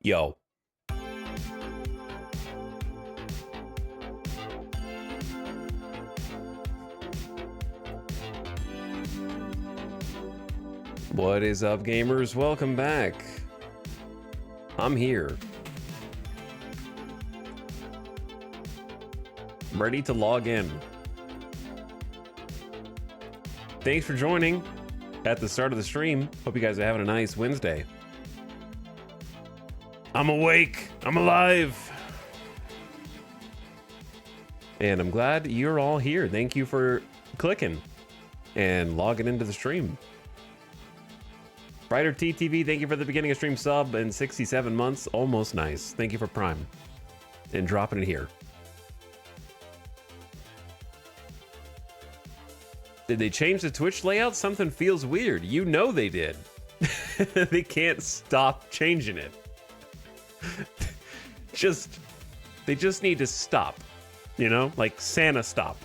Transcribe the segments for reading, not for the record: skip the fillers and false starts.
Yo. What is up, gamers? Welcome back. I'm here. Ready to log in. Thanks for joining at the start of the stream. Hope you guys are having a nice Wednesday. I'm awake. I'm alive. And I'm glad you're all here. Thank you for clicking and logging into the stream. Brighter TTV, thank you for the beginning of stream sub and 67 months. Almost nice. Thank you for Prime and dropping it here. Did they change the Twitch layout? Something feels weird. You know they did. They can't stop changing it. They just need to stop. You know, like Santa stop.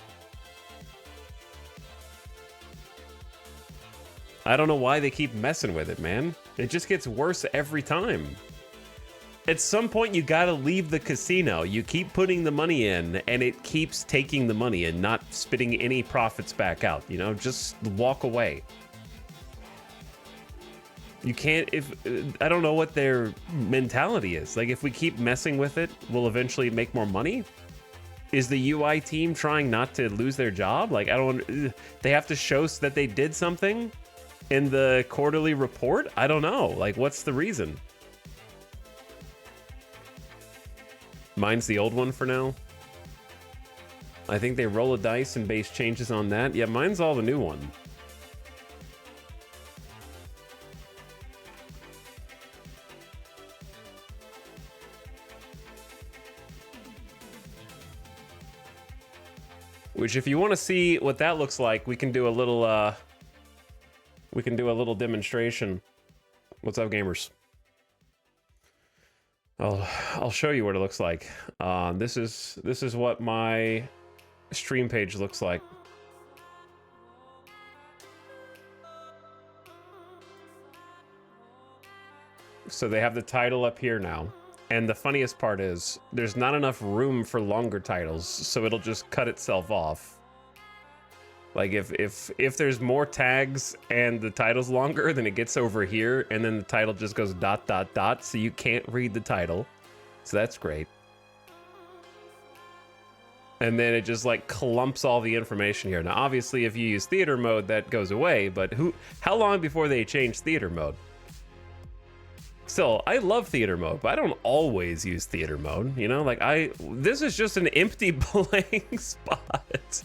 I don't know why they keep messing with it, man. It just gets worse every time. At some point, you gotta leave the casino. You keep putting the money in, and it keeps taking the money and not spitting any profits back out. You know, just walk away. You can't, I don't know what their mentality is. Like, if we keep messing with it, we'll eventually make more money? Is the UI team trying not to lose their job? Like, they have to show that they did something in the quarterly report? I don't know. Like, what's the reason? Mine's the old one for now. I think they roll a dice and base changes on that. Yeah, mine's all the new one. Which, if you want to see what that looks like, we can do a little demonstration. What's up, gamers? I'll show you what it looks like. This is what my stream page looks like. So they have the title up here now. And the funniest part is there's not enough room for longer titles, so it'll just cut itself off. Like if there's more tags and the title's longer, then it gets over here, and then the title just goes ... so you can't read the title. So that's great. And then it just like clumps all the information here. Now, obviously, if you use theater mode, that goes away, but how long before they change theater mode? Still, I love theater mode, but I don't always use theater mode, you know? Like, this is just an empty blank spot.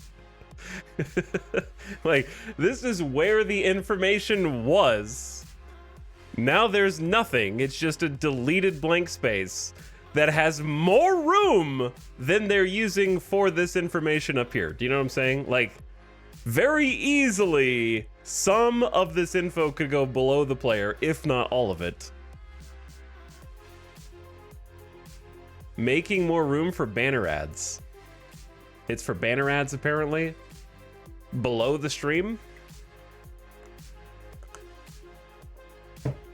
Like, this is where the information was. Now there's nothing. It's just a deleted blank space that has more room than they're using for this information up here. Do you know what I'm saying? Like, very easily, some of this info could go below the player, if not all of it. Making more room for banner ads. It's for banner ads, apparently. Below the stream?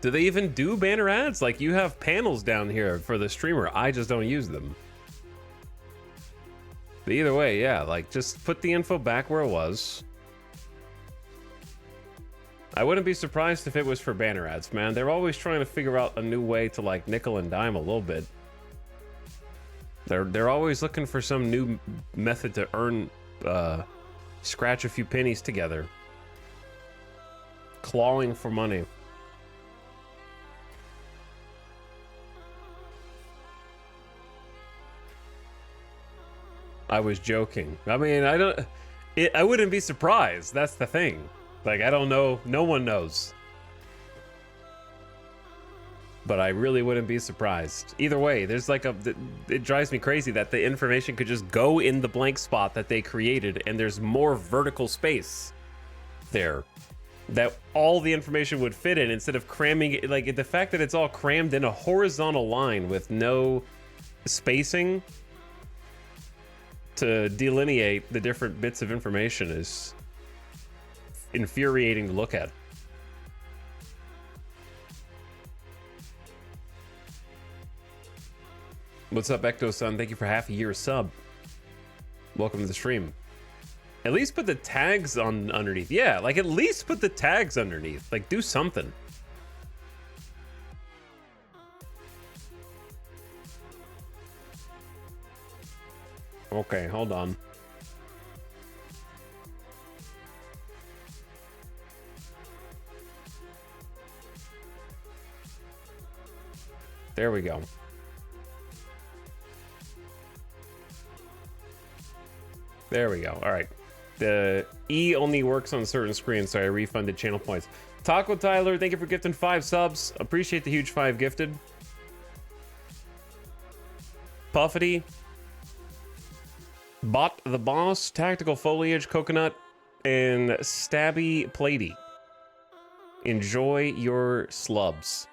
Do they even do banner ads? Like, you have panels down here for the streamer. I just don't use them. But either way, yeah, like, just put the info back where it was. I wouldn't be surprised if it was for banner ads, man. They're always trying to figure out a new way to, like, nickel and dime a little bit. They're always looking for some new method to earn, scratch a few pennies together. Clawing for money. I was joking. I mean, I wouldn't be surprised. That's the thing. Like, I don't know. No one knows. But I really wouldn't be surprised. Either way, there's like it drives me crazy that the information could just go in the blank spot that they created, and there's more vertical space there that all the information would fit in instead of cramming it. Like, the fact that it's all crammed in a horizontal line with no spacing to delineate the different bits of information is infuriating to look at. What's up, Ecto-san? Thank you for half a year sub. Welcome to the stream. At least put the tags on underneath. Yeah, like at least put the tags underneath. Like do something. Okay, hold on. There we go. There we go. All right. The E only works on certain screens, so I refunded channel points. Taco Tyler, thank you for gifting 5 subs. Appreciate the huge 5 gifted. Puffity. Bot the Boss, Tactical Foliage, Coconut, and Stabby Platey. Enjoy your slubs.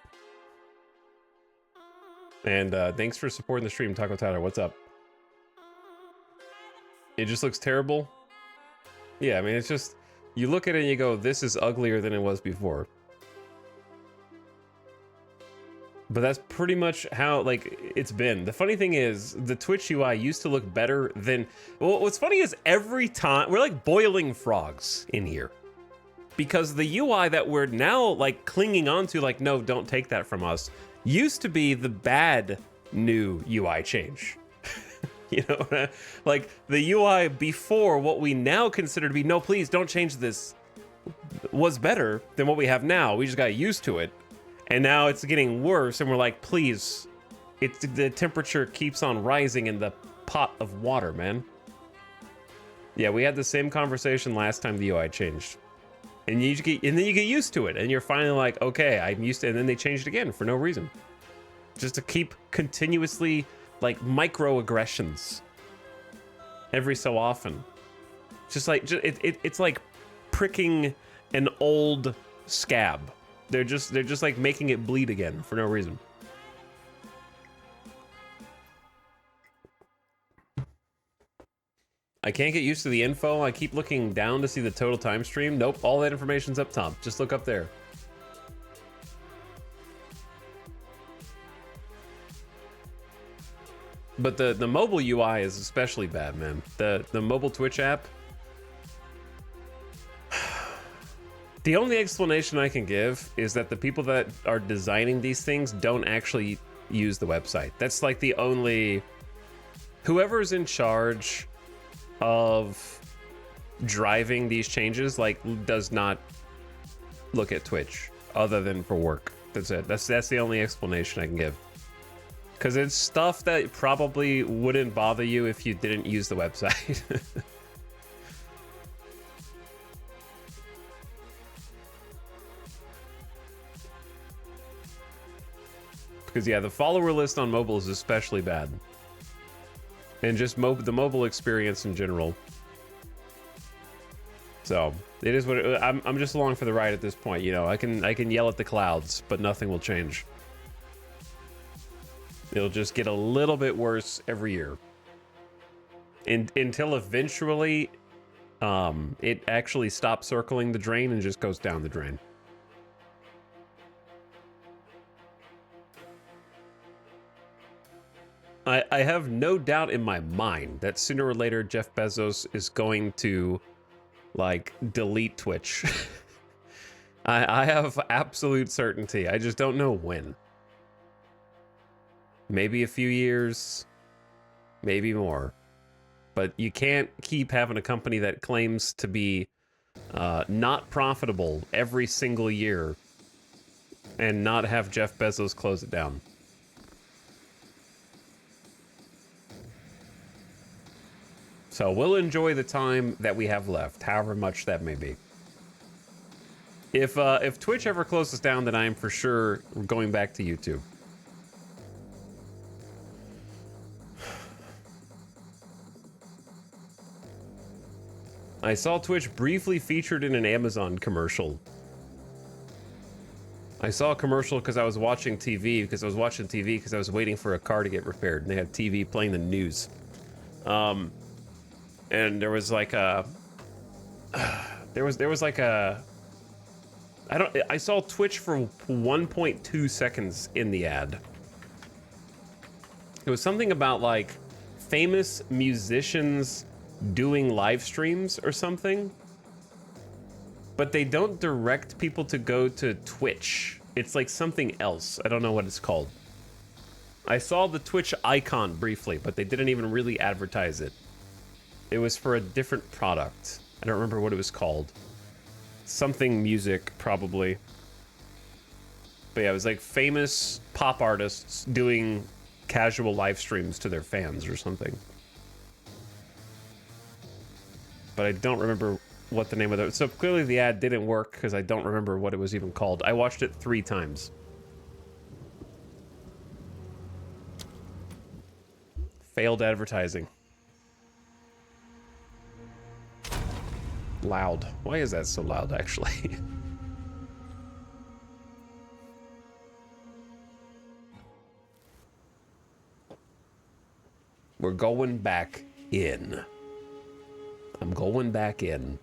And thanks for supporting the stream, Taco Tyler. What's up? It just looks terrible. Yeah, I mean, it's just, you look at it and you go, this is uglier than it was before. But that's pretty much how, like, it's been. The funny thing is, the Twitch UI used to look better than... Well, what's funny is every time... We're like boiling frogs in here. Because the UI that we're now, like, clinging onto, like, no, don't take that from us, used to be the bad new UI change. You know, like the UI before what we now consider to be, no, please don't change this, was better than what we have now. We just got used to it. And now it's getting worse. And we're like, please, the temperature keeps on rising in the pot of water, man. Yeah, we had the same conversation last time the UI changed. And then you get used to it. And you're finally like, okay, I'm used to it. And then they changed again for no reason. Just to keep continuously... like microaggressions every so often. Just like it's like pricking an old scab. They're just like making it bleed again for no reason. I can't get used to the info. I keep looking down to see the total time stream. Nope, all that information's up top. Just look up there. But the mobile UI is especially bad, man. The mobile Twitch app. The only explanation I can give is that the people that are designing these things don't actually use the website. That's like the only... Whoever's in charge of driving these changes, like, does not look at Twitch other than for work. That's it. That's the only explanation I can give. Because it's stuff that probably wouldn't bother you if you didn't use the website. Because, yeah, the follower list on mobile is especially bad. And just the mobile experience in general. So, it is what I'm just along for the ride at this point, you know. I can yell at the clouds, but nothing will change. It'll just get a little bit worse every year. Until eventually, it actually stops circling the drain and just goes down the drain. I have no doubt in my mind that sooner or later Jeff Bezos is going to, like, delete Twitch. I have absolute certainty. I just don't know when. Maybe a few years, maybe more. But you can't keep having a company that claims to be not profitable every single year and not have Jeff Bezos close it down. So we'll enjoy the time that we have left, however much that may be. If Twitch ever closes down, then I am for sure going back to YouTube. I saw Twitch briefly featured in an Amazon commercial. I saw a commercial because I was watching TV, because I was waiting for a car to get repaired, and they had TV playing the news. And there was like a... There was like a... I saw Twitch for 1.2 seconds in the ad. It was something about like famous musicians doing live streams or something, but they don't direct people to go to Twitch. It's like something else. I don't know what it's called. I saw the Twitch icon briefly, but they didn't even really advertise it. It was for a different product. I don't remember what it was called. Something music, probably. But yeah, it was like famous pop artists doing casual live streams to their fans or something. But I don't remember what the name of it. So clearly the ad didn't work because I don't remember what it was even called. I watched it 3 times. Failed advertising. Loud. Why is that so loud, actually? We're going back in. I'm going back in.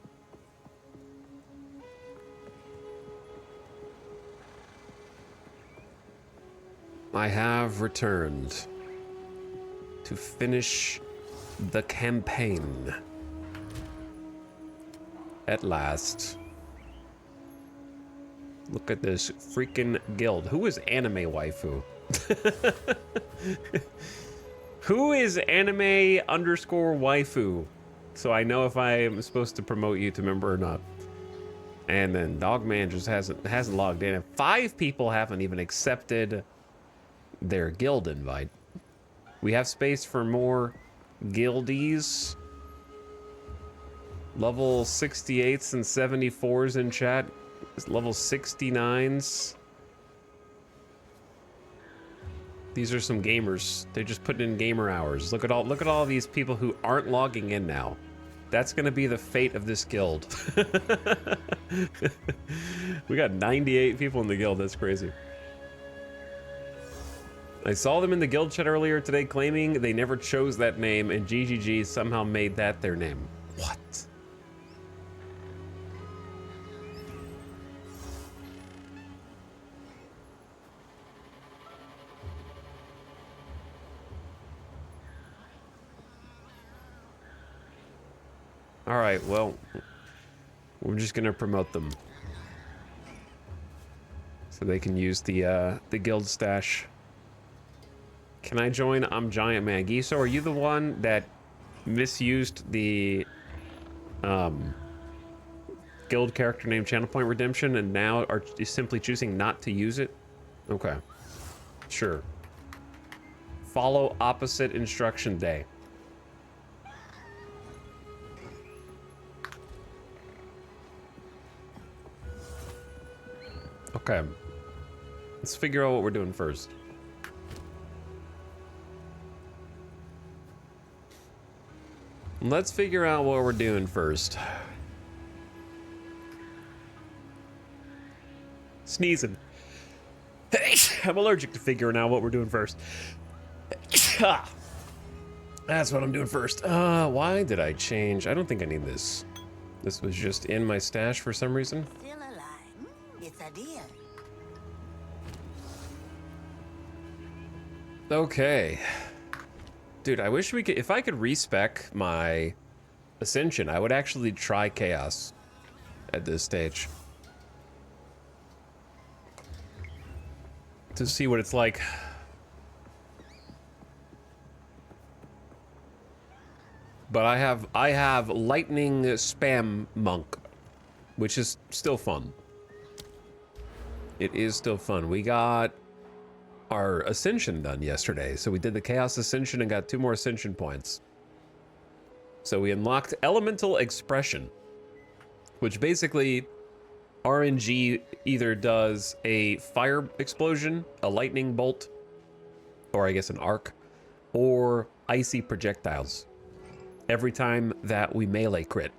I have returned to finish the campaign. At last. Look at this freaking guild. Who is anime waifu? Who is anime underscore waifu? So I know if I'm supposed to promote you to member or not. And then Dogman just hasn't logged in. And 5 people haven't even accepted their guild invite. We have space for more guildies. Level 68s and 74s in chat. Level 69s. These are some gamers. They're just putting in gamer hours. Look at all these people who aren't logging in now. That's gonna be the fate of this guild. We got 98 people in the guild. That's crazy. I saw them in the guild chat earlier today claiming they never chose that name and GGG somehow made that their name. What? All right, well, we're just gonna promote them so they can use the guild stash. Can I join? I'm Giant Man. Giso, are you the one that misused the guild character name Channel Point Redemption and now are simply choosing not to use it? Okay, sure. Follow opposite instruction day. Okay, let's figure out what we're doing first. Let's figure out what we're doing first. Sneezing. I'm allergic to figuring out what we're doing first. That's what I'm doing first. Why did I change? I don't think I need this. This was just in my stash for some reason. Still alive. It's a deal. Okay. Dude, I wish we could, if I could respec my Ascension, I would actually try Chaos at this stage. To see what it's like. But I have Lightning Spam Monk, which is still fun. It is still fun. We got our Ascension done yesterday. So we did the Chaos Ascension and got 2 more Ascension points. So we unlocked Elemental Expression, which basically RNG either does a fire explosion, a lightning bolt, or I guess an arc, or icy projectiles every time that we melee crit.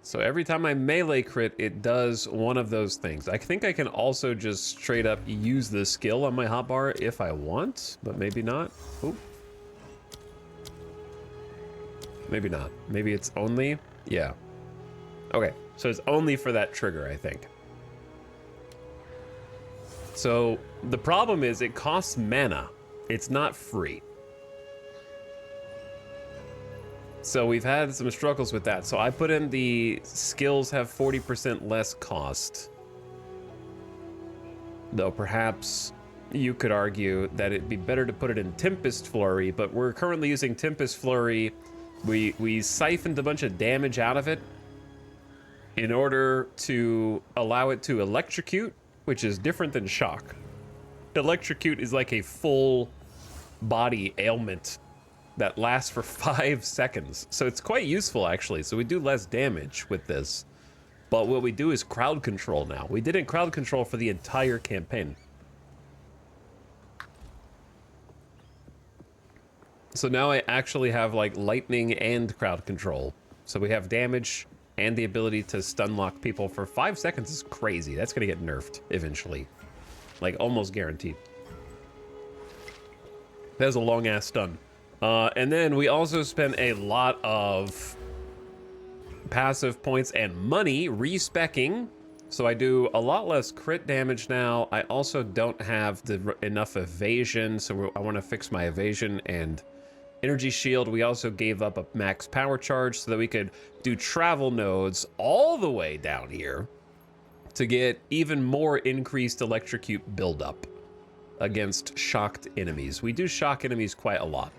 So every time I melee crit, it does one of those things. I think I can also just straight up use the skill on my hotbar if I want, but maybe not. Ooh. Maybe not. Maybe it's only, yeah. Okay, so it's only for that trigger, I think. So the problem is it costs mana. It's not free. So we've had some struggles with that. So I put in the skills have 40% less cost. Though perhaps you could argue that it'd be better to put it in Tempest Flurry, but we're currently using Tempest Flurry. We siphoned a bunch of damage out of it in order to allow it to electrocute, which is different than shock. Electrocute is like a full body ailment that lasts for 5 seconds. So it's quite useful, actually. So we do less damage with this. But what we do is crowd control now. We didn't crowd control for the entire campaign. So now I actually have like lightning and crowd control. So we have damage and the ability to stun lock people for 5 seconds is crazy. That's gonna get nerfed eventually. Like almost guaranteed. That was a long ass stun. And then we also spent a lot of passive points and money respecking. So I do a lot less crit damage now. I also don't have enough evasion. So I want to fix my evasion and energy shield. We also gave up a max power charge so that we could do travel nodes all the way down here to get even more increased electrocute buildup against shocked enemies. We do shock enemies quite a lot.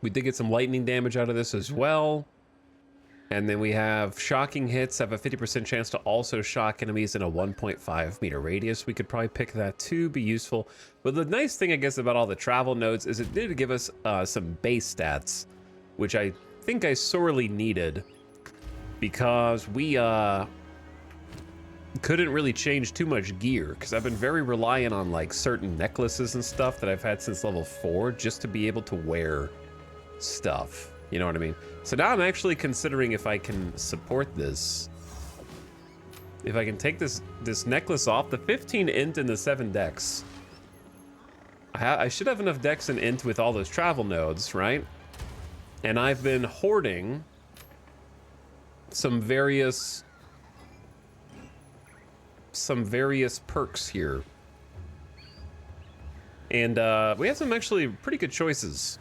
We did get some lightning damage out of this as well. And then we have shocking hits have a 50% chance to also shock enemies in a 1.5 meter radius. We could probably pick that to be useful. But the nice thing, I guess, about all the travel nodes is it did give us some base stats, which I think I sorely needed because we couldn't really change too much gear because I've been very reliant on like certain necklaces and stuff that I've had since level 4 just to be able to wear stuff, you know what I mean? So now I'm actually considering if I can support this. If I can take this necklace off, the 15 int and the 7 dex. I should have enough dex and int with all those travel nodes, right? And I've been hoarding some various perks here. And we have some actually pretty good choices.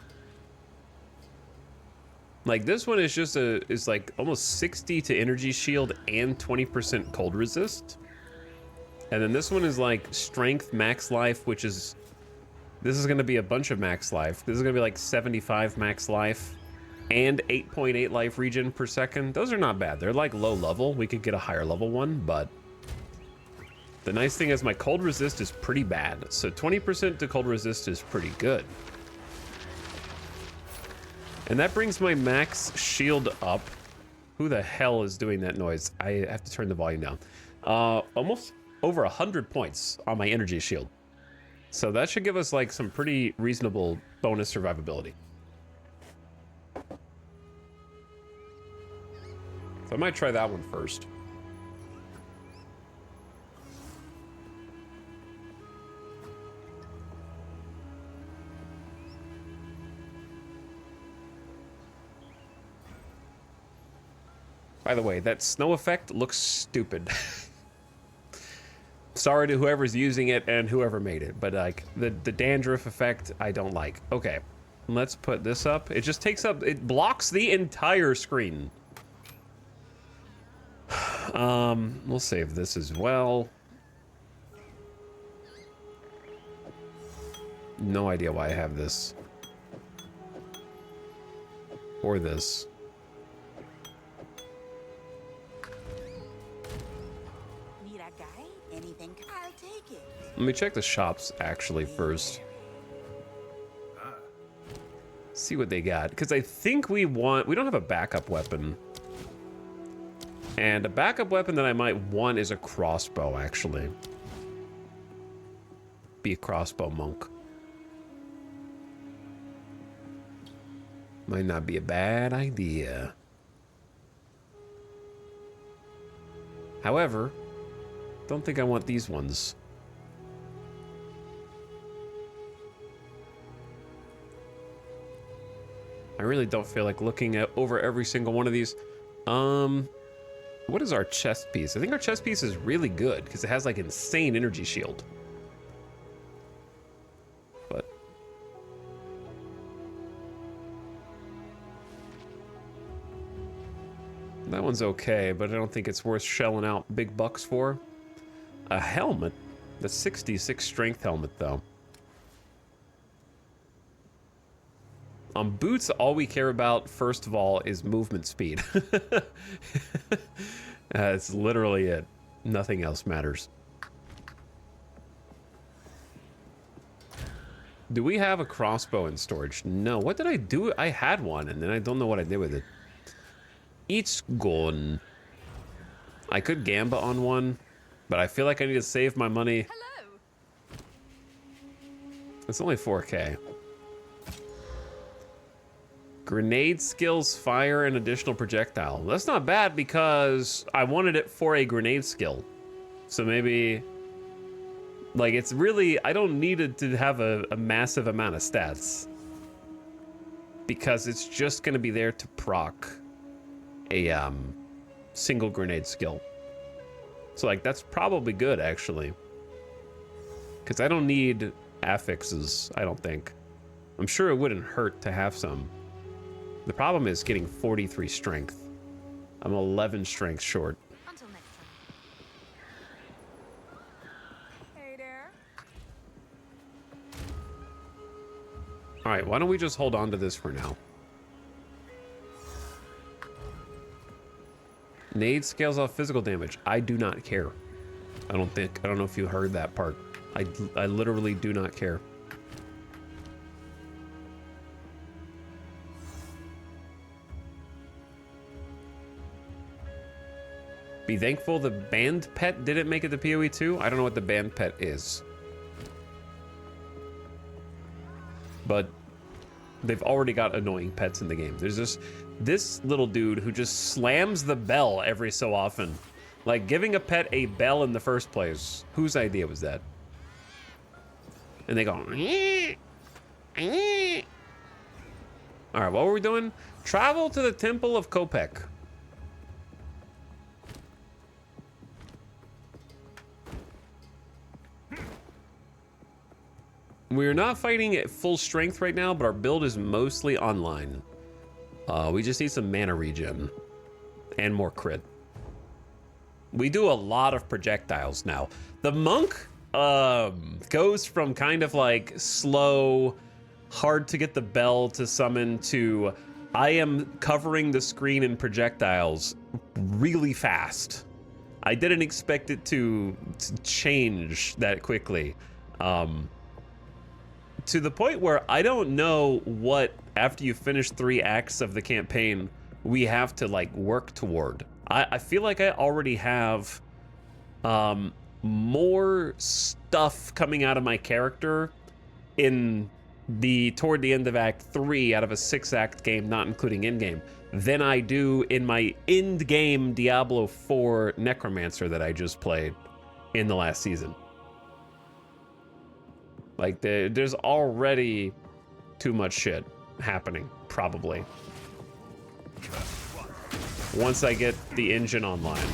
Like this one is just is like almost 60 to energy shield and 20% cold resist. And then this one is like strength max life, which is, this is gonna be a bunch of max life. This is gonna be like 75 max life and 8.8 life regen per second. Those are not bad. They're like low level. We could get a higher level one, but the nice thing is my cold resist is pretty bad. So 20% to cold resist is pretty good. And that brings my max shield up. Who the hell is doing that noise? I have to turn the volume down. Almost over 100 points on my energy shield. So that should give us like some pretty reasonable bonus survivability. So I might try that one first. By the way, that snow effect looks stupid. Sorry to whoever's using it and whoever made it, but like the dandruff effect, I don't like. Okay, let's put this up. It just takes up, it blocks the entire screen. We'll save this as well. No idea why I have this. Or this. Anything? I'll take it. Let me check the shops actually first. See what they got, because I think we don't have a backup weapon. And a backup weapon that I might want is a crossbow, actually. Be a crossbow monk. Might not be a bad idea. However, don't think I want these ones. I really don't feel like looking at over every single one of these. What is our chest piece? I think our chest piece is really good because it has like insane energy shield. But that one's okay, but I don't think it's worth shelling out big bucks for. A helmet. The 66 strength helmet, though. On boots, all we care about, first of all, is movement speed. That's literally it. Nothing else matters. Do we have a crossbow in storage? No. What did I do? I had one, and then I don't know what I did with it. It's gone. I could gamba on one, but I feel like I need to save my money. Hello. It's only 4K. Grenade skills, fire, and additional projectile. That's not bad because I wanted it for a grenade skill. So maybe, like, it's really, I don't need it to have a massive amount of stats. Because it's just going to be there to proc a single grenade skill. So, like, that's probably good, actually. Because I don't need affixes, I don't think. I'm sure it wouldn't hurt to have some. The problem is getting 43 strength. I'm 11 strength short. Until next time. Hey there. All right, why don't we just hold on to this for now? Nade scales off physical damage. I do not care. I don't know if you heard that part. I literally do not care. Be thankful the band pet didn't make it to PoE 2. I don't know what the band pet is. But they've already got annoying pets in the game. There's this little dude who just slams the bell every so often. Like, giving a pet a bell in the first place. Whose idea was that? And they go... Alright, what were we doing? Travel to the Temple of Kopek. We're not fighting at full strength right now, but our build is mostly online. We just need some mana regen and more crit. We do a lot of projectiles now. The monk goes from kind of like slow, hard to get the bell to summon to I am covering the screen in projectiles really fast. I didn't expect it to change that quickly. To the point where I don't know what, after you finish 3 acts of the campaign, we have to like work toward. I feel like I already have more stuff coming out of my character in toward the end of Act 3 out of a 6-act game, not including in-game, than I do in my end-game Diablo 4 Necromancer that I just played in the last season. Like, there's already too much shit happening, probably. Once I get the engine online.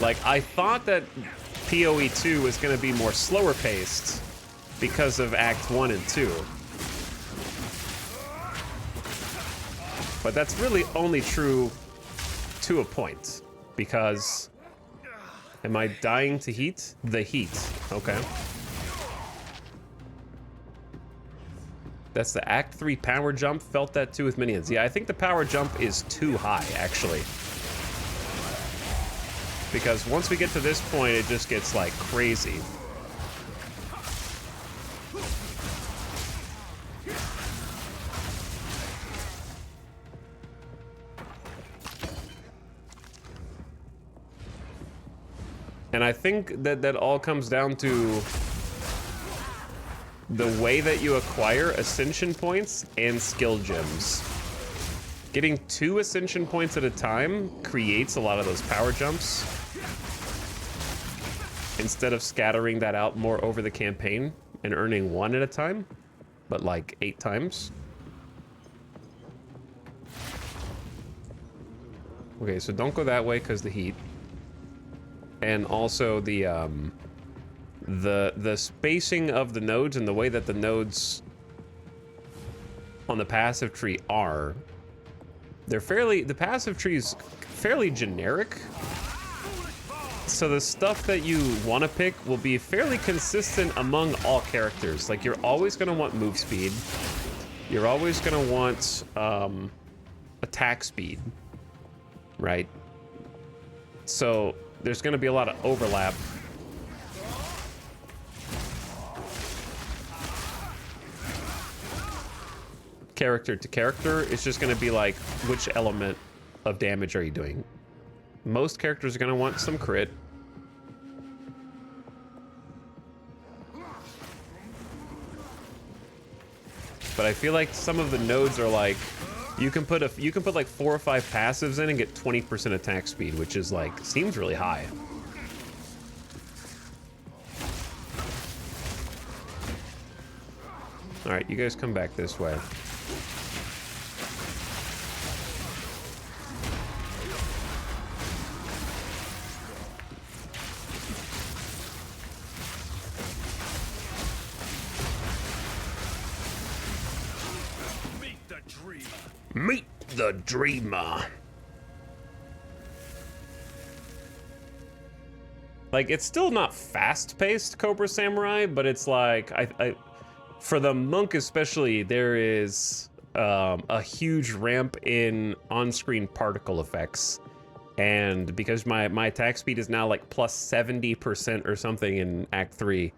Like, I thought that PoE 2 was going to be more slower paced because of Act 1 and 2. But that's really only true to a point. Because, am I dying to heat? The heat, okay. That's the Act 3 power jump, felt that too with minions. Yeah, I think the power jump is too high, actually. Because once we get to this point, it just gets like crazy. And I think that all comes down to the way that you acquire ascension points and skill gems. Getting 2 ascension points at a time creates a lot of those power jumps, instead of scattering that out more over the campaign and earning 1 at a time, but like 8 times. Okay, so don't go that way because the heat. And also the spacing of the nodes and the way that the nodes on the passive tree are, the passive tree is fairly generic. So the stuff that you want to pick will be fairly consistent among all characters. Like, you're always going to want move speed. You're always going to want attack speed, right? So there's going to be a lot of overlap. Character to character, it's just going to be like, which element of damage are you doing? Most characters are going to want some crit. But I feel like some of the nodes are like, you can put like 4 or 5 passives in and get 20% attack speed, which is like, seems really high. All right, you guys come back this way. Meet the dreamer. Like, it's still not fast-paced Cobra Samurai, but it's like, for the monk especially, there is a huge ramp in on-screen particle effects. And because my attack speed is now like plus 70% or something in Act 3,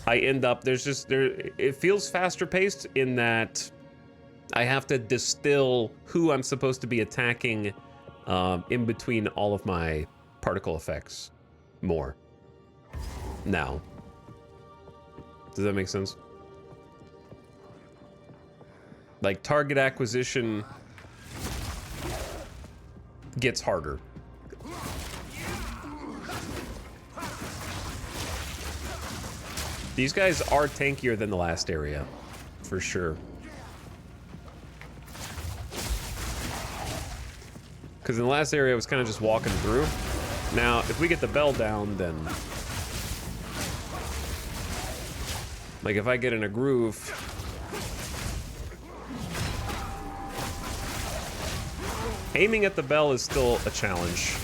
I end up, it feels faster paced in that I have to distill who I'm supposed to be attacking in between all of my particle effects more now. Does that make sense? Like, target acquisition gets harder. These guys are tankier than the last area, for sure. Because in the last area, I was kind of just walking through. Now, if we get the bell down, then... like, if I get in a groove... aiming at the bell is still a challenge.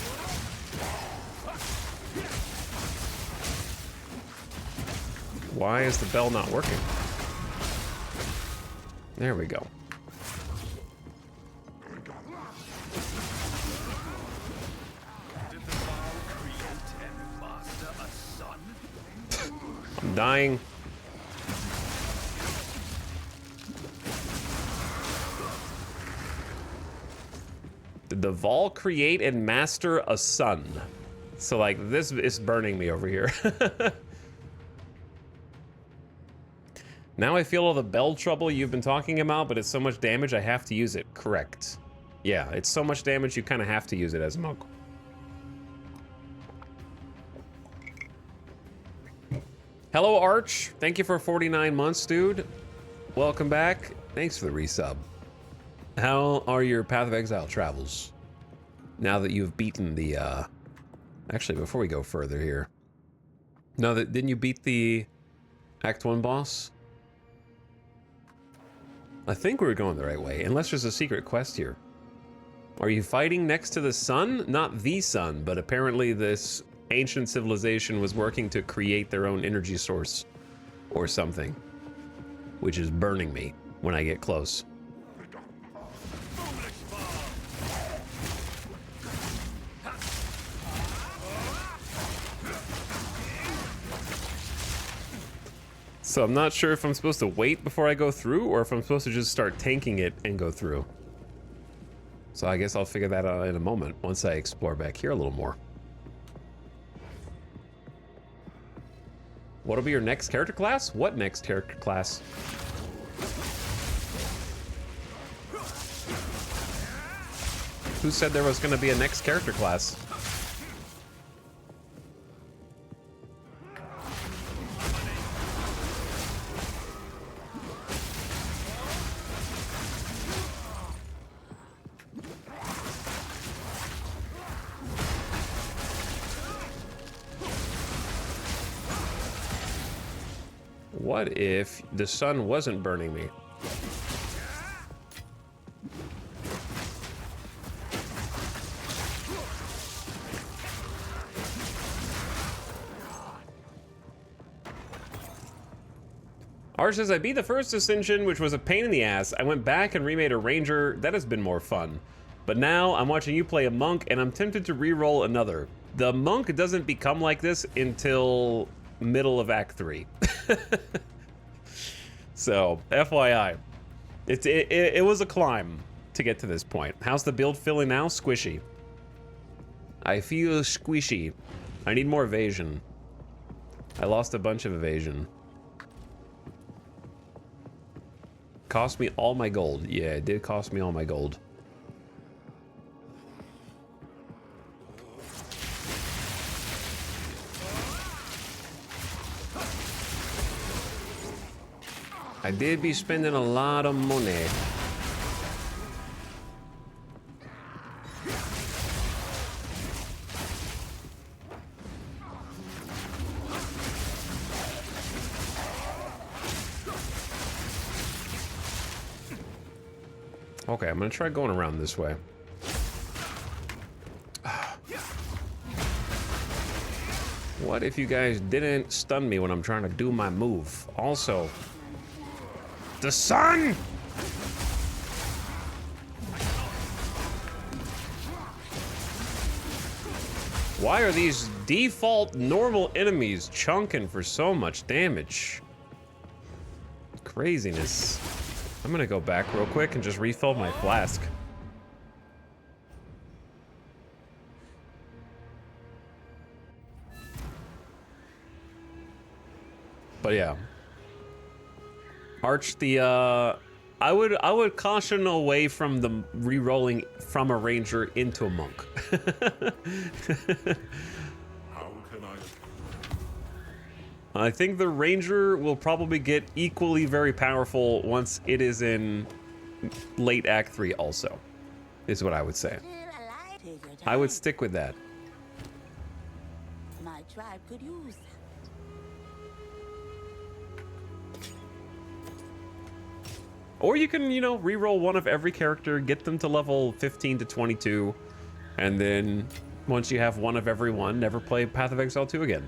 Why is the bell not working? There we go. I'm dying. Did the Vol create and master a sun? So, like, this is burning me over here. Now I feel all the bell trouble you've been talking about, but it's so much damage I have to use it. Correct. Yeah, it's so much damage you kind of have to use it as a monk. Hello, Arch. Thank you for 49 months, dude. Welcome back. Thanks for the resub. How are your Path of Exile travels? Now that you've beaten the, actually, before we go further here. No, didn't you beat the Act 1 boss? I think we're going the right way, unless there's a secret quest here. Are you fighting next to the sun? Not the sun, but apparently this ancient civilization was working to create their own energy source or something, which is burning me when I get close. So I'm not sure if I'm supposed to wait before I go through or if I'm supposed to just start tanking it and go through. So I guess I'll figure that out in a moment once I explore back here a little more. What'll be your next character class? What next character class? Who said there was going to be a next character class? What if the sun wasn't burning me? Arch says, I beat the first Ascension, which was a pain in the ass. I went back and remade a Ranger. That has been more fun. But now I'm watching you play a Monk, and I'm tempted to re-roll another. The Monk doesn't become like this until middle of Act 3. So, FYI. It was a climb to get to this point. How's the build feeling now? Squishy. I feel squishy. I need more evasion. I lost a bunch of evasion. Cost me all my gold. Yeah, it did cost me all my gold. I did be spending a lot of money. Okay, I'm gonna try going around this way. What if you guys didn't stun me when I'm trying to do my move? Also, the sun! Why are these default normal enemies chunking for so much damage? Craziness. I'm gonna go back real quick and just refill my flask. But yeah. Arch, I would caution away from the re-rolling from a Ranger into a Monk. How can I think the Ranger will probably get equally very powerful once it is in late Act 3 also, is what I would say. I would stick with that. My tribe could use that. Or you can, you know, re-roll one of every character, get them to level 15 to 22, and then once you have one of every one, never play Path of Exile 2 again.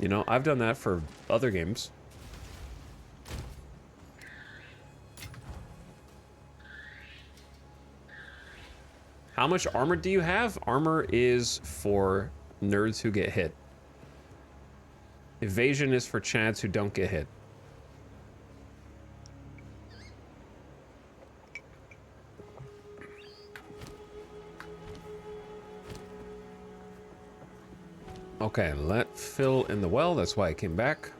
You know, I've done that for other games. How much armor do you have? Armor is for nerds who get hit. Evasion is for chads who don't get hit. Okay, let Phil in the well. That's why I came back.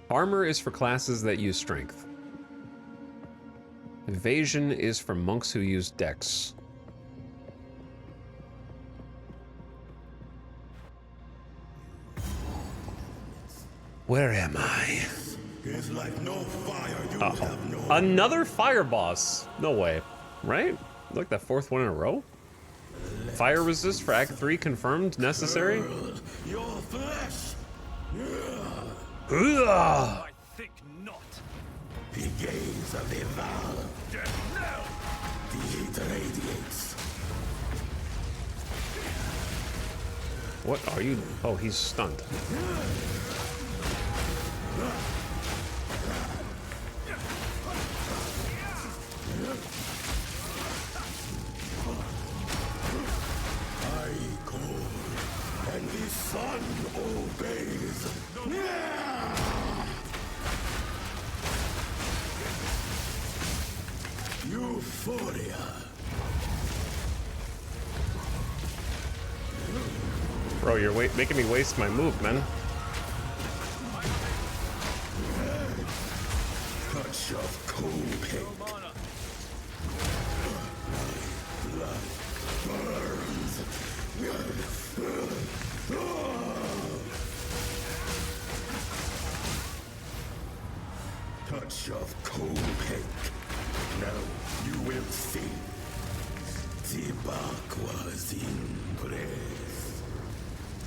Armor is for classes that use strength. Evasion is for monks who use dex. Where am I? It's like no fire, you have no. Another fire boss. No way. Right? Like the fourth one in a row? Fire resist for Act 3 confirmed necessary? Your flesh. Ugh. I think not. The gaze of the Val. Death now. The heat radiates. What are you? Oh, he's stunned. I call, and the sun obeys. Euphoria. Bro, you're making me waste my move, man. Touch of cold pink. Blood burns. Touch of cold pink. Now you will see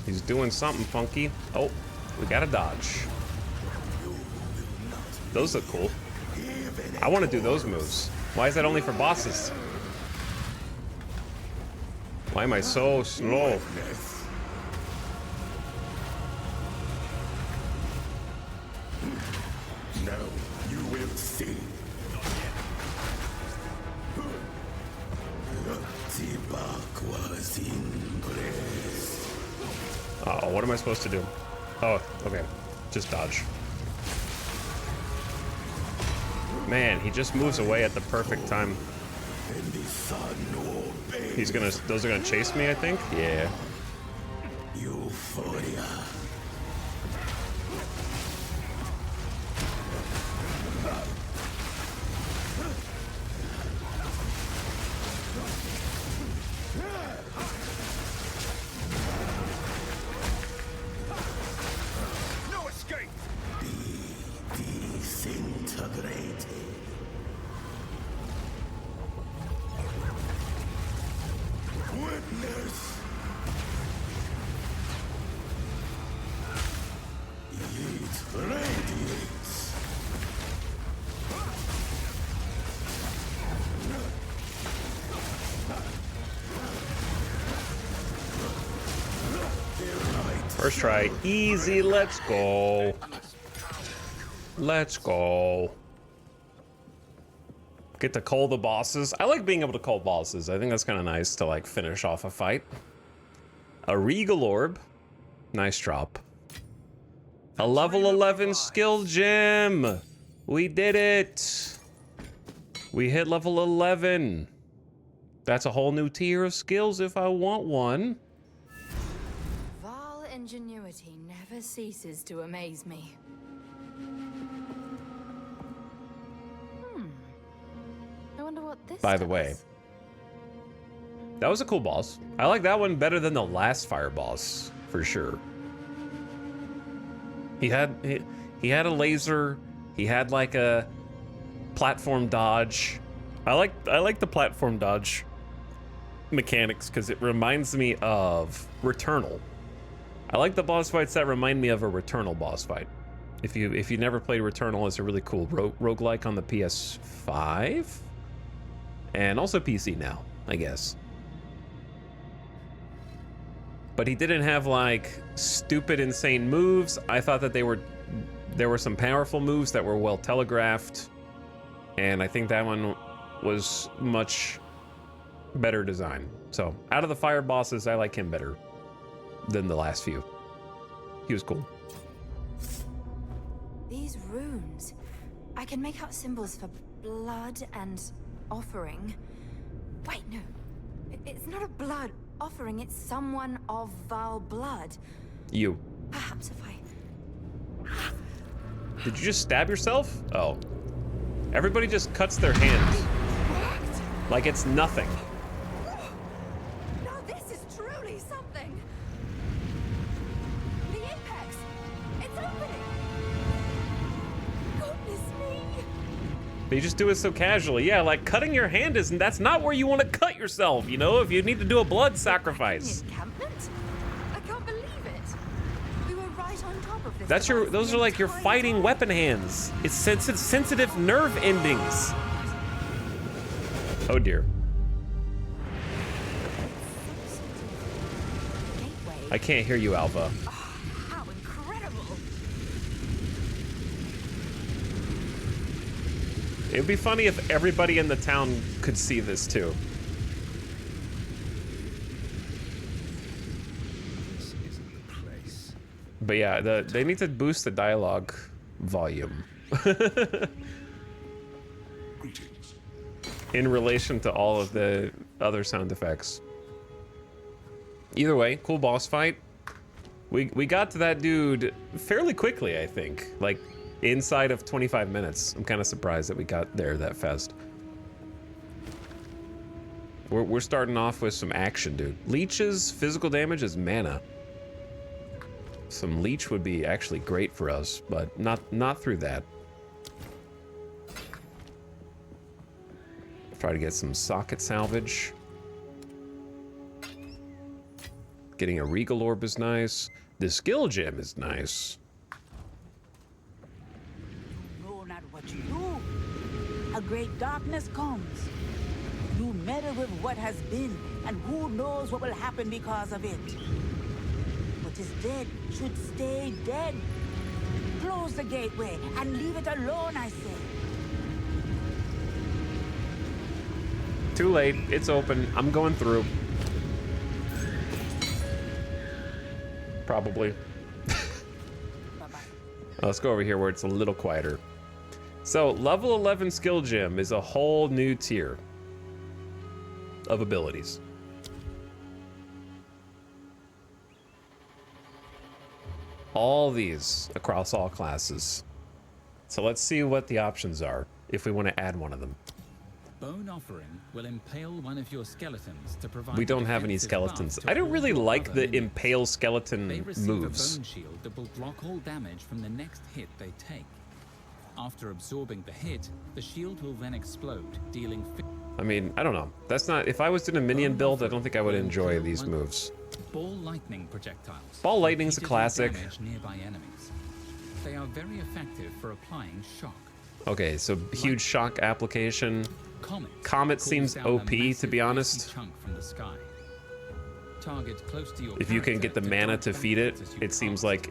He's doing something funky. Oh, we got a dodge. Those look cool. I want to do those moves. Why is that only for bosses? Why am I so slow? Now you will see. Uh-oh, what am I supposed to do? Oh, okay. Just dodge. Man, he just moves away at the perfect time. He's gonna, those are gonna chase me, I think? Yeah. Euphoria. No escape. Disintegrated. Witness. It radiates. First try. Easy, let's go. Let's go. Get to call the bosses. I like being able to call bosses. I think that's kind of nice to like finish off a fight. A Regal Orb. Nice drop. A level 11 skill gem. We did it. We hit level 11. That's a whole new tier of skills if I want one. Val ingenuity never ceases to amaze me. I wonder what this By the way, does. that was a cool boss. I like that one better than the last fire boss, for sure. He had a laser. He had like a platform dodge. I like the platform dodge mechanics because it reminds me of Returnal. I like the boss fights that remind me of a Returnal boss fight. If you never played Returnal, it's a really cool roguelike on the PS5 and also PC now, I guess. But he didn't have like stupid, insane moves. I thought that there were some powerful moves that were well telegraphed, and I think that one was much better design. So out of the fire bosses, I like him better than the last few. He was cool. These runes. I can make out symbols for blood and offering. Wait, no. It's not a blood offering, it's someone of Val blood. You. Perhaps if I... Did you just stab yourself? Oh. Everybody just cuts their hands. Like it's nothing. Now this is truly something! The apex! It's opening! Goodness me! But you just do it so casually. Yeah, like cutting your hand that's not where you want to cut yourself, you know, if you need to do a blood sacrifice. Encampment? I can't believe it. We were right on top of this. That's those are like your fighting weapon hands. It's sensitive nerve endings. Oh dear. I can't hear you, Alva. How incredible! It would be funny if everybody in the town could see this too. This isn't the place. But yeah, they need to boost the dialogue volume. In relation to all of the other sound effects. Either way, cool boss fight. We got to that dude fairly quickly, I think. Like, inside of 25 minutes. I'm kind of surprised that we got there that fast. We're starting off with some action, dude. Leeches, physical damage is mana. Some leech would be actually great for us, but not through that. Try to get some socket salvage. Getting a Regal Orb is nice. The skill gem is nice. Know not what you do. A great darkness comes. You meddle with what has been, and who knows what will happen because of it. What is dead should stay dead. Close the gateway and leave it alone, I say. Too late. It's open. I'm going through. Probably. Bye-bye. Let's go over here where it's a little quieter. So, level 11 skill gem is a whole new tier of abilities. All these across all classes. So let's see what the options are if we want to add one of them. Bone Offering will impale one of your skeletons to provide. We don't have any defensive skeletons. buff to I don't all really your like other the minions. impale They skeleton receive moves. a bone shield that will block all damage from the next hit they take. After absorbing the hit, the shield will then explode, dealing. I mean, I don't know. That's not. If I was doing a minion build, I don't think I would enjoy these moves. Ball lightning projectiles. Ball lightning's a repeatedly classic. damage nearby enemies. They are very effective for applying shock. Okay, so huge shock application. Comet. Comet calls seems down a OP, to massive be icy honest. chunk from the sky. Target close to your If you can get the character mana dodge to feed it, backwards as you it seems cast. like.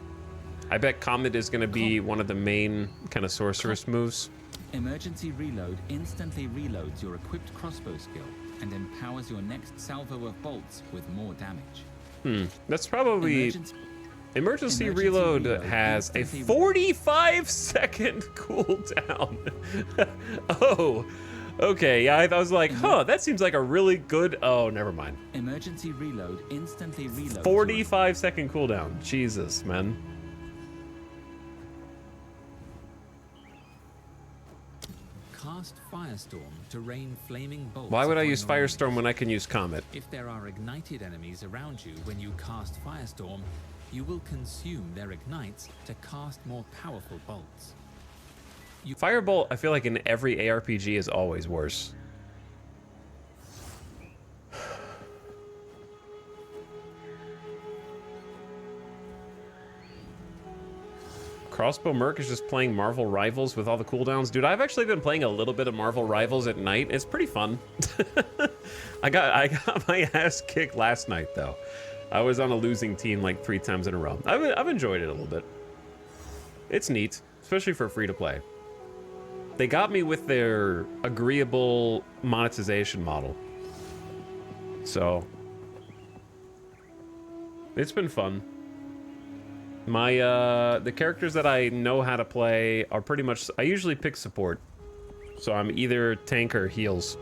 I bet Comet is going to be one of the main kind of sorceress moves. Emergency reload instantly reloads your equipped crossbow skill and empowers your next salvo of bolts with more damage. That's probably. Emergency reload has a instantly 45-second cooldown. Oh, okay. Yeah, I was like, huh, that seems like a really good. Oh, never mind. Emergency reload instantly reloads. 45-second cooldown. Jesus, man. Cast Firestorm to rain flaming bolts. Why would I upon use your enemies. Firestorm when I can use Comet? If there are ignited enemies around you when you cast Firestorm, you will consume their ignites to cast more powerful bolts. Firebolt, I feel like in every ARPG is always worse. Crossbow Merc is just playing Marvel Rivals with all the cooldowns. Dude, I've actually been playing a little bit of Marvel Rivals at night. It's pretty fun. I got my ass kicked last night, though. I was on a losing team like 3 times in a row. I've enjoyed it a little bit. It's neat, especially for free-to-play. They got me with their agreeable monetization model. So, it's been fun. My, the characters that I know how to play are pretty much, I usually pick support. So I'm either tank or heals.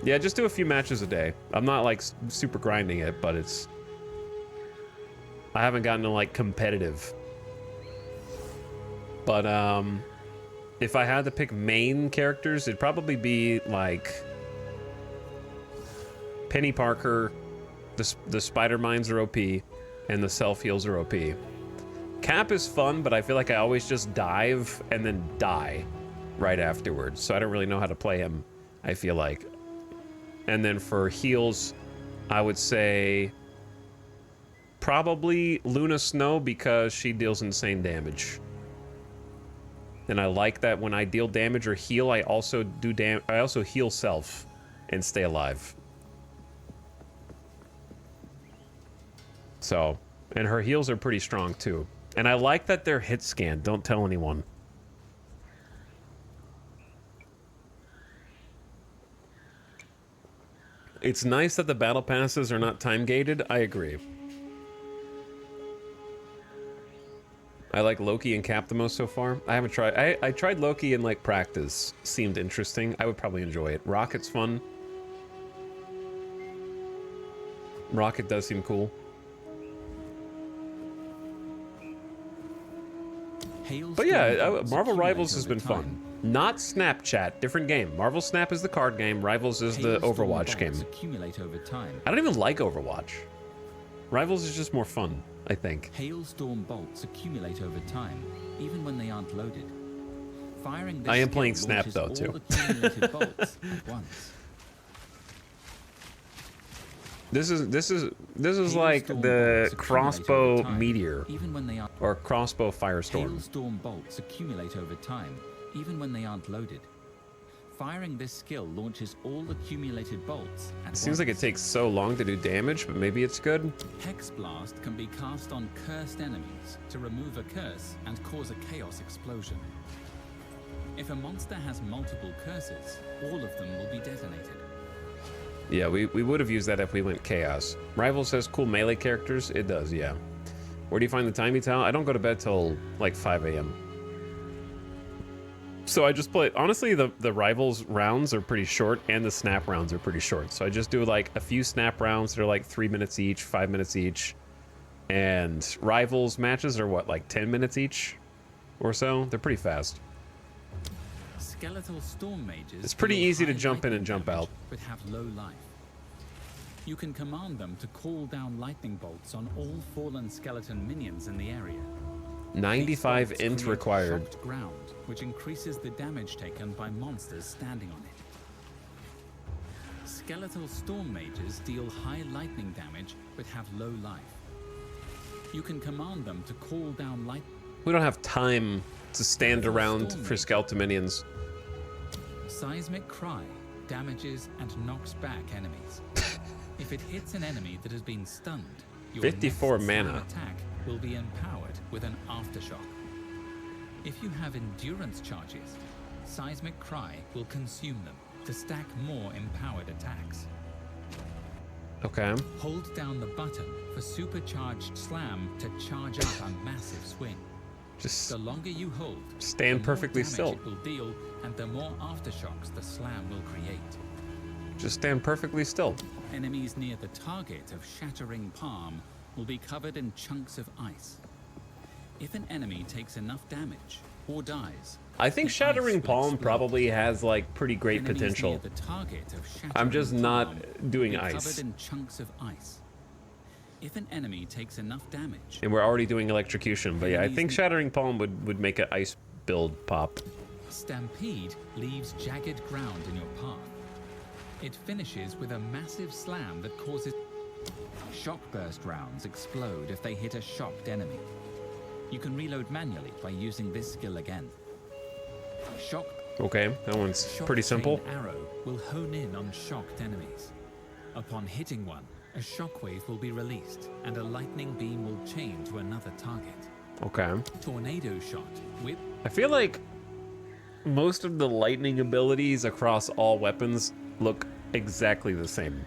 Yeah, just do a few matches a day. I'm not like super grinding it, but it's, I haven't gotten to like competitive. But, if I had to pick main characters, it'd probably be like Penny Parker, the Spider Mines are OP, and the self heals are OP. Cap is fun, but I feel like I always just dive and then die right afterwards. So I don't really know how to play him, I feel like. And then for heals, I would say probably Luna Snow because she deals insane damage. And I like that when I deal damage or heal, I also do I also heal self and stay alive. So, and her heals are pretty strong too. And I like that they're hit scanned. Don't tell anyone. It's nice that the battle passes are not time gated. I agree. I like Loki and Cap the most so far. I haven't tried. I tried Loki in like practice. Seemed interesting. I would probably enjoy it. Rocket's fun. Rocket does seem cool. But yeah, Marvel Rivals has been fun. Not Snapchat, different game. Marvel Snap is the card game. Rivals is the Overwatch game. Accumulate over time. I don't even like Overwatch. Rivals is just more fun, I think. Hailstorm bolts accumulate over time, even when they aren't loaded. Firing this I am playing skill Snap, launches though, all too. accumulated bolts at once. This is like Hailstorm the bolts accumulate over crossbow time, meteor even when they are or crossbow firestorm. Hailstorm bolts accumulate over time, even when they aren't loaded. Firing this skill launches all accumulated bolts at Seems like it once. takes so long to do damage, but maybe it's good. Hex Blast can be cast on cursed enemies to remove a curse and cause a chaos explosion. If a monster has multiple curses, all of them will be detonated. Yeah, we would have used that if we went chaos. Rival says cool melee characters. It does, yeah. Where do you find the time detail? I don't go to bed till like 5 a.m. So I just play, honestly, the Rivals rounds are pretty short and the Snap rounds are pretty short. So I just do like a few Snap rounds that are like 3 minutes each, 5 minutes each. And Rivals matches are what, like 10 minutes each or so? They're pretty fast. Skeletal Storm Mages It's pretty deal easy to high jump in and lightning jump damage, out. but have low life. You can command them to call down lightning bolts on all fallen skeleton minions in the area. 95 These bolts int create required. shocked ground, which increases the damage taken by monsters standing on it. Skeletal Storm Mages deal high lightning damage, but have low life. You can command them to call down light. We don't have time to stand around Storm for Mages. skeleton minions. Seismic Cry damages and knocks back enemies. If it hits an enemy that has been stunned, your 54 next slam mana. attack will be empowered with an aftershock. If you have endurance charges, Seismic Cry will consume them to stack more empowered attacks. Okay. Hold down the button for supercharged slam to charge up a massive swing. Just The longer you hold, stand the more perfectly damage still. it will deal, and the more aftershocks the slam will create. Just stand perfectly still. Enemies near the target of Shattering Palm will be covered in chunks of ice. If an enemy takes enough damage or dies, I think the Shattering ice will Palm explode. probably has like pretty great Enemies potential. near the target of Shattering I'm just not Palm doing will be ice. covered in chunks of ice. If an enemy takes enough damage, And we're already doing electrocution, but yeah, I Enemies think need- Shattering Palm would make an ice build pop. Stampede leaves jagged ground in your path. It finishes with a massive slam that causes... Shock burst rounds explode if they hit a shocked enemy. You can reload manually by using this skill again. Shock Okay, that one's Shock pretty Chain simple. Arrow will hone in on shocked enemies. Upon hitting one, a shockwave will be released, and a lightning beam will chain to another target. Okay. Tornado Shot, whip, I feel like most of the lightning abilities across all weapons look exactly the same.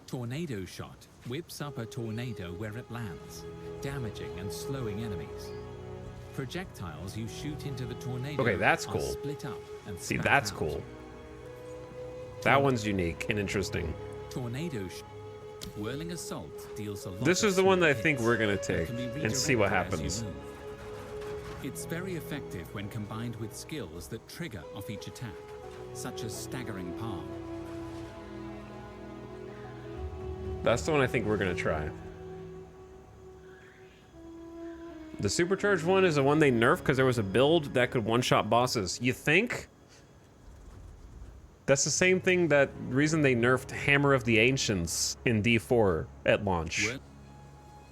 Tornado Shot whips up a tornado where it lands, damaging and slowing enemies. Projectiles you shoot into the tornado Okay, that's are cool. split up and See, spat that's out. cool. That one's unique and interesting. Tornado Shot. Whirling Assault deals a lot This of is the one small that I think hits we're gonna that take can be and see what redirected as happens. you move. It's very effective when combined with skills that trigger off each attack, such as Staggering Palm. That's the one I think we're gonna try. The supercharged one is the one they nerfed because there was a build that could one-shot bosses. You think? That's the same thing that reason they nerfed Hammer of the Ancients in D4 at launch. Whir-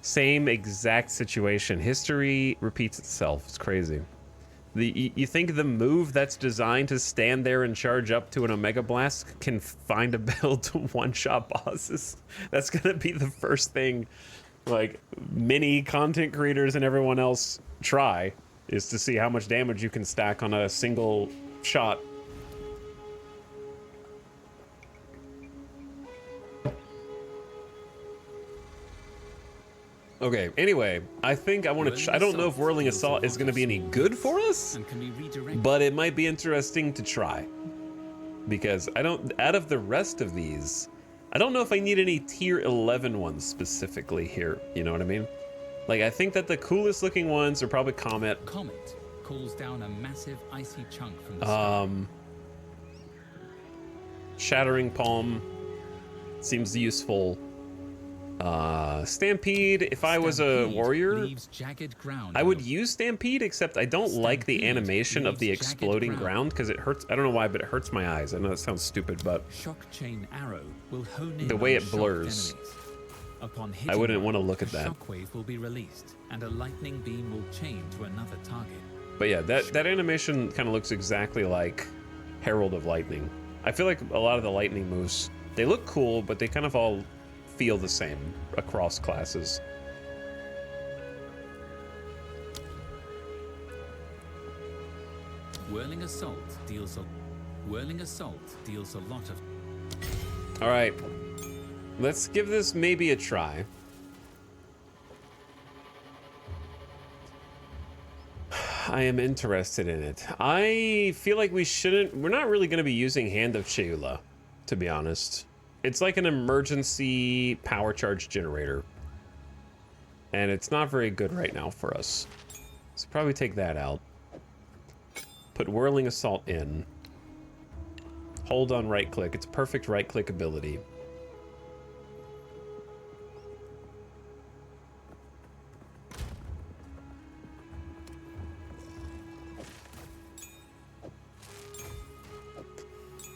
Same exact situation. History repeats itself. It's crazy. You think the move that's designed to stand there and charge up to an Omega Blast can find a build to one-shot bosses? That's gonna be the first thing, like, many content creators and everyone else try, is to see how much damage you can stack on a single shot. Okay, anyway, I think I want to... I don't know if Whirling Assault is going to be any good for us, and can be redirected. but it might be interesting to try. Because I don't... Out of the rest of these, I don't know if I need any tier 11 ones specifically here. You know what I mean? Like, I think that the coolest looking ones are probably Comet. Comet calls down a massive icy chunk from the sky. Shattering Palm seems useful. Stampede, if I was a Stampede warrior, leaves jagged ground I in would your- use Stampede, except I don't like the Stampede animation of the leaves jagged exploding ground. ground because it hurts. I don't know why, but it hurts my eyes. I know that sounds stupid, but Shock chain arrow will hone in The way on it shocked blurs. enemies. Upon hitting wouldn't one, wanna look at a that. Shockwave will be released, and a lightning beam will chain to another target. But yeah, that animation kind of looks exactly like Herald of Lightning. I feel like a lot of the lightning moves, they look cool, but they kind of all feel the same across classes. Whirling assault deals a lot of. All right, let's give this maybe a try. I am interested in it. I feel like we're not really going to be using Hand of Sheila, to be honest. It's like an emergency power charge generator. And it's not very good right now for us. So probably take that out. Put Whirling Assault in. Hold on right click. It's a perfect right click ability.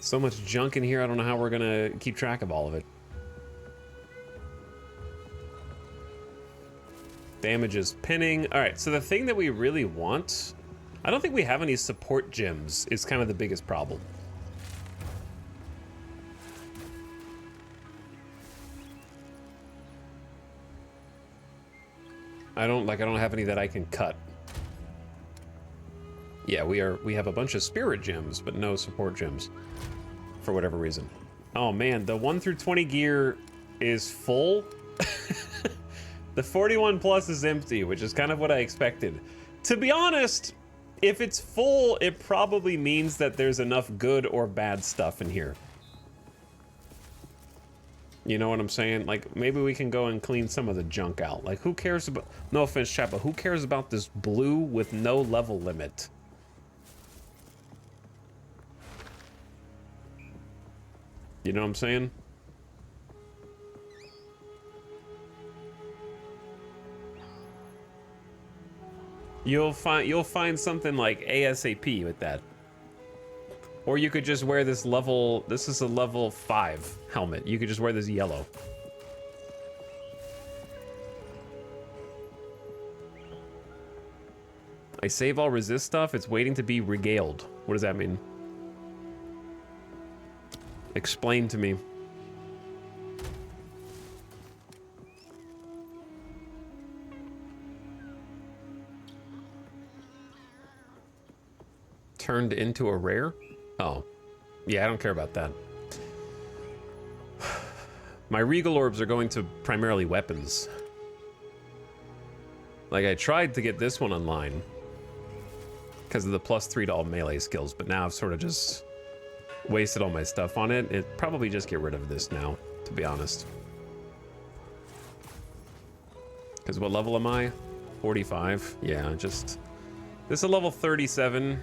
So much junk in here, I don't know how we're gonna keep track of all of it. Damage is pinning. All right, so the thing that we really want, I don't think we have any support gems, is kind of the biggest problem. I don't have any that I can cut. Yeah, we have a bunch of spirit gems, but no support gems. For whatever reason. Oh man, the 1 through 20 gear is full. The 41 plus is empty, which is kind of what I expected. To be honest, if it's full, it probably means that there's enough good or bad stuff in here. You know what I'm saying? Like, maybe we can go and clean some of the junk out. Like, who cares about... No offense, chat, but who cares about this blue with no level limit? You know what I'm saying? You'll find something like ASAP with that. Or you could just wear this level, this is a level 5 helmet. You could just wear this yellow. I save all resist stuff, it's waiting to be regaled. What does that mean? Explain to me. Turned into a rare? Oh. Yeah, I don't care about that. My regal orbs are going to primarily weapons. Like, I tried to get this one online because of the +3 to all melee skills, but now I've sort of just wasted all my stuff on it. It'd probably just get rid of this now, to be honest. Because what level am I? 45? Yeah, just... This is a level 37.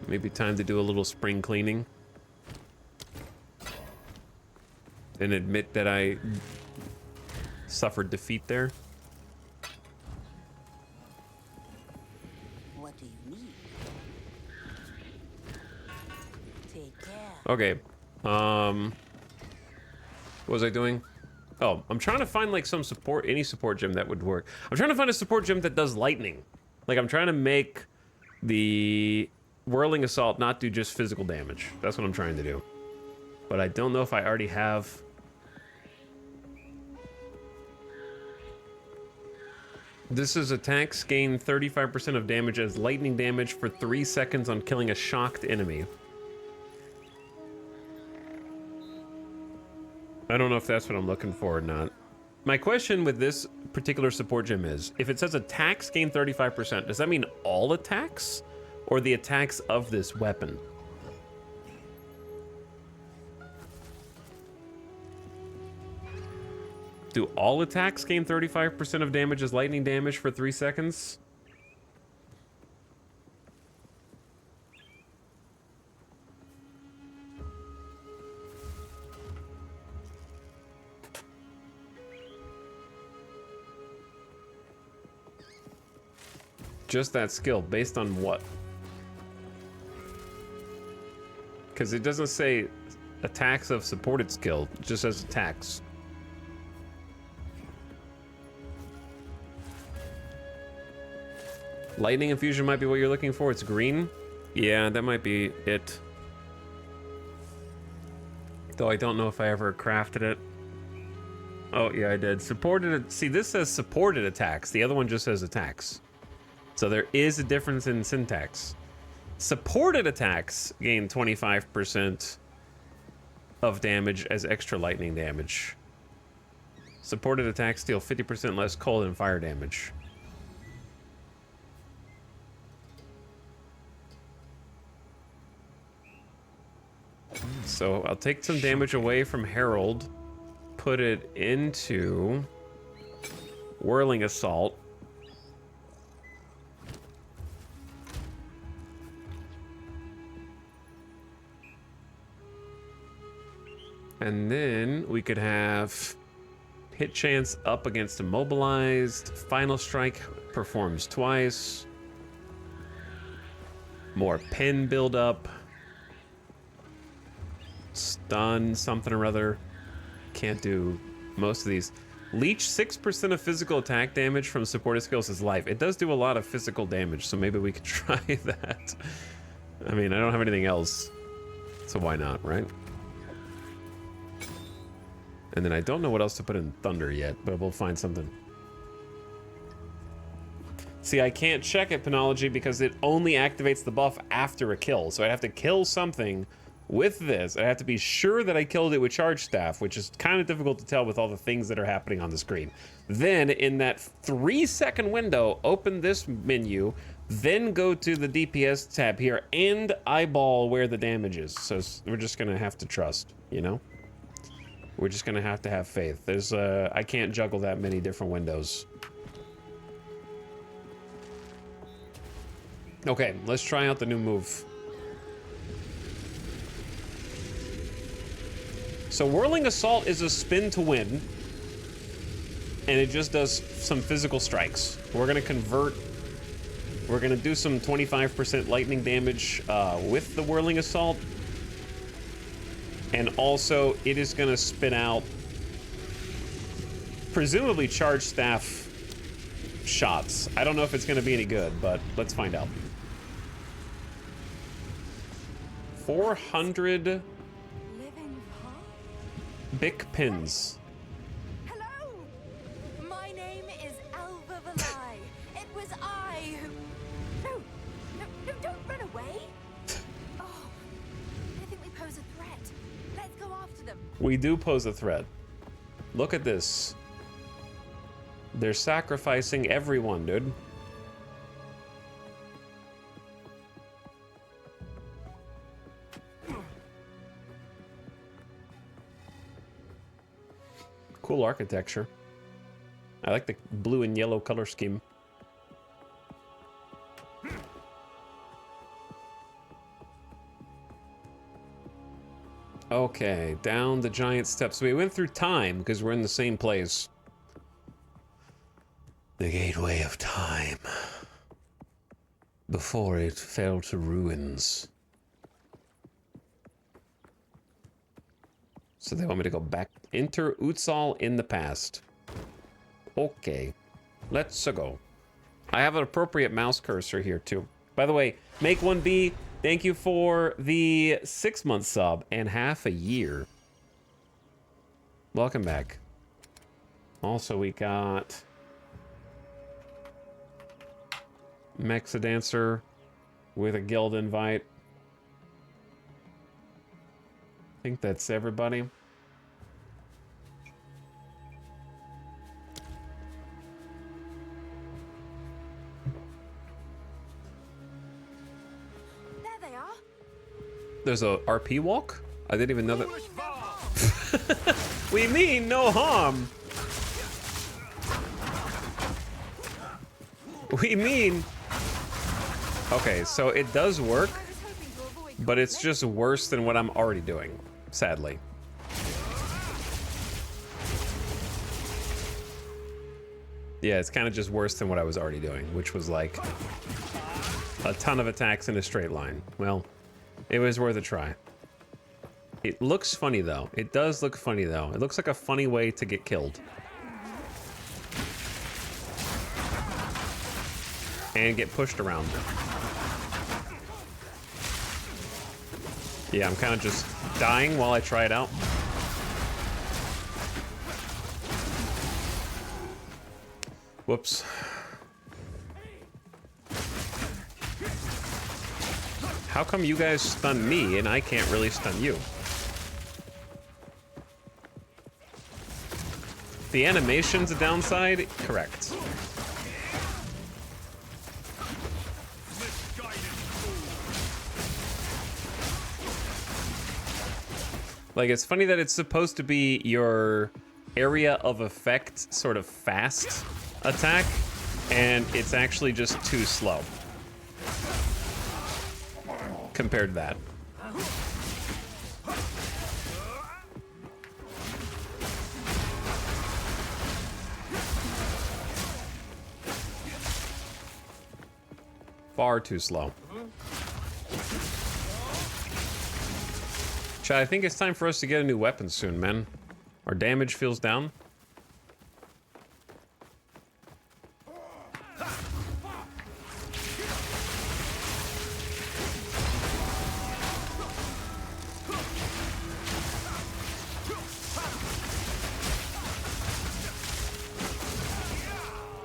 Maybe time to do a little spring cleaning. And admit that I suffered defeat there. What do you need? Take care. Okay. What was I doing? Oh, I'm trying to find like some support, any support gem that would work. I'm trying to find a support gem that does lightning. Like, I'm trying to make the Whirling Assault not do just physical damage. That's what I'm trying to do. But I don't know if I already have... This is attacks gain 35% of damage as lightning damage for 3 seconds on killing a shocked enemy. I don't know if that's what I'm looking for or not. My question with this particular support gem is, if it says attacks gain 35%, does that mean all attacks? Or the attacks of this weapon? Do all attacks gain 35% of damage as lightning damage for 3 seconds? Just that skill, based on what? Because it doesn't say attacks of supported skill, it just says attacks. Lightning infusion might be what you're looking for. It's green. Yeah, that might be it. Though I don't know if I ever crafted it. Oh, yeah, I did. Supported. See, this says supported attacks. The other one just says attacks. So there is a difference in syntax. Supported attacks gain 25% of damage as extra lightning damage. Supported attacks deal 50% less cold and fire damage. So I'll take some damage away from Herald, put it into Whirling Assault. And then we could have hit chance up against immobilized. Final strike performs twice. More pen buildup. Stun something or other. Can't do most of these. Leech 6% of physical attack damage from supported skills is life. It does do a lot of physical damage, so maybe we could try that. I mean, I don't have anything else, so why not, right? And then I don't know what else to put in Thunder yet, but we'll find something. See, I can't check it, Penology, because it only activates the buff after a kill. So I'd have to kill something with this. I have to be sure that I killed it with Charge Staff, which is kind of difficult to tell with all the things that are happening on the screen. Then, in that 3-second window, open this menu, then go to the DPS tab here and eyeball where the damage is. So we're just going to have to trust, you know? We're just gonna have to have faith. There's I can't juggle that many different windows. Okay, let's try out the new move. So Whirling Assault is a spin to win, and it just does some physical strikes. We're gonna convert. We're gonna do some 25% lightning damage with the Whirling Assault. And also, it is going to spin out, presumably, Charge Staff shots. I don't know if it's going to be any good, but let's find out. 400 Bic pins. Hello! My name is Alva Valai. It was I who... No, don't run away! Oh, I think we pose a threat. Let's go after them. We do pose a threat. Look at this. They're sacrificing everyone, dude. Cool architecture. I like the blue and yellow color scheme. Okay, down the giant steps. We went through time because we're in the same place. The gateway of time. Before it fell to ruins. So they want me to go back. Enter Utsal in the past. Okay, let's go. I have an appropriate mouse cursor here too. By the way, Make 1B, thank you for the 6-month sub and half a year. Welcome back. Also, we got Mexa Dancer with a guild invite. I think that's everybody. There they are. There's a RP walk? I didn't even know that. We mean no harm. We mean... Okay, so it does work, but it's just worse than what I'm already doing, sadly. Yeah, it's kind of just worse than what I was already doing, which was like a ton of attacks in a straight line. Well, it was worth a try. It looks funny though. It does look funny though. It looks like a funny way to get killed. And get pushed around. Yeah, I'm kind of just dying while I try it out. Whoops. How come you guys stun me and I can't really stun you? The animation's a downside? Correct. Like, it's funny that it's supposed to be your area of effect sort of fast attack, and it's actually just too slow compared to that. Far too slow. Chad, I think it's time for us to get a new weapon soon, man. Our damage feels down.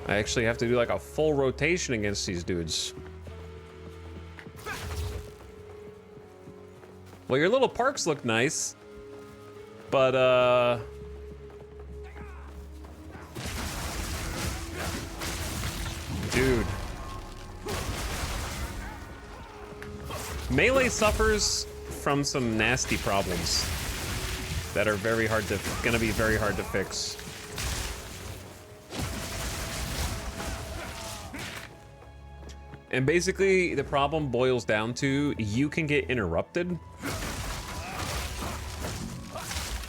I actually have to do like a full rotation against these dudes. Well, your little parks look nice, but dude. Melee suffers from some nasty problems that are gonna be very hard to fix. And basically, the problem boils down to you can get interrupted.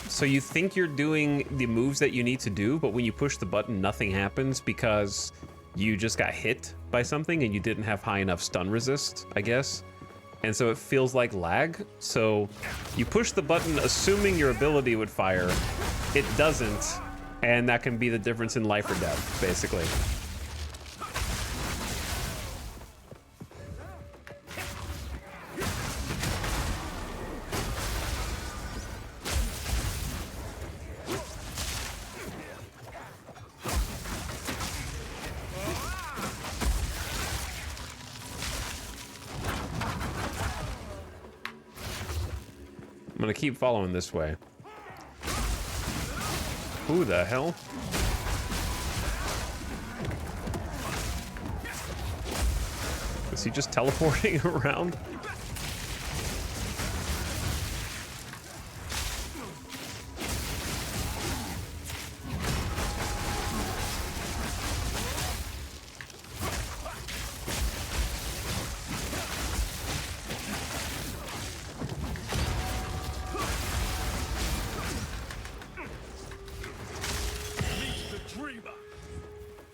So you think you're doing the moves that you need to do, but when you push the button, nothing happens because you just got hit by something and you didn't have high enough stun resist, I guess. And so it feels like lag. So you push the button assuming your ability would fire. It doesn't, and that can be the difference in life or death, basically. I'm gonna keep following this way. Who the hell? Is he just teleporting around?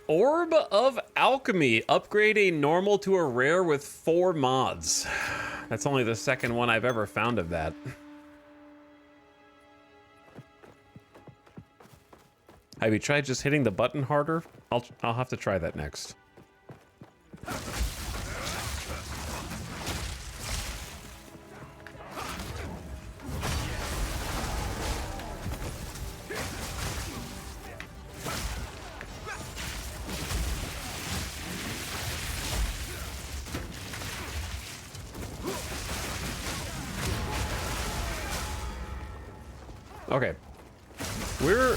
Orb of Alchemy. Upgrade a normal to a rare with 4 mods. That's only the second one I've ever found of that. Have you tried just hitting the button harder? I'll have to try that next. Okay, we're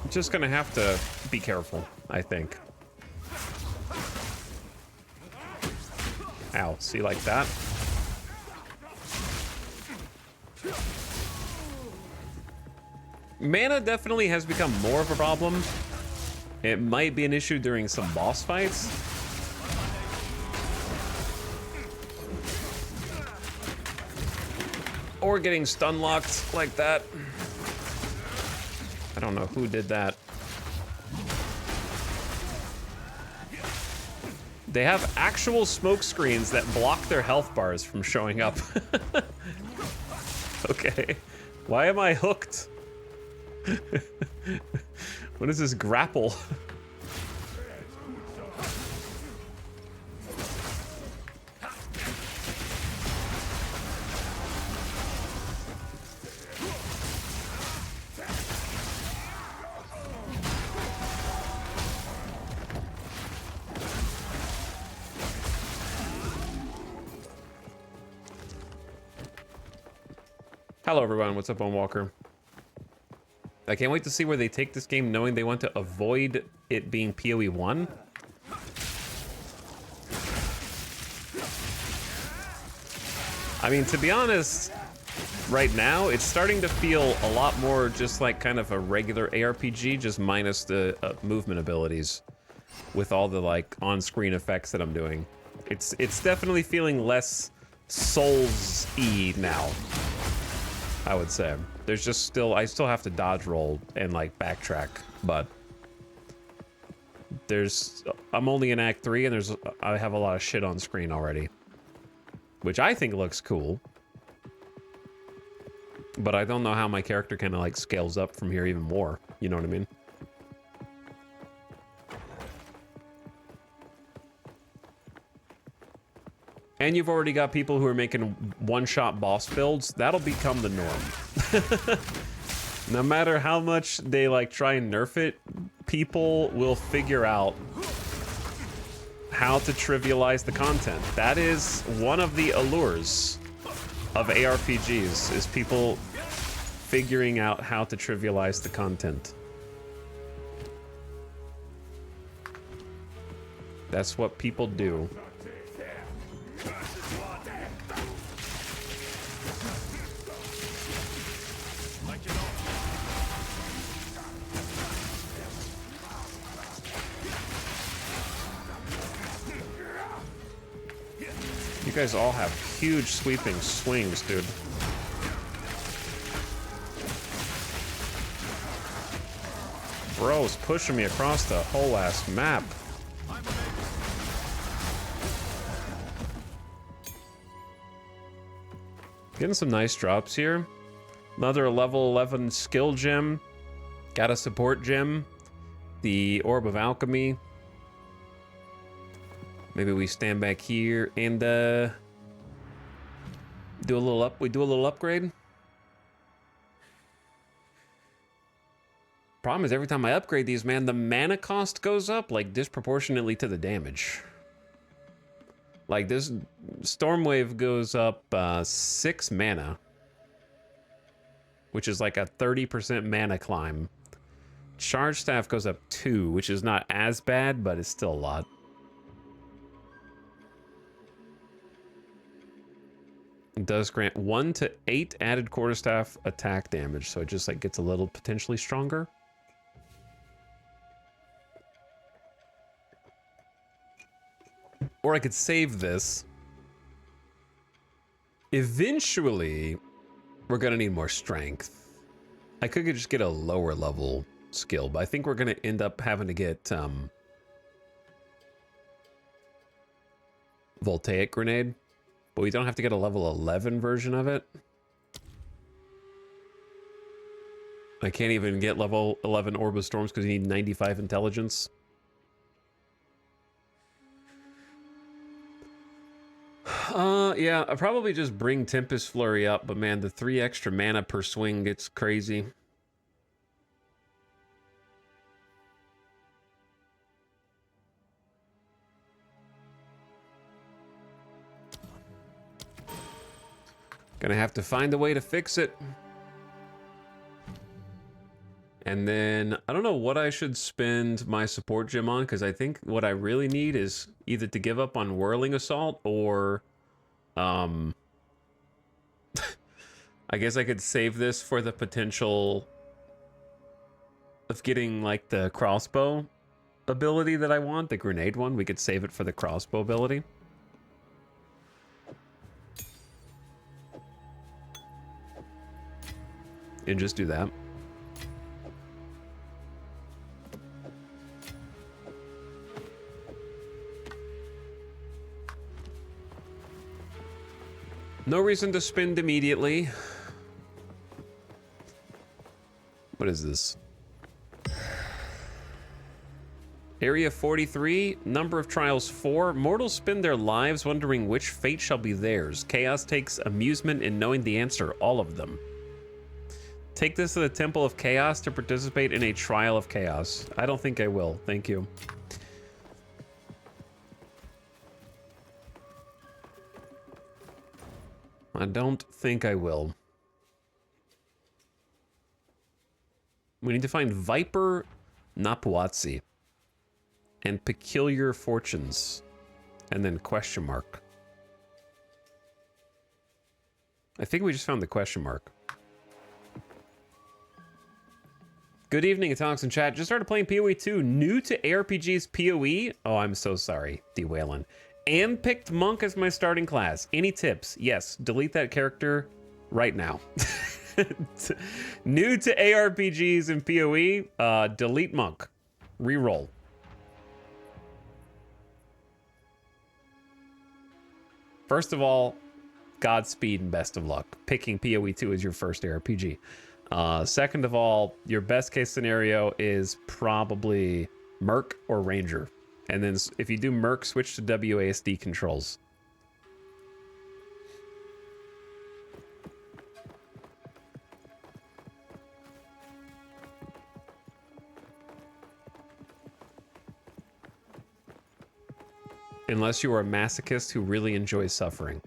just gonna have to be careful, I think. Ow, see, like that? Mana definitely has become more of a problem. It might be an issue during some boss fights. Or getting stun locked like that. I don't know who did that. They have actual smoke screens that block their health bars from showing up. Okay. Why am I hooked? What is this grapple? Hello everyone, what's up on Walker? I can't wait to see where they take this game knowing they want to avoid it being PoE 1. I mean, to be honest, right now, it's starting to feel a lot more just like kind of a regular ARPG, just minus the movement abilities with all the like on-screen effects that I'm doing. It's definitely feeling less Souls-y now, I would say. There's just still, I still have to dodge roll and like backtrack, but I'm only in Act 3 and I have a lot of shit on screen already, which I think looks cool, but I don't know how my character kind of like scales up from here even more. You know what I mean? And you've already got people who are making one-shot boss builds. That'll become the norm. No matter how much they like try and nerf it, people will figure out how to trivialize the content. That is one of the allures of ARPGs, is people figuring out how to trivialize the content. That's what people do. You guys all have huge sweeping swings, dude. Bro's pushing me across the whole ass map. Getting some nice drops here. Another level 11 skill gem. Got a support gem. The Orb of Alchemy. Maybe we stand back here and do a little upgrade. Problem is, every time I upgrade these, man, the mana cost goes up like disproportionately to the damage. Like this Stormwave goes up 6 mana, which is like a 30% mana climb. Charge Staff goes up 2, which is not as bad, but it's still a lot. It does grant 1 to 8 added quarterstaff attack damage, so it just like gets a little potentially stronger. Or I could save this. Eventually, we're gonna need more strength. I could just get a lower level skill, but I think we're gonna end up having to get Voltaic Grenade. But we don't have to get a level 11 version of it. I can't even get level 11 Orb of Storms because you need 95 intelligence. Yeah, I'll probably just bring Tempest Flurry up, but man, the 3 extra mana per swing gets crazy. Gonna have to find a way to fix it. And then, I don't know what I should spend my support gem on, because I think what I really need is either to give up on Whirling Assault, or... I guess I could save this for the potential of getting, like, the crossbow ability that I want, the grenade one. We could save it for the crossbow ability. And just do that. No reason to spend immediately. What is this? Area 43, number of trials 4. Mortals spend their lives wondering which fate shall be theirs. Chaos takes amusement in knowing the answer, all of them. Take this to the Temple of Chaos to participate in a trial of chaos. I don't think I will. Thank you. I don't think I will. We need to find Viper Napuatsi and Peculiar Fortunes, and then question mark. I think we just found the question mark. Good evening, it's Alex in chat. Just started playing PoE 2, new to ARPG's PoE. Oh, I'm so sorry, D. Whalen. And picked Monk as my starting class. Any tips? Yes, delete that character right now. New to ARPGs and PoE, delete Monk. Reroll. First of all, Godspeed and best of luck. Picking PoE 2 as your first ARPG. Second of all, your best case scenario is probably Merc or Ranger. And then if you do Merc, switch to WASD controls. Unless you are a masochist who really enjoys suffering.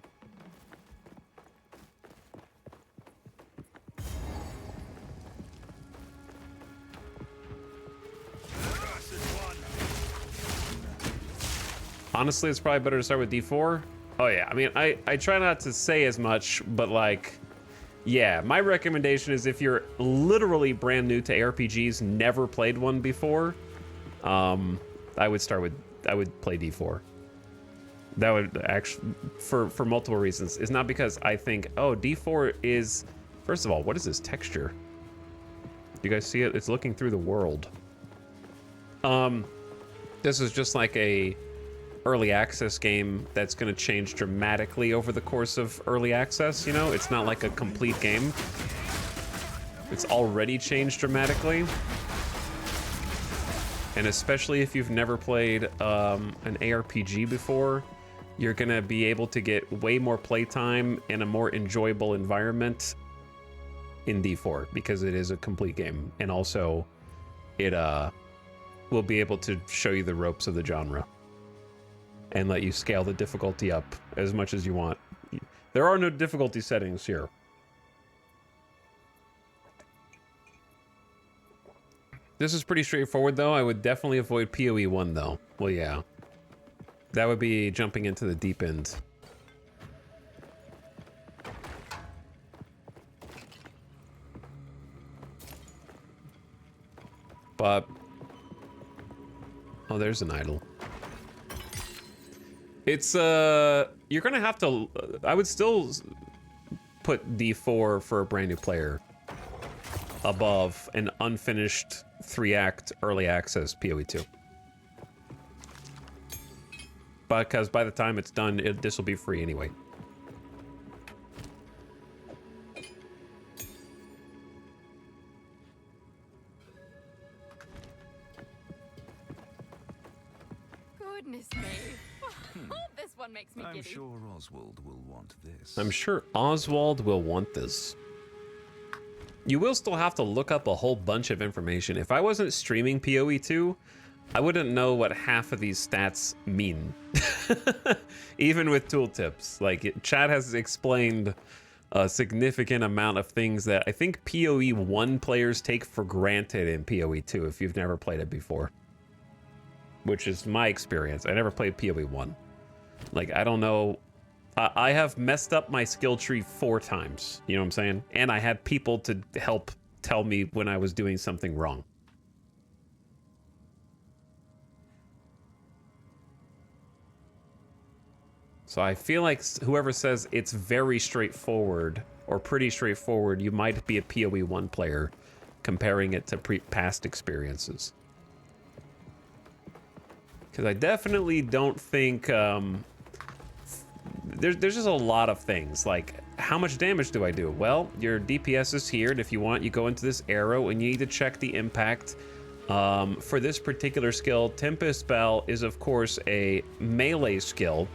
Honestly, it's probably better to start with D4. Oh yeah, I mean, I try not to say as much, but like, yeah, my recommendation is if you're literally brand new to ARPGs, never played one before, I would play D4. That would actually, for multiple reasons. It's not because I think, oh, D4 is, first of all, what is this texture? You guys see it? It's looking through the world. This is just like a early access game that's going to change dramatically over the course of early access, you know? It's not like a complete game. It's already changed dramatically. And especially if you've never played an ARPG before, you're going to be able to get way more playtime and a more enjoyable environment in D4 because it is a complete game. And also, it will be able to show you the ropes of the genre and let you scale the difficulty up as much as you want. There are no difficulty settings here. This is pretty straightforward, though. I would definitely avoid PoE 1, though. Well, yeah. That would be jumping into the deep end. But... oh, there's an idol. It's, you're gonna have to... I would still put D4 for a brand new player above an unfinished 3-act early access PoE 2. Because by the time it's done, this will be free anyway. Goodness me. This one makes me giddy. I'm sure Oswald will want this. I'm sure Oswald will want this. You will still have to look up a whole bunch of information. If I wasn't streaming PoE 2, I wouldn't know what half of these stats mean. Even with tooltips. Like, Chad has explained a significant amount of things that I think PoE 1 players take for granted in PoE 2 if you've never played it before. Which is my experience. I never played PoE 1. Like, I don't know. I have messed up my skill tree 4 times. You know what I'm saying? And I had people to help tell me when I was doing something wrong. So I feel like whoever says it's very straightforward or pretty straightforward, you might be a PoE 1 player comparing it to past experiences. Because I definitely don't think there's just a lot of things. Like, how much damage do I do? Well, your DPS is here, and if you want, you go into this arrow, and you need to check the impact. For this particular skill, Tempest Spell is, of course, a melee skill,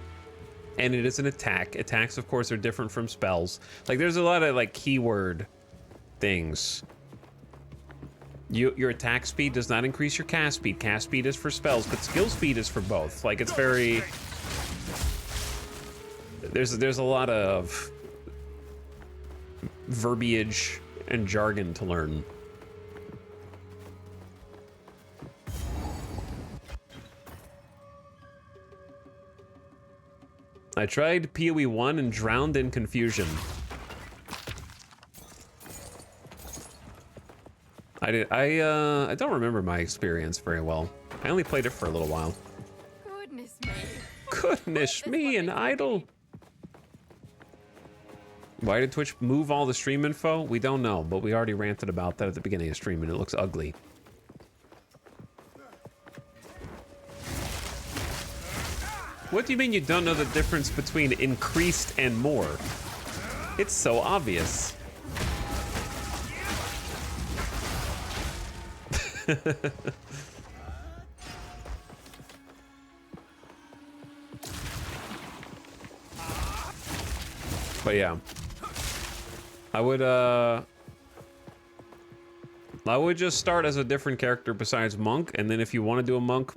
and it is an attack. Attacks, of course, are different from spells. Like, there's a lot of, like, keyword things. Your attack speed does not increase your cast speed. Cast speed is for spells, but skill speed is for both. Like, it's very... There's a lot of verbiage and jargon to learn. I tried PoE 1 and drowned in confusion. I don't remember my experience very well. I only played it for a little while. Goodness me. Goodness me, an idol. Why did Twitch move all the stream info? We don't know, but we already ranted about that at the beginning of stream, and it looks ugly. What do you mean you don't know the difference between increased and more? It's so obvious. But yeah, I would just start as a different character besides monk, and then if you want to do a monk,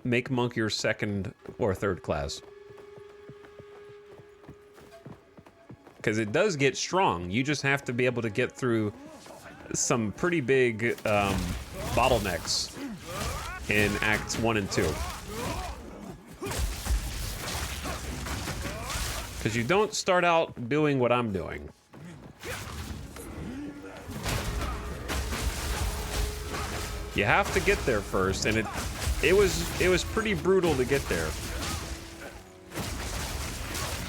make monk your second or third class. Because it does get strong. You just have to be able to get through some pretty big bottlenecks in Acts 1 and 2. Because you don't start out doing what I'm doing. You have to get there first, and it was pretty brutal to get there.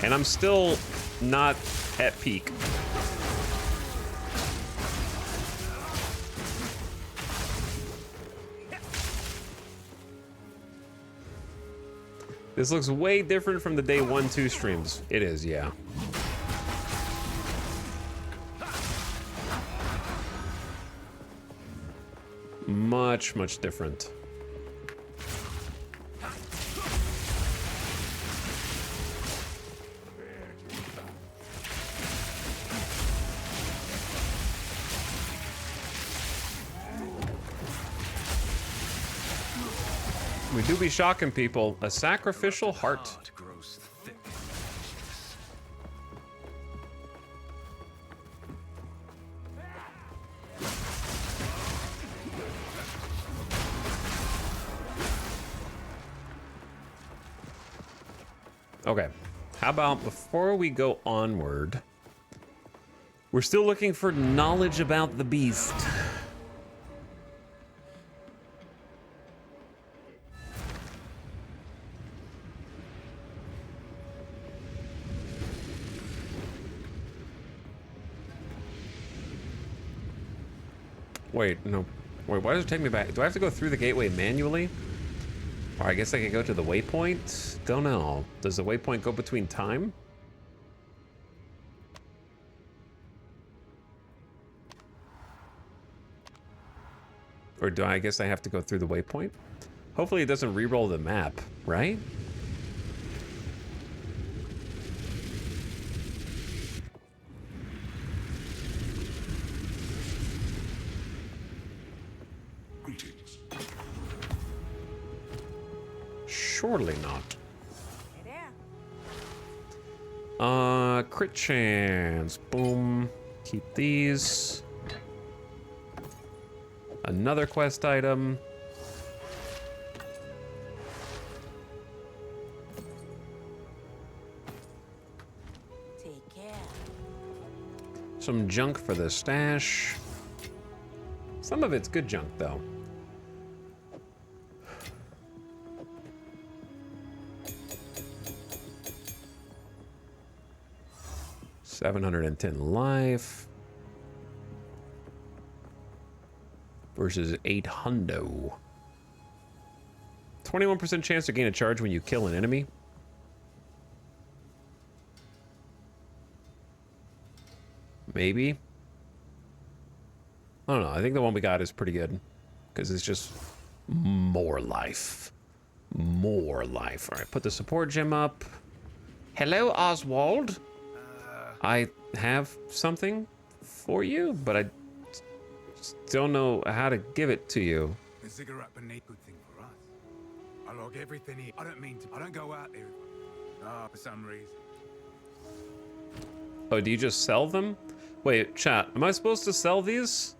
And I'm still not at peak. This looks way different from the day 1-2 streams. It is, yeah. Much, much different. We do be shocking people. A sacrificial heart. Grows thick. Okay. How about before we go onward, we're still looking for knowledge about the beast. Wait, no. Wait, why does it take me back? Do I have to go through the gateway manually? Or I guess I could go to the waypoint? Don't know. Does the waypoint go between time? Or do I guess I have to go through the waypoint? Hopefully it doesn't re-roll the map, right? Surely not. Crit chance. Boom. Keep these. Another quest item. Take care. Some junk for the stash. Some of it's good junk, though. $710 life versus 800. 21% chance to gain a charge when you kill an enemy. maybe. I don't know. I think the one we got is pretty good because it's just more life. More life. All right, put the support gem up. Hello, Oswald. I have something for you, but I don't know how to give it to you. The cigarette beneath good thing for us. I log everything here. I don't go out there. For some reason. Oh, do you just sell them? Wait, chat, am I supposed to sell these?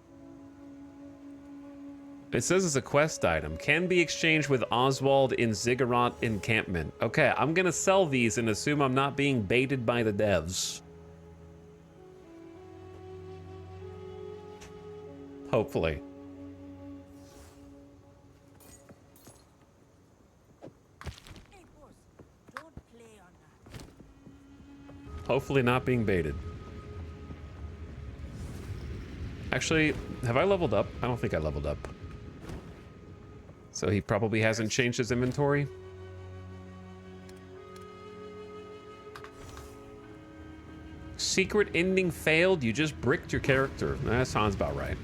It says it's a quest item. Can be exchanged with Oswald in Ziggurat encampment. Okay, I'm gonna sell these and assume I'm not being baited by the devs. Hopefully. Hey, boss, don't play on that. Hopefully not being baited. Actually, have I leveled up? I don't think I leveled up. So he probably hasn't changed his inventory. Secret ending failed? You just bricked your character. That sounds about right.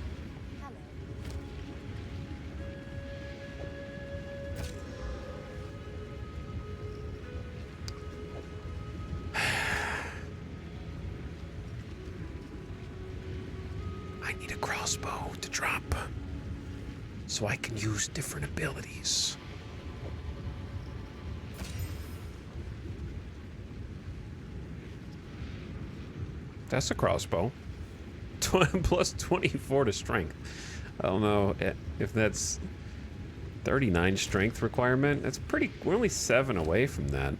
I need a crossbow to drop so I can use different abilities. That's a crossbow. Plus 24 to strength. I don't know if that's 39 strength requirement. That's pretty, we're only 7 away from that.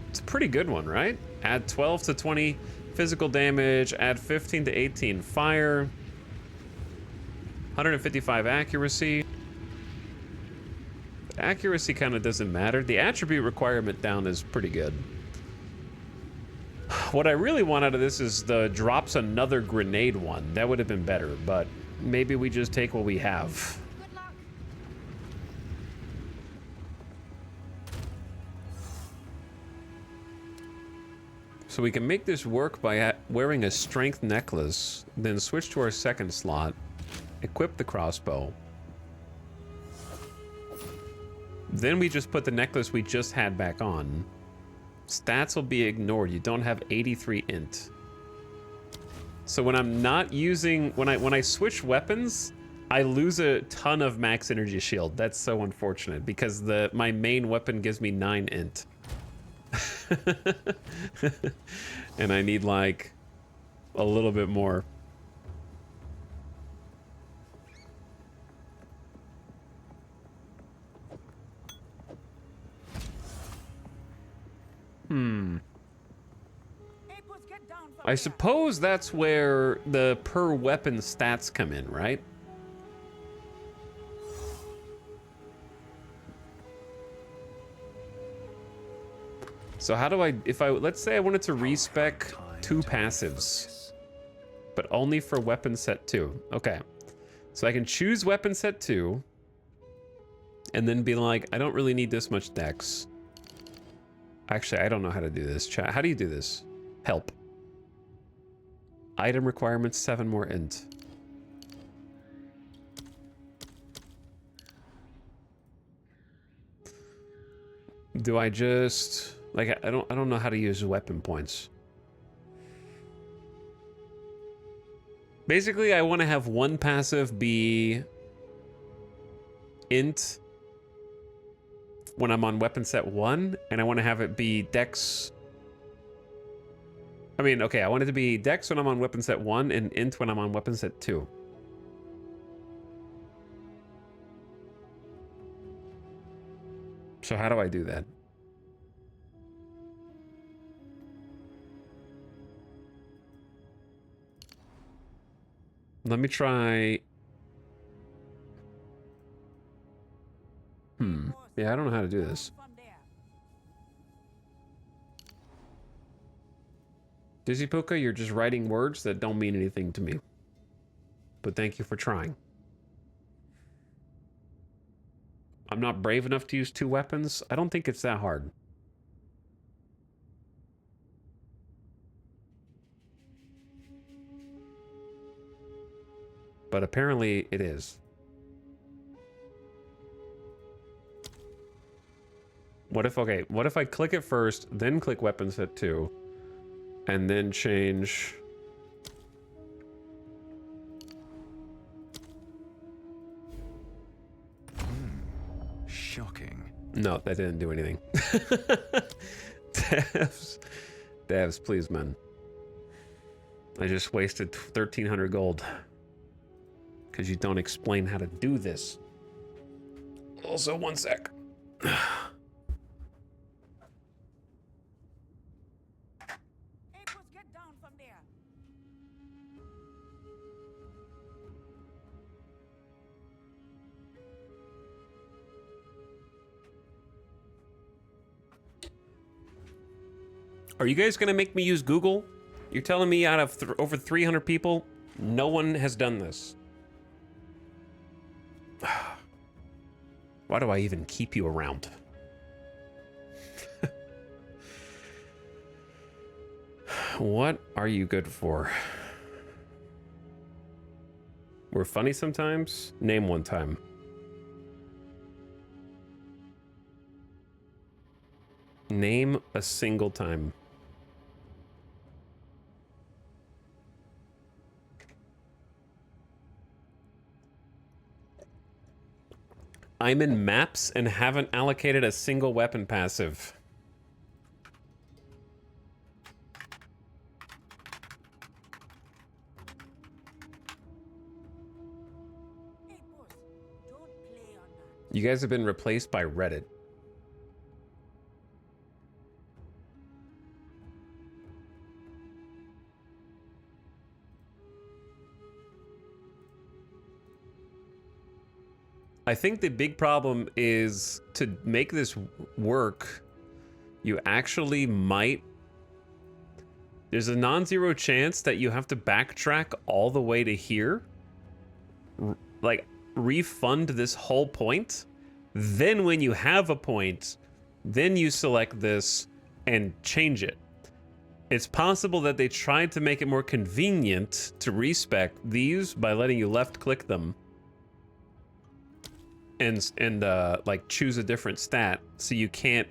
It's a pretty good one, right? Add 12 to 20 physical damage, add 15 to 18 fire, 155 accuracy. Accuracy kind of doesn't matter. The attribute requirement down is pretty good. What I really want out of this is the drops another grenade one. That would have been better, but maybe we just take what we have. Good luck. So we can make this work by wearing a strength necklace, then switch to our second slot, equip the crossbow. Then we just put the necklace we just had back on. Stats will be ignored. You don't have 83 int. So when I'm not using, when I switch weapons, I lose a ton of max energy shield. That's so unfortunate because my main weapon gives me 9 int. And I need like a little bit more. Hey, boss, get down from I there. suppose that's where the per weapon stats come in, right? So how do I, let's say I wanted to respec 2 passives, but only for weapon set 2. Okay. So I can choose weapon set 2 and then be like, I don't really need this much dex. Actually, I don't know how to do this. Chat, how do you do this? Help. Item requirements, 7 more int. Do I just like I don't know how to use weapon points. Basically, I want to have one passive be int when I'm on weapon set 1, and I want to have it be dex. I mean, okay, I want it to be dex when I'm on weapon set 1 and int when I'm on weapon set 2. So how do I do that? Let me try. Yeah, I don't know how to do this. From there. Dizzy Puka, you're just writing words that don't mean anything to me. But thank you for trying. I'm not brave enough to use 2 weapons. I don't think it's that hard. but apparently it is. What if, okay, what if I click it first, then click weapon set 2, and then change... Shocking. No, that didn't do anything. Devs, please, man. I just wasted 1,300 gold. Because you don't explain how to do this. Also, one sec. Hey, puss, get down from there. Are you guys gonna make me use Google? You're telling me out of over 300 people, no one has done this. Why do I even keep you around? What are you good for? We're funny sometimes? Name one time. Name a single time. I'm in maps and haven't allocated a single weapon passive. Hey, puss, don't play on that. You guys have been replaced by Reddit. I think the big problem is to make this work, you actually might... There's a non-zero chance that you have to backtrack all the way to here. Like, refund this whole point. Then when you have a point, then you select this and change it. It's possible that they tried to make it more convenient to respec these by letting you left-click them. And like choose a different stat, so you can't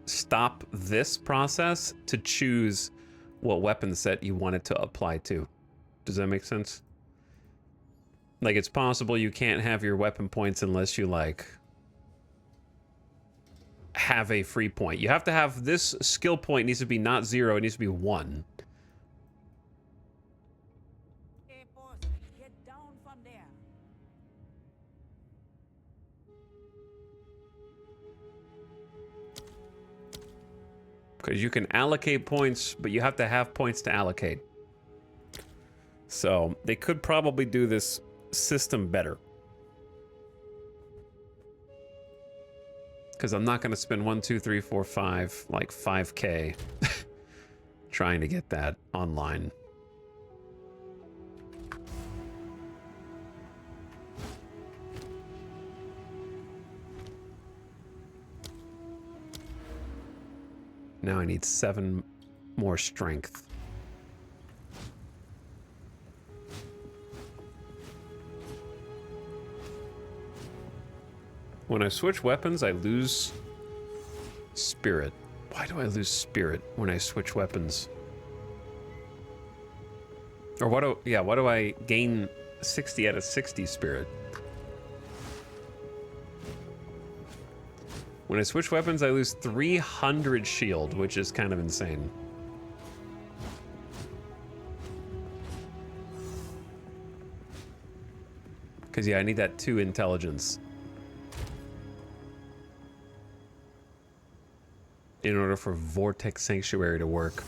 stop this process to choose what weapon set you want it to apply to. Does that make sense? Like, it's possible you can't have your weapon points unless you like have a free point. You have to have this skill point needs to be not 0, it needs to be 1. Hey, puss, get down from there. Because you can allocate points, but you have to have points to allocate. So they could probably do this system better. Because I'm not going to spend 1, 2, 3, 4, 5, like 5K trying to get that online. Now I need 7 more strength. When I switch weapons, I lose spirit. Why do I lose spirit when I switch weapons? Or why do I gain 60 out of 60 spirit? When I switch weapons, I lose 300 shield, which is kind of insane. Because, yeah, I need that 2 intelligence in order for Vortex Sanctuary to work.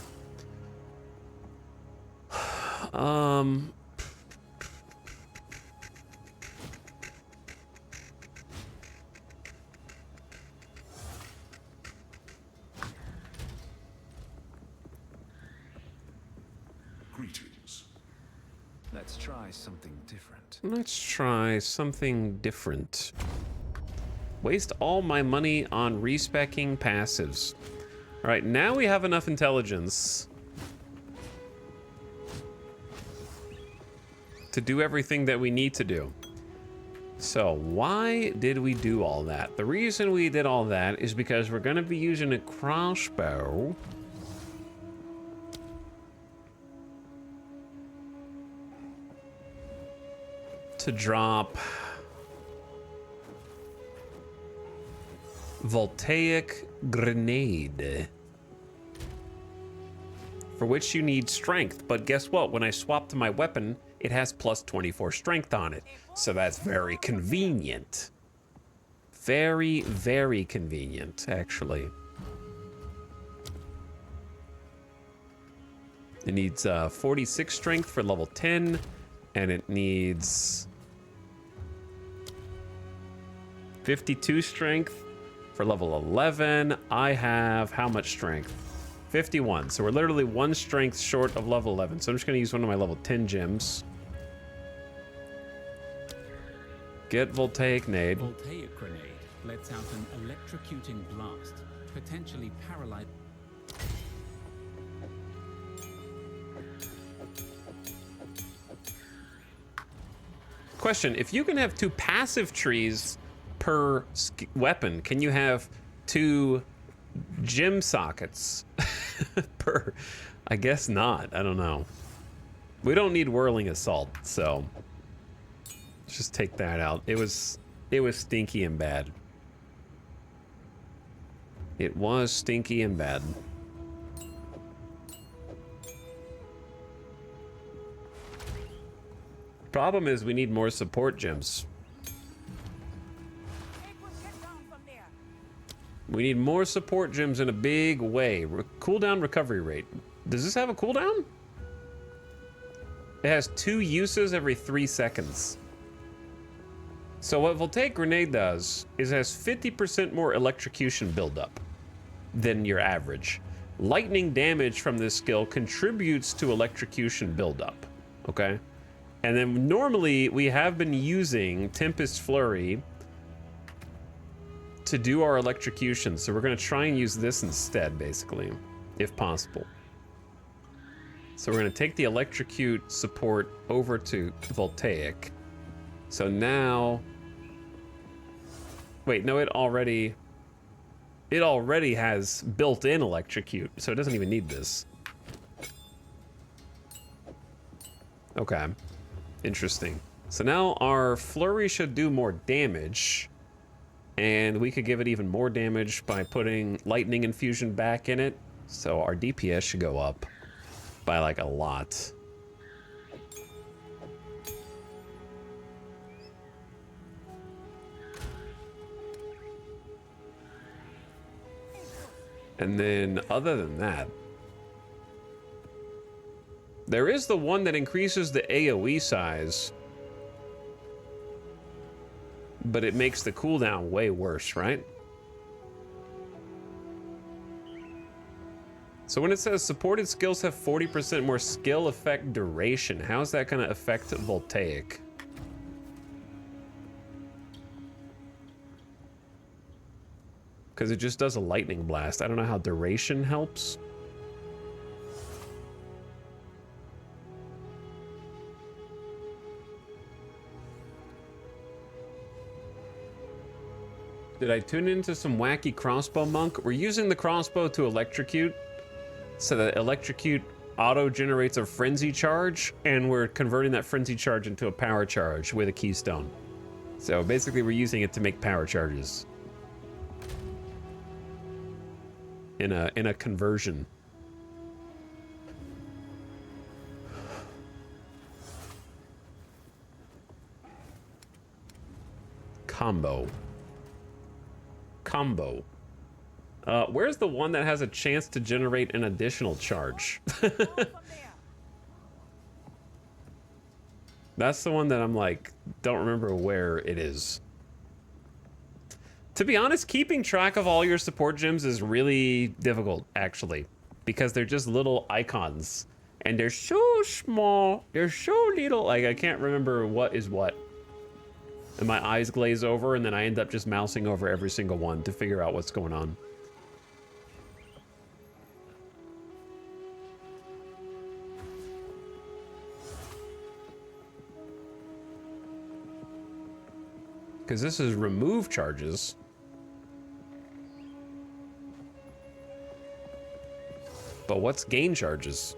Greetings. Let's try something different. Let's try something different. Waste all my money on respecking passives. All right, now we have enough intelligence to do everything that we need to do. So why did we do all that? The reason we did all that is because we're going to be using a crossbow to drop voltaic grenade, for which you need strength. But guess what? When I swap to my weapon, it has plus 24 strength on it. So that's very convenient. Very, very convenient, actually. It needs 46 strength for level 10, and it needs 52 strength for level 11. I have how much strength? 51. So we're literally 1 strength short of level 11. So I'm just going to use one of my level 10 gems. Get voltaic nade. Voltaic grenade lets out an electrocuting blast, potentially paralyzed. Question, if you can have 2 passive trees per weapon, can you have 2 gem sockets per? I guess not. I don't know. We don't need whirling assault, so let's just take that out. It was stinky and bad. It was stinky and bad. Problem is we need more support gems. We need more support gems in a big way. Cooldown recovery rate. Does this have a cooldown? It has 2 uses every 3 seconds. So what Voltaic Grenade does is it has 50% more electrocution buildup than your average. Lightning damage from this skill contributes to electrocution buildup, okay? And then normally we have been using Tempest Flurry to do our electrocution. So we're gonna try and use this instead, basically, if possible. So we're gonna take the electrocute support over to Voltaic. So now, wait, no, it already has built-in electrocute, so it doesn't even need this. Okay. Interesting. So now our flurry should do more damage, and we could give it even more damage by putting lightning infusion back in it. So our DPS should go up by like a lot. And then other than that, there is the one that increases the AoE size, but it makes the cooldown way worse, right? So when it says supported skills have 40% more skill effect duration, how is that going to affect Voltaic? Because it just does a lightning blast. I don't know how duration helps. Did I tune into some wacky crossbow monk? We're using the crossbow to electrocute, so that electrocute auto generates a frenzy charge, and we're converting that frenzy charge into a power charge with a keystone. So basically we're using it to make power charges in a conversion. Combo. Where's the one that has a chance to generate an additional charge? That's the one that I'm like, don't remember where it is. To be honest, keeping track of all your support gems is really difficult, actually, because they're just little icons and they're so small, they're so little, like I can't remember what is what. And my eyes glaze over, and then I end up just mousing over every single one to figure out what's going on. Because this is remove charges. But what's gain charges?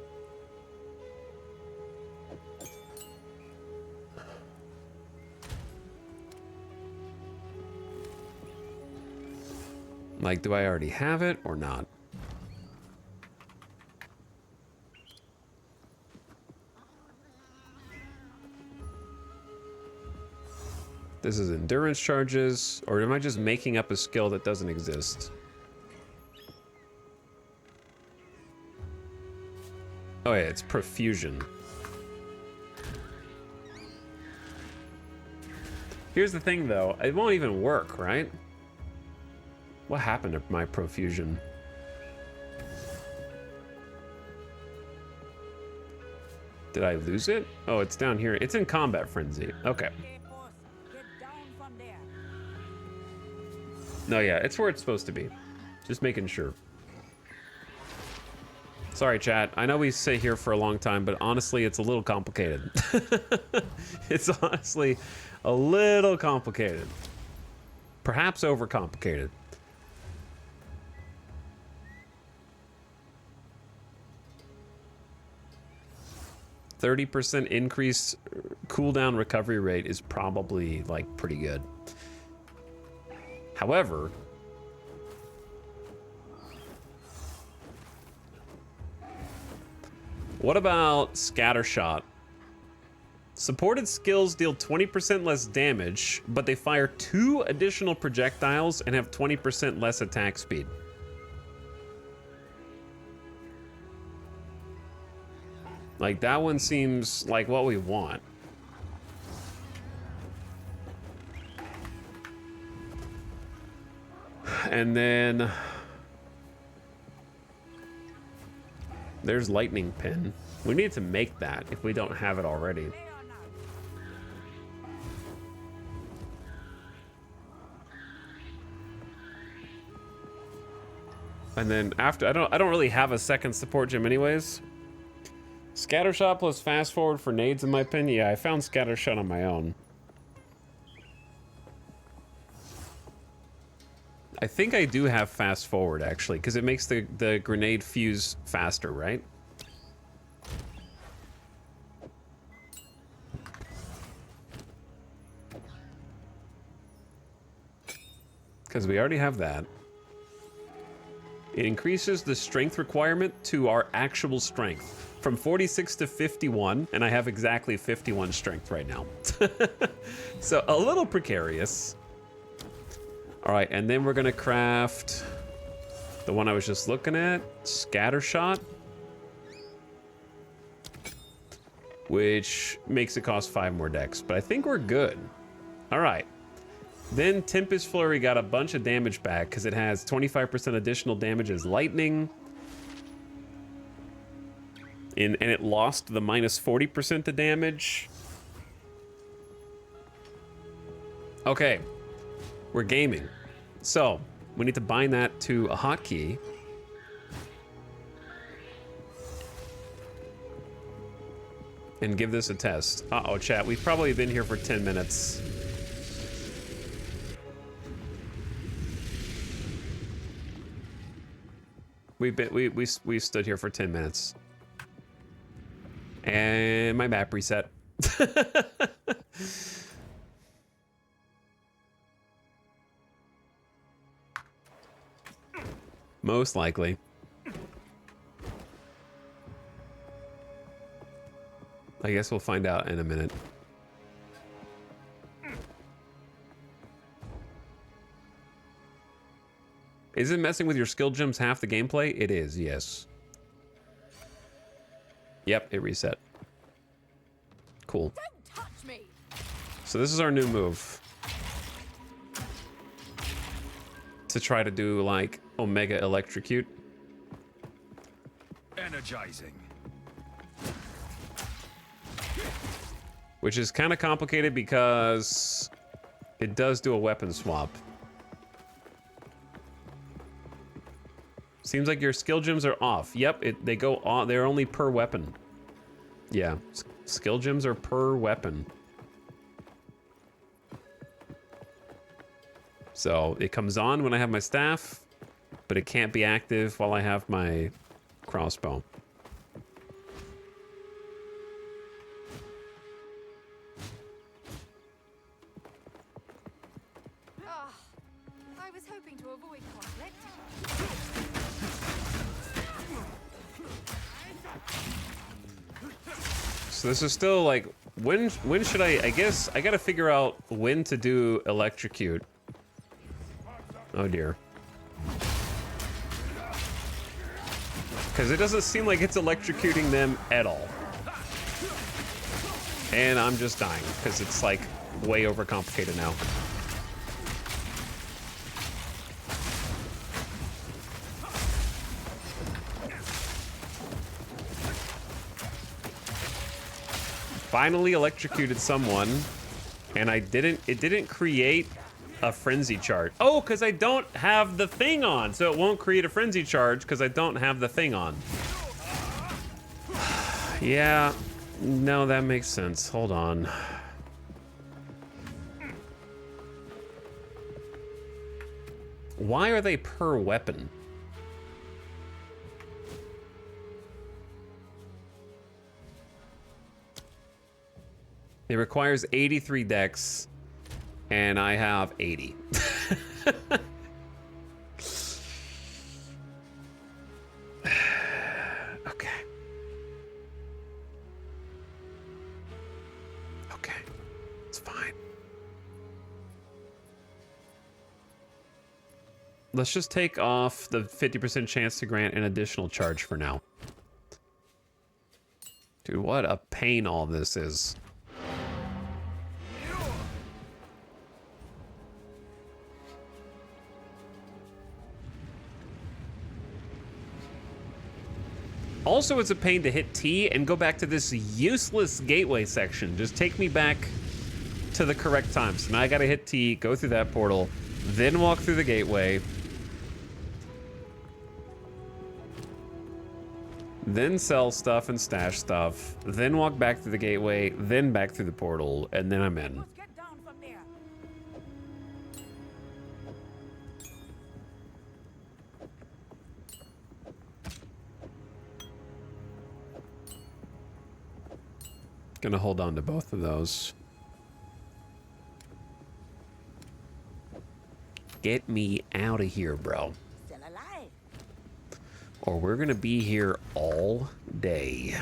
Like, do I already have it or not? This is endurance charges, or am I just making up a skill that doesn't exist? Oh yeah, it's profusion. Here's the thing though, it won't even work, right? What happened to my profusion? Did I lose it? Oh, it's down here. It's in combat frenzy. Okay. No, yeah, it's where it's supposed to be. Just making sure. Sorry, chat. I know we sit here for a long time, but honestly, it's a little complicated. It's honestly a little complicated. Perhaps overcomplicated. 30% increase cooldown recovery rate is probably like pretty good. However, what about Scattershot? Supported skills deal 20% less damage, but they fire 2 additional projectiles and have 20% less attack speed. Like, that one seems like what we want. And then there's lightning pin. We need to make that if we don't have it already. And then after, I don't really have a second support gem anyways. Scattershot plus fast forward for nades, in my opinion. Yeah, I found Scattershot on my own. I think I do have fast forward actually, because it makes the grenade fuse faster, right? Because we already have that. It increases the strength requirement to our actual strength from 46 to 51, and I have exactly 51 strength right now. So a little precarious. All right, and then we're gonna craft the one I was just looking at, Scattershot, which makes it cost 5 more dex, but I think we're good. All right. Then Tempest Flurry got a bunch of damage back because it has 25% additional damage as lightning. And it lost the minus 40% to damage. Okay, we're gaming. So we need to bind that to a hotkey. And give this a test. Uh-oh, chat, we've probably been here for 10 minutes. We stood here for 10 minutes. And my map reset. Most likely. I guess we'll find out in a minute. Is it messing with your skill gems half the gameplay? It is, yes. Yep, it reset. Cool. Don't touch me. So this is our new move. To try to do like Omega Electrocute. Energizing. Which is kind of complicated because it does do a weapon swap. Seems like your skill gems are off. Yep, they go on. They're only per weapon. Yeah, skill gems are per weapon. So it comes on when I have my staff, but it can't be active while I have my crossbow. I was hoping to avoid conflict. So this is still like, when should I guess I gotta figure out when to do electrocute. Oh dear. Because it doesn't seem like it's electrocuting them at all. And I'm just dying because it's like way overcomplicated now. Finally electrocuted someone, and it didn't create a frenzy charge. Oh, because I don't have the thing on, so it won't create a frenzy charge because I don't have the thing on. Yeah, no, that makes sense. Hold on. Why are they per weapon? It requires 83 dex, and I have 80. Okay. Okay. It's fine. Let's just take off the 50% chance to grant an additional charge for now. Dude, what a pain all this is. Also, it's a pain to hit T and go back to this useless gateway section. Just take me back to the correct time. So now I gotta hit T, go through that portal, then walk through the gateway, then sell stuff and stash stuff, then walk back through the gateway, then back through the portal, and then I'm in. Let's get down from there. Gonna hold on to both of those. Get me out of here, bro. Still alive. Or we're gonna be here all day.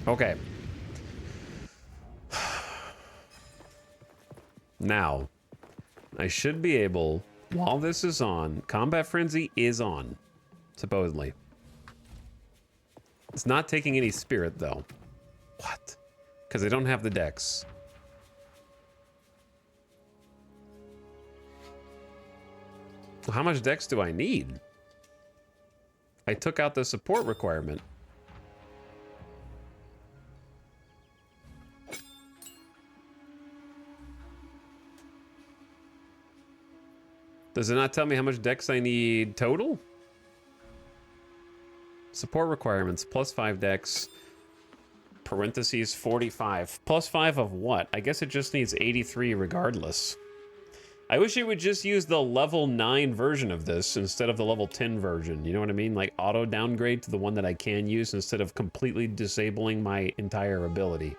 Okay. Now, I should be able, while this is on, Combat Frenzy is on, supposedly. It's not taking any spirit, though. What? Because I don't have the dex. How much dex do I need? I took out the support requirement. Does it not tell me how much dex I need total? Support requirements, +5 dex, parentheses 45. +5 of what? I guess it just needs 83 regardless. I wish it would just use the level 9 version of this instead of the level 10 version. You know what I mean? Like auto downgrade to the one that I can use instead of completely disabling my entire ability.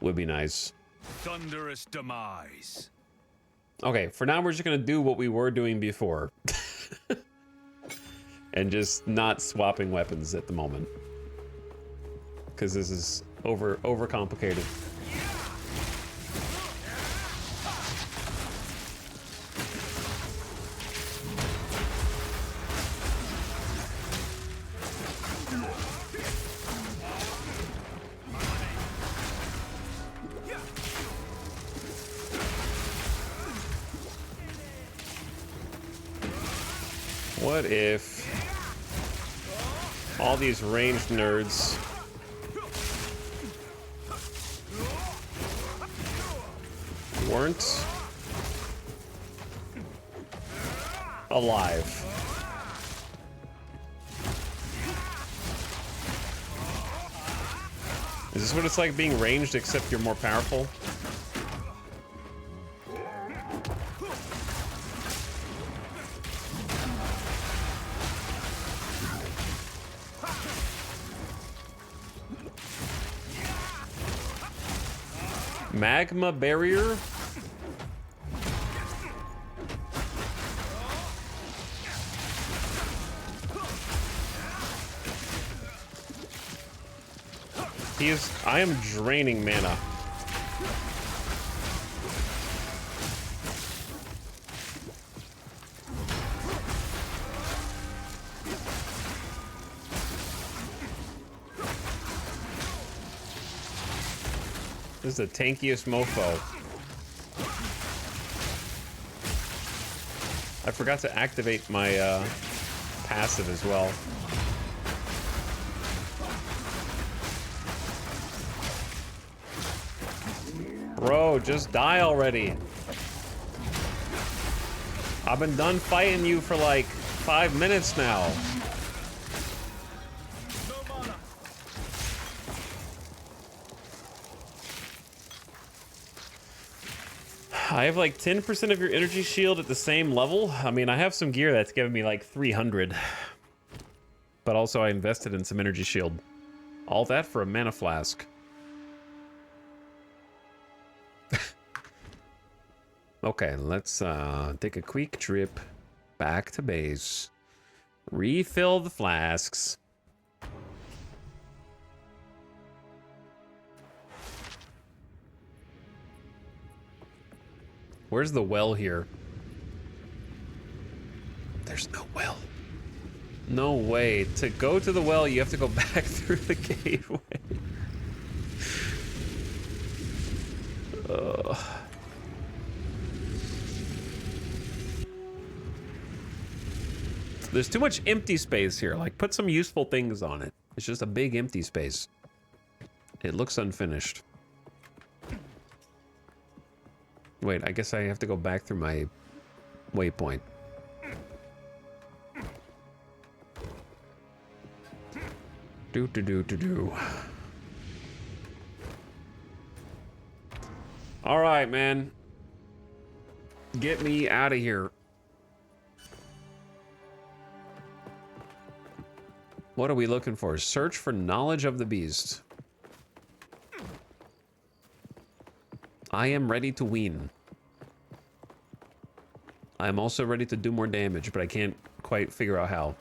Would be nice. Thunderous demise. Okay, for now we're just gonna do what we were doing before. And just not swapping weapons at the moment. Because this is overcomplicated. What if all these ranged nerds weren't alive? Is this what it's like being ranged, except you're more powerful? Magma barrier? I am draining mana. This is the tankiest mofo. I forgot to activate my passive as well. Bro, just die already. I've been done fighting you for like 5 minutes now. I have like 10% of your energy shield at the same level. I mean, I have some gear that's giving me like 300. But also I invested in some energy shield. All that for a mana flask. Okay, let's take a quick trip back to base. Refill the flasks. Where's the well here? There's no well. No way. To go to the well, you have to go back through the gateway. There's too much empty space here. Like, put some useful things on it. It's just a big empty space. It looks unfinished. Wait, I guess I have to go back through my waypoint. Do. All right, man. Get me out of here. What are we looking for? Search for knowledge of the beast. I am ready to win. I'm also ready to do more damage, but I can't quite figure out how.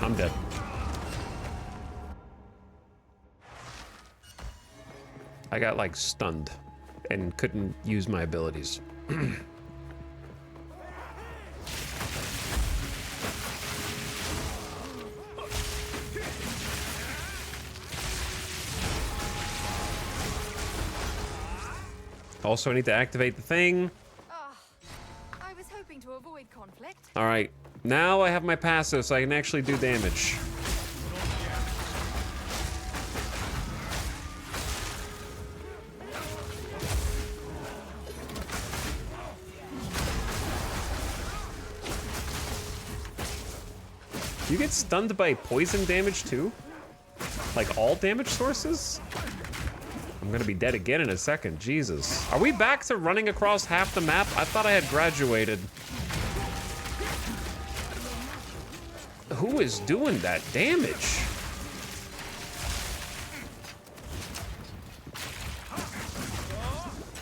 I'm dead. I got like stunned and couldn't use my abilities. Also, I need to activate the thing. I was hoping to avoid conflict. All right, now I have my passive, so I can actually do damage. You get stunned by poison damage too? Like all damage sources? I'm gonna be dead again in a second, Jesus. Are we back to running across half the map? I thought I had graduated. Who is doing that damage?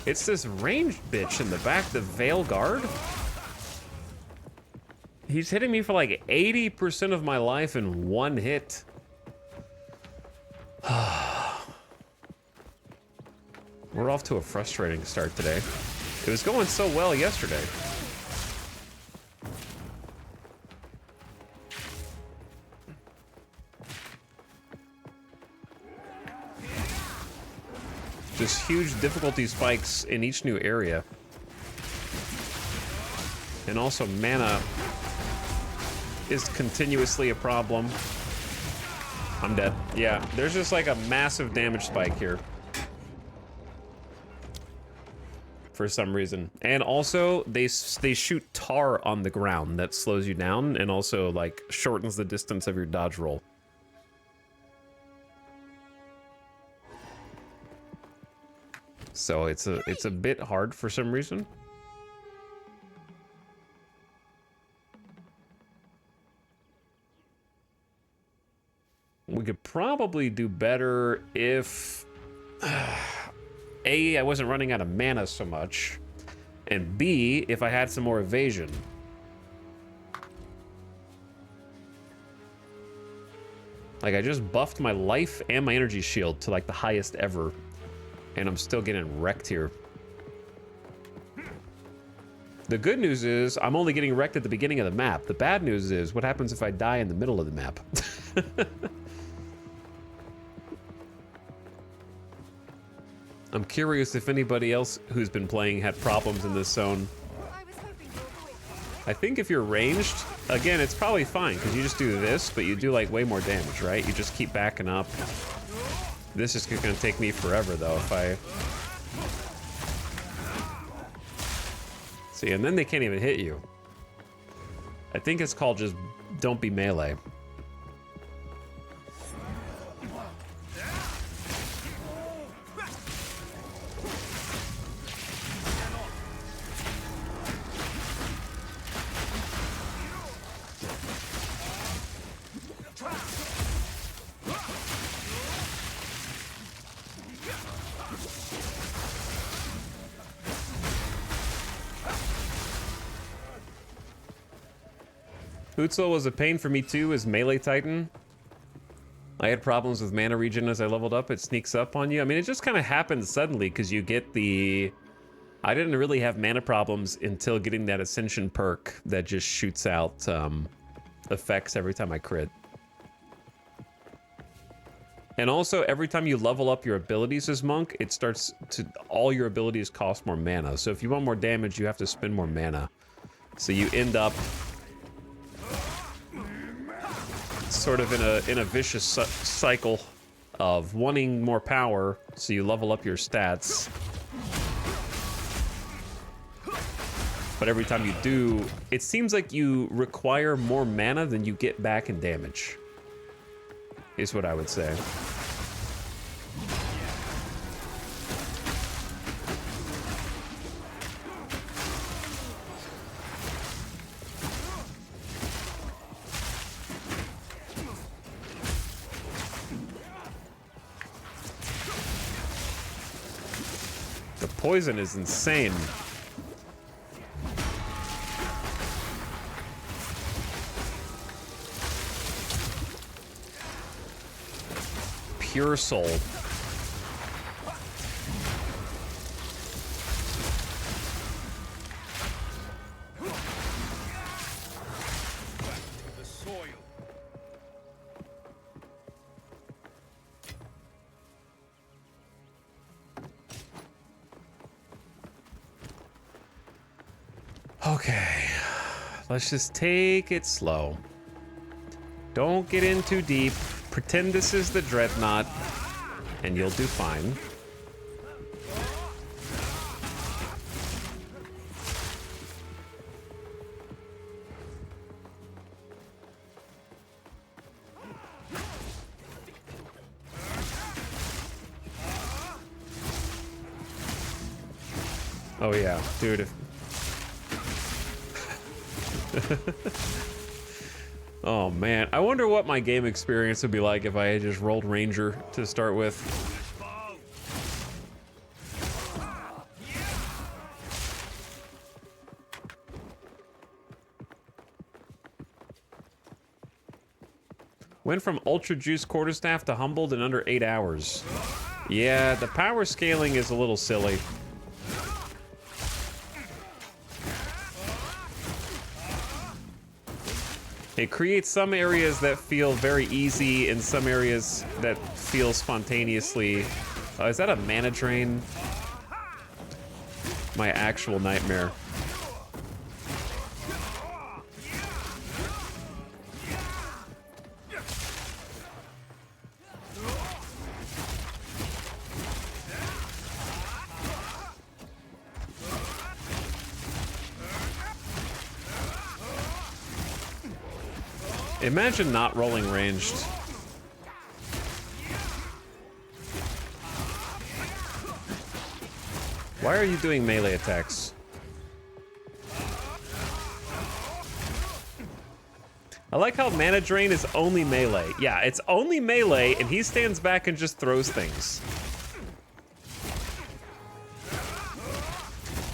It's this ranged bitch in the back, the Veil Guard. He's hitting me for like 80% of my life in one hit. We're off to a frustrating start today. It was going so well yesterday. Just huge difficulty spikes in each new area. And also mana is continuously a problem. I'm dead. Yeah, there's just like a massive damage spike here. for some reason. And also, they shoot tar on the ground that slows you down and also, like, shortens the distance of your dodge roll. So it's a bit hard for some reason. We could probably do better if A, I wasn't running out of mana so much, and B, if I had some more evasion. Like, I just buffed my life and my energy shield to like the highest ever, and I'm still getting wrecked here. The good news is I'm only getting wrecked at the beginning of the map. The bad news is what happens if I die in the middle of the map? I'm curious if anybody else who's been playing had problems in this zone. I think if you're ranged, again, it's probably fine because you just do this, but you do like way more damage, right? You just keep backing up. This is gonna take me forever though if I... See, and then they can't even hit you. I think it's called just don't be melee. Hootzel was a pain for me too as melee titan. I had problems with mana regen as I leveled up. It sneaks up on you. I mean, it just kind of happened suddenly because you get the... I didn't really have mana problems until getting that Ascension perk that just shoots out effects every time I crit. And also, every time you level up your abilities as Monk, it starts to... all your abilities cost more mana. So if you want more damage, you have to spend more mana. So you end up... sort of in a vicious cycle of wanting more power, so you level up your stats. But every time you do, it seems like you require more mana than you get back in damage, is what I would say. Poison is insane. Pure soul. Okay, let's just take it slow. Don't get in too deep. Pretend this is the Dreadnought, and you'll do fine. Oh yeah, dude, if... Oh man, I wonder what my game experience would be like if I had just rolled Ranger to start with. Went from Ultra Juice Quarterstaff to Humbled in under 8 hours. Yeah, the power scaling is a little silly. It creates some areas that feel very easy and some areas that feel spontaneously... is that a mana drain? My actual nightmare. Imagine not rolling ranged. Why are you doing melee attacks? I like how mana drain is only melee. Yeah, it's only melee, and he stands back and just throws things.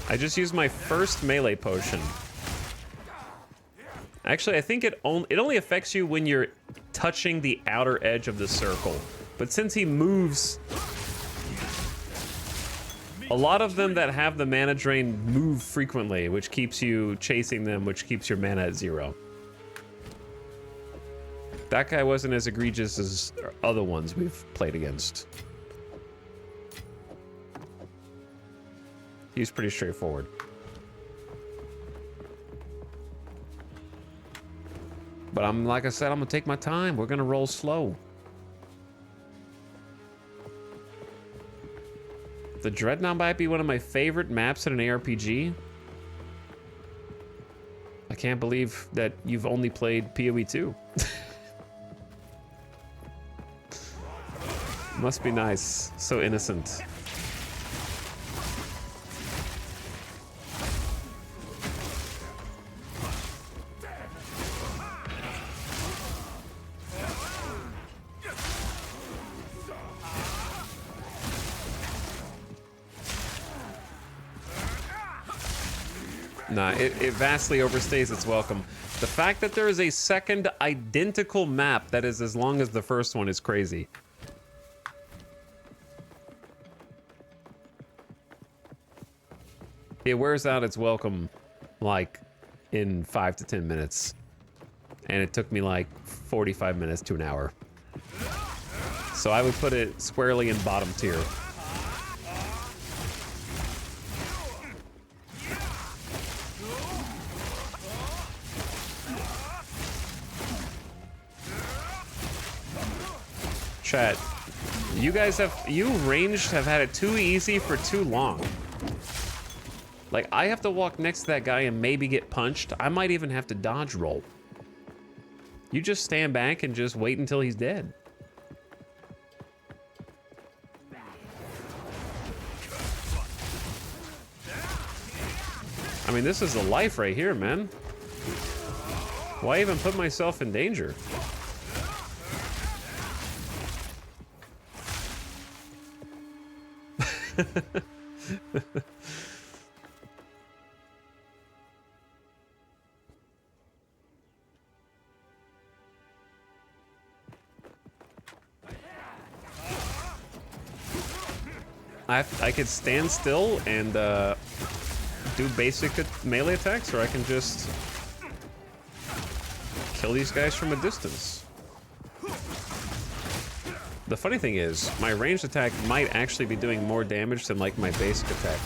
I just used my first melee potion. Actually, I think it only affects you when you're touching the outer edge of the circle. But since he moves, a lot of them that have the mana drain move frequently, which keeps you chasing them, which keeps your mana at 0. That guy wasn't as egregious as other ones we've played against. He's pretty straightforward. But like I said, I'm gonna take my time. We're gonna roll slow. The Dreadnought might be one of my favorite maps in an ARPG. I can't believe that you've only played PoE 2. Must be nice. So innocent. Nah, it vastly overstays its welcome. The fact that there is a second identical map that is as long as the first one is crazy. It wears out its welcome, like, in 5 to 10 minutes. And it took me, like, 45 minutes to an hour. So I would put it squarely in bottom tier. Chat, you ranged have had it too easy for too long. Like, I have to walk next to that guy and maybe get punched. I might even have to dodge roll. You just stand back and just wait until he's dead. I mean, this is a life right here, man. Why even put myself in danger? I could stand still and do basic melee attacks, or I can just kill these guys from a distance. The funny thing is, my ranged attack might actually be doing more damage than like my basic attack.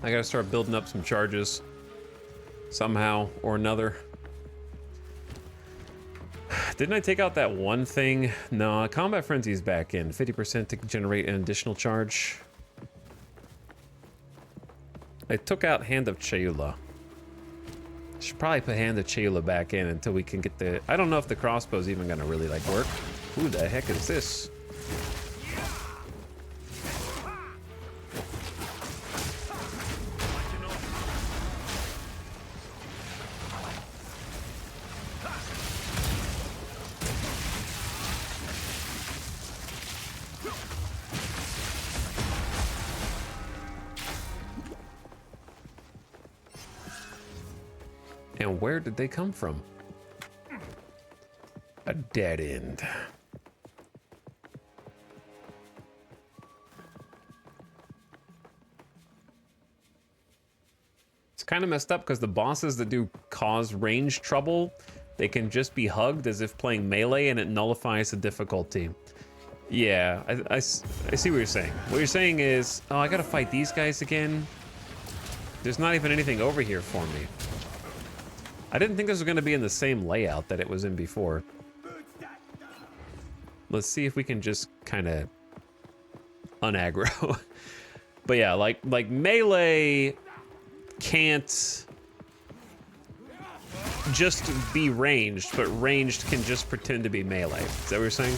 I gotta start building up some charges somehow or another. Didn't I take out that one thing? No, Combat Frenzy's back in. 50% to generate an additional charge. I took out Hand of Cheula. Should probably put Hand of Cheula back in until we can get the... I don't know if the crossbow's even gonna really like work. Who the heck is this? And where did they come from? A dead end. It's kind of messed up because the bosses that do cause range trouble, they can just be hugged as if playing melee and it nullifies the difficulty. Yeah, I see what you're saying. What you're saying is, oh, I gotta fight these guys again. There's not even anything over here for me. I didn't think this was gonna be in the same layout that it was in before. Let's see if we can just kind of unaggro. But yeah, like melee can't just be ranged, but ranged can just pretend to be melee. Is that what you're saying?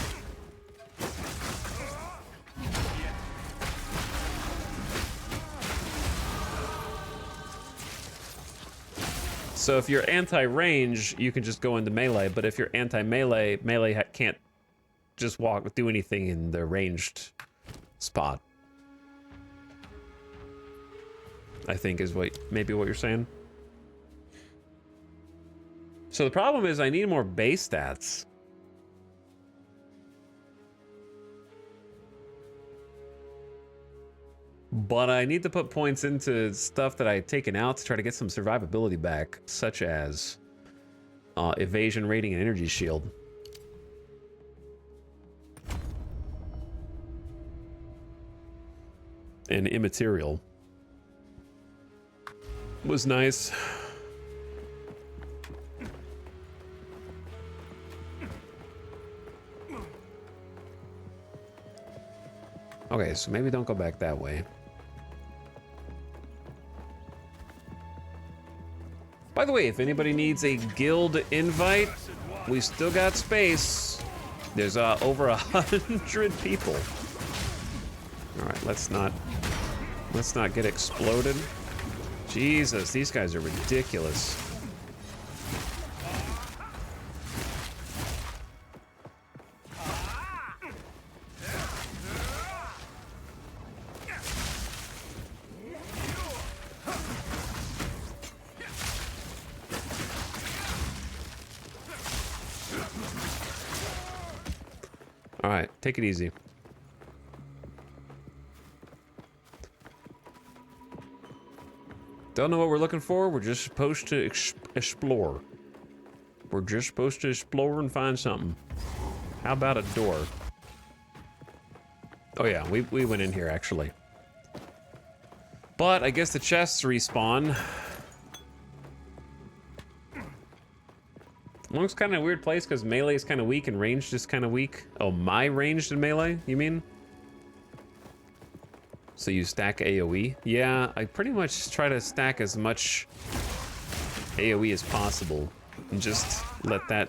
So if you're anti-range, you can just go into melee, but if you're anti-melee, melee can't just do anything in the ranged spot. I think is maybe what you're saying. So the problem is I need more base stats. But I need to put points into stuff that I've taken out to try to get some survivability back, such as evasion rating and energy shield. And immaterial. Was nice. Okay, so maybe don't go back that way. By the way, if anybody needs a guild invite, we still got space. There's over 100 people. All right, let's not get exploded. Jesus, these guys are ridiculous. All right, take it easy. Don't know what we're looking for. We're just supposed to explore. We're just supposed to explore and find something. How about a door? Oh yeah, we went in here actually. But I guess the chests respawn. Looks kind of a weird place because melee is kind of weak and ranged is kind of weak. Oh, my ranged and melee, you mean? So you stack AoE? Yeah, I pretty much try to stack as much AoE as possible and just let that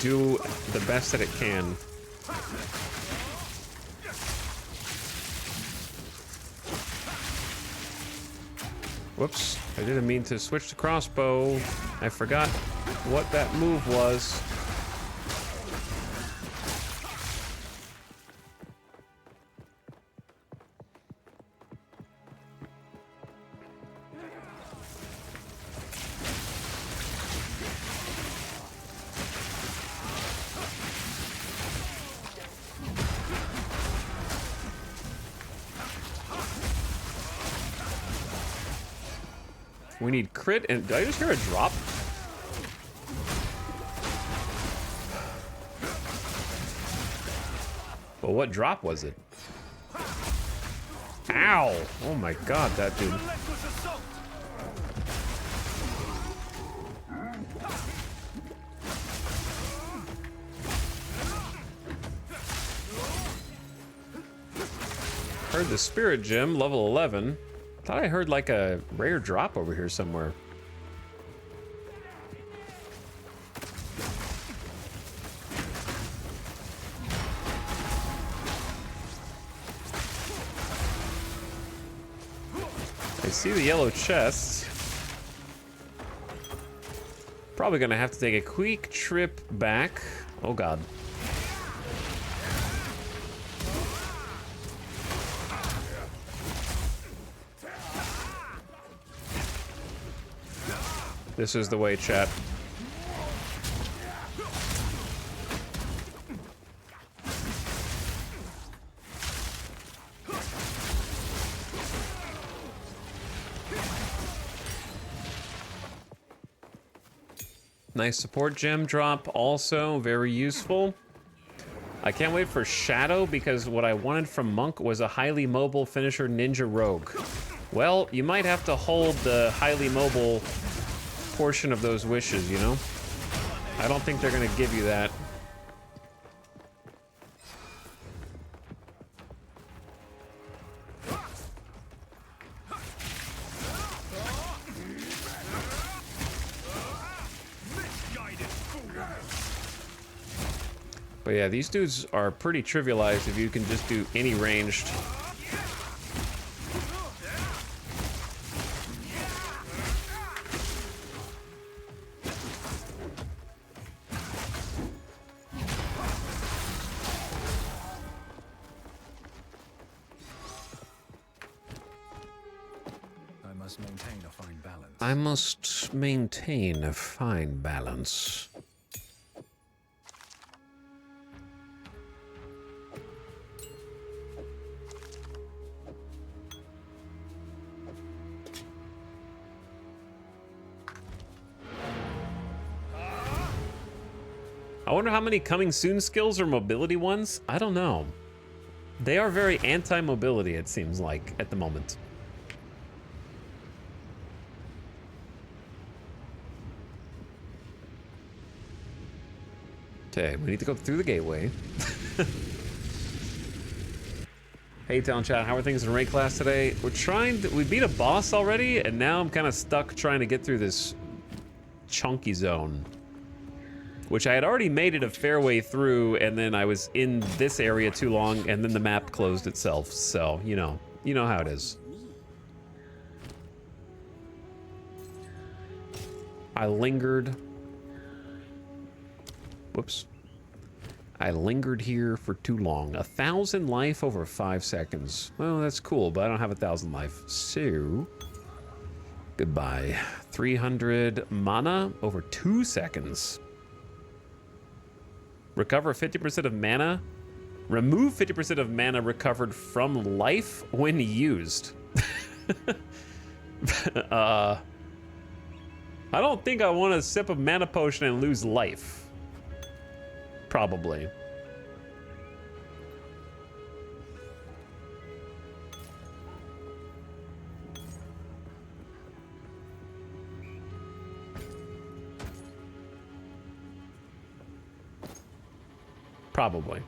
do the best that it can. Whoops, I didn't mean to switch to crossbow. I forgot what that move was. We need crit and... Did I just hear a drop? Well, what drop was it? Ow! Oh my god, that dude. Heard the spirit gem, level 11. Thought I heard like a rare drop over here somewhere. I see the yellow chest. Probably gonna have to take a quick trip back. Oh god. This is the way, chat. Nice support gem drop, also very useful. I can't wait for Shadow because what I wanted from Monk was a highly mobile finisher ninja rogue. Well, you might have to hold the highly mobile portion of those wishes, you know? I don't think they're gonna give you that. But yeah, these dudes are pretty trivialized if you can just do any ranged. I must maintain a fine balance. I must maintain a fine balance. I wonder how many coming soon skills are mobility ones? I don't know. They are very anti-mobility, it seems like, at the moment. Okay, we need to go through the gateway. Hey, Town Chat, how are things in raid class today? We beat a boss already, and now I'm kind of stuck trying to get through this chunky zone. Which I had already made it a fair way through, and then I was in this area too long, and then the map closed itself. So, you know how it is. I lingered. Whoops. I lingered here for too long. 1,000 life over 5 seconds. Well, that's cool, but I don't have 1,000 life. So, goodbye. 300 mana over 2 seconds. Recover 50% of mana. Remove 50% of mana recovered from life when used. I don't think I want to sip a mana potion and lose life. Probably. Probably.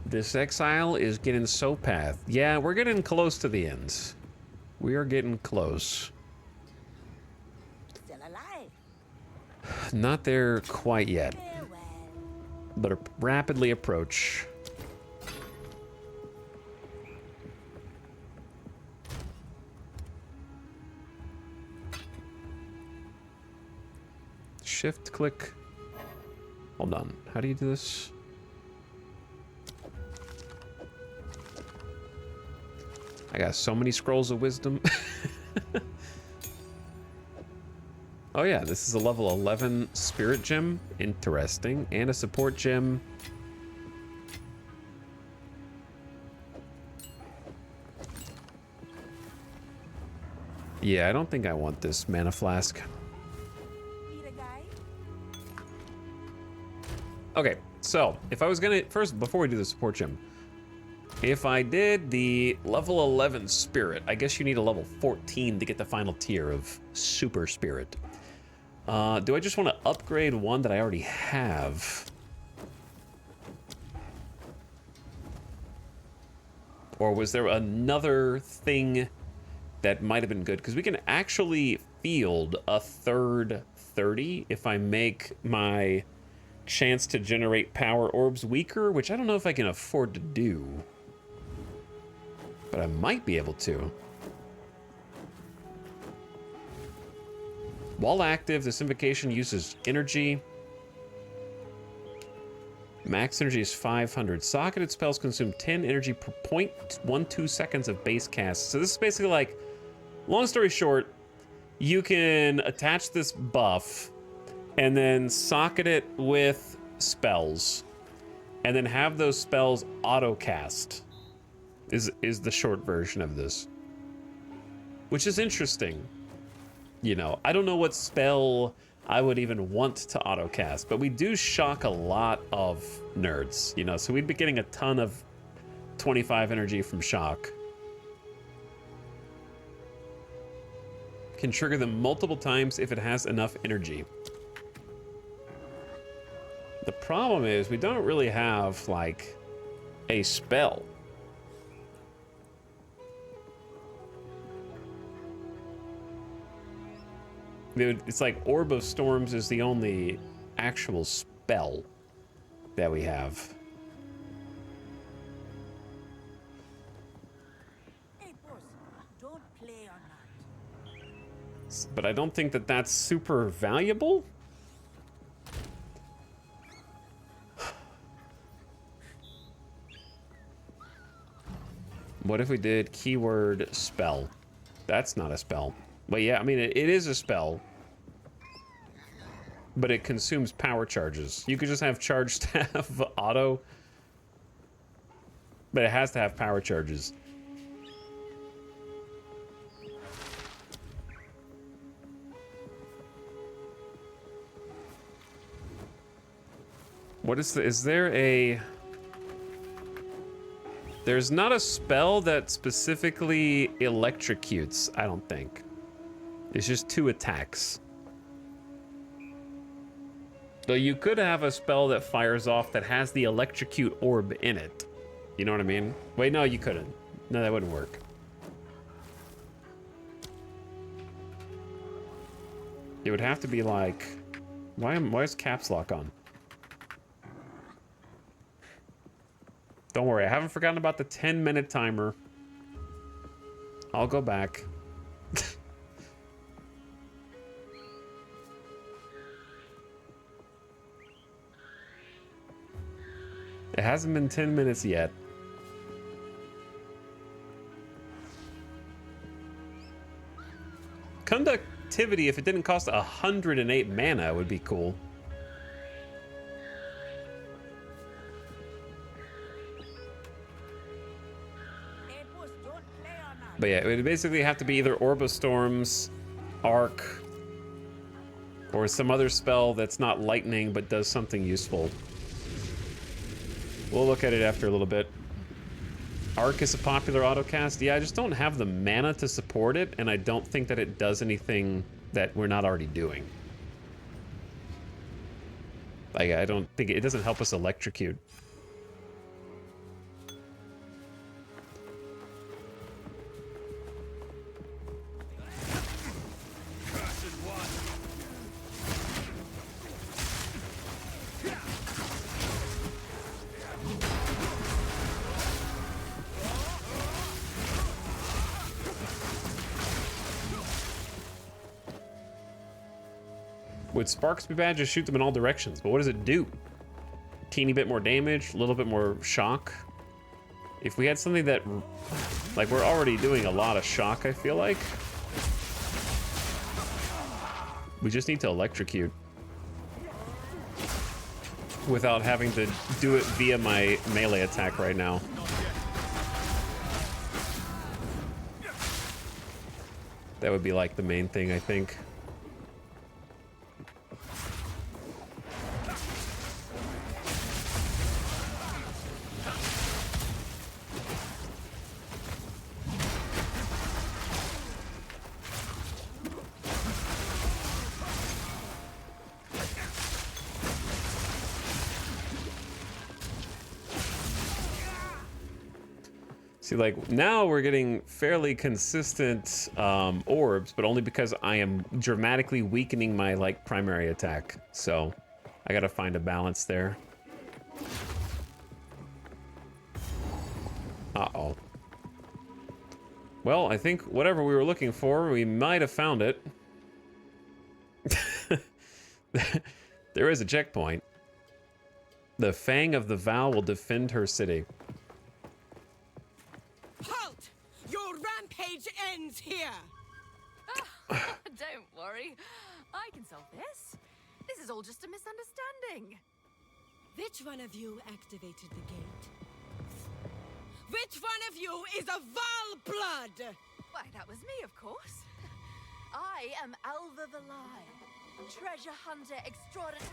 This Exile is getting so path. Yeah, we're getting close to the end. We are getting close. Still alive. Not there quite yet, Farewell. but rapidly approach. Shift click. Hold on. How do you do this? I got so many scrolls of wisdom. Oh yeah, this is a level 11 spirit gem. Interesting. And a support gem. Yeah, I don't think I want this mana flask. Need a guy? Okay, so if I was gonna, first, before we do the support gem, if I did the level 11 spirit, I guess you need a level 14 to get the final tier of super spirit. Do I just want to upgrade one that I already have? Or was there another thing that might have been good? Because we can actually field a third 30 if I make my chance to generate power orbs weaker, which I don't know if I can afford to do. But I might be able to. While active, this invocation uses energy. Max energy is 500. Socketed spells consume 10 energy per 0.12 seconds of base cast. So this is basically like, long story short, you can attach this buff and then socket it with spells and then have those spells auto cast is the short version of this. which is interesting. You know, I don't know what spell I would even want to autocast, but we do shock a lot of nerds, you know, so we'd be getting a ton of 25 energy from shock. Can trigger them multiple times if it has enough energy. The problem is we don't really have, like, a spell. Dude, it's like Orb of Storms is the only actual spell that we have. Hey, boss, don't play on that. But I don't think that that's super valuable. What if we did keyword spell? That's not a spell. But yeah, I mean, it is a spell. But it consumes power charges. You could just have charge staff auto. But it has to have power charges. What is there a... There's not a spell that specifically electrocutes, I don't think. It's just 2 attacks. Though you could have a spell that fires off that has the electrocute orb in it. You know what I mean? Wait, no, you couldn't. No, that wouldn't work. It would have to be like... Why is caps lock on? Don't worry, I haven't forgotten about the 10-minute timer. I'll go back. It hasn't been 10 minutes yet. Conductivity, if it didn't cost 108 mana, would be cool. But yeah, it would basically have to be either Orb of Storms, Arc, or some other spell that's not lightning but does something useful. We'll look at it after a little bit. Arc is a popular autocast. Yeah, I just don't have the mana to support it, and I don't think that it does anything that we're not already doing. Like, I don't think it doesn't help us electrocute. Would sparks be bad? Just shoot them in all directions. But what does it do? Teeny bit more damage, a little bit more shock. If we had something that, like, we're already doing a lot of shock, I feel like. We just need to electrocute without having to do it via my melee attack right now. That would be like the main thing, I think. See, like, now we're getting fairly consistent orbs, but only because I am dramatically weakening my, like, primary attack. So, I gotta find a balance there. Uh-oh. Well, I think whatever we were looking for, we might have found it. There is a checkpoint. The Fang of the Vow will defend her city. Halt! Your rampage ends here! Don't worry. I can solve this. This is all just a misunderstanding. Which one of you activated the gate? Which one of you is a Val blood? Why, that was me, of course. I am Alva the Lie, treasure hunter extraordinary.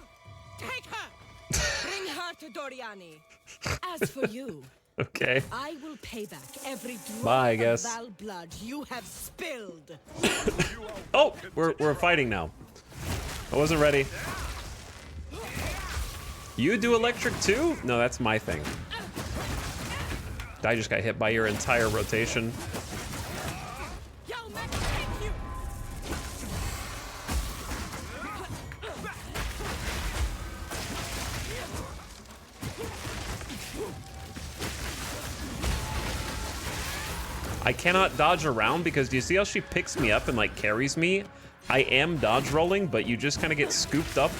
Take her! Bring her to Doriani. As for you, Okay. I will pay back every drop Bye, I of guess. Val blood you have spilled. Oh, we're fighting now. I wasn't ready. You do electric too? No, that's my thing. I just got hit by your entire rotation. Yo, Max, thank you! I cannot dodge around because do you see how she picks me up and like carries me? I am dodge rolling, but you just kind of get scooped up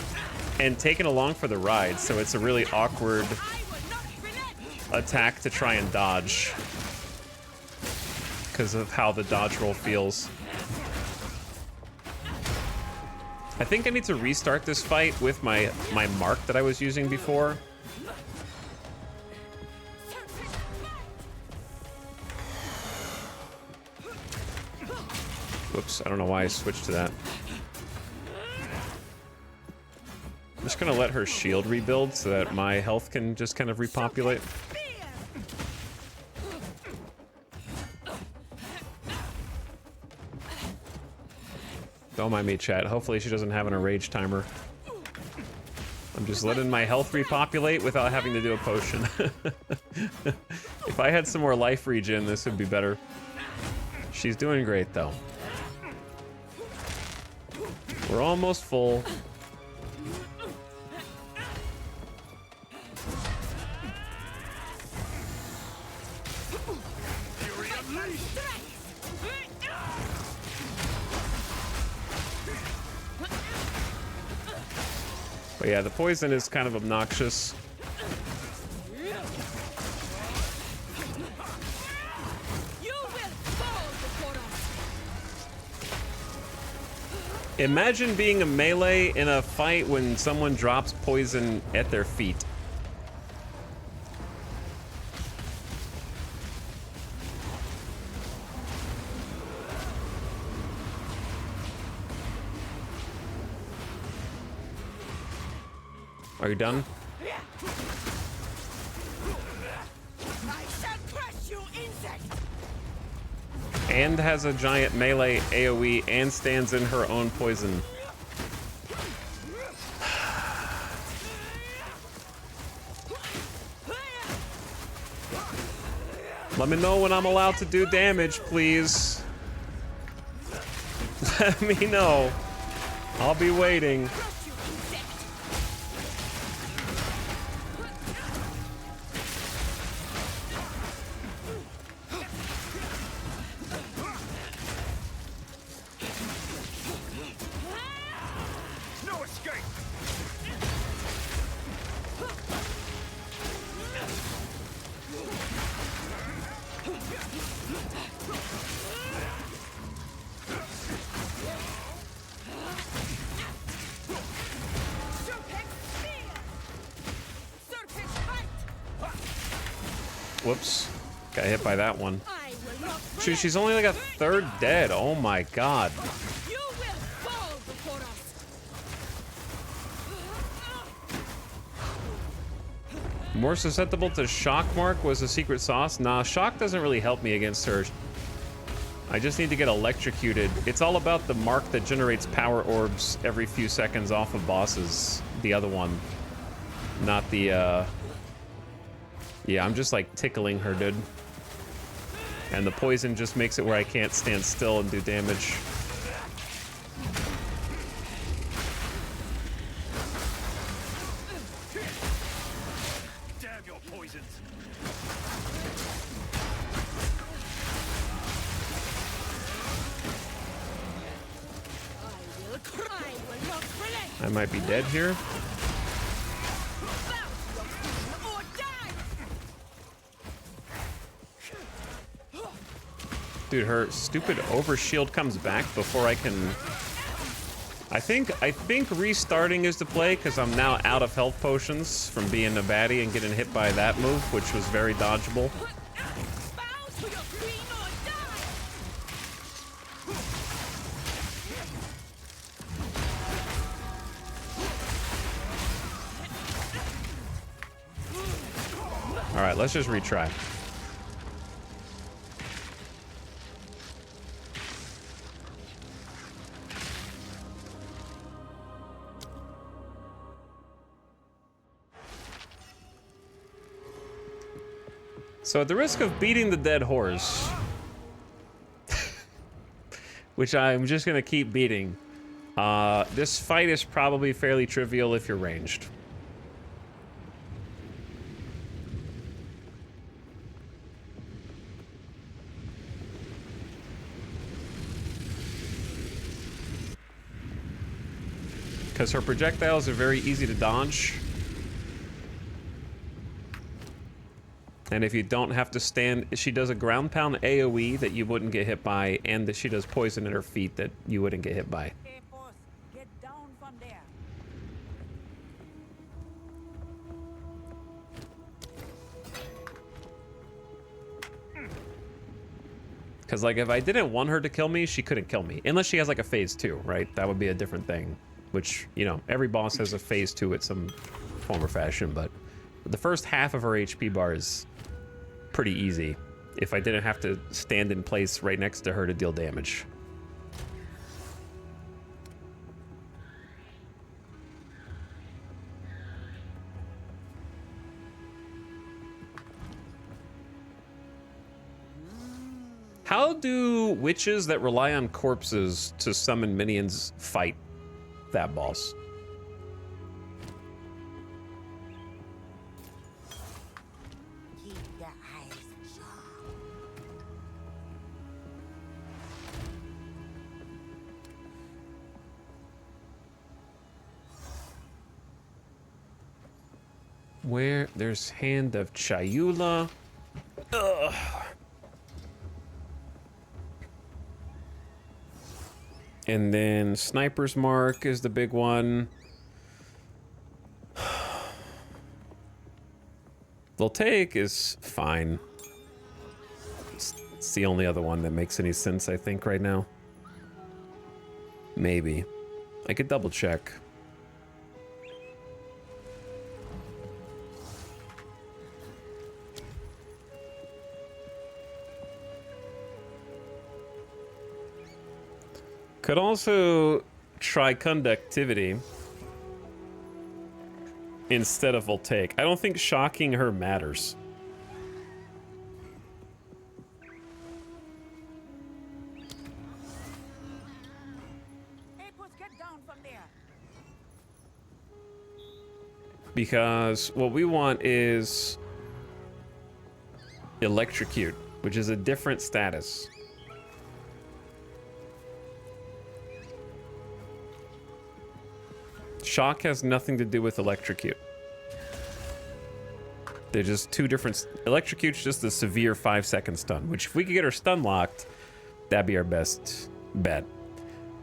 and taken along for the ride. So it's a really awkward attack to try and dodge because of how the dodge roll feels. I think I need to restart this fight with my mark that I was using before. Whoops, I don't know why I switched to that. I'm just gonna let her shield rebuild so that my health can just kind of repopulate. Don't mind me, chat. Hopefully she doesn't have an rage timer. I'm just letting my health repopulate without having to do a potion. If I had some more life regen, this would be better. She's doing great, though. We're almost full. But yeah, the poison is kind of obnoxious. Imagine being a melee in a fight when someone drops poison at their feet. Are you done? I shall crush you, insect! And has a giant melee AoE and stands in her own poison. Let me know when I'm allowed to do damage, please. Let me know. I'll be waiting. Whoops. Got hit by that one. Shoot, she's only like a third dead. Oh my god. You will fall before us. More susceptible to shock mark was a secret sauce. Nah, shock doesn't really help me against her. I just need to get electrocuted. It's all about the mark that generates power orbs every few seconds off of bosses. The other one. Not the, Yeah, I'm just like tickling her, dude. And the poison just makes it where I can't stand still and do damage. Damn your poisons! I might be dead here. Dude, her stupid overshield comes back before I can... I think restarting is the play, because I'm now out of health potions from being a baddie and getting hit by that move, which was very dodgeable. All right, let's just retry. So at the risk of beating the dead horse, which I'm just gonna keep beating, this fight is probably fairly trivial if you're ranged. Because her projectiles are very easy to dodge. And if you don't have to stand, she does a ground pound AoE that you wouldn't get hit by, and that she does poison in her feet that you wouldn't get hit by. Hey, boss, get down from there. Because, like, if I didn't want her to kill me, she couldn't kill me. Unless she has, like, a phase 2, right? That would be a different thing. Which, you know, every boss has a phase 2 at some form or fashion, but the first half of her HP bar is pretty easy if I didn't have to stand in place right next to her to deal damage. How do witches that rely on corpses to summon minions fight that boss? Keep your eyes sharp. Where? There's Hand of Chayula. Ugh. And then Sniper's Mark is the big one. Voltaic is fine. It's the only other one that makes any sense, I think, right now. Maybe. I could double check. Could also try conductivity instead of Voltaic. I don't think shocking her matters. Hey, boss, get down from there. Because what we want is electrocute, which is a different status. Shock has nothing to do with electrocute. They're just two different... Electrocute's just a severe 5-second stun, which if we could get her stun locked, that'd be our best bet.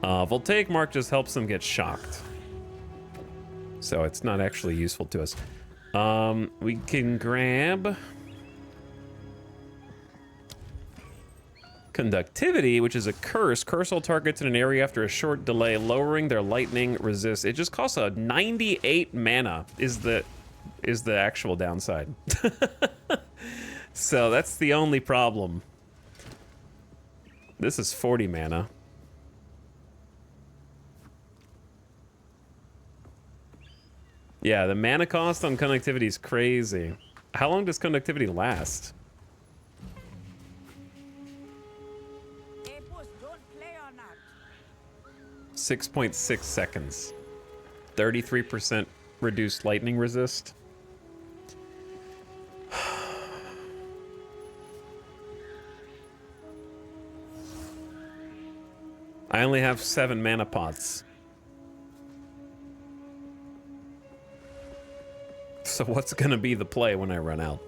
Voltaic Mark just helps them get shocked. So it's not actually useful to us. We can grab... Conductivity, which is a curse. Curse all targets in an area after a short delay, lowering their lightning resist. It just costs a 98 mana is the actual downside. So that's the only problem. This is 40 mana. Yeah, the mana cost on conductivity is crazy. How long does conductivity last? 6.6 seconds. 33% reduced lightning resist. I only have 7 mana pots. So what's gonna be the play when I run out?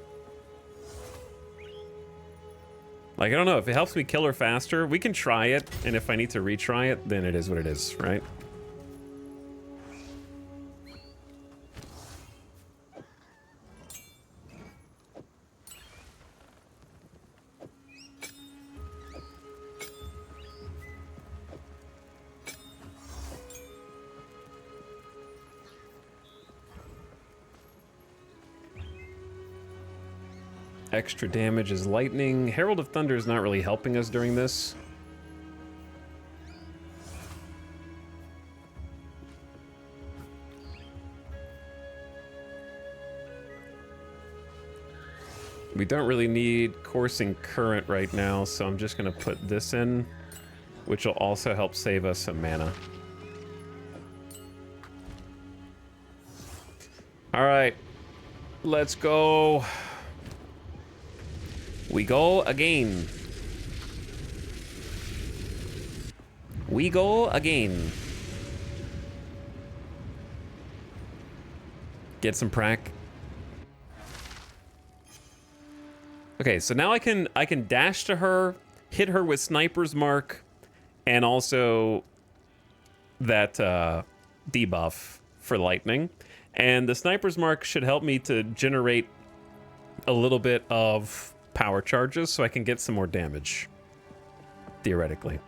Like, I don't know, if it helps me kill her faster, we can try it, and if I need to retry it, then it is what it is, right? extra damage as lightning. Herald of Thunder is not really helping us during this. We don't really need coursing current right now, so I'm just gonna put this in, which will also help save us some mana. All right, let's go. We go again. We go again. Get some prac. Okay, so now I can dash to her, hit her with Sniper's Mark, and also that debuff for lightning. And the Sniper's Mark should help me to generate a little bit of power charges so I can get some more damage, theoretically.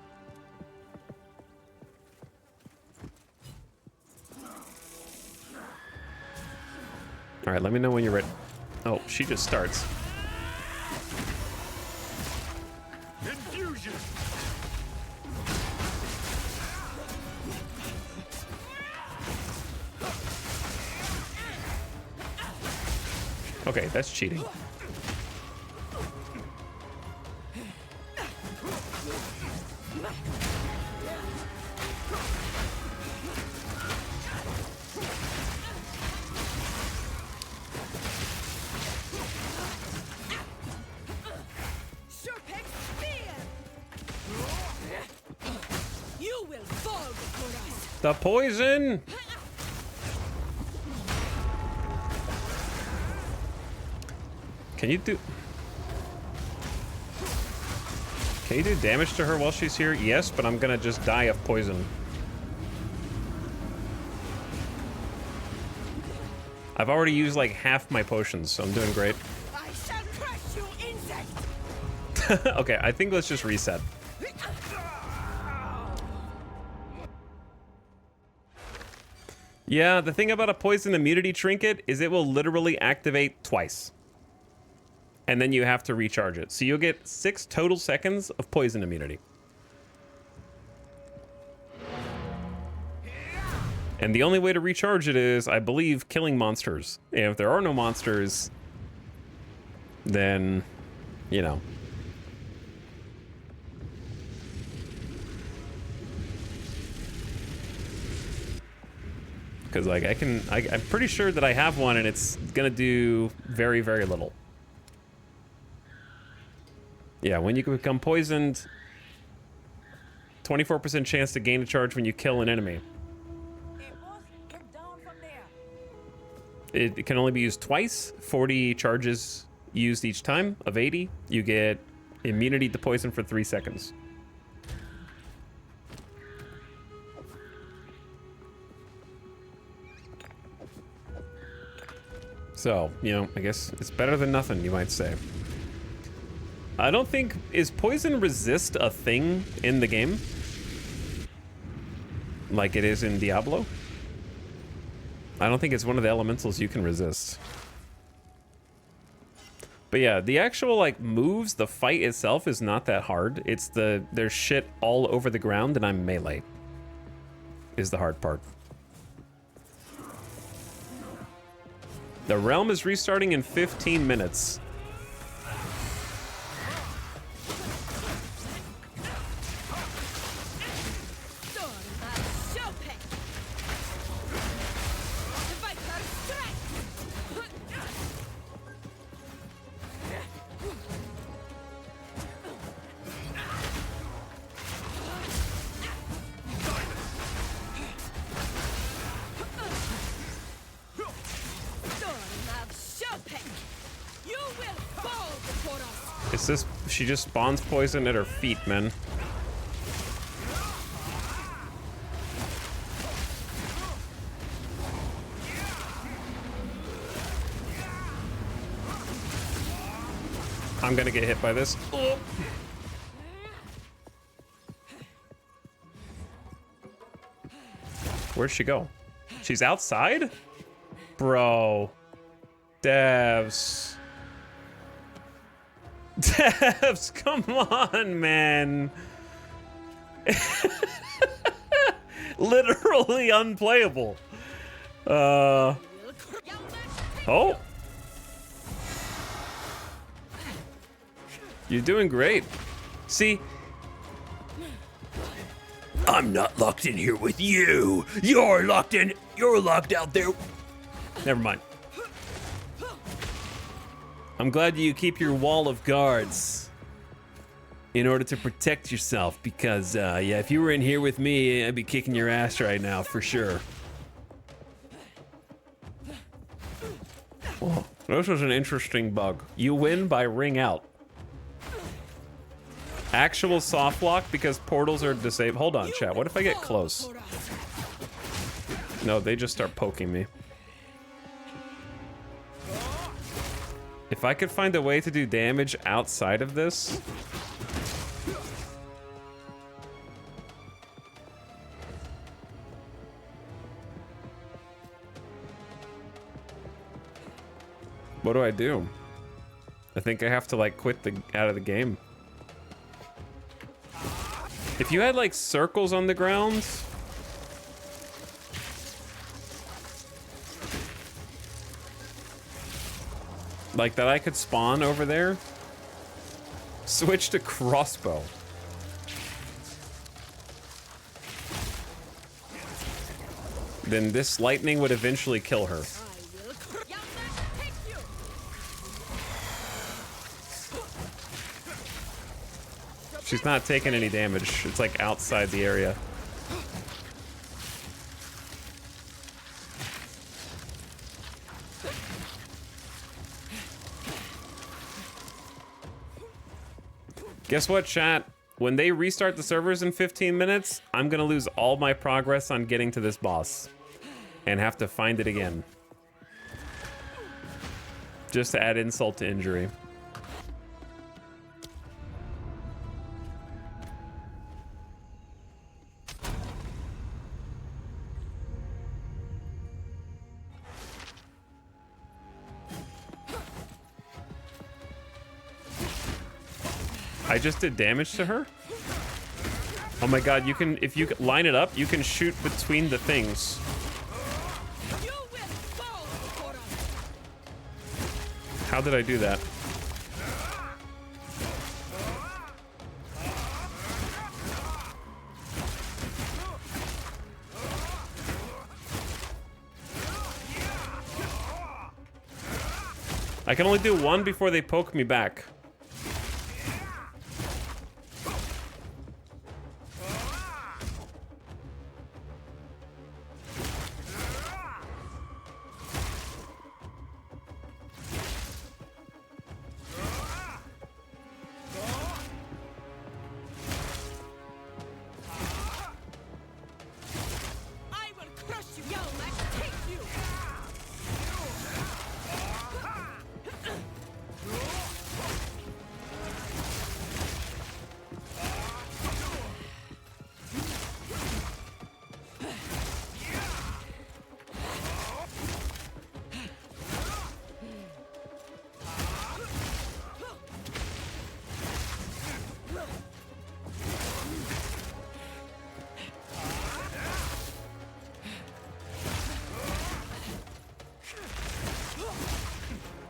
All right, let me know when you're ready. Oh, she just starts. Infusion. Okay, that's cheating. Sharpek spear! You will fall before us! The poison! Can you do damage to her while she's here? Yes, but I'm gonna just die of poison. I've already used like half my potions, so I'm doing great. I shall crush you, insect! Okay, I think let's just reset. Yeah, the thing about a poison immunity trinket is it will literally activate twice. And then you have to recharge it. So you'll get 6 total seconds of poison immunity. And the only way to recharge it is, I believe, killing monsters. And if there are no monsters, then, you know. Because, like, I'm pretty sure that I have one and it's gonna do very, very little. Yeah, when you become poisoned, 24% chance to gain a charge when you kill an enemy. It can only be used twice, 40 charges used each time of 80. You get immunity to poison for 3 seconds. So, you know, I guess it's better than nothing, you might say. I don't think... Is poison resist a thing in the game? Like it is in Diablo? I don't think it's one of the elementals you can resist. But yeah, the actual, like, moves, the fight itself is not that hard. It's there's shit all over the ground and I'm melee. Is the hard part. The realm is restarting in 15 minutes. It's this, she just spawns poison at her feet, man. I'm gonna get hit by this. Oh. Where'd she go? She's outside? Bro. Devs. Devs, come on, man. Literally unplayable. Oh. You're doing great. See, I'm not locked in here with you. You're locked out there. never mind. I'm glad you keep your wall of guards in order to protect yourself because, yeah, if you were in here with me, I'd be kicking your ass right now for sure. Oh, this was an interesting bug. You win by ring out. Actual soft lock because portals are disabled. Hold on, chat. What if I get close? No, they just start poking me. If I could find a way to do damage outside of this. What do I do? I think I have to like quit out of the game. If you had like circles on the ground. Like that I could spawn over there. Switch to crossbow. Then this lightning would eventually kill her. She's not taking any damage. It's like outside the area. Guess what, chat? When they restart the servers in 15 minutes, I'm gonna lose all my progress on getting to this boss. And have to find it again. Just to add insult to injury. I just did damage to her? Oh my god, you can, if you line it up, you can shoot between the things. How did I do that? I can only do one before they poke me back.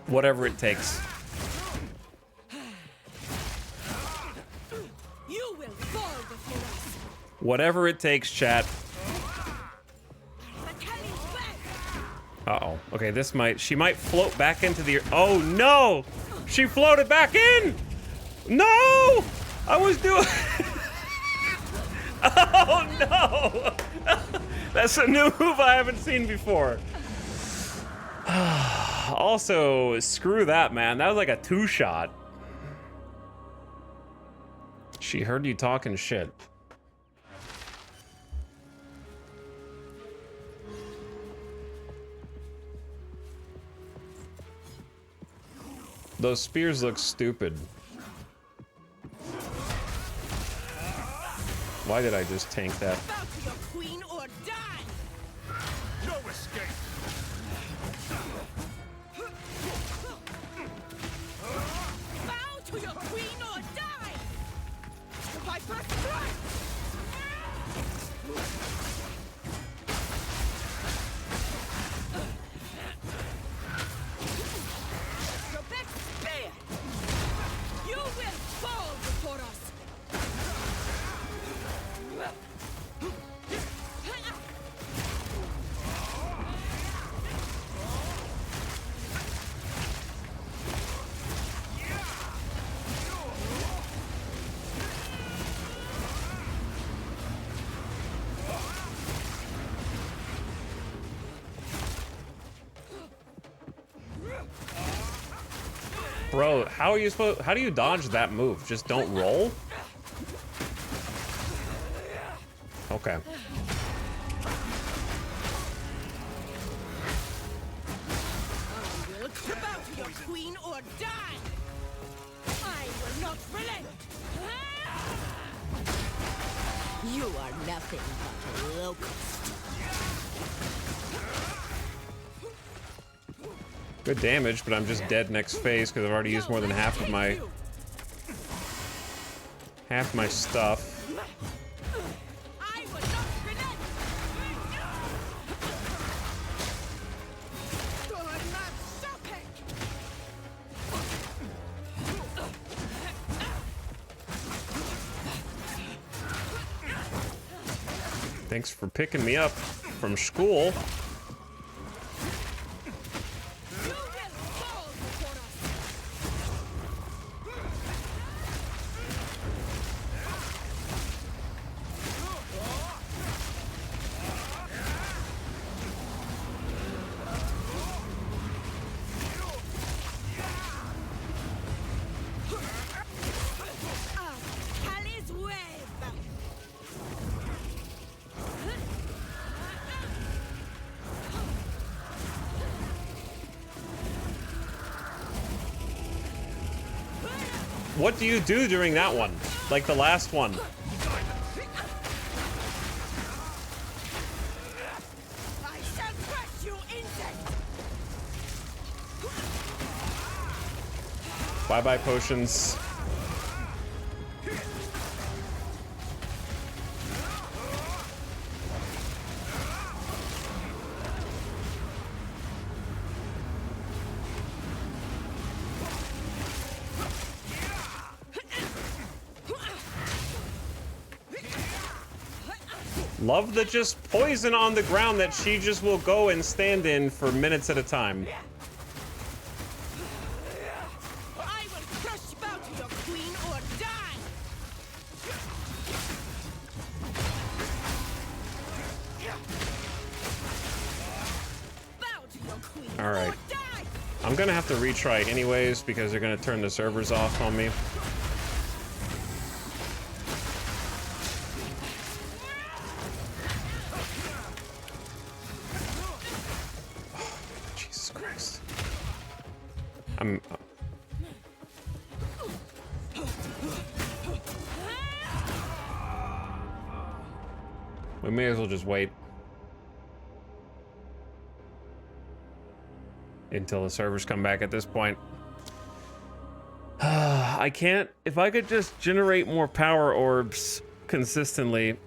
Whatever it takes. You will fall before us. Whatever it takes, chat. Uh-oh. Okay, this might... She might float back into the... Oh, no! She floated back in! No! I was doing... Oh, no! That's a new move I haven't seen before. Also, screw that, man. That was like a two-shot. She heard you talking shit. Those spears look stupid. Why did I just tank that? Bow to your queen or die. No escape. Bow to your Bro, how do you dodge that move? Just don't roll? Okay. Will bow to your queen or die. I will not relent. You are nothing but a locust. Good damage, but I'm just dead next phase because I've already used more than half of my stuff. I will not relent. Good man, stop it. Thanks for picking me up from school. You will fall before us. Kali's wave. What do you do during that one? Like the last one? I shall crush you, insect. Bye-bye potions. Love the just poison on the ground that she just will go and stand in for minutes at a time. I will crush bow to your queen or die. Bow to your queen All right. or die. I'm gonna have to retry anyways because they're gonna turn the servers off on me. Jesus Christ. We may as well just wait until the servers come back at this point. I can't. If I could just generate more power orbs consistently.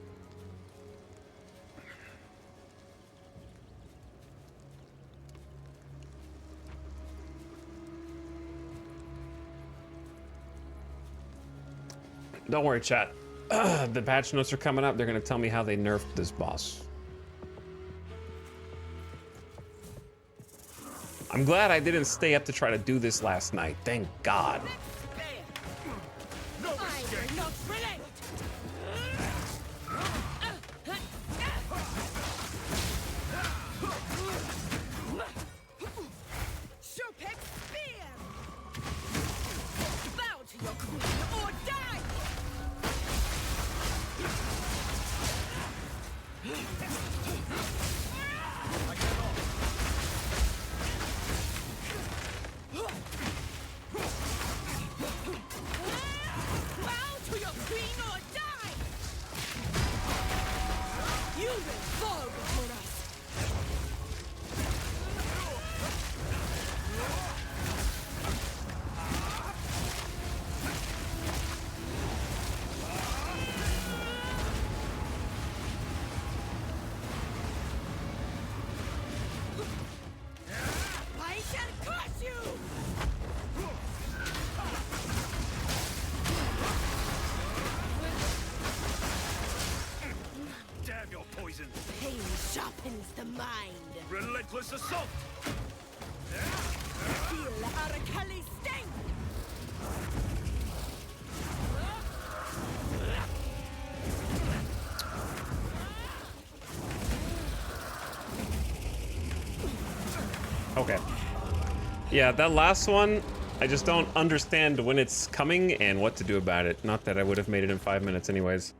Don't worry, chat. The patch notes are coming up. They're going to tell me how they nerfed this boss. I'm glad I didn't stay up to try to do this last night. Thank God. I will not relent. Shopek spear. Bow to your queen or die. Bow to your queen or die. You will fall before us. I shall crush you! Damn your poison! Pain sharpens the mind. Relentless assault! Feel Arakali sting! Okay. Yeah, that last one, I just don't understand when it's coming and what to do about it. Not that I would have made it in 5 minutes anyways.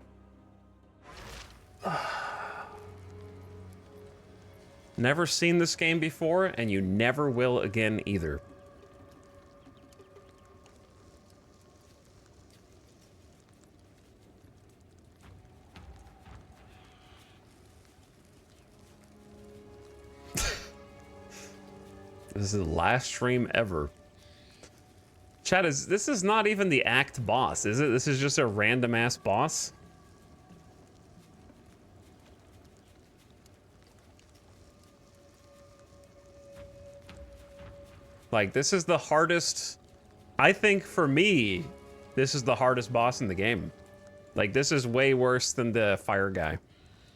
Never seen this game before, and you never will again either. This is the last stream ever. Chat, this is not even the act boss, is it? This is just a random ass boss. Like, this is the hardest, I think for me, this is the hardest boss in the game. Like, this is way worse than the fire guy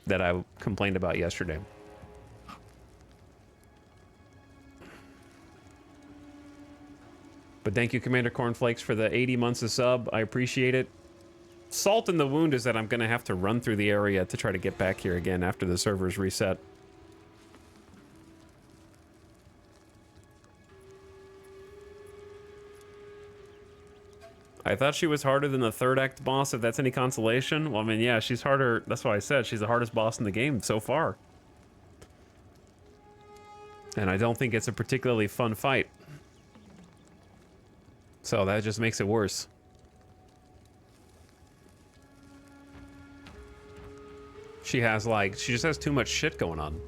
that I complained about yesterday. But thank you, Commander Cornflakes, for the 80 months of sub. I appreciate it. Salt in the wound is that I'm going to have to run through the area to try to get back here again after the servers reset. I thought she was harder than the third act boss, if that's any consolation. Well, I mean, yeah, she's harder. That's why I said she's the hardest boss in the game so far. And I don't think it's a particularly fun fight. So that just makes it worse. She just has too much shit going on.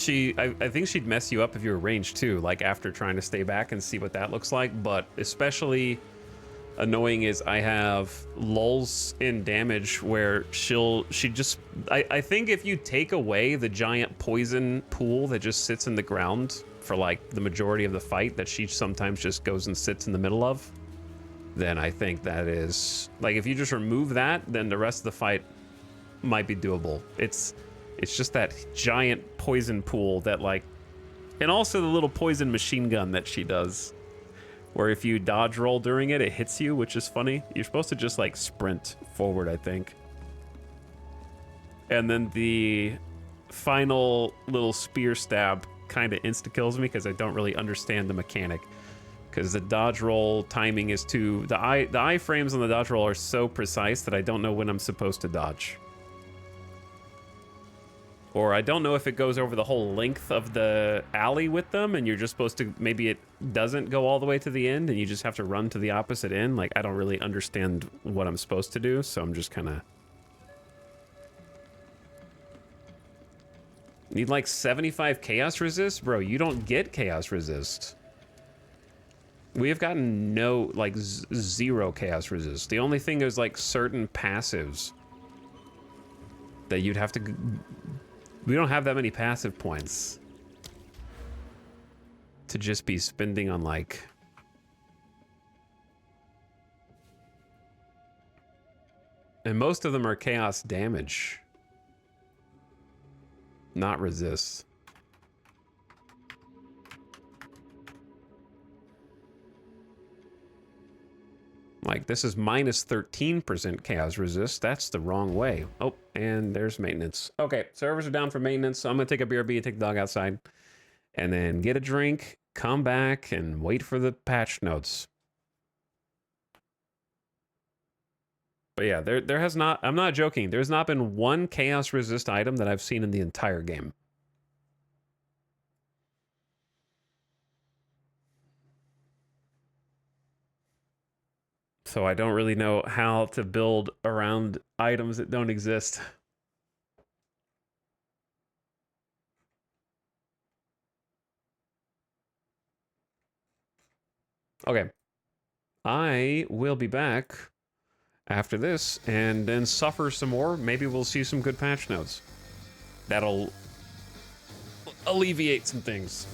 I think she'd mess you up if you were ranged too, like after trying to stay back and see what that looks like, but especially annoying is I have lulls in damage where I think if you take away the giant poison pool that just sits in the ground for like the majority of the fight that she sometimes just goes and sits in the middle of, then I think that is, like, if you just remove that, then the rest of the fight might be doable. It's just that giant poison pool that, like, and also the little poison machine gun that she does, where if you dodge roll during it, it hits you, which is funny. You're supposed to just, like, sprint forward, I think. And then the final little spear stab kind of insta-kills me because I don't really understand the mechanic. Because the dodge roll timing is too... The iframes on the dodge roll are so precise that I don't know when I'm supposed to dodge. Or I don't know if it goes over the whole length of the alley with them and you're just supposed to... Maybe it doesn't go all the way to the end and you just have to run to the opposite end. Like, I don't really understand what I'm supposed to do, so I'm just kind of... Need like 75 chaos resist? Bro, you don't get chaos resist. We have gotten no, like, zero chaos resist. The only thing is, like, certain passives that you'd have to... We don't have that many passive points to just be spending on, like... And most of them are chaos damage. Not resist. Like, this is minus 13% chaos resist. That's the wrong way. Oh, and there's maintenance. Okay, servers are down for maintenance. So I'm gonna take a BRB and take the dog outside. And then get a drink, come back, and wait for the patch notes. But yeah, there has not... I'm not joking. There's not been one chaos resist item that I've seen in the entire game. So I don't really know how to build around items that don't exist. Okay. I will be back after this and then suffer some more. Maybe we'll see some good patch notes. That'll alleviate some things.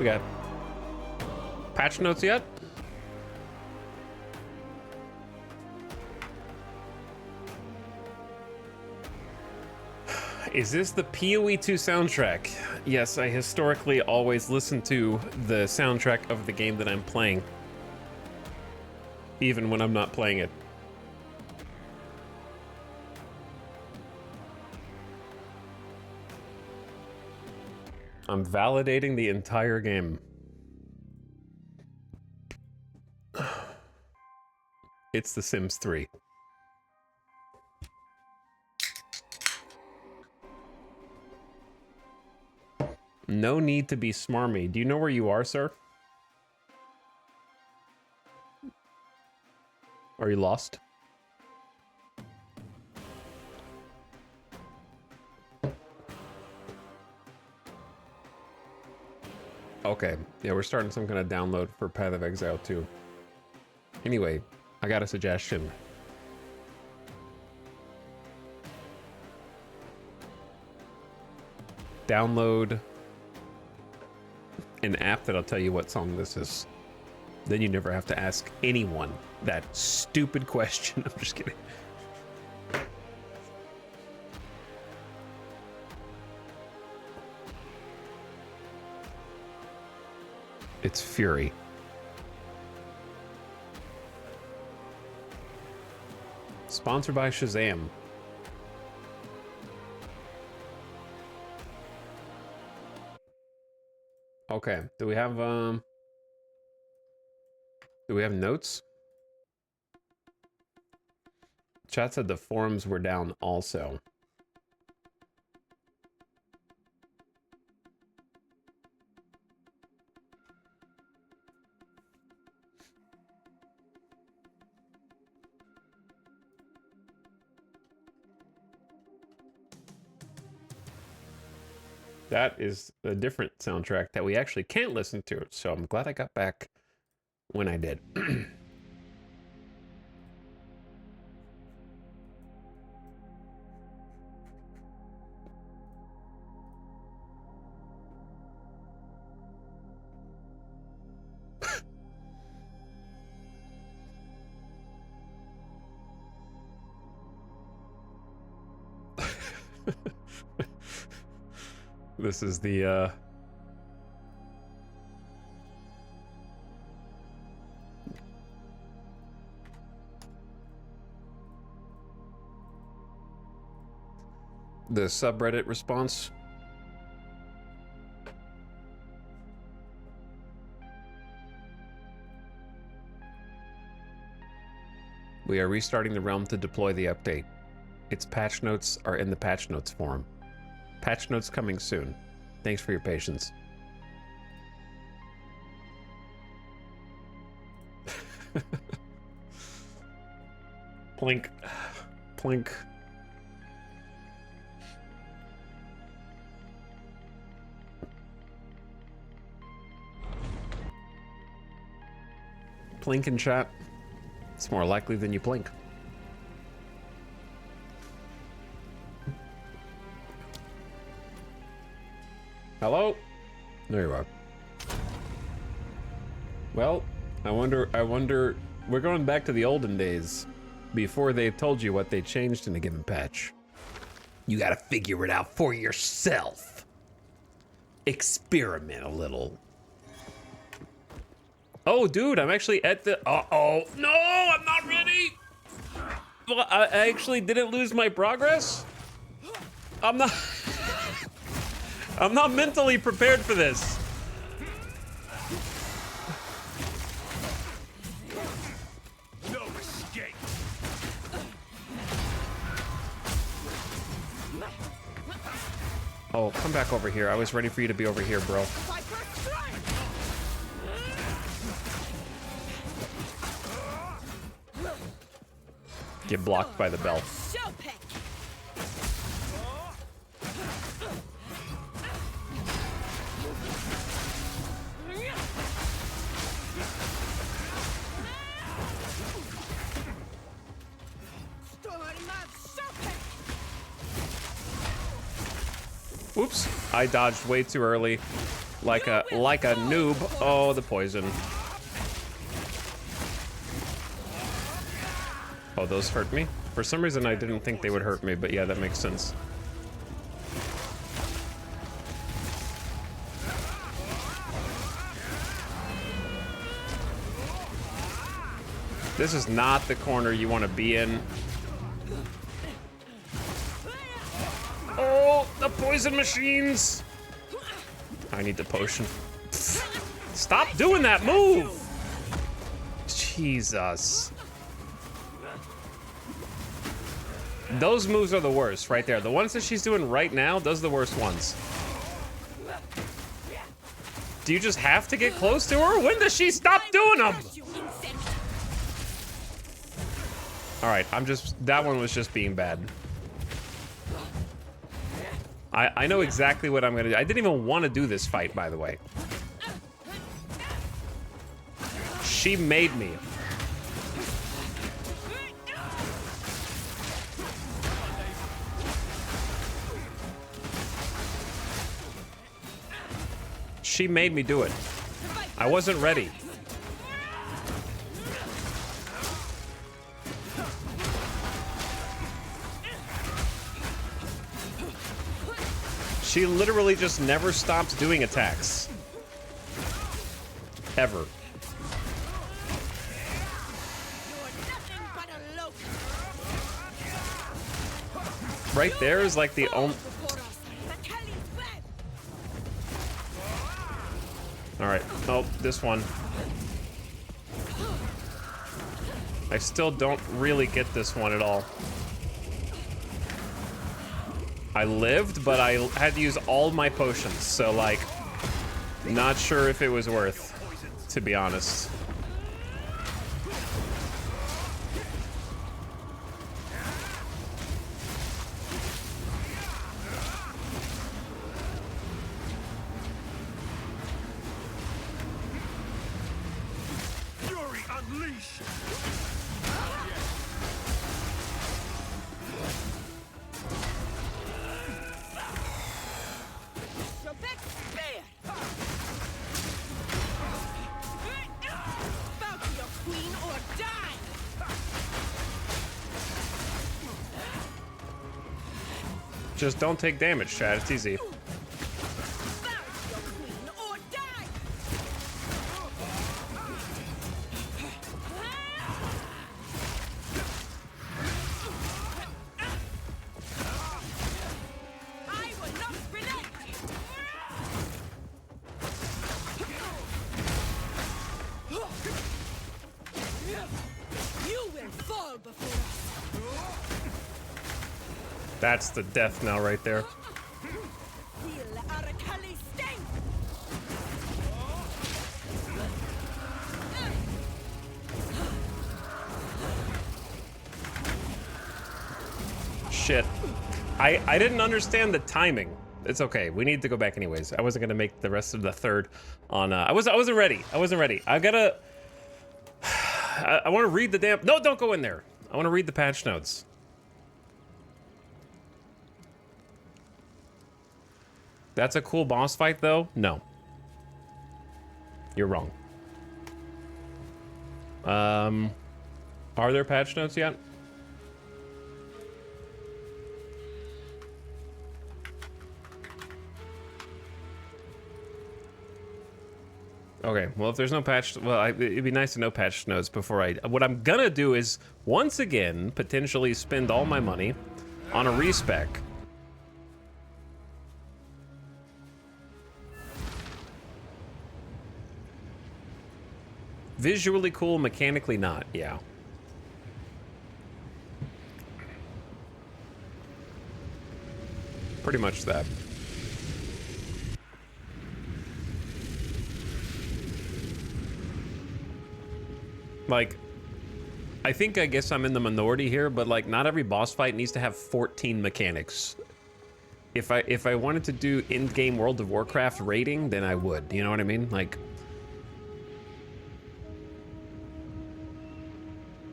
We got patch notes yet? Is this the PoE 2 soundtrack? Yes, I historically always listen to the soundtrack of the game that I'm playing, even when I'm not playing it. I'm validating the entire game. It's The Sims 3. No need to be smarmy. Do you know where you are, sir? Are you lost? Okay, yeah, we're starting some kind of download for Path of Exile 2. Anyway, I got a suggestion. Download an app that'll tell you what song this is. Then you never have to ask anyone that stupid question. I'm just kidding. It's Fury. Sponsored by Shazam. Okay, do we have notes? Chat said the forums were down also. That is a different soundtrack that we actually can't listen to, so I'm glad I got back when I did. This is the subreddit response. We are restarting the realm to deploy the update. Its patch notes are in the patch notes forum. Patch notes coming soon. Thanks for your patience. Plink. Plink. Plink in chat. It's more likely than you blink. Hello? There you are. Well, I wonder, we're going back to the olden days, before they told you what they changed in a given patch. You gotta figure it out for yourself. Experiment a little. Oh, dude, I'm actually at the, uh-oh. No, I'm not ready! Well, I actually didn't lose my progress? I'm not... I'm not mentally prepared for this. No escape. Oh, come back over here. I was ready for you to be over here, bro. Get blocked by the bell. Oops, I dodged way too early. Like a noob. Oh, the poison. Oh, those hurt me? For some reason, I didn't think they would hurt me, but yeah, that makes sense. This is not the corner you want to be in. Oh, the poison machines! I need the potion. Stop doing that move! Jesus. Those moves are the worst right there. The ones that she's doing right now, those are the worst ones. Do you just have to get close to her? When does she stop doing them? All right, that one was just being bad. I know exactly what I'm gonna do. I didn't even want to do this fight, by the way. She made me. She made me do it. I wasn't ready. She literally just never stops doing attacks. Ever. Right there is like the only... Alright, oh, this one. I still don't really get this one at all. I lived, but I had to use all my potions, so like, not sure if it was worth, to be honest. Fury unleashed! Just don't take damage, Chad. It's easy. That's the death knell right there. Shit. I didn't understand the timing. It's okay. We need to go back anyways. I wasn't gonna make the rest of the third on I wasn't ready. I wasn't ready. I gotta I wanna read the damn no, don't go in there. I wanna read the patch notes. That's a cool boss fight, though? No. You're wrong. Are there patch notes yet? Okay, well, if there's no patch... Well, it'd be nice to know patch notes before I... What I'm gonna do is, once again, potentially spend all my money on a respec. Visually cool, mechanically not, yeah. Pretty much that. Like, I guess I'm in the minority here, but like, not every boss fight needs to have 14 mechanics. If I wanted to do in-game World of Warcraft rating, then I would, you know what I mean? Like,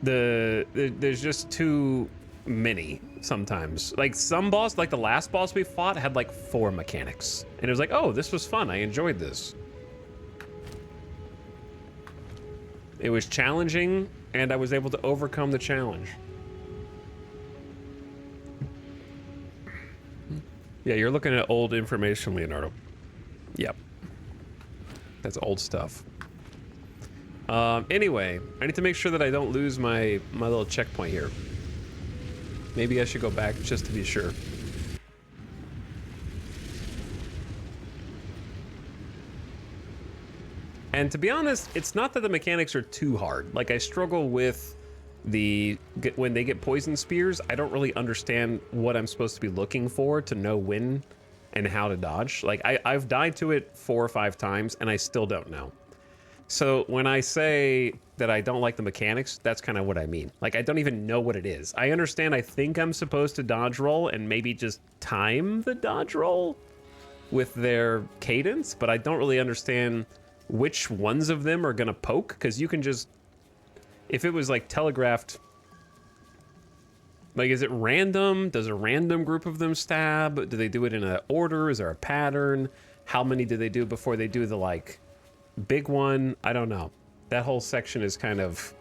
there's just too many sometimes. Like some boss, like the last boss we fought had like 4 mechanics. And it was like, oh, this was fun. I enjoyed this. It was challenging and I was able to overcome the challenge. Yeah, you're looking at old information, Leonardo. Yep. That's old stuff. Anyway, I need to make sure that I don't lose my little checkpoint here. Maybe I should go back just to be sure. And to be honest, it's not that the mechanics are too hard. Like, I struggle with when they get poison spears, I don't really understand what I'm supposed to be looking for to know when and how to dodge. Like, I've died to it 4 or 5 times, and I still don't know. So when I say that I don't like the mechanics, that's kind of what I mean. Like, I don't even know what it is. I understand I think I'm supposed to dodge roll and maybe just time the dodge roll with their cadence, but I don't really understand which ones of them are gonna poke, because you can just... If it was, like, telegraphed... Like, is it random? Does a random group of them stab? Do they do it in an order? Is there a pattern? How many do they do before they do the, like... big one? I don't know. That whole section is kind of...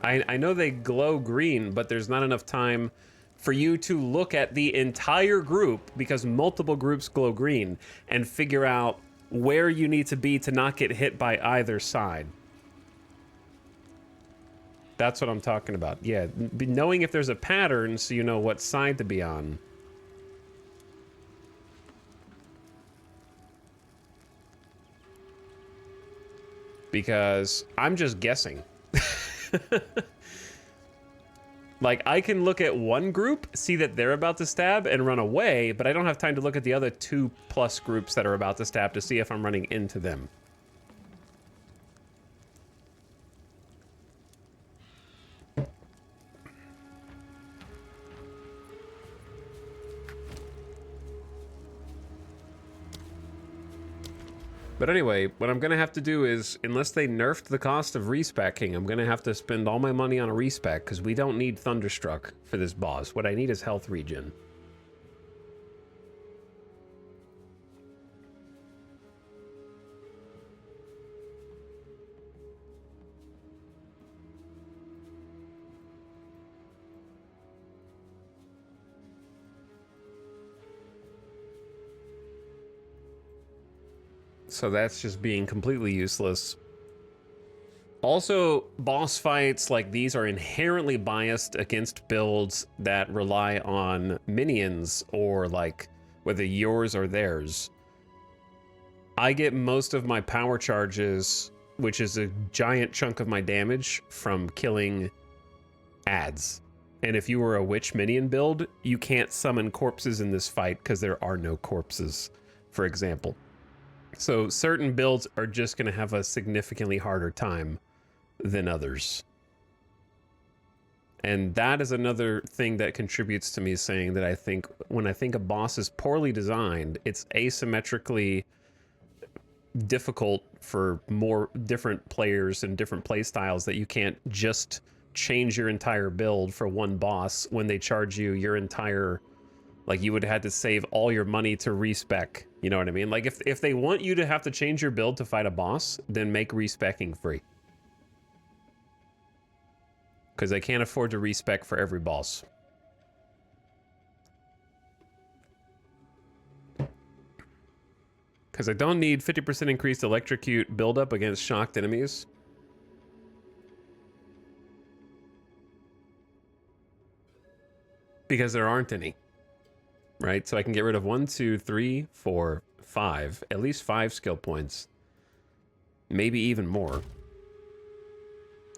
I know they glow green, but there's not enough time for you to look at the entire group, because multiple groups glow green, and figure out where you need to be to not get hit by either side. That's what I'm talking about. Yeah, knowing if there's a pattern so you know what side to be on. Because I'm just guessing. Like, I can look at one group, see that they're about to stab, and run away, but I don't have time to look at the other 2+ groups that are about to stab to see if I'm running into them. But anyway, what I'm gonna have to do is, unless they nerfed the cost of respecking, I'm gonna have to spend all my money on a respec, because we don't need Thunderstruck for this boss. What I need is health regen. So that's just being completely useless. Also, boss fights like these are inherently biased against builds that rely on minions, or like whether yours or theirs. I get most of my power charges, which is a giant chunk of my damage, from killing ads. And if you were a witch minion build, you can't summon corpses in this fight because there are no corpses, for example. So certain builds are just going to have a significantly harder time than others. And that is another thing that contributes to me saying that I think when I think a boss is poorly designed, it's asymmetrically difficult for more different players and different play styles, that you can't just change your entire build for one boss when they charge you your entire... Like, you would have had to save all your money to respec. You know what I mean? Like, if they want you to have to change your build to fight a boss, then make respecking free. Because I can't afford to respec for every boss. Because I don't need 50% increased electrocute buildup against shocked enemies. Because there aren't any. Right, so I can get rid of 1, 2, 3, 4, 5, at least 5 skill points. Maybe even more.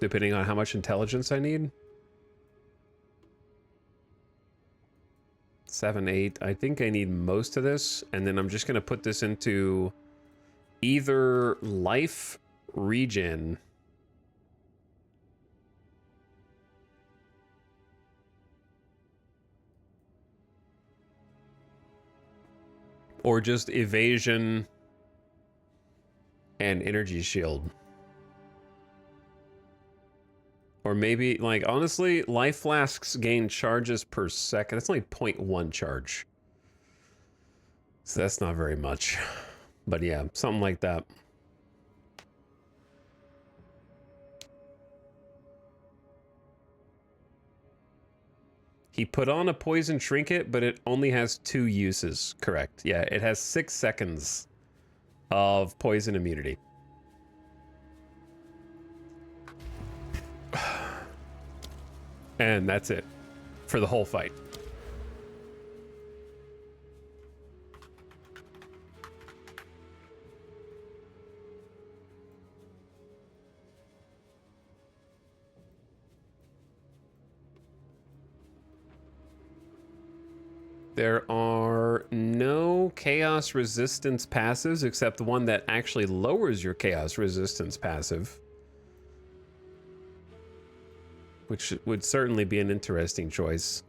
Depending on how much intelligence I need. 7, 8. I think I need most of this, and then I'm just gonna put this into either life regen. Or just evasion and energy shield. Or maybe, like, honestly, life flasks gain charges per second. That's only 0.1 charge. So that's not very much. But yeah, something like that. He put on a poison trinket, but it only has 2 uses. Correct. Yeah, it has 6 seconds of poison immunity. And that's it for the whole fight. There are no chaos resistance passives except the one that actually lowers your chaos resistance passive, which would certainly be an interesting choice.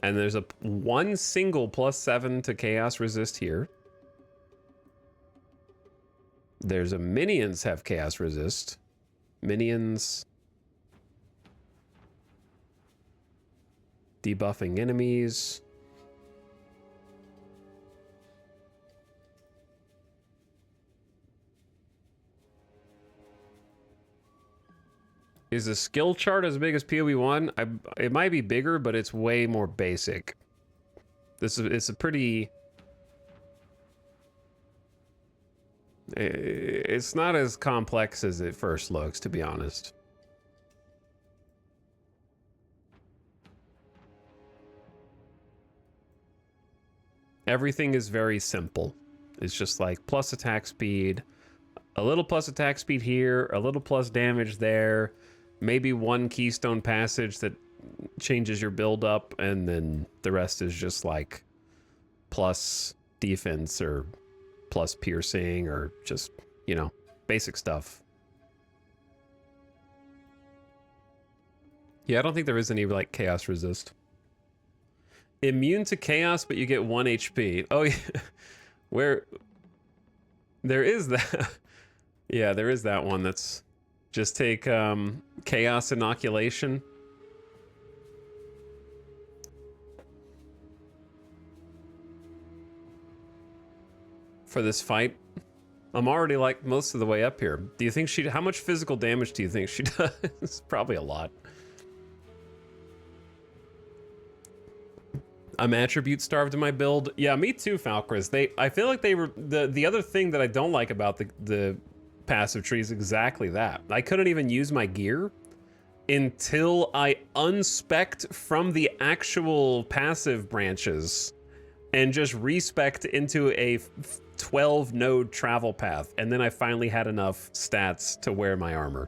And there's one single +7 to chaos resist here. There's a minions have chaos resist. Minions debuffing enemies. Is the skill chart as big as PoE1? It might be bigger, but it's way more basic. It's a pretty... It's not as complex as it first looks, to be honest. Everything is very simple. It's just like plus attack speed, a little plus attack speed here, a little plus damage there, maybe one keystone passage that changes your build up, and then the rest is just like plus defense or plus piercing or just, you know, basic stuff. Yeah, I don't think there is any like chaos resist. Immune to chaos, but you get 1 HP. Oh yeah, where there is that. Yeah, there is that one. That's just take chaos inoculation. For this fight. I'm already like most of the way up here. Do you think how much physical damage do you think she does? Probably a lot. I'm attribute starved in my build. Yeah, me too, Falkris. I feel like they were the other thing that I don't like about the passive tree is exactly that. I couldn't even use my gear until I unspec'd from the actual passive branches and just respec'd into a 12 node travel path, and then I finally had enough stats to wear my armor.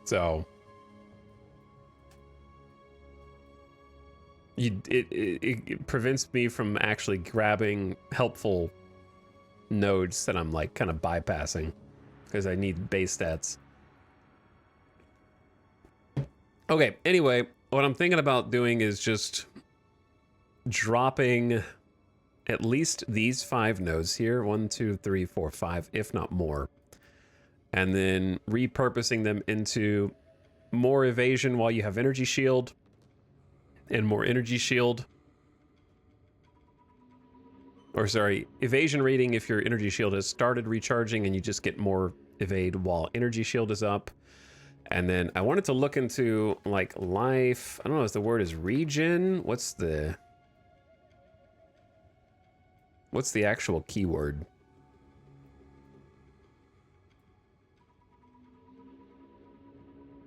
So it prevents me from actually grabbing helpful nodes that I'm like kind of bypassing because I need base stats. Okay, anyway, what I'm thinking about doing is just dropping at least these 5 nodes here. 1, 2, 3, 4, 5, if not more. And then repurposing them into more evasion while you have energy shield. And more energy shield. Or sorry, evasion rating if your energy shield has started recharging and you just get more evade while energy shield is up. And then I wanted to look into like life. I don't know if the word is regen. What's the actual keyword?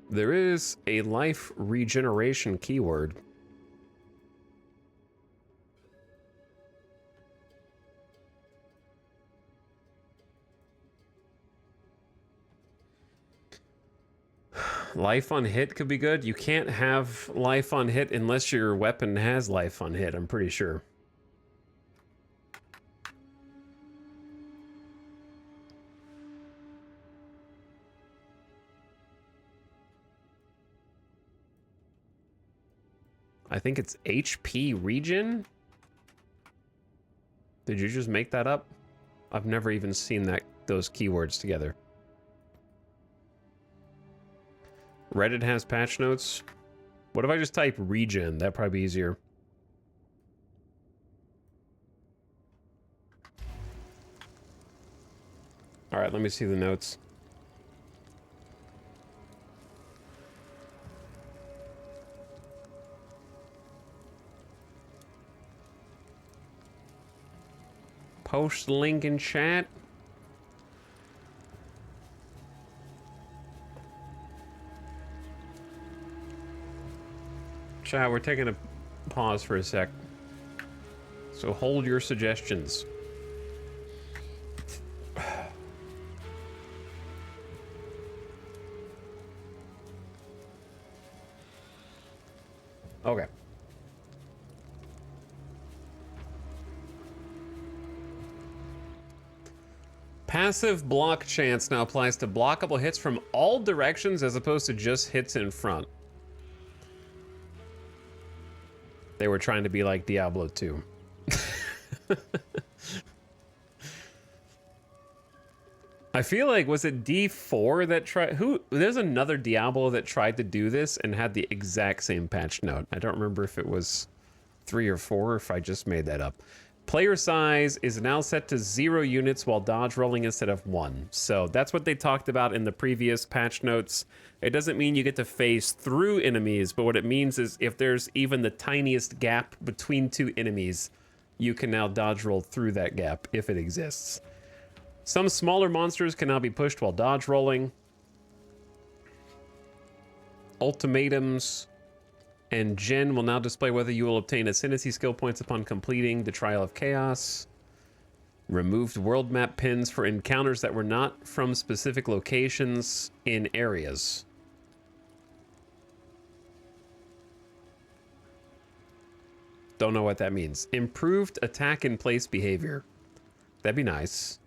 There is a life regeneration keyword. Life on hit could be good. You can't have life on hit unless your weapon has life on hit, I'm pretty sure. I think it's HP regen. Did you just make that up? I've never even seen those keywords together. Reddit has patch notes. What if I just type regen? That'd probably be easier. All right, let me see the notes. Post link in chat. Chat, we're taking a pause for a sec. So hold your suggestions. Okay. Passive block chance now applies to blockable hits from all directions as opposed to just hits in front. They were trying to be like Diablo 2. I feel like, was it D4 that tried? There's another Diablo that tried to do this and had the exact same patch note. I don't remember if it was 3 or 4 or if I just made that up. Player size is now set to 0 units while dodge rolling instead of 1. So that's what they talked about in the previous patch notes. It doesn't mean you get to phase through enemies, but what it means is if there's even the tiniest gap between 2 enemies, you can now dodge roll through that gap if it exists. Some smaller monsters can now be pushed while dodge rolling. Ultimatums and Gen will now display whether you will obtain ascendancy skill points upon completing the Trial of Chaos. Removed world map pins for encounters that were not from specific locations in areas. Don't know what that means. Improved attack in place behavior. That'd be nice.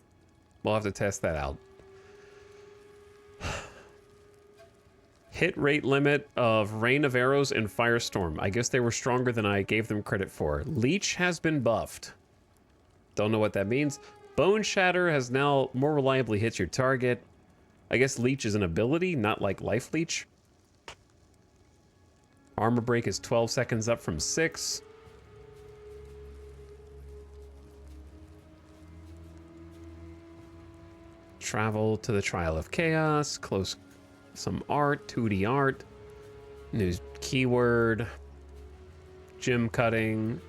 We'll have to test that out. Hit rate limit of Rain of Arrows and Firestorm. I guess they were stronger than I gave them credit for. Leech has been buffed. Don't know what that means. Bone Shatter has now more reliably hits your target. I guess Leech is an ability, not like Life Leech. Armor Break is 12 seconds up from 6. Travel to the Trial of Chaos. Close some art, 2D art. New keyword. Gym cutting.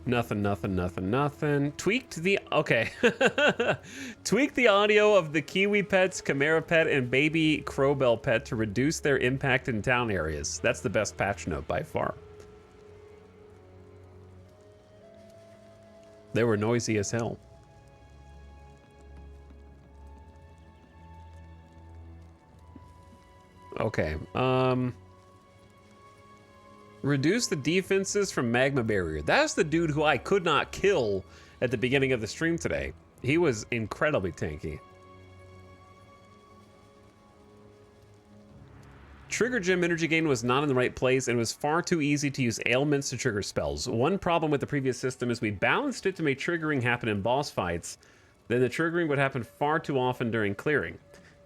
Nothing. Tweaked the... Okay. Tweaked the audio of the Kiwi pets, Chimera pet, and baby Crowbell pet to reduce their impact in town areas. That's the best patch note by far. They were noisy as hell. Okay. Reduce the defenses from Magma Barrier. That's the dude who I could not kill at the beginning of the stream today. He was incredibly tanky. Trigger Gem energy gain was not in the right place and it was far too easy to use ailments to trigger spells. One problem with the previous system is we balanced it to make triggering happen in boss fights, then the triggering would happen far too often during clearing.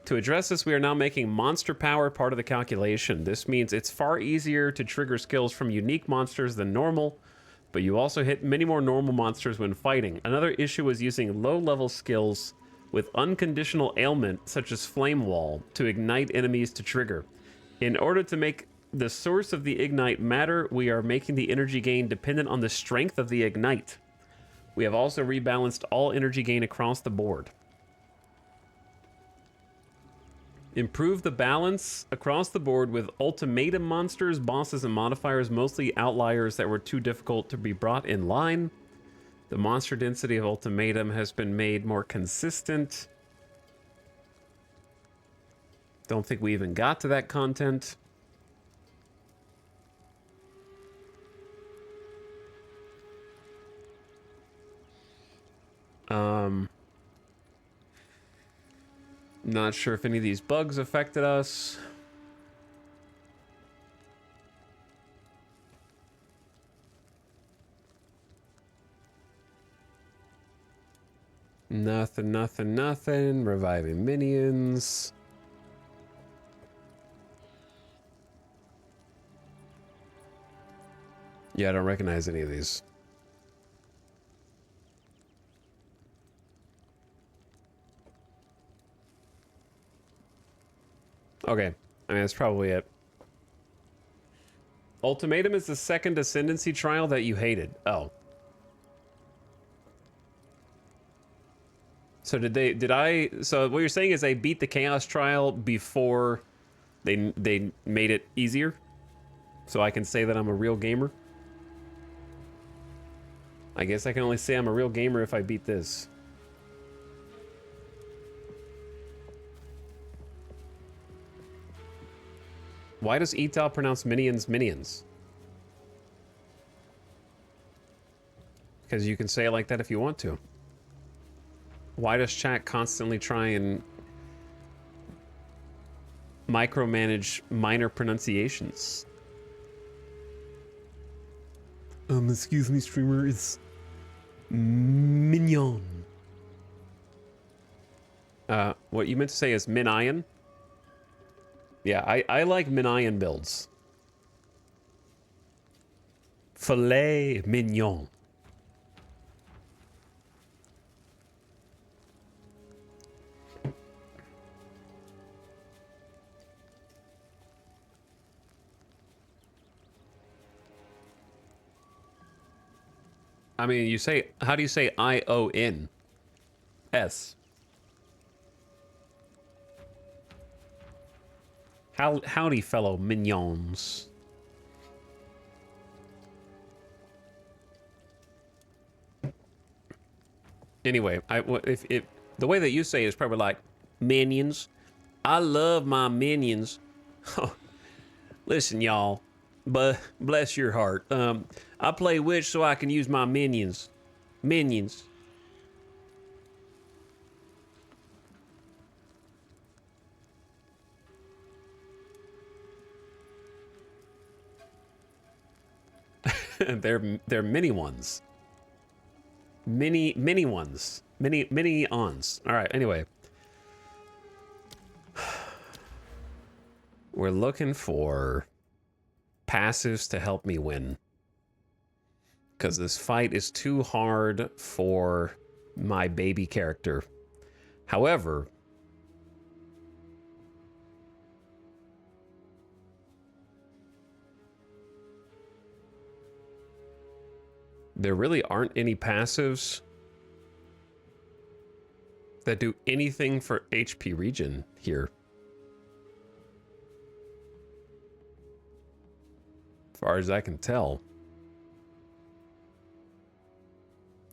To address this, we are now making monster power part of the calculation. This means it's far easier to trigger skills from unique monsters than normal, but you also hit many more normal monsters when fighting. Another issue was using low-level skills with unconditional ailment, such as Flame Wall, to ignite enemies to trigger. In order to make the source of the ignite matter, we are making the energy gain dependent on the strength of the ignite. We have also rebalanced all energy gain across the board. Improve the balance across the board with ultimatum monsters, bosses, and modifiers, mostly outliers that were too difficult to be brought in line. The monster density of ultimatum has been made more consistent. Don't think we even got to that content. Not sure if any of these bugs affected us. Nothing, nothing, nothing. Reviving minions. Yeah, I don't recognize any of these. Okay, I mean, that's probably it. Ultimatum is the second ascendancy trial that you hated. Oh. So so what you're saying is they beat the chaos trial before they made it easier? So I can say that I'm a real gamer? I guess I can only say I'm a real gamer if I beat this. Why does Etal pronounce minions minions? Because you can say it like that if you want to. Why does chat constantly try and micromanage minor pronunciations? Excuse me, streamer, it's mignon. What you meant to say is minion? Yeah, I like minion builds. Filet mignon. I mean, you say, how do you say I-O-N-S? Howdy, fellow mignons. Anyway, if the way that you say it is probably like minions. I love my minions. Listen, y'all, but bless your heart. I play Witch so I can use my minions. Minions. they're mini ones. Mini ones. Mini ons. All right, anyway. We're looking for passives to help me win. Because this fight is too hard for my baby character. However, there really aren't any passives that do anything for HP regen here. As far as I can tell.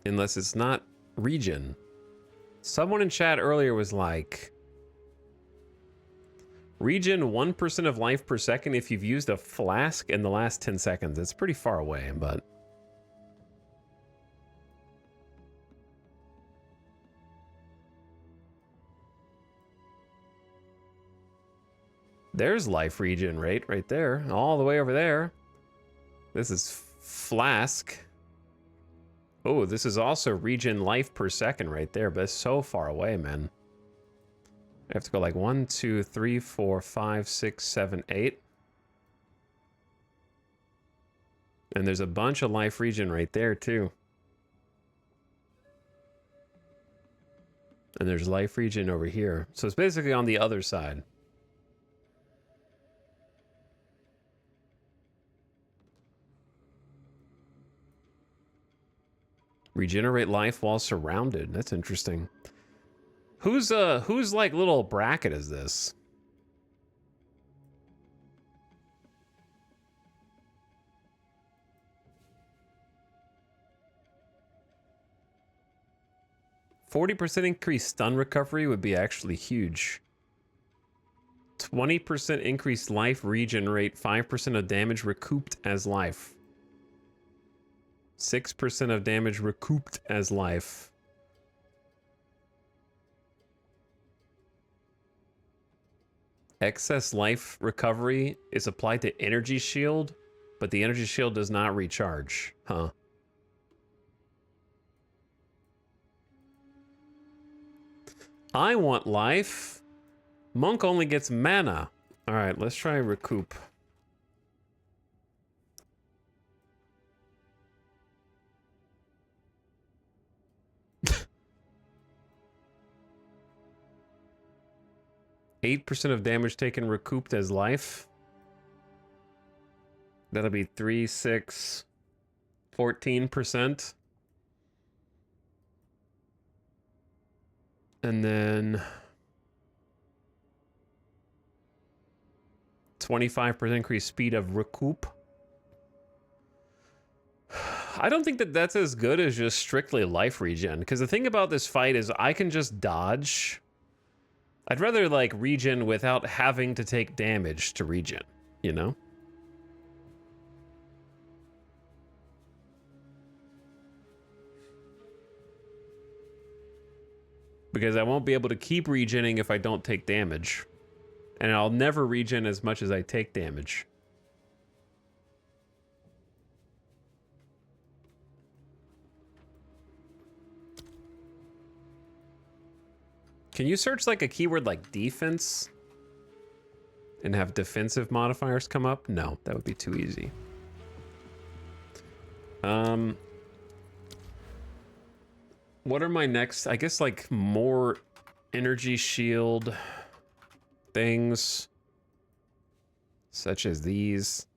Unless it's not regen. Someone in chat earlier was like, regen 1% of life per second if you've used a flask in the last 10 seconds. It's pretty far away, but... There's life regen rate right there, all the way over there. This is flask. Oh, this is also regen life per second right there, but it's so far away, man. I have to go like 1, 2, 3, 4, 5, 6, 7, 8. And there's a bunch of life regen right there, too. And there's life regen over here. So it's basically on the other side. Regenerate life while surrounded. That's interesting. Whose like little bracket is this? %40 increased stun recovery would be actually huge. 20% increased life regen rate, 5% of damage recouped as life. 6% of damage recouped as life. Excess life recovery is applied to energy shield, but the energy shield does not recharge. Huh. I want life. Monk only gets mana. All right, let's try recoup. %8 of damage taken recouped as life. That'll be 3, 6, 14%. And then 25% increased speed of recoup. I don't think that that's as good as just strictly life regen, because the thing about this fight is I can just dodge. I'd rather like regen without having to take damage to regen, you know? Because I won't be able to keep regenning if I don't take damage. And I'll never regen as much as I take damage. Can you search like a keyword like defense and have defensive modifiers come up? No, that would be too easy. What are my next, I guess like more energy shield things such as these.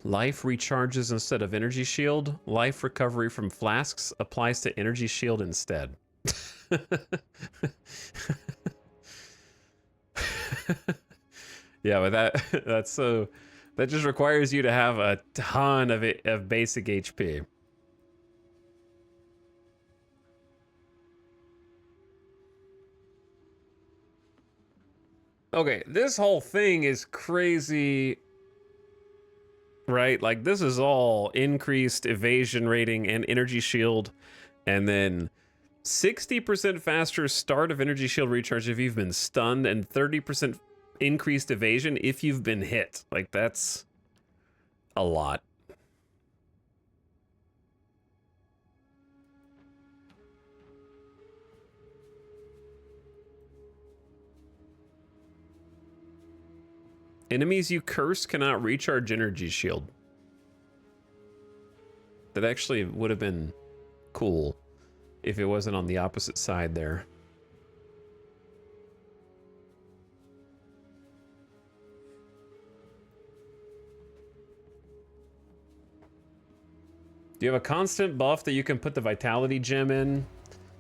Life recharges instead of energy shield. Life recovery from flasks applies to energy shield instead. Yeah, but that's so that just requires you to have a ton of basic HP. Okay, this whole thing is crazy, right? Like, this is all increased evasion rating and energy shield, and then 60% faster start of energy shield recharge if you've been stunned, and 30% increased evasion if you've been hit. Like, that's a lot. Enemies you curse cannot recharge energy shield. That actually would have been cool if it wasn't on the opposite side there. Do you have a constant buff that you can put the vitality gem in?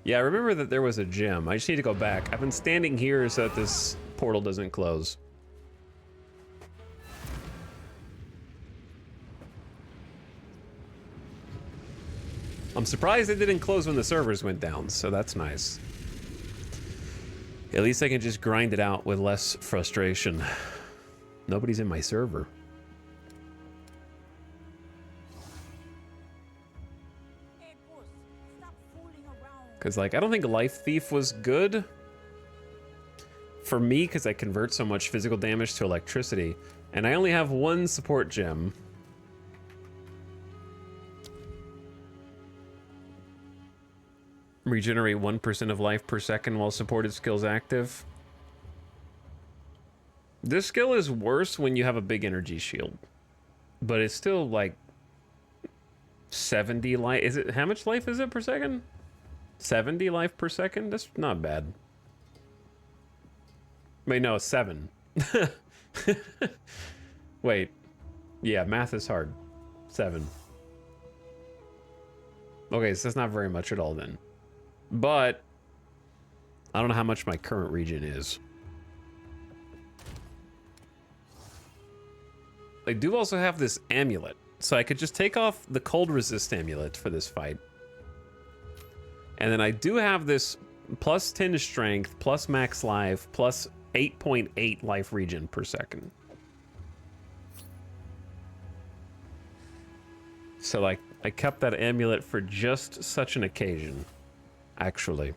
Yeah, I remember that there was a gem. I just need to go back. I've been standing here so that this portal doesn't close. I'm surprised it didn't close when the servers went down, so that's nice. At least I can just grind it out with less frustration. Nobody's in my server. Because, like, I don't think Life Thief was good for me because I convert so much physical damage to electricity. And I only have one support gem. Regenerate 1% of life per second while supported skill's active. This skill is worse when you have a big energy shield. But it's still like 70 life. Is it, how much life is it per second? 70 life per second? That's not bad. Wait, no, 7. Wait. Yeah, math is hard. 7. Okay, so that's not very much at all then. But I don't know how much my current region is. I do also have this amulet. So I could just take off the cold resist amulet for this fight. And then I do have this plus 10 to strength, plus max life, plus 8.8 life regen per second. So like I kept that amulet for just such an occasion, actually.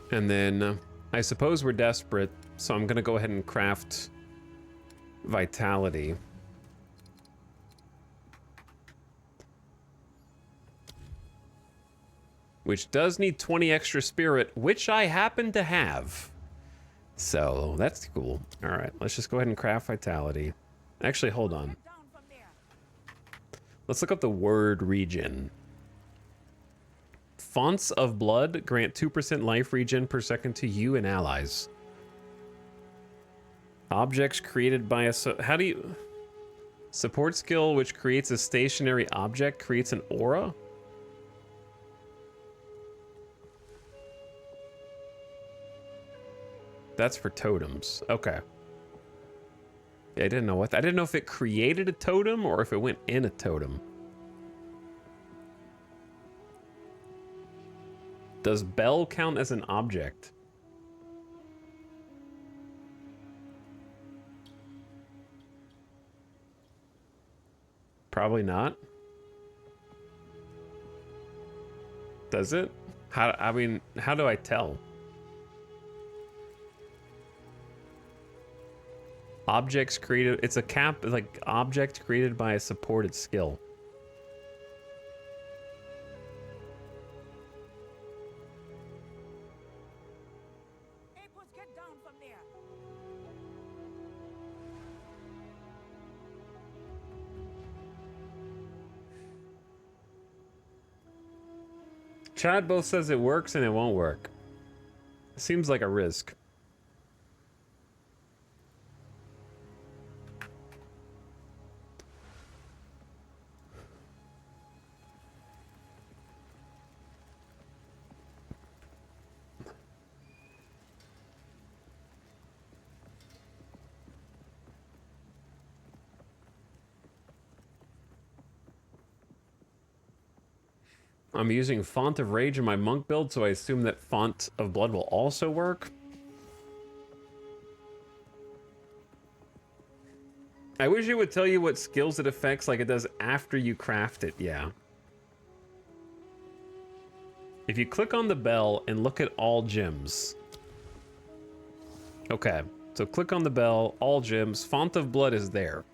And then I suppose we're desperate, so I'm gonna go ahead and craft Vitality. Which does need 20 extra spirit, which I happen to have. So that's cool. All right, let's just go ahead and craft Vitality. Actually, hold on. Let's look up the word regen. Fonts of Blood grant 2% life regen per second to you and allies. Objects created by a... how do you... Support skill which creates a stationary object creates an aura? That's for totems. Okay. Yeah, I didn't know what... I didn't know if it created a totem or if it went in a totem. Does bell count as an object? Probably not. Does it? I mean, how do I tell? Objects created, it's a cap, like object created by a supported skill. Get down from there. Chad both says it works and it won't work. Seems like a risk. I'm using Font of Rage in my monk build, so I assume that Font of Blood will also work. I wish it would tell you what skills it affects like it does after you craft it, yeah. If you click on the bell and look at all gems. Okay, so click on the bell, all gems, Font of Blood is there.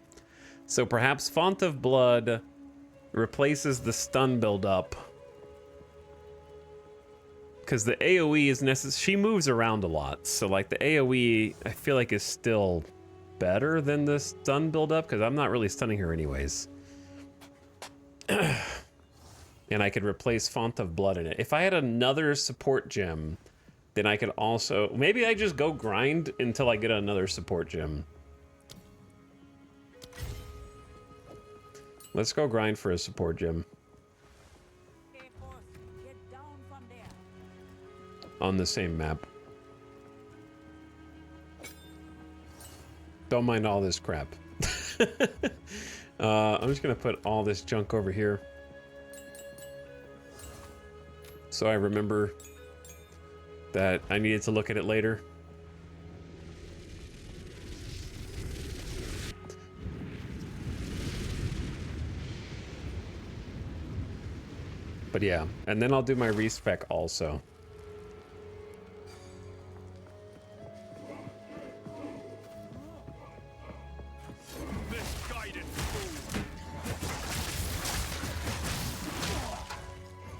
So perhaps Font of Blood replaces the stun build-up. Because the AoE is necessary. She moves around a lot. So, like, the AoE, I feel like, is still better than the stun build-up. Because I'm not really stunning her anyways. And I could replace Font of Blood in it. If I had another support gem, then I could also... Maybe I just go grind until I get another support gem. Let's go grind for a support gem. On the same map. Don't mind all this crap. I'm just gonna put all this junk over here. So I remember that I needed to look at it later. But yeah, and then I'll do my respec also.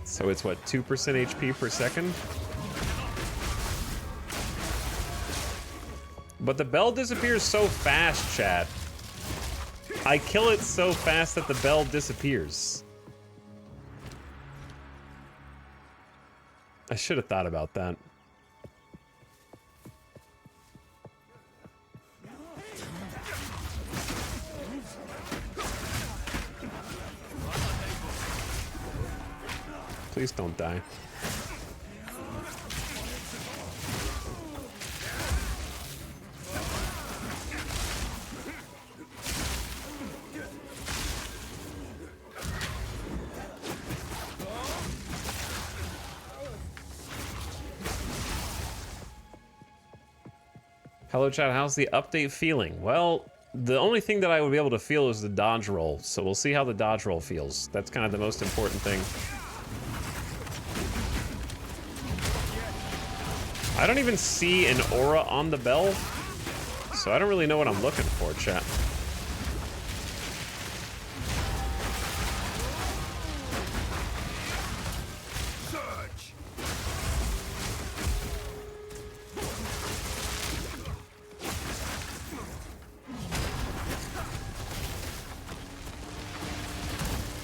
So it's what, 2% HP per second? But the bell disappears so fast, chat. I kill it so fast that the bell disappears. I should have thought about that. Please don't die. Hello chat, how's the update feeling? Well, the only thing that I would be able to feel is the dodge roll, so we'll see how the dodge roll feels. That's kind of the most important thing. I don't even see an aura on the bell, so I don't really know what I'm looking for, chat.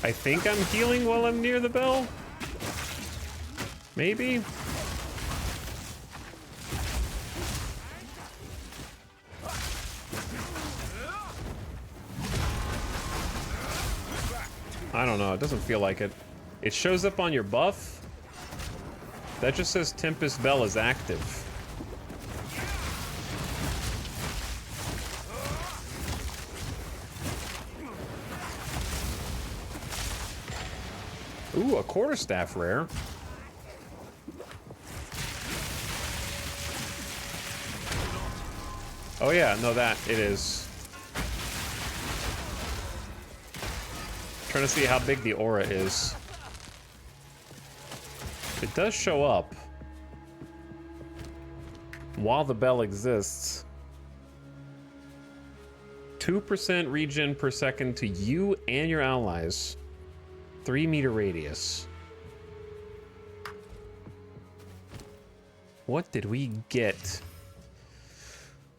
I think I'm healing while I'm near the bell. Maybe? I don't know, it doesn't feel like it. It shows up on your buff. That just says Tempest Bell is active. Ooh, a quarterstaff rare. Oh yeah, no, that it is. Trying to see how big the aura is. It does show up while the bell exists. 2% regen per second to you and your allies. 3-meter radius. What did we get?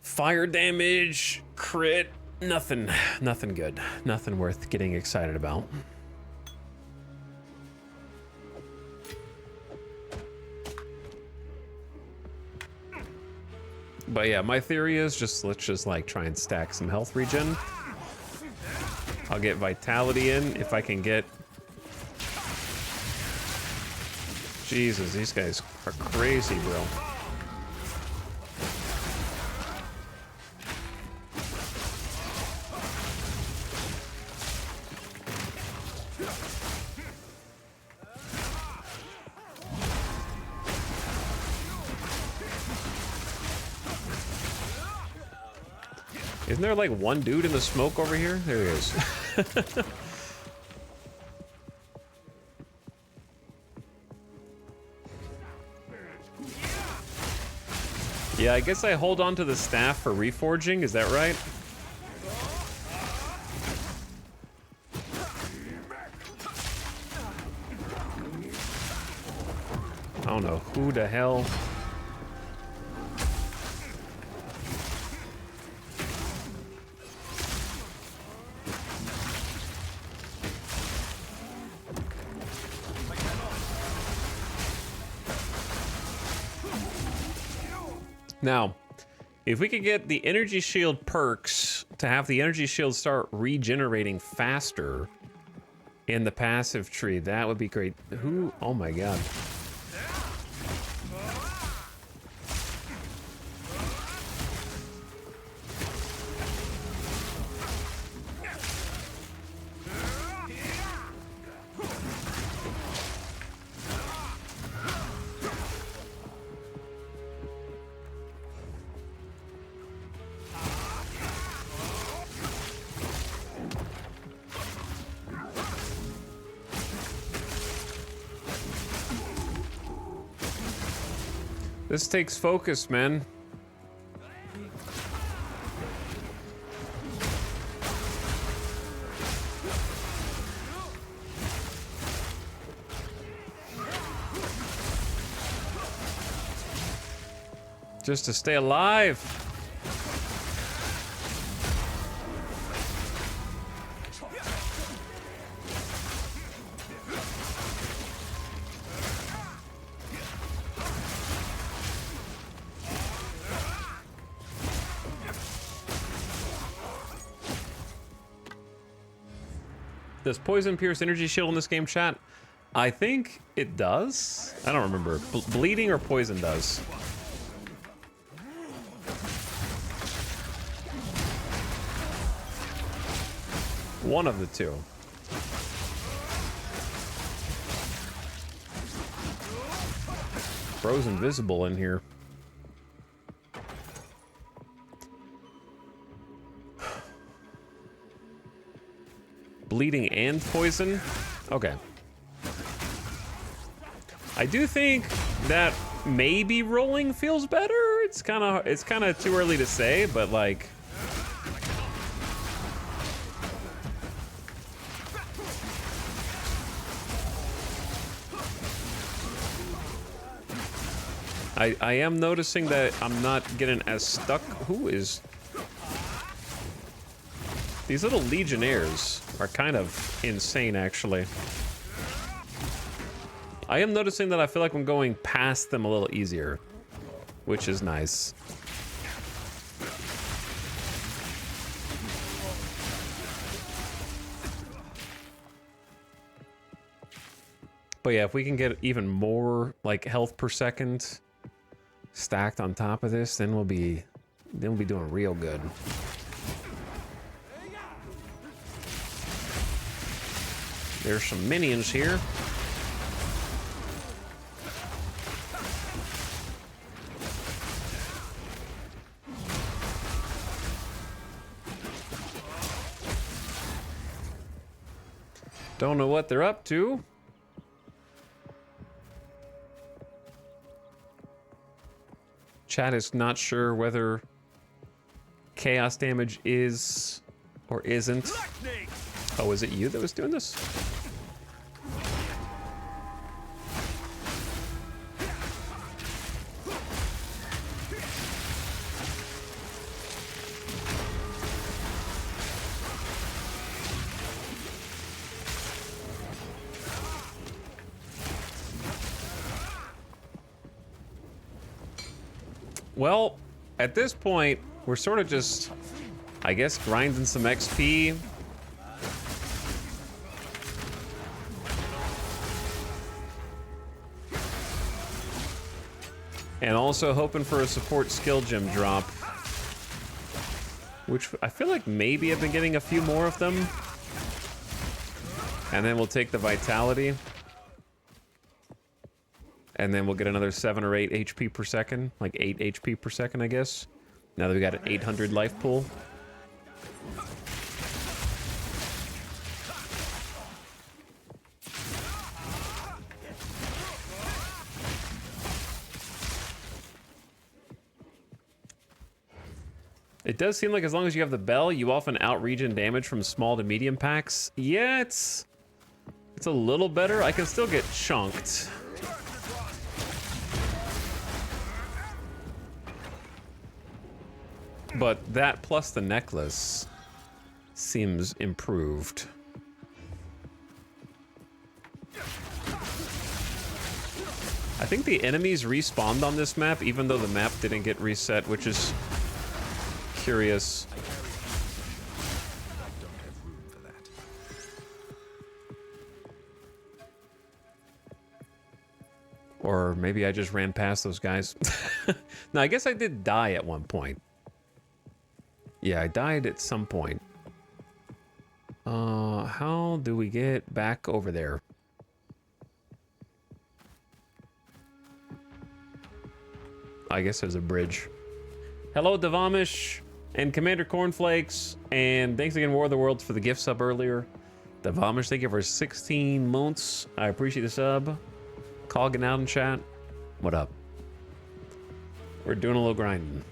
Fire damage, crit, nothing good. Nothing worth getting excited about. But yeah, my theory is let's just like try and stack some health regen. I'll get vitality in if I can get. Jesus, these guys are crazy, bro. Isn't there like one dude in the smoke over here? There he is. Yeah, I guess I hold on to the staff for reforging, is that right? I don't know who the hell. Now, if we could get the energy shield perks to have the energy shield start regenerating faster in the passive tree, that would be great. Who? Oh my god. This takes focus, man. Just to stay alive. Does Poison Pierce energy shield in this game, chat? I think it does. I don't remember. Bleeding or poison does. One of the two. Bro's invisible in here. Bleeding and poison? Okay. I do think that maybe rolling feels better. It's kind of too early to say, but like I am noticing that I'm not getting as stuck. Who is... These little legionnaires are kind of insane, actually. I am noticing that I feel like I'm going past them a little easier, which is nice. But yeah, if we can get even more like health per second stacked on top of this, then we'll be doing real good. There's some minions here. Don't know what they're up to. Chat is not sure whether chaos damage is or isn't. Oh, is it you that was doing this? Well, at this point, we're sort of just, I guess, grinding some XP. And also hoping for a support skill gem drop. Which I feel like maybe I've been getting a few more of them. And then we'll take the vitality. And then we'll get another 7 or 8 HP per second. Like 8 HP per second, I guess. Now that we got an 800 life pool. It does seem like as long as you have the bell, you often out-regen damage from small to medium packs. Yeah, it's a little better. I can still get chunked. But that plus the necklace seems improved. I think the enemies respawned on this map, even though the map didn't get reset, which is curious. Or maybe I just ran past those guys. No, I guess I did die at one point. Yeah, I died at some point. How do we get back over there? I guess there's a bridge. Hello, Devamish and Commander Cornflakes, and thanks again, War of the Worlds, for the gift sub earlier. Devamish, thank you for 16 months. I appreciate the sub. Cogging out in chat. What up? We're doing a little grinding.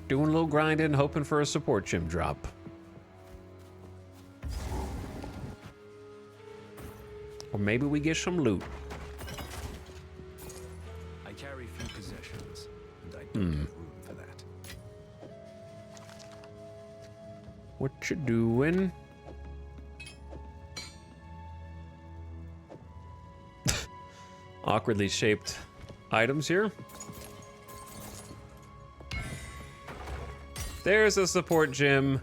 Doing a little grinding, hoping for a support gem drop. Or maybe we get some loot. I carry few possessions, and I don't have room for that. What you doing? Awkwardly shaped items here. There's a support gym.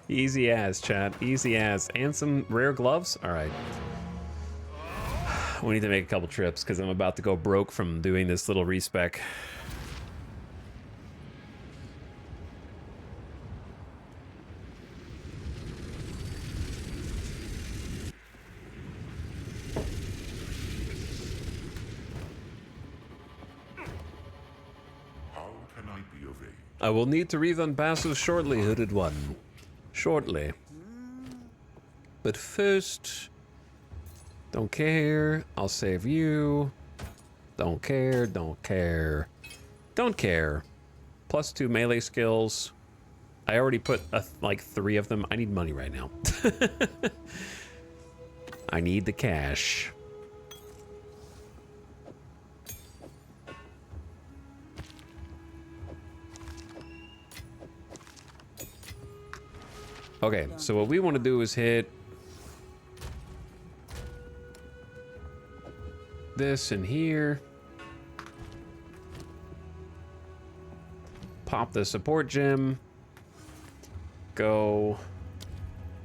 Easy as, chat. Easy as. And some rare gloves? All right. We need to make a couple trips because I'm about to go broke from doing this little respec. I will need to rerun passes shortly, Hooded One. Shortly. But first... Don't care. I'll save you. Don't care. Don't care. Don't care. +2 melee skills. I already put like 3 of them. I need money right now. I need the cash. Okay, so what we want to do is hit this in here. Pop the support gem. Go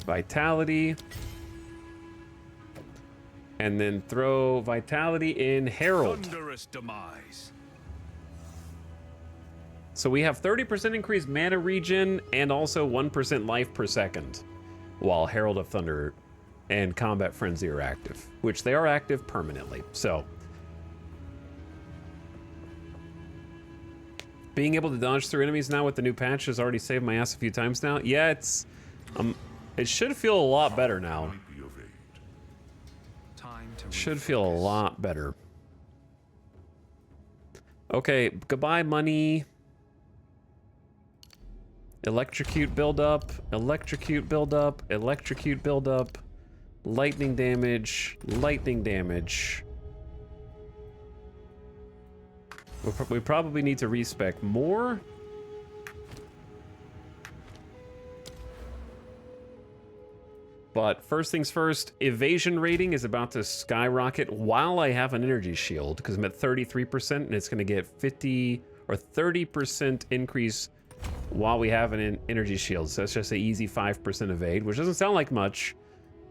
Vitality. And then throw Vitality in Herald. Thunderous demise. So we have 30% increased mana regen and also 1% life per second while Herald of Thunder and Combat Frenzy are active, which they are active permanently. So being able to dodge through enemies now with the new patch has already saved my ass a few times now. Yeah, it's it should feel a lot better now. Should feel a lot better. Okay, goodbye money. Electrocute buildup, electrocute buildup, electrocute buildup, lightning damage, lightning damage. We probably need to respec more. But first things first, evasion rating is about to skyrocket while I have an energy shield, because I'm at 33% and it's going to get 50 or 30% increase while we have an energy shield. So that's just an easy 5% evade, which doesn't sound like much,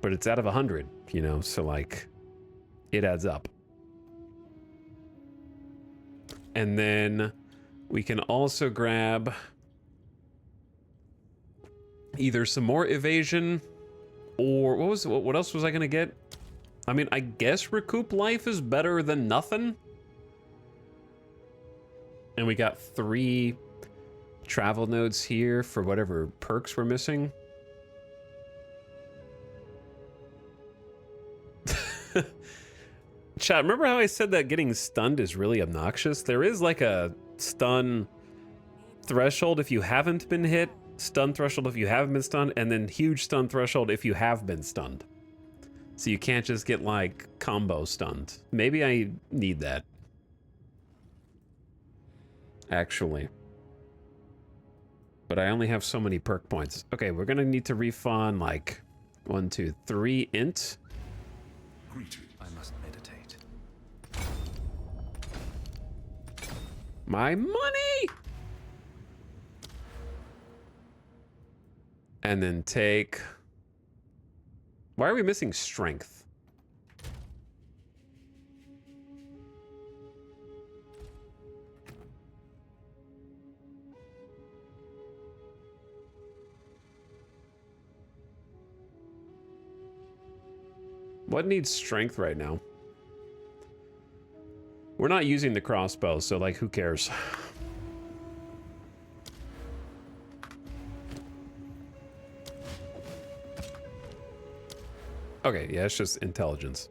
but it's out of 100, you know, so like it adds up. And then we can also grab either some more evasion or what else was I gonna get? I mean, I guess recoup life is better than nothing. And we got 3 travel nodes here for whatever perks we're missing. Chat, remember how I said that getting stunned is really obnoxious? There is like a stun threshold if you haven't been hit, stun threshold if you haven't been stunned, and then huge stun threshold if you have been stunned. So you can't just get like combo stunned. Maybe I need that. Actually. But I only have so many perk points. Okay, we're gonna need to refund like 1, 2, 3 int. I must meditate. My money! And then take... Why are we missing strength? What needs strength right now? We're not using the crossbow, so like, who cares? Okay, yeah, it's just intelligence.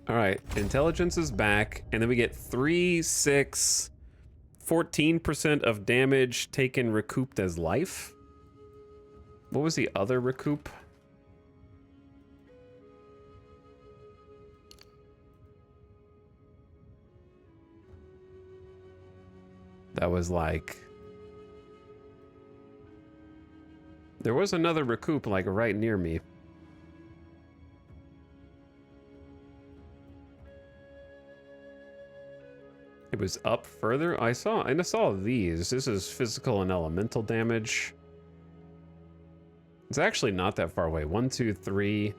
All right, intelligence is back, and then we get 3, 6, 14% of damage taken recouped as life. What was the other recoup? That was like... There was another recoup like right near me. It was up further. I saw these. This is physical and elemental damage. It's actually not that far away. 1, 2, 3.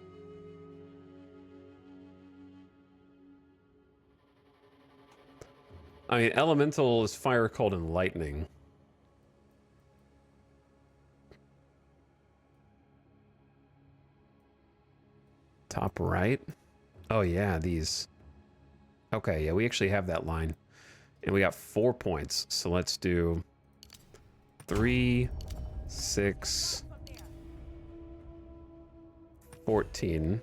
I mean, elemental is fire, cold, and lightning. Top right. Oh yeah, these. Okay, yeah, we actually have that line. And we got 4 points. So let's do 3, 6, 14,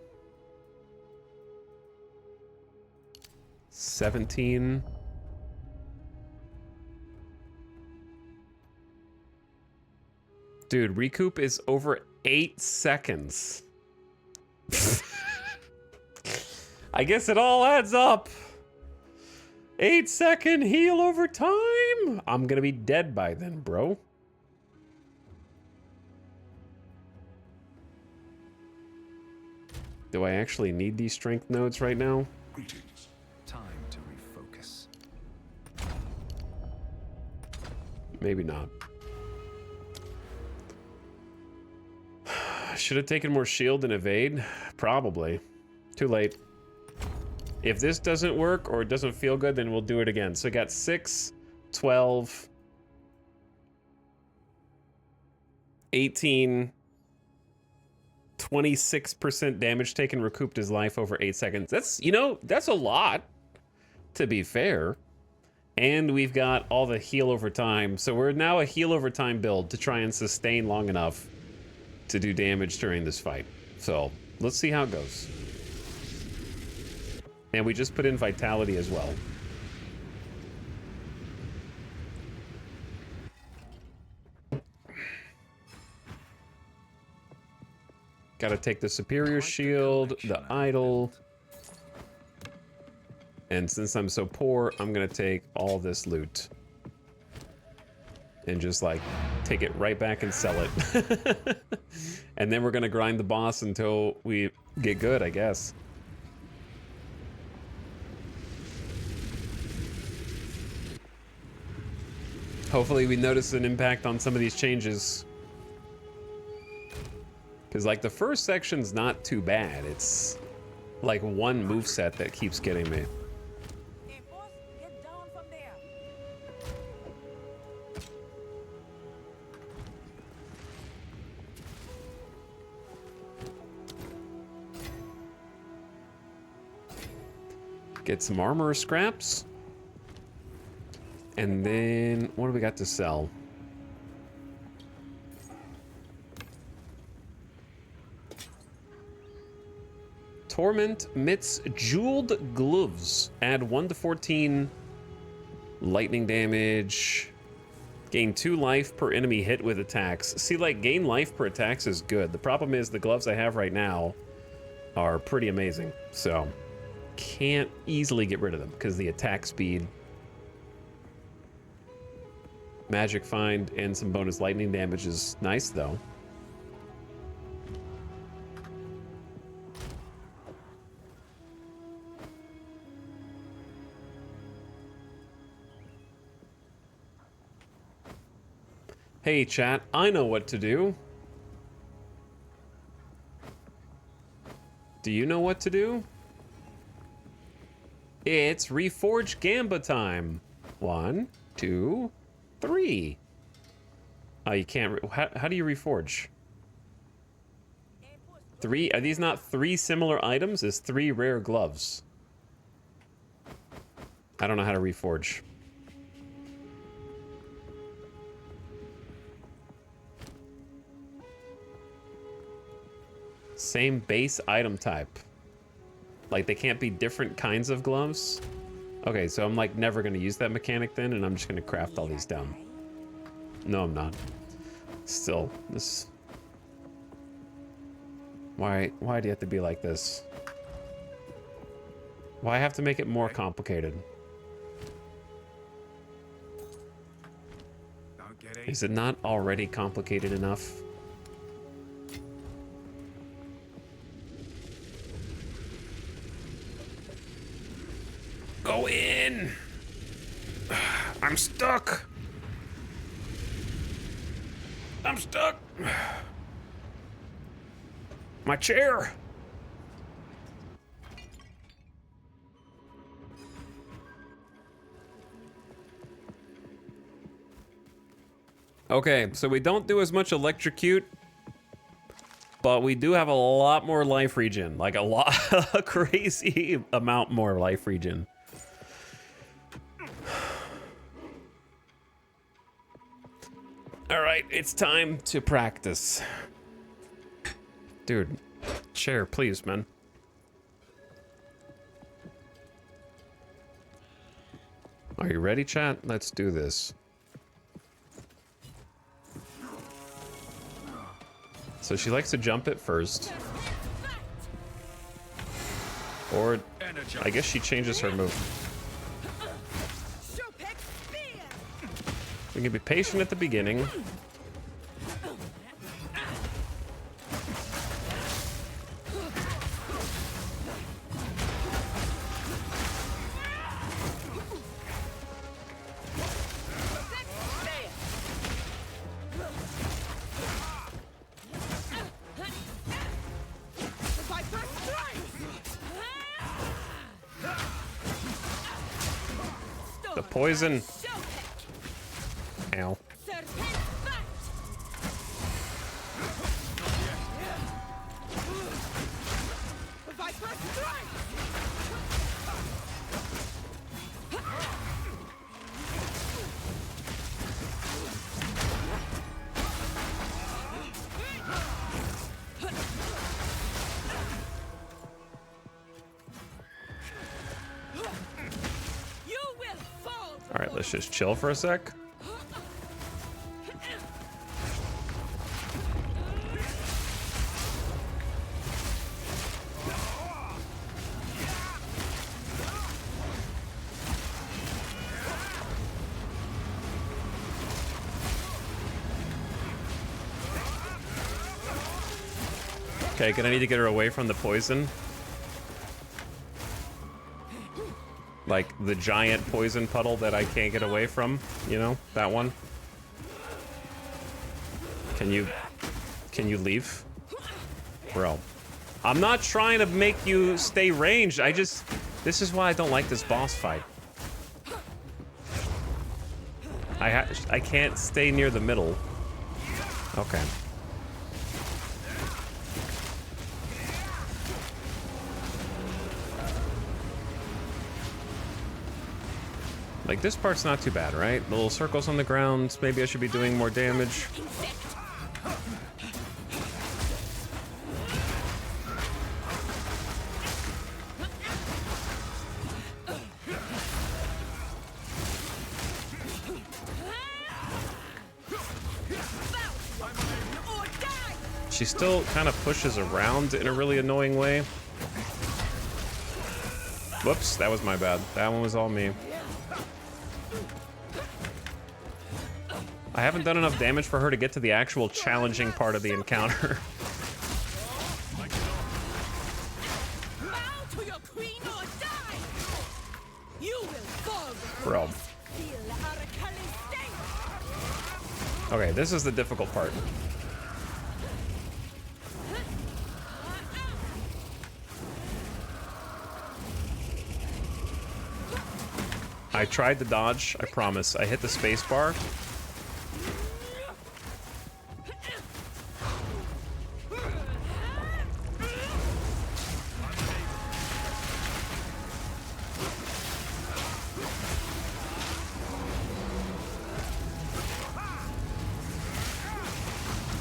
17. Dude, recoup is over 8 seconds. I guess it all adds up. 8-second heal over time? I'm gonna be dead by then, bro. Do I actually need these strength nodes right now? Greetings. Time to refocus. Maybe not. Should have taken more shield and evade? Probably. Too late. If this doesn't work or it doesn't feel good, then we'll do it again. So I got 6, 12, 18, 26% damage taken, recouped his life over 8 seconds. That's, you know, that's a lot, to be fair. And we've got all the heal over time. So we're now a heal over time build to try and sustain long enough to do damage during this fight. So let's see how it goes. And we just put in vitality as well. Gotta take the superior shield, the idol. And since I'm so poor, I'm gonna take all this loot. And just like take it right back and sell it. And then we're gonna grind the boss until we get good, I guess. Hopefully we notice an impact on some of these changes. Because like the first section's not too bad. It's like one moveset that keeps getting me. Hey, boss, get down from there. Get some armor scraps. And then, what do we got to sell? Torment Mit's Jeweled Gloves. Add 1 to 14 lightning damage. Gain 2 life per enemy hit with attacks. See, like, gain life per attacks is good. The problem is the gloves I have right now are pretty amazing. So, can't easily get rid of them because the attack speed, magic find, and some bonus lightning damage is nice though. Hey chat, I know what to do. Do you know what to do? It's Reforge Gamba time. 1, 2, 3. Oh, you can't. How do you reforge? 3? Are these not 3 similar items? It's 3 rare gloves. I don't know how to reforge. Same base item type. Like they can't be different kinds of gloves? Okay, so I'm like never gonna use that mechanic then, and I'm just gonna craft all these down. No, I'm not. Still, this... Why do you have to be like this? Why have to make it more complicated? Is it not already complicated enough? Go in! I'm stuck. I'm stuck. My chair. Okay, so we don't do as much electrocute, but we do have a lot more life regen. Like a crazy amount more life regen. All right, it's time to practice. Dude, chair, please, man. Are you ready, chat? Let's do this. So she likes to jump it first. Or I guess she changes her move. We can be patient at the beginning. The poison. Ow. All right, let's just chill for a sec. Okay, gonna need to get her away from the poison. Like the giant poison puddle that I can't get away from, you know, that one. Can you leave? Bro, I'm not trying to make you stay ranged. This is why I don't like this boss fight. I can't stay near the middle. Okay. Like, this part's not too bad, right? The little circles on the ground. Maybe I should be doing more damage. She still kind of pushes around in a really annoying way. Whoops, that was my bad. That one was all me. I haven't done enough damage for her to get to the actual challenging part of the encounter. Bro. Okay, this is the difficult part. I tried to dodge, I promise. I hit the space bar.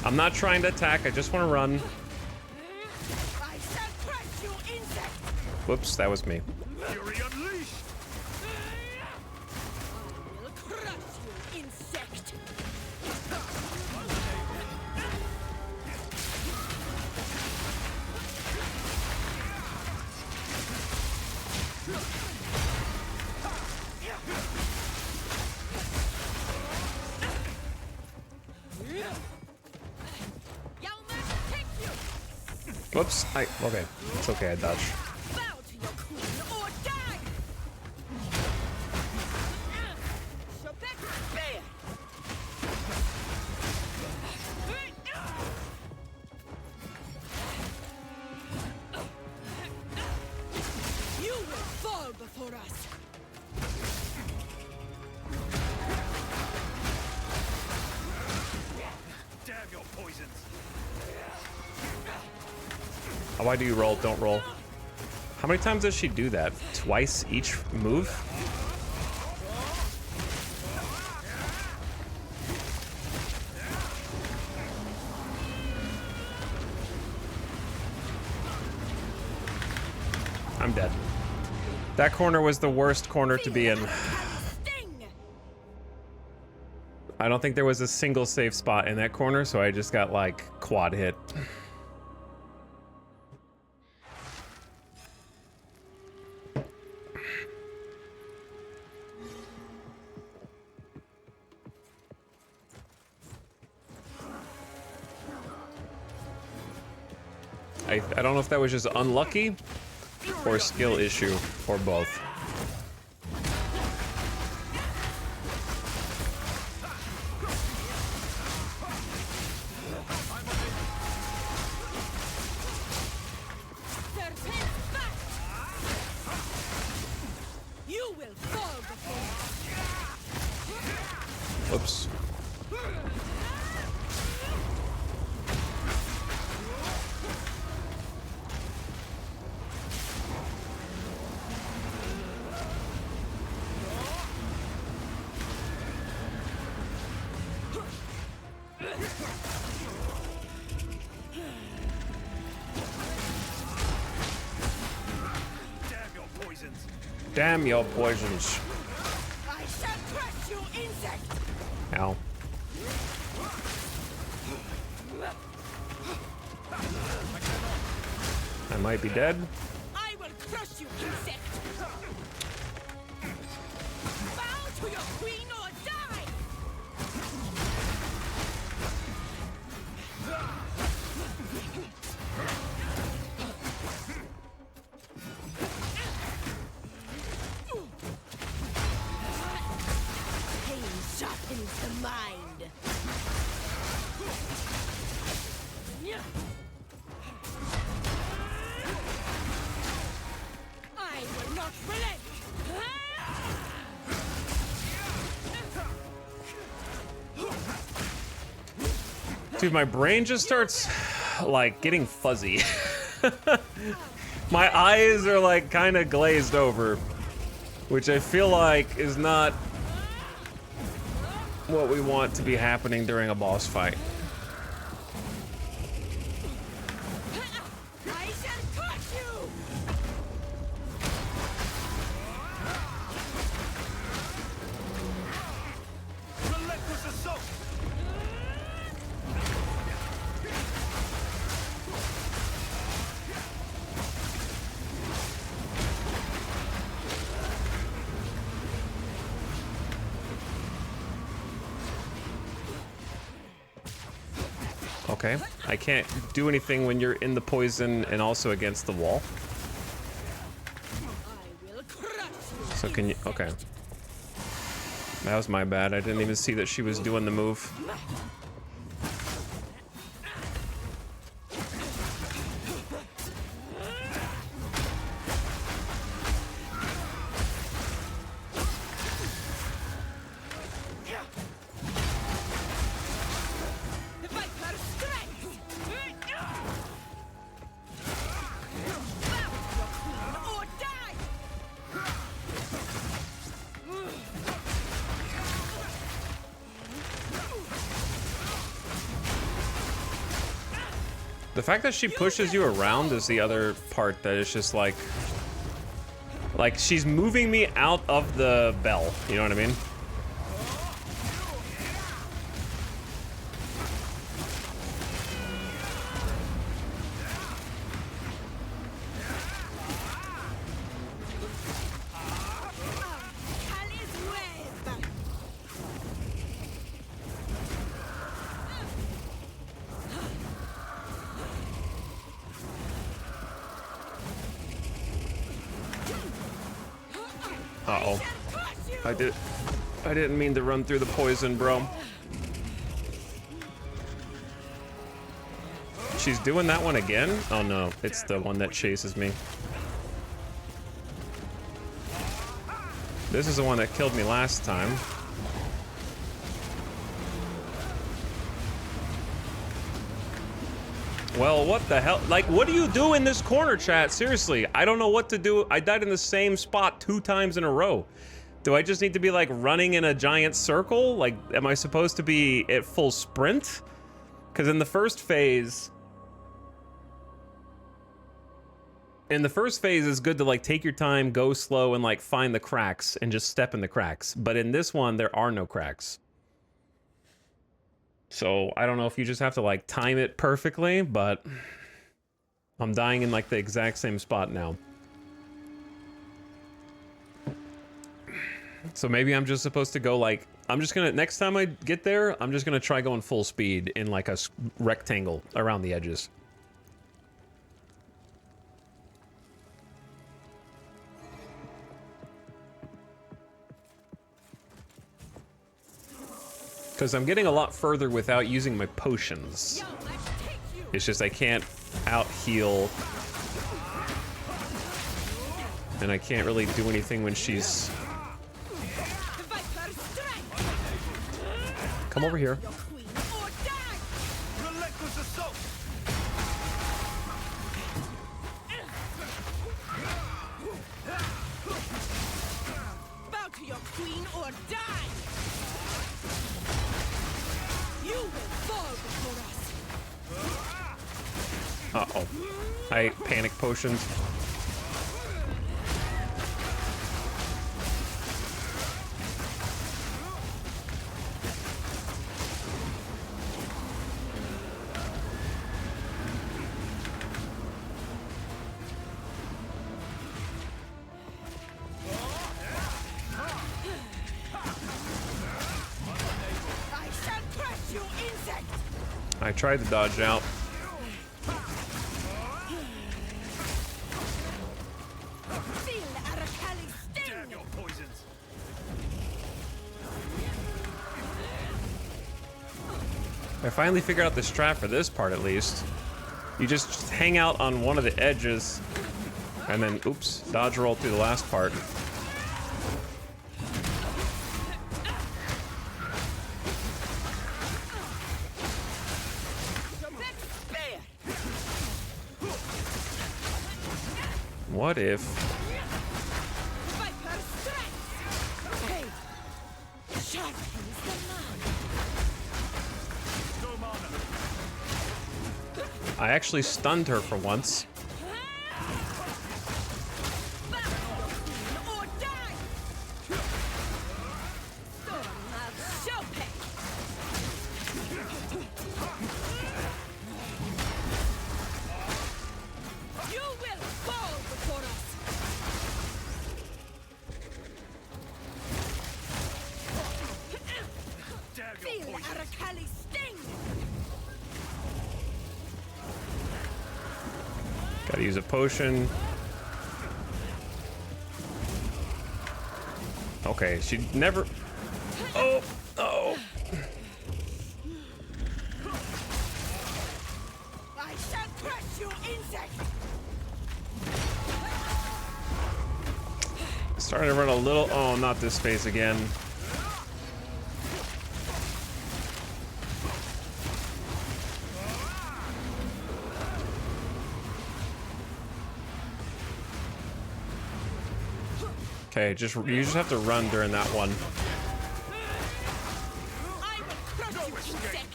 I'm not trying to attack, I just want to run. Whoops, that was me. Whoops, okay, it's okay, I dodged. why do you roll? Don't roll. How many times does she do that? Twice each move? I'm dead. That corner was the worst corner to be in. I don't think there was a single safe spot in that corner, so I just got like quad hit. I don't know if that was just unlucky or a skill issue or both. You will fall before. Oops. Damn your poisons. I shall crush you, insect. Ow. I might be dead. I will crush you, insect. Bow to your queen or die. Pain sharpens the mind. I will not relent. Dude, my brain just starts like getting fuzzy. My eyes are like kind of glazed over, which I feel like is not what we want to be happening during a boss fight. I shall crush you. Relentless assault! Okay, I can't do anything when you're in the poison and also against the wall. I will crush you. So can you, okay. That was my bad. I didn't even see that she was doing the move. Viper strikes. Bow to your queen or die. The fact that she pushes you around is the other part that is just like she's moving me out of the bell. You know what I mean? Ali's web. Uh-oh. Crush you. I didn't mean to run through the poison, bro. She's doing that one again? Oh no, it's the one that chases me. This is the one that killed me last time. Well, what the hell? Like, what do you do in this corner, chat? Seriously, I don't know what to do. I died in the same spot 2 times in a row. Do I just need to be, like, running in a giant circle? Like, am I supposed to be at full sprint? Because in the first phase... In the first phase, it's good to, like, take your time, go slow, and, like, find the cracks, and just step in the cracks. But in this one, there are no cracks. So, I don't know if you just have to, like, time it perfectly, but... I'm dying in, like, the exact same spot now. So maybe I'm just supposed to go, like... I'm just gonna... Next time I get there, I'm just gonna try going full speed in, like, a rectangle around the edges. Because I'm getting a lot further without using my potions. It's just I can't out-heal. And I can't really do anything when she's... Come over here. Bow to your queen or die! You will fall before us! Uh-oh. I panic potions. I shall crush you, insect! I tried to dodge out. Feel the Arakali sting! Your poisons. I finally figured out the strat for this part, at least. You just hang out on one of the edges, and then, oops, dodge roll through the last part. What if... Viper strikes! Hey! Sharpens the man! I actually stunned her for once. Or die! Storm of Chopin! You will fall before us! Feel Arakali sting! Gotta use a potion. Okay, she never... Oh! Oh! I shall crush you, insect! Starting to run a little... Oh, not this phase again. Okay, you just have to run during that one. I will crush you, insect!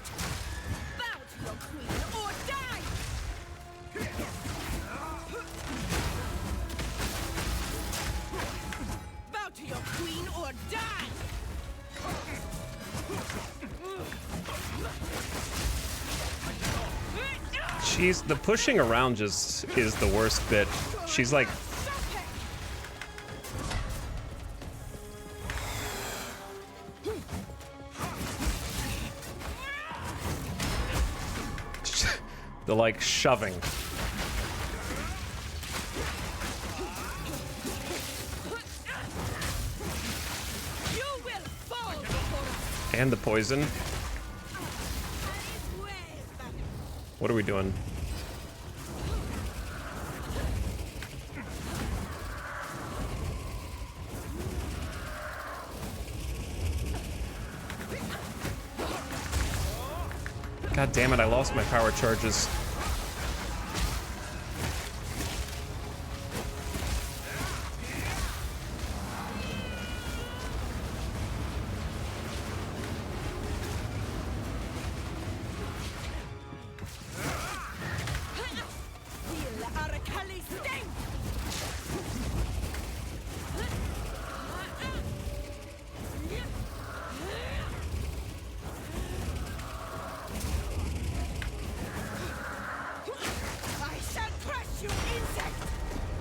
Bow to your queen or die! Bow to your queen or die! She's... The pushing around just is the worst bit. She's like... the, like, shoving. You will fall before us! And the poison. Well, What are we doing? God damn it, I lost my power charges.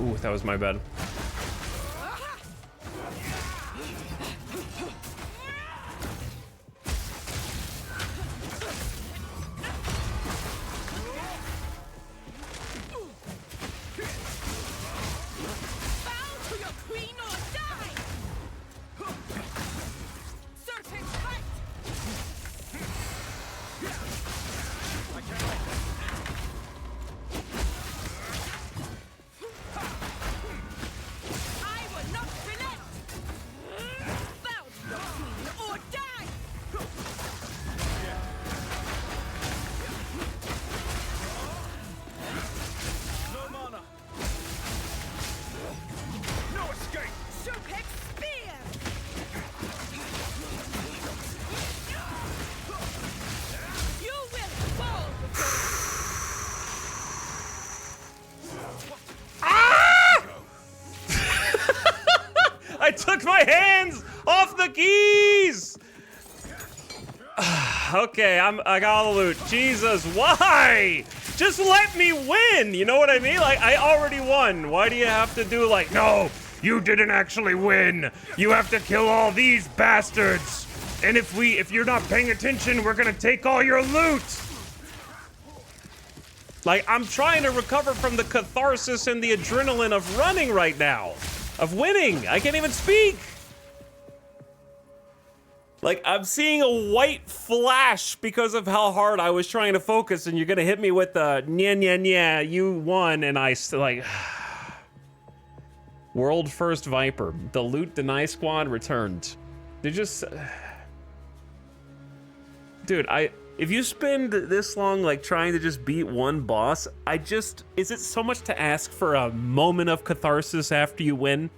Ooh, that was my bad. I took my hands off the keys! Okay, I got all the loot. Jesus, why? Just let me win, you know what I mean? Like, I already won. Why do you have to do like, no, you didn't actually win. You have to kill all these bastards. And if you're not paying attention, we're gonna take all your loot. Like, I'm trying to recover from the catharsis and the adrenaline of running right now. Of winning. I can't even speak. Like, I'm seeing a white flash because of how hard I was trying to focus, and you're gonna hit me with the nya, you won, and I still like... World first Viper. The loot deny squad returned. They're just... Dude, if you spend this long, like, trying to just beat one boss, is it so much to ask for a moment of catharsis after you win?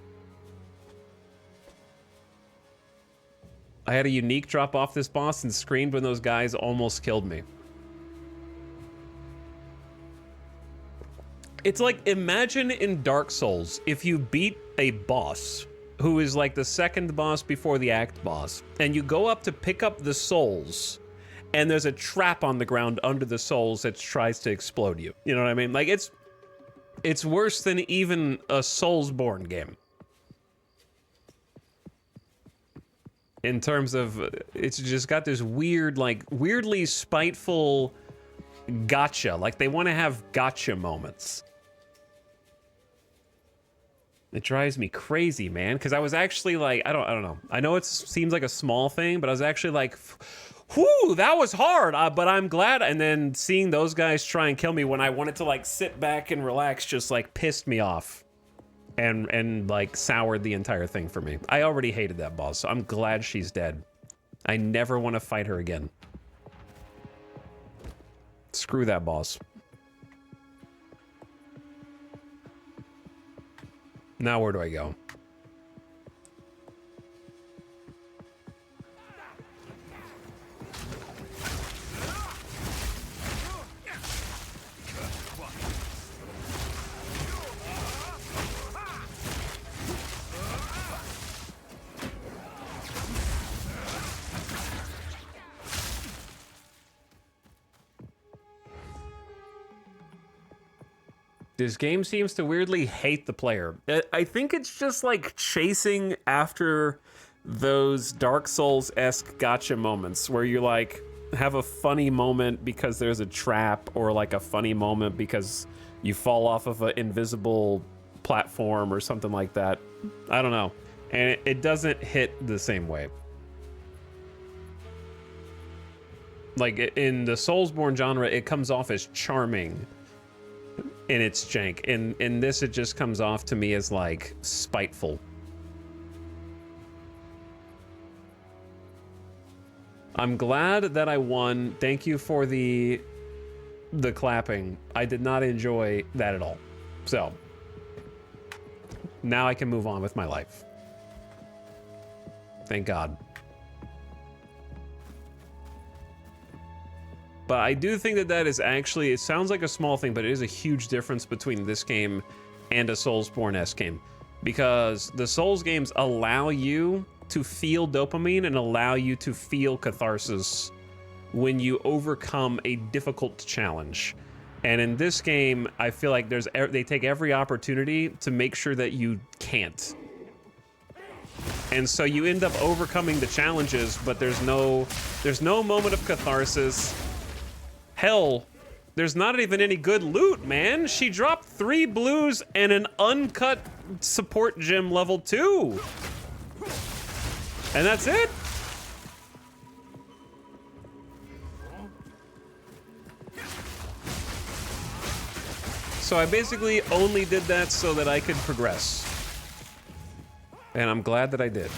I had a unique drop off this boss and screamed when those guys almost killed me. It's like, imagine in Dark Souls, if you beat a boss who is like the second boss before the act boss, and you go up to pick up the souls, and there's a trap on the ground under the souls that tries to explode you. You know what I mean? Like, it's worse than even a Soulsborne game. In terms of, it's just got this weird, like, weirdly spiteful gotcha. Like, they want to have gotcha moments. It drives me crazy, man, because I was actually like, I don't know. I know it seems like a small thing, but I was actually like, whew, that was hard, but I'm glad. And then seeing those guys try and kill me when I wanted to, like, sit back and relax just, like, pissed me off. And like, soured the entire thing for me. I already hated that boss, so I'm glad she's dead. I never want to fight her again. Screw that boss. Now where do I go? This game seems to weirdly hate the player. I think it's just like chasing after those Dark Souls-esque gotcha moments where you like have a funny moment because there's a trap, or like a funny moment because you fall off of an invisible platform or something like that. I don't know. And it doesn't hit the same way. Like in the Soulsborne genre, it comes off as charming in its jank. In this, it just comes off to me as like spiteful. I'm glad that I won. Thank you for the clapping. I did not enjoy that at all. So now I can move on with my life. Thank God. But I do think that that is actually, it sounds like a small thing, but it is a huge difference between this game and a Soulsborne-esque game. Because the Souls games allow you to feel dopamine and allow you to feel catharsis when you overcome a difficult challenge. And in this game, I feel like they take every opportunity to make sure that you can't. And so you end up overcoming the challenges, but there's no moment of catharsis. Hell, there's not even any good loot, man. She dropped 3 blues and an uncut support gem level 2. And that's it. So I basically only did that so that I could progress. And I'm glad that I did.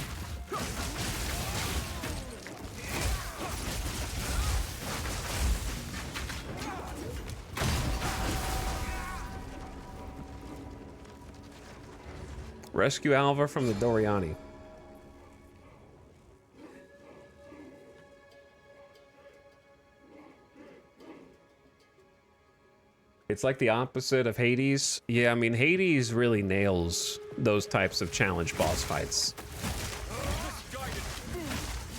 Rescue Alva from the Doriani. It's like the opposite of Hades. Yeah, I mean, Hades really nails those types of challenge boss fights.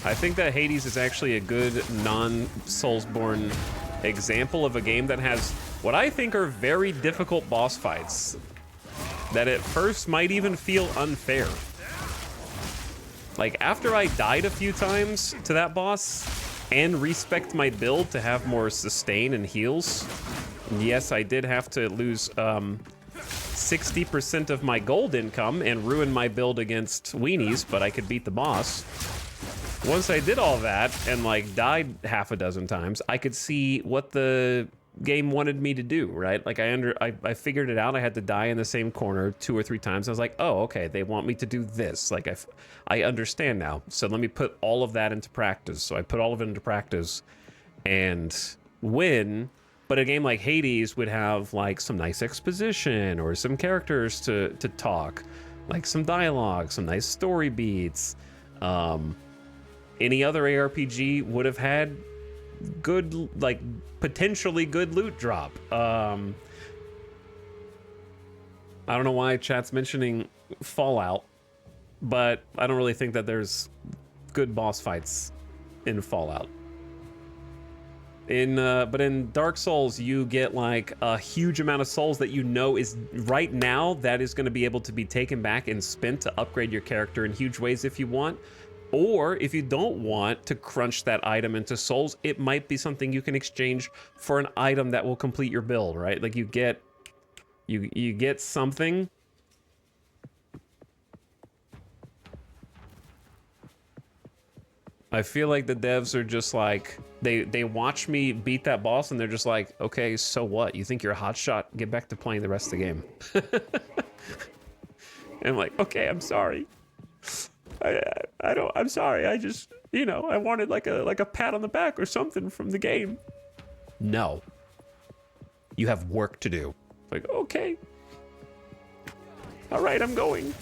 I think that Hades is actually a good non-Soulsborne example of a game that has what I think are very difficult boss fights that at first might even feel unfair. Like, after I died a few times to that boss and respect my build to have more sustain and heals, yes, I did have to lose 60% of my gold income and ruin my build against weenies, but I could beat the boss. Once I did all that and like died half a dozen times, I could see what the game wanted me to do, right? Like I figured it out. I had to die in the same corner 2 or 3 times. I was like, oh, okay, they want me to do this. Like I understand now. So let me put all of that into practice. So I put all of it into practice and win. But a game like Hades would have like some nice exposition or some characters to talk, like some dialogue, some nice story beats. Any other ARPG would have had good, like potentially good loot drop. I don't know why chat's mentioning Fallout, but I don't really think that there's good boss fights in Fallout. But in Dark Souls, you get like a huge amount of souls that you know is right now that is going to be able to be taken back and spent to upgrade your character in huge ways if you want. Or if you don't want to crunch that item into souls, it might be something you can exchange for an item that will complete your build, right? Like you get something. I feel like the devs are just like, they watch me beat that boss and they're just like, okay, so what? You think you're a hotshot? Get back to playing the rest of the game. And I'm like, okay, I'm sorry. I'm sorry. I just, you know, I wanted like a pat on the back or something from the game. No. You have work to do. Like, okay. All right, I'm going.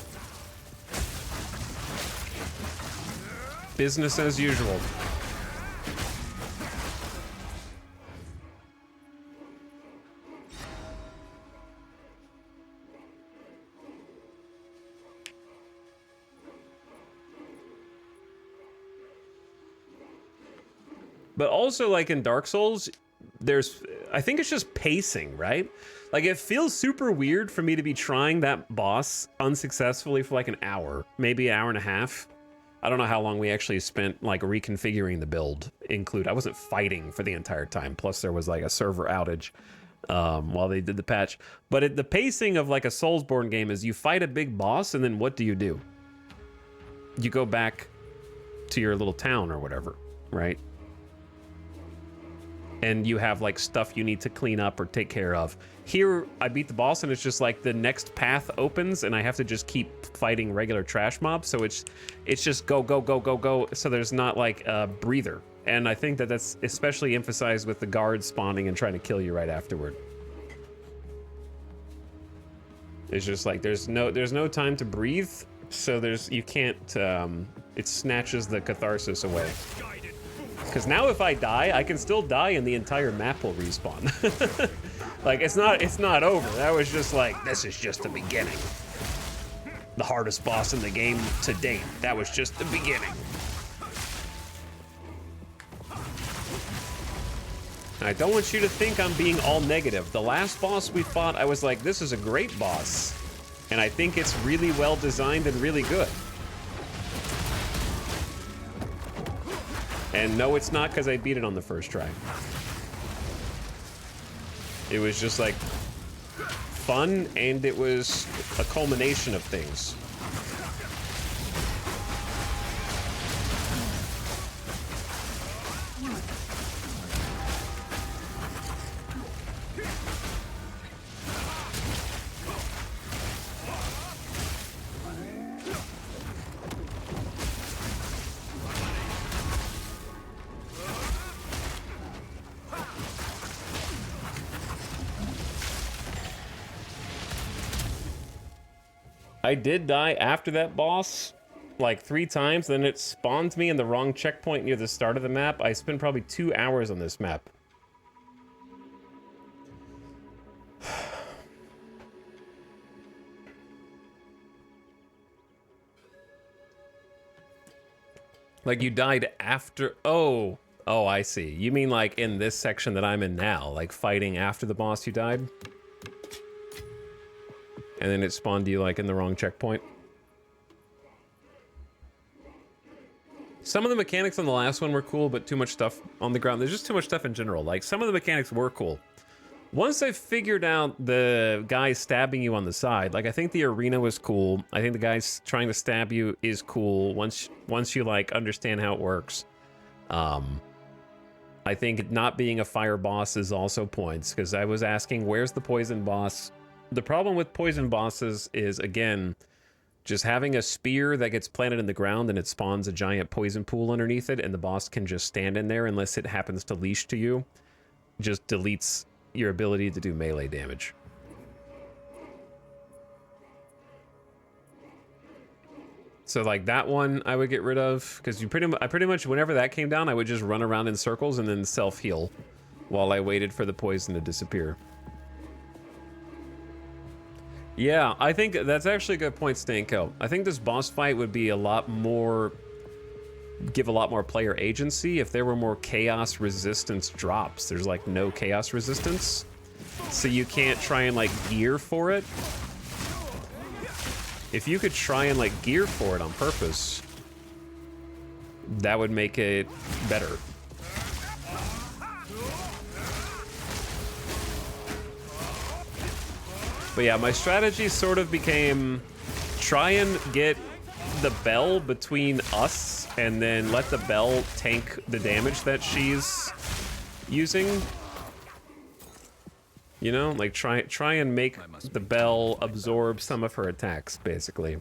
Business as usual. But also, like in Dark Souls, I think it's just pacing, right? Like it feels super weird for me to be trying that boss unsuccessfully for like an hour, maybe an hour and a half. I don't know how long we actually spent like reconfiguring the build I wasn't fighting for the entire time. Plus there was like a server outage while they did the patch. But the pacing of like a Soulsborne game is you fight a big boss and then what do? You go back to your little town or whatever, right? And you have like stuff you need to clean up or take care of. Here, I beat the boss and it's just like the next path opens and I have to just keep fighting regular trash mobs. So it's just go, go, go, go, go. So there's not like a breather. And I think that that's especially emphasized with the guards spawning and trying to kill you right afterward. It's just like, there's no time to breathe. So you can't, it snatches the catharsis away. Because now if I die, I can still die and the entire map will respawn. Like, it's not over. That was just like, this is just the beginning. The hardest boss in the game to date. That was just the beginning. I don't want you to think I'm being all negative. The last boss we fought, I was like, this is a great boss. And I think it's really well designed and really good. And no, it's not because I beat it on the first try. It was just like fun, and it was a culmination of things. I did die after that boss like 3 times, then it spawned me in the wrong checkpoint near the start of the map. I spent probably 2 hours on this map. Like you died after... Oh, I see. You mean like in this section that I'm in now, like fighting after the boss you died? And then it spawned you like in the wrong checkpoint. Some of the mechanics on the last one were cool, but too much stuff on the ground. There's just too much stuff in general. Like some of the mechanics were cool. Once I figured out the guy stabbing you on the side, like I think the arena was cool. I think the guys trying to stab you is cool once you like understand how it works. I think not being a fire boss is also points, because I was asking, where's the poison boss? The problem with poison bosses is, again, just having a spear that gets planted in the ground and it spawns a giant poison pool underneath it, and the boss can just stand in there unless it happens to leash to you, just deletes your ability to do melee damage. So like that one I would get rid of, because I pretty much whenever that came down, I would just run around in circles and then self-heal while I waited for the poison to disappear. Yeah, I think that's actually a good point, Stanko. I think this boss fight would be a lot more... give a lot more player agency if there were more chaos resistance drops. There's like no chaos resistance, so you can't try and like gear for it. If you could try and like gear for it on purpose, that would make it better. But yeah, my strategy sort of became try and get the bell between us and then let the bell tank the damage that she's using. You know, like try and make the bell absorb some of her attacks, basically.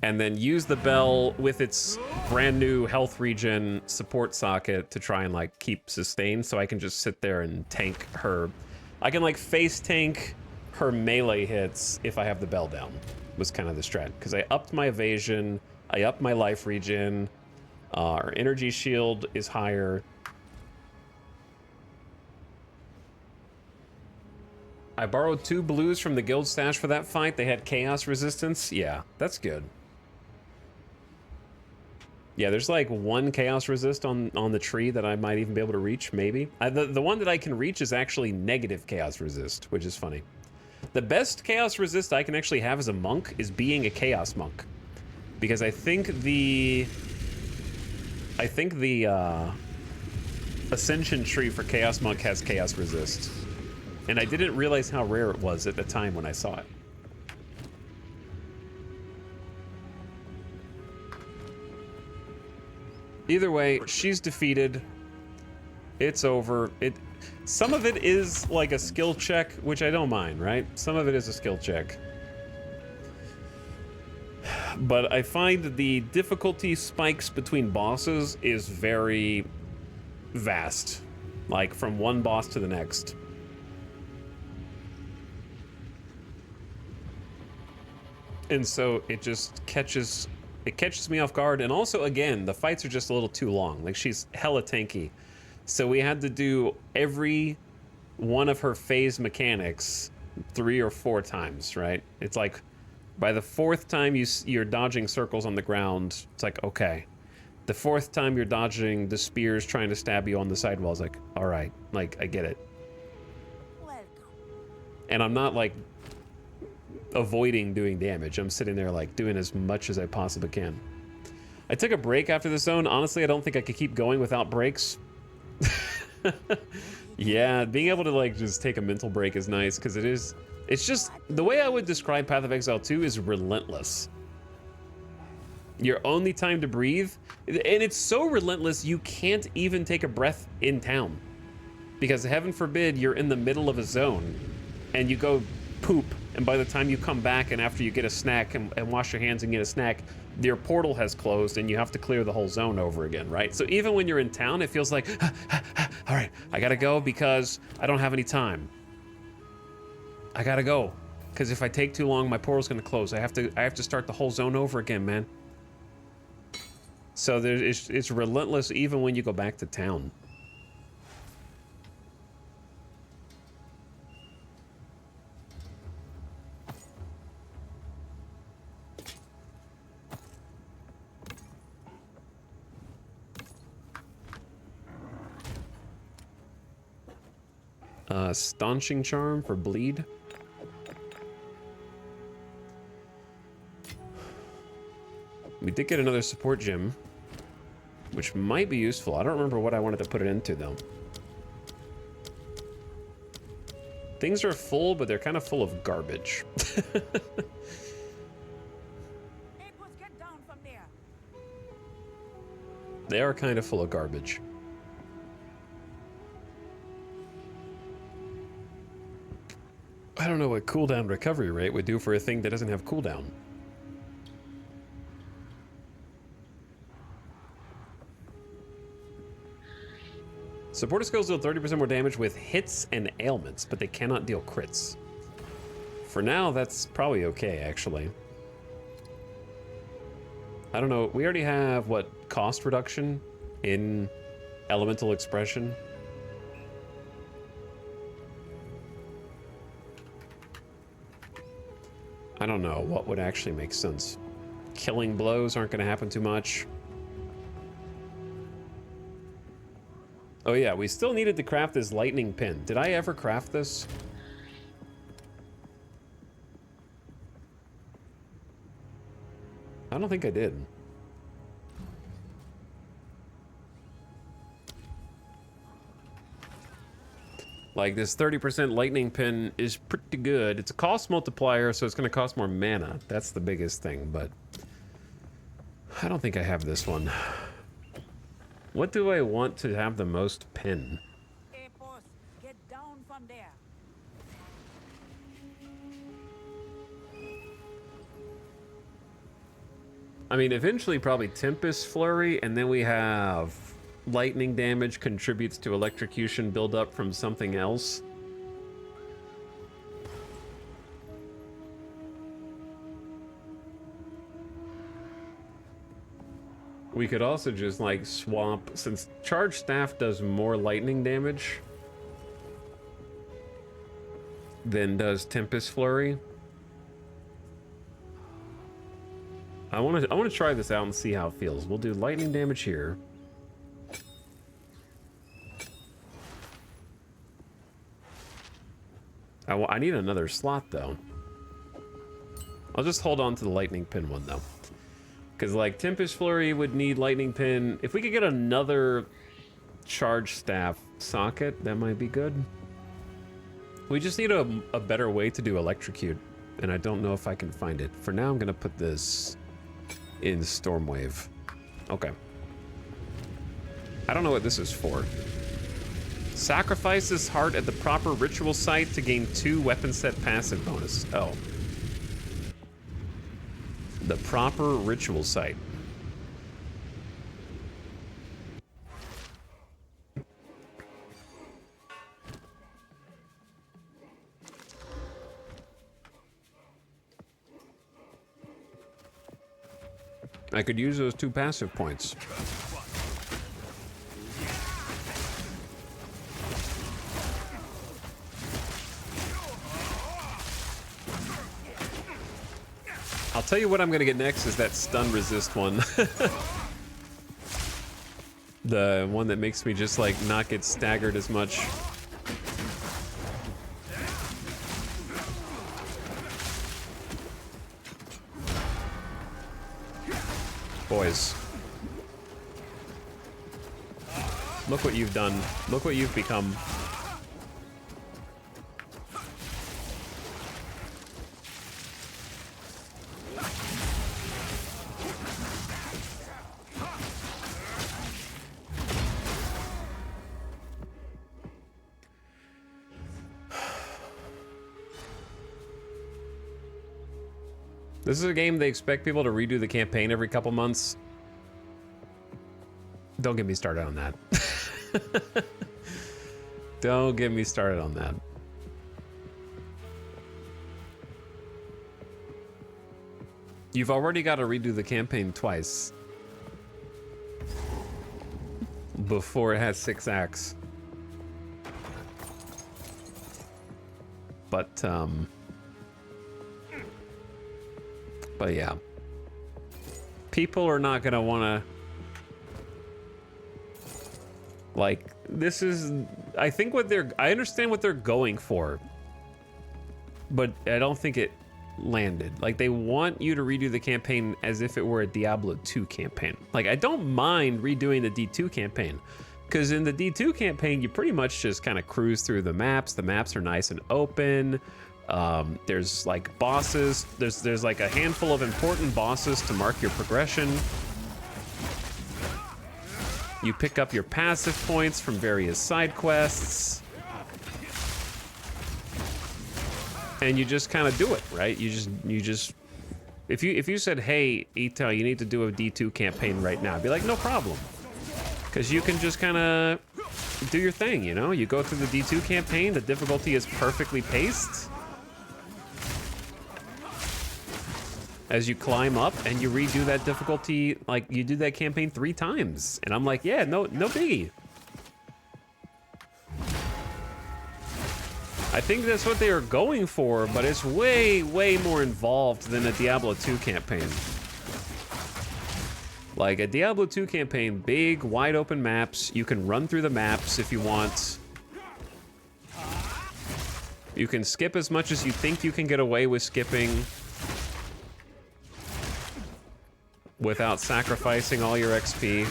And then use the bell with its brand new health regen support socket to try and like keep sustain, so I can just sit there and tank her. I can like face tank her melee hits if I have the bell down, was kind of the strat. Because I upped my evasion, I upped my life regen, our energy shield is higher. I borrowed 2 blues from the guild stash for that fight. They had chaos resistance. Yeah, that's good. Yeah, there's like 1 chaos resist on the tree that I might even be able to reach, maybe. The one that I can reach is actually negative chaos resist, which is funny. The best chaos resist I can actually have as a monk is being a chaos monk, because I think the ascension tree for chaos monk has chaos resist, and I didn't realize how rare it was at the time when I saw it. Either way, she's defeated. It's over. Some of it is like a skill check, which I don't mind, right? Some of it is a skill check. But I find the difficulty spikes between bosses is very vast. Like from one boss to the next. And so it just catches me off guard. And also, again, the fights are just a little too long. Like, she's hella tanky. So we had to do every one of her phase mechanics 3 or 4 times, right? It's like by the 4th time you're dodging circles on the ground, it's like, okay, The fourth time you're dodging the spears trying to stab you on the sidewalls, like, all right, like, I get it. Welcome. And I'm not like avoiding doing damage. I'm sitting there like doing as much as I possibly can. I took a break after this zone. Honestly, I don't think I could keep going without breaks. Yeah, being able to like just take a mental break is nice because it's just, the way I would describe Path of Exile 2 is relentless. Your only time to breathe, and it's so relentless you can't even take a breath in town. Because heaven forbid you're in the middle of a zone and you go poop, and by the time you come back and after you get a snack and wash your hands and get a snack, your portal has closed and you have to clear the whole zone over again, right? So even when you're in town, it feels like, all right, I gotta go because I don't have any time. I gotta go, because if I take too long, my portal's gonna close. I have to start the whole zone over again, man. So it's relentless even when you go back to town. Staunching charm for bleed. We did get another support gem, which might be useful. I don't remember what I wanted to put it into though. Things are full, but they're kind of full of garbage. Get down from there. They are kind of full of garbage. I don't know what cooldown recovery rate would do for a thing that doesn't have cooldown. Supporter skills deal 30% more damage with hits and ailments, but they cannot deal crits. For now, that's probably okay, actually. I don't know. We already have, what, cost reduction in elemental expression? I don't know what would actually make sense. Killing blows aren't going to happen too much. Oh yeah, we still needed to craft this lightning pin. Did I ever craft this? I don't think I did. Like, this 30% lightning pin is pretty good. It's a cost multiplier, so it's going to cost more mana. That's the biggest thing, but I don't think I have this one. What do I want to have the most pin? Hey, boss, get down from there. I mean, eventually probably Tempest Flurry, and then we have lightning damage contributes to electrocution buildup from something else. We could also just like swap, since Charge Staff does more lightning damage than does Tempest Flurry. I want to try this out and see how it feels. We'll do lightning damage here. I need another slot though. I'll just hold on to the lightning pin one though. Because like Tempest Flurry would need lightning pin. If we could get another Charge Staff socket, that might be good. We just need a better way to do electrocute. And I don't know if I can find it. For now, I'm going to put this in Stormwave. Okay. I don't know what this is for. Sacrifice this heart at the proper ritual site to gain 2 weapon set passive bonus. Oh. The proper ritual site. I could use those 2 passive points. I'll tell you what I'm gonna get next is that stun resist one. The one that makes me just like not get staggered as much. Boys. Look what you've done. Look what you've become. This is a game they expect people to redo the campaign every couple months. Don't get me started on that. Don't get me started on that. You've already got to redo the campaign twice before it has 6 acts. But yeah. People are not gonna wanna, like, this is, I think what they're, I understand what they're going for, but I don't think it landed. Like, they want you to redo the campaign as if it were a Diablo 2 campaign. Like, I don't mind redoing the D2 campaign, because in the D2 campaign, you pretty much just kind of cruise through the maps. The maps are nice and open. There's like bosses. There's like a handful of important bosses to mark your progression. You pick up your passive points from various side quests. And you just kind of do it, right? You just if you said, "Hey, Ito, you need to do a D2 campaign right now." I'd be like, "No problem." Cuz you can just kind of do your thing, you know? You go through the D2 campaign, the difficulty is perfectly paced. As you climb up and you redo that difficulty, like you do that campaign 3 times. And I'm like, yeah, no biggie. I think that's what they are going for, but it's way, way more involved than a Diablo 2 campaign. Like a Diablo 2 campaign, big, wide open maps. You can run through the maps if you want. You can skip as much as you think you can get away with skipping without sacrificing all your XP.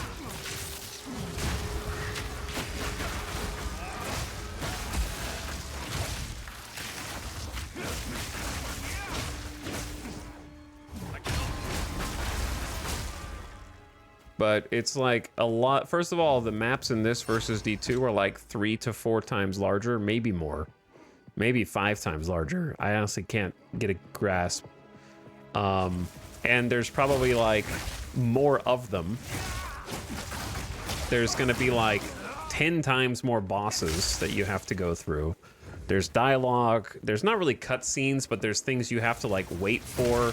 But it's like a lot. First of all, the maps in this versus D2 are like 3 to 4 times larger, maybe more. Maybe 5 times larger. I honestly can't get a grasp. And there's probably like more of them. There's gonna be like 10 times more bosses that you have to go through. There's dialogue. There's not really cutscenes, but there's things you have to like wait for.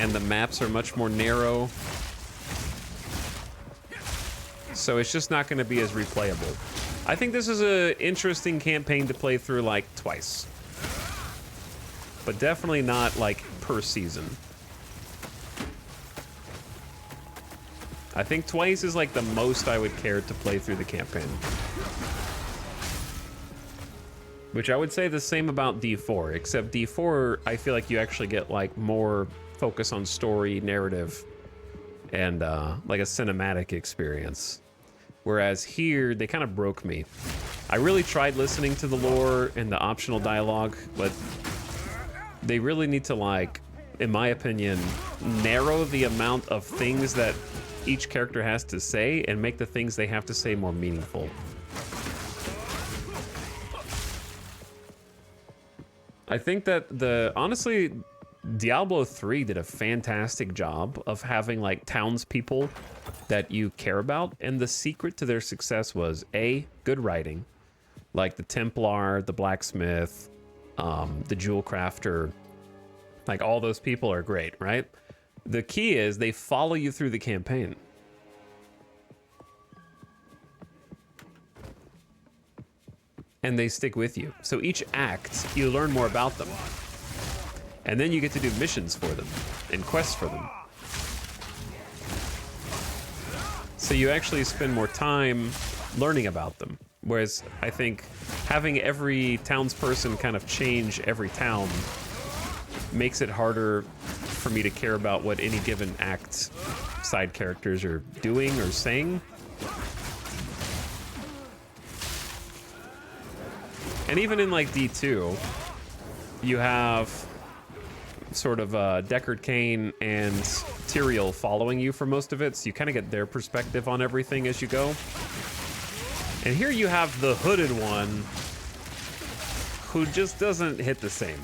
And the maps are much more narrow. So it's just not gonna be as replayable. I think this is an interesting campaign to play through like twice. But definitely not like per season. I think twice is like the most I would care to play through the campaign. Which I would say the same about D4, except D4, I feel like you actually get like more focus on story, narrative, and like a cinematic experience. Whereas here, they kind of broke me. I really tried listening to the lore and the optional dialogue, but they really need to, like, in my opinion, narrow the amount of things that each character has to say and make the things they have to say more meaningful. I think that honestly, Diablo 3 did a fantastic job of having like townspeople that you care about, and the secret to their success was A, good writing, like the Templar, the blacksmith, the jewel crafter, like all those people are great, right? The key is they follow you through the campaign. And they stick with you. So each act, you learn more about them. And then you get to do missions for them and quests for them. so you actually spend more time learning about them. Whereas I think having every townsperson kind of change every town makes it harder for me to care about what any given act side characters are doing or saying. And even in like D2, you have sort of Deckard Cain and Tyrael following you for most of it, so you kind of get their perspective on everything as you go. And here you have the hooded one who just doesn't hit the same.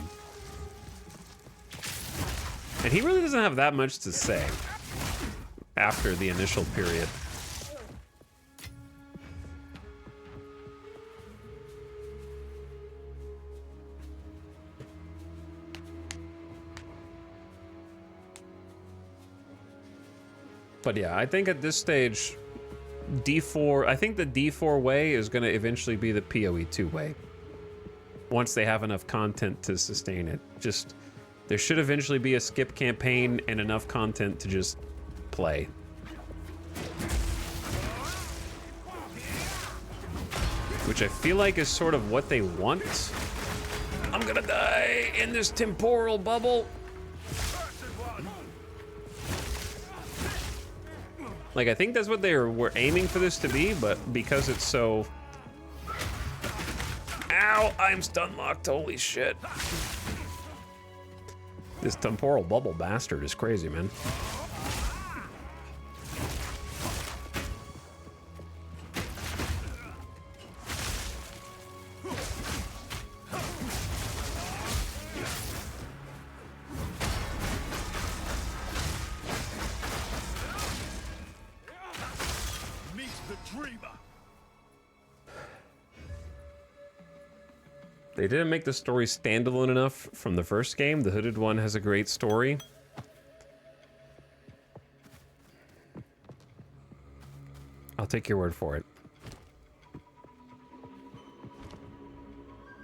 And he really doesn't have that much to say after the initial period. But yeah, I think at this stage, D4, I think the D4 way is going to eventually be the PoE2 way. Once they have enough content to sustain it. Just, there should eventually be a skip campaign and enough content to just play. Which I feel like is sort of what they want. I'm gonna die in this temporal bubble. Like, I think that's what they were aiming for this to be, but because it's so... Ow! I'm stun locked, holy shit. This temporal bubble bastard is crazy, man. They didn't make the story standalone enough from the first game. The hooded one has a great story. I'll take your word for it.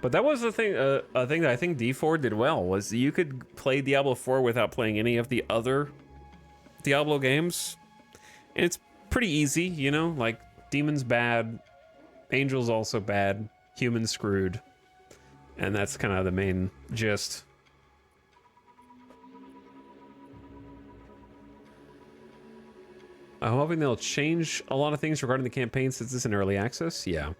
But that was the thing, a thing that I think D4 did well, was you could play Diablo 4 without playing any of the other Diablo games. And it's pretty easy, you know? Like, Demon's bad, Angel's also bad, Human's screwed. And that's kind of the main gist. I'm hoping they'll change a lot of things regarding the campaign since it's in early access. Yeah.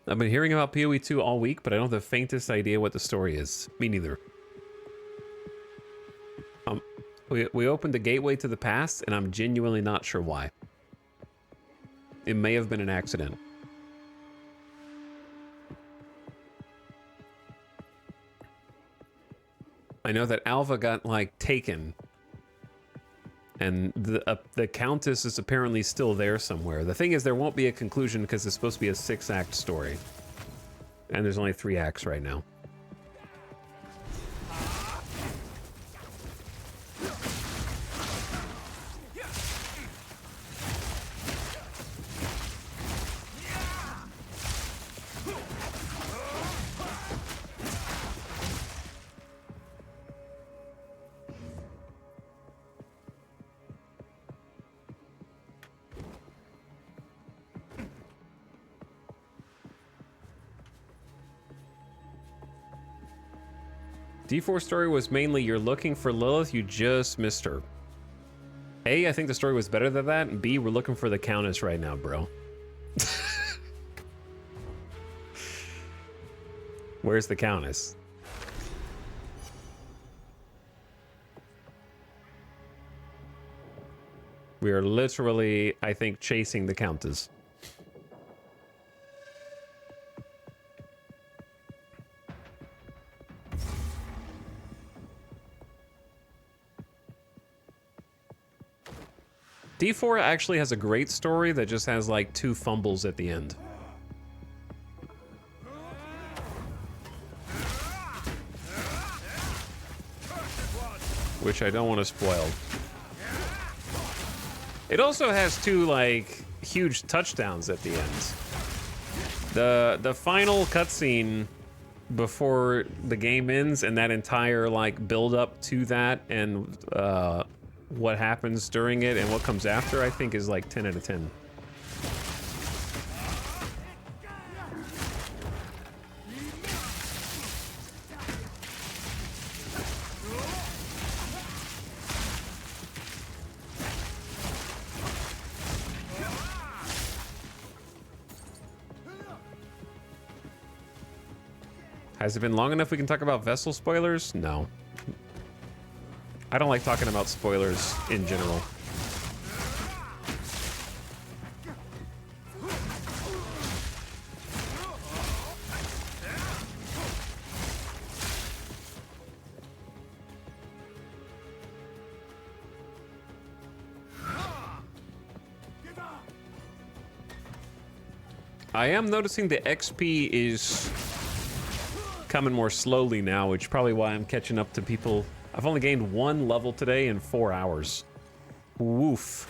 I've been hearing about PoE 2 all week, but I don't have the faintest idea what the story is. Me neither. We opened the gateway to the past, and I'm genuinely not sure why. It may have been an accident. I know that Alva got, like, taken. And the Countess is apparently still there somewhere. The thing is, there won't be a conclusion because it's supposed to be a 6-act story. And there's only 3 acts right now. D4 story was mainly you're looking for Lilith, you just missed her. A, I think the story was better than that, and B, we're looking for the Countess right now, bro. Where's the Countess? We are literally, I think, chasing the Countess. D4 actually has a great story that just has like 2 fumbles at the end. Which I don't want to spoil. It also has 2 like huge touchdowns at the end. The final cutscene before the game ends, and that entire like build up to that and what happens during it and what comes after, I think is like 10 out of 10. Has it been long enough we can talk about Vessel spoilers? No. I don't like talking about spoilers in general. I am noticing the XP is coming more slowly now, which is probably why I'm catching up to people. I've only gained 1 level today in 4 hours. Woof.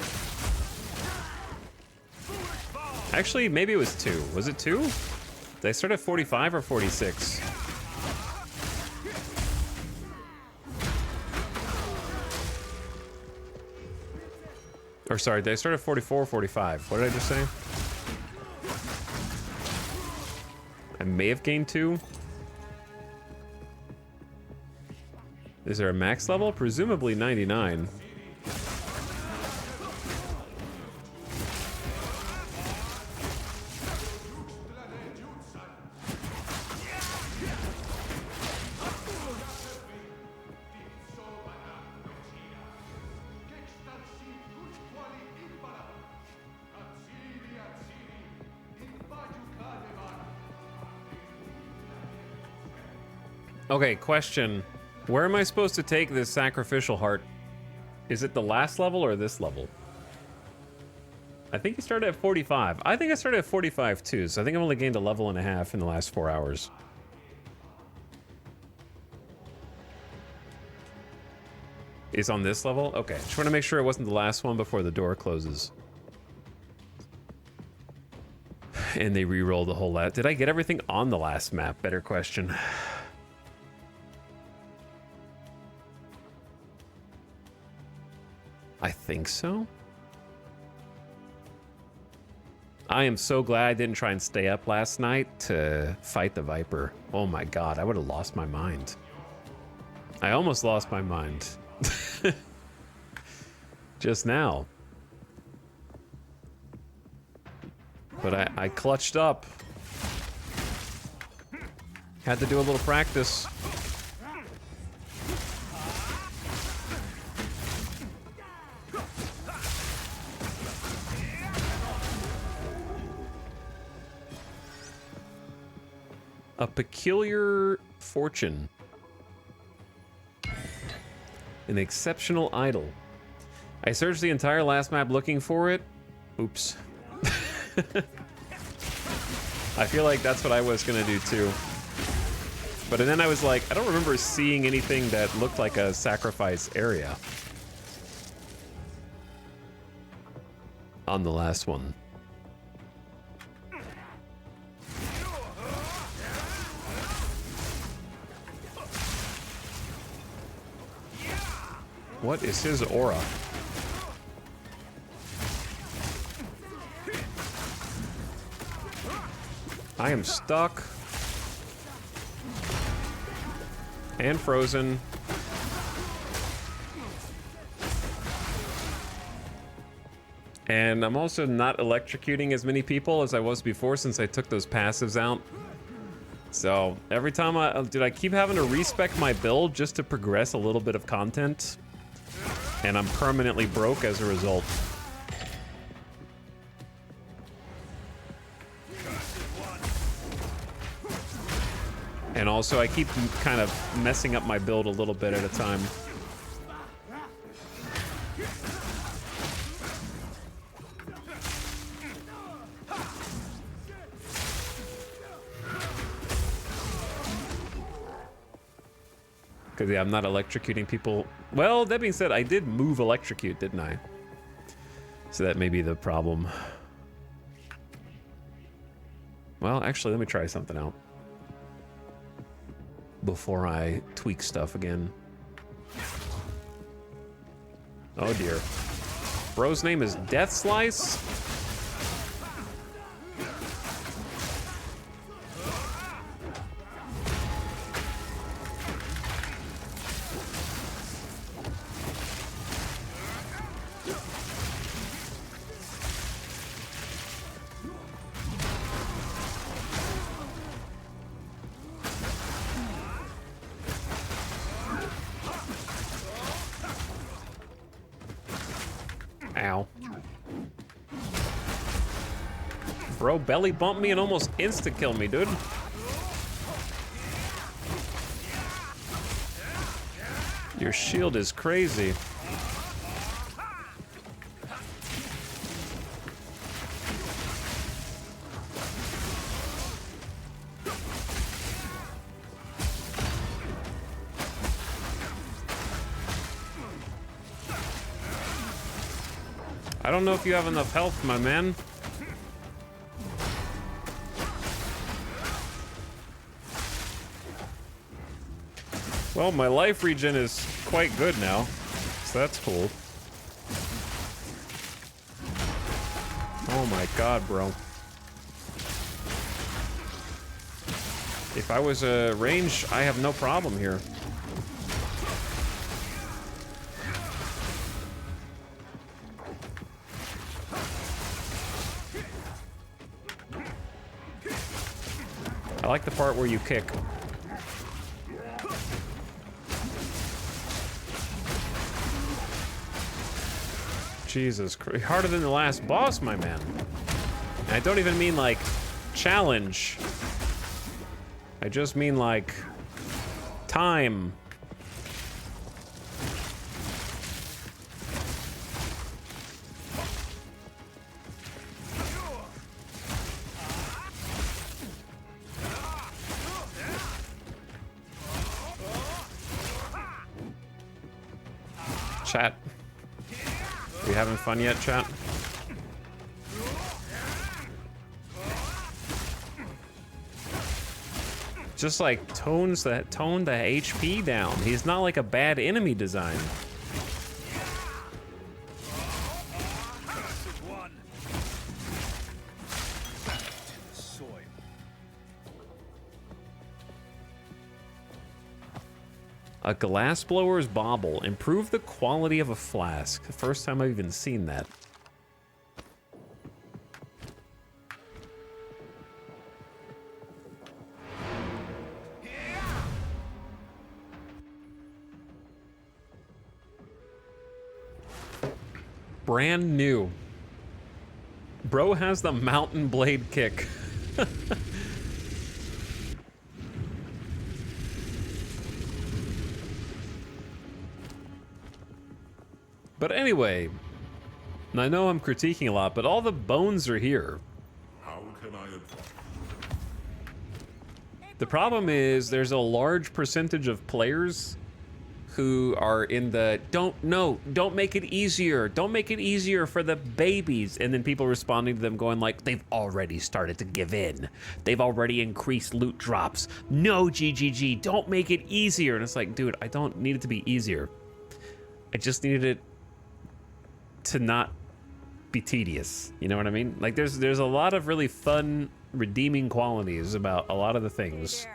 Actually, maybe it was 2. Was it 2? Did I start at 45 or 46? Or sorry, did I start at 44 or 45? What did I just say? I may have gained 2. Is there a max level? Presumably 99. Okay, question. Where am I supposed to take this sacrificial heart? Is it the last level or this level? I think you started at 45. I think I started at 45 too, so I think I've only gained a level and a half in the last 4 hours. Is on this level? Okay, just want to make sure it wasn't the last one before the door closes. And they re-roll the whole lot. Did I get everything on the last map? Better question. I think so. I am so glad I didn't try and stay up last night to fight the Viper. Oh my god, I would have lost my mind. I almost lost my mind. Just now. But I clutched up. Had to do a little practice. A peculiar fortune. An exceptional idol. I searched the entire last map looking for it. Oops. I feel like that's what I was gonna do too. But then I was like, I don't remember seeing anything that looked like a sacrifice area on the last one. What is his aura? I am stuck. And frozen. And I'm also not electrocuting as many people as I was before since I took those passives out. So every time I keep having to respec my build just to progress a little bit of content. And I'm permanently broke as a result. And also I keep kind of messing up my build a little bit at a time. Because, yeah, I'm not electrocuting people. Well, that being said, I did move electrocute, didn't I? So that may be the problem. Well, actually, let me try something out. before I tweak stuff again. Oh dear. Bro's name is Death Slice? Ow. Bro belly bumped me and almost insta-killed me, dude. Your shield is crazy. I don't know if you have enough health, my man. Well, my life regen is quite good now, so that's cool. Oh my god, bro. If I was a range, I have no problem here. I like the part where you kick. Jesus Christ. Harder than the last boss, my man. And I don't even mean like challenge. I just mean like time. Chat. Are you having fun yet, chat? Just like tone the HP down. He's not like a bad enemy design. A glass blower's bauble. Improve the quality of a flask. The first time I've even seen that. Brand new. Bro has the mountain blade kick. But anyway, and I know I'm critiquing a lot, but all the bones are here. How can I advise? The problem is there's a large percentage of players who are in the don't make it easier. Don't make it easier for the babies. And then people responding to them going like, they've already started to give in. They've already increased loot drops. No, GGG, don't make it easier. And it's like, dude, I don't need it to be easier. I just needed it to not be tedious. You know what I mean? Like there's a lot of really fun, redeeming qualities about a lot of the things.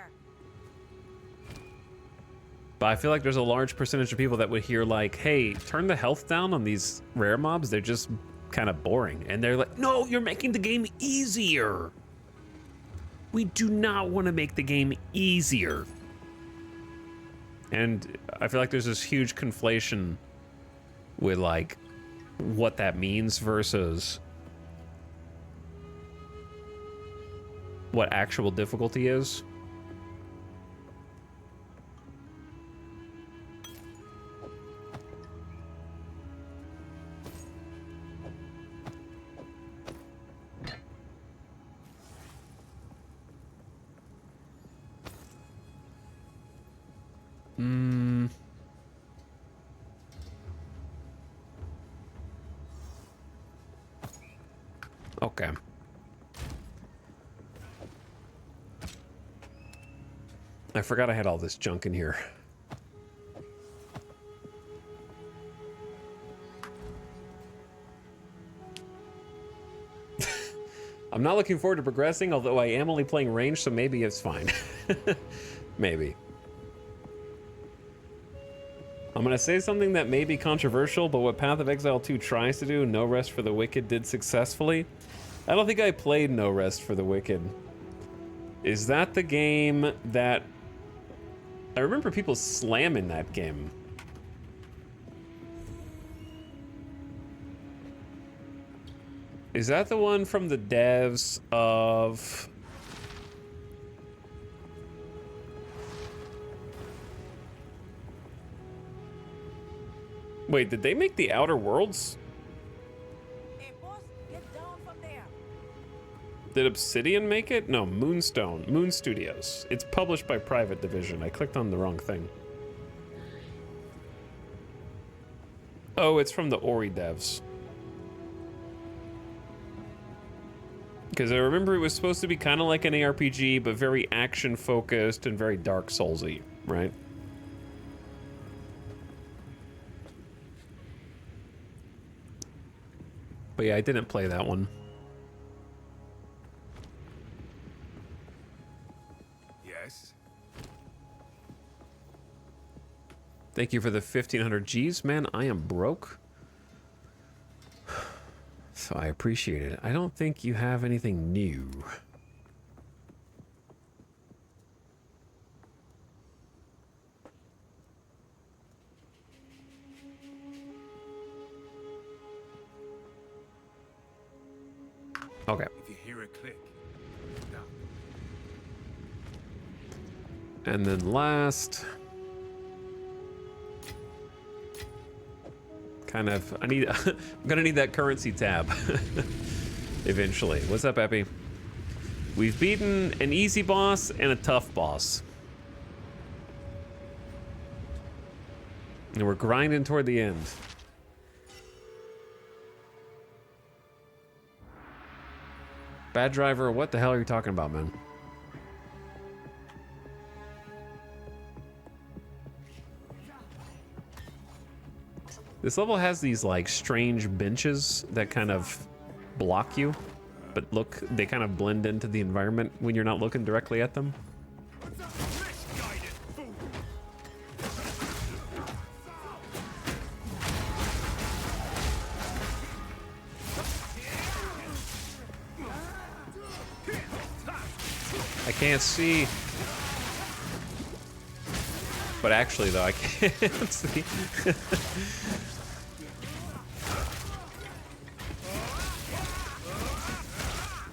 But I feel like there's a large percentage of people that would hear like, hey, turn the health down on these rare mobs. They're just kind of boring. And they're like, no, you're making the game easier. We do not want to make the game easier. And I feel like there's this huge conflation with like what that means versus what actual difficulty is. Okay. I forgot I had all this junk in here. I'm not looking forward to progressing, although I am only playing range, so maybe it's fine. Maybe. I'm gonna say something that may be controversial, but what Path of Exile 2 tries to do, No Rest for the Wicked did successfully. I don't think I played No Rest for the Wicked. Is that the game that... I remember people slamming that game. Is that the one from the devs of... Wait, did they make the Outer Worlds? Hey, boss, get down from there. Did Obsidian make it? No, Moonstone. Moon Studios. It's published by Private Division. I clicked on the wrong thing. Oh, it's from the Ori devs. Because I remember it was supposed to be kind of like an ARPG, but very action-focused and very Dark Souls-y, right? But yeah, I didn't play that one. Yes. Thank you for the 1,500 Gs. Man, I am broke. So I appreciate it. I don't think you have anything new. Okay. If you hear a click, no. And then last, kind of, I'm gonna need that currency tab eventually. What's up, Epi? We've beaten an easy boss and a tough boss. And we're grinding toward the end. Bad driver, what the hell are you talking about, man? This level has these like strange benches that kind of block you, but look, they kind of blend into the environment when you're not looking directly at them. I can't see. But actually, though, I can't see.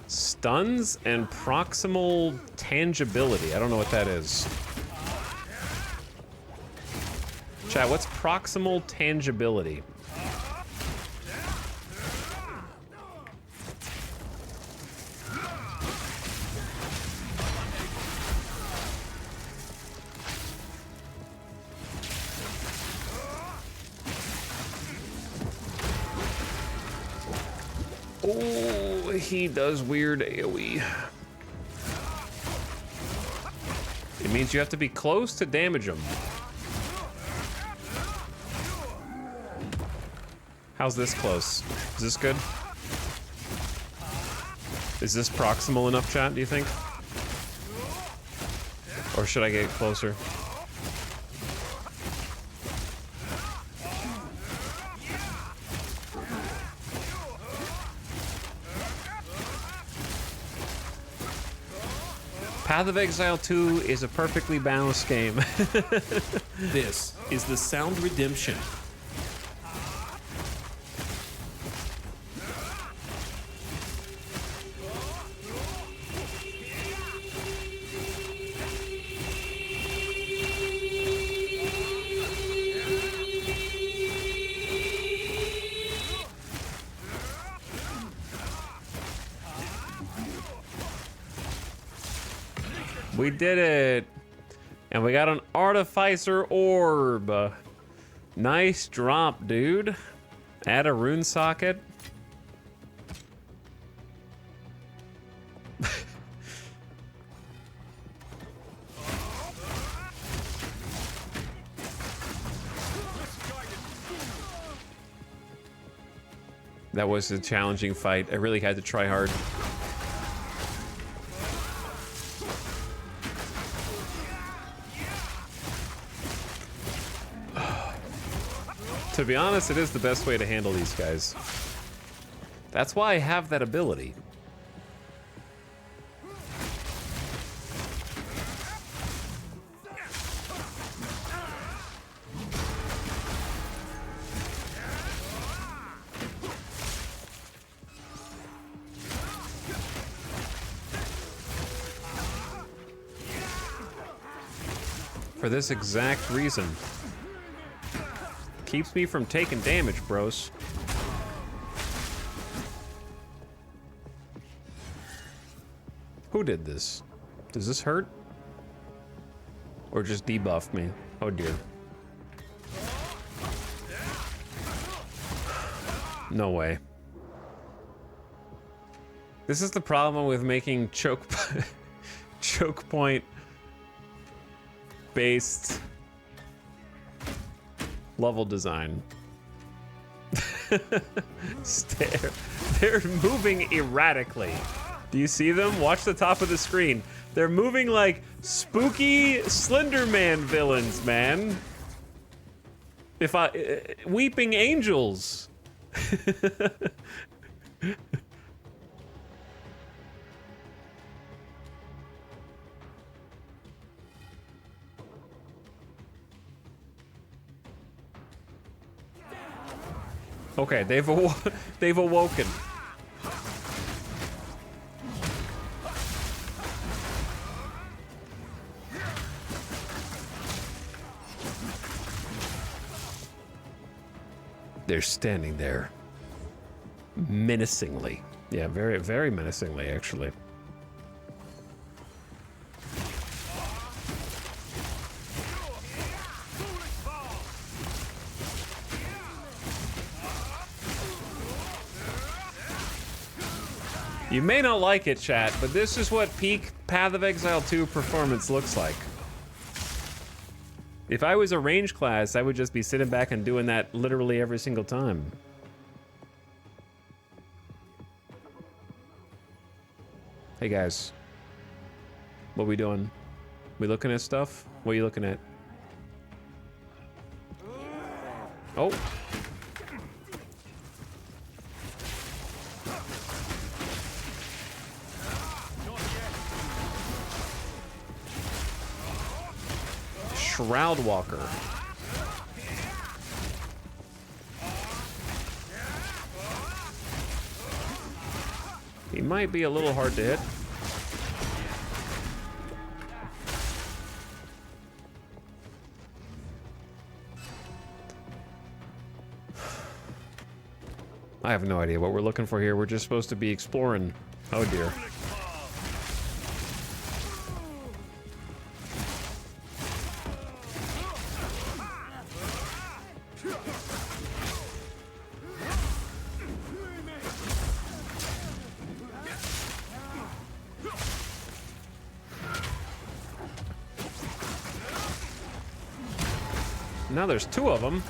Stuns and proximal tangibility. I don't know what that is. Chat, what's proximal tangibility? Oh, he does weird AoE. It means you have to be close to damage him. How's this close? Is this good? Is this proximal enough, chat, do you think? Or should I get closer? Path of Exile 2 is a perfectly balanced game. This is the Sound Redemption. We did it! And we got an Artificer Orb. Nice drop, dude. Add a rune socket. That was a challenging fight. I really had to try hard. To be honest, it is the best way to handle these guys. That's why I have that ability. For this exact reason. Keeps me from taking damage, bros. Who did this? Does this hurt? Or just debuff me? Oh dear. No way. This is the problem with making choke point based level design. They're moving erratically. Do you see them? Watch the top of the screen. They're moving like spooky Slenderman villains, man. Weeping angels. Okay, they've awoken. They're standing there menacingly. Yeah, very, very menacingly, actually. You may not like it, chat, but this is what peak Path of Exile 2 performance looks like. If I was a range class, I would just be sitting back and doing that literally every single time. Hey guys, what we doing? We looking at stuff? What are you looking at? Oh. Shroud Walker. He might be a little hard to hit. I have no idea what we're looking for here. We're just supposed to be exploring. Oh dear. Now there's two of them.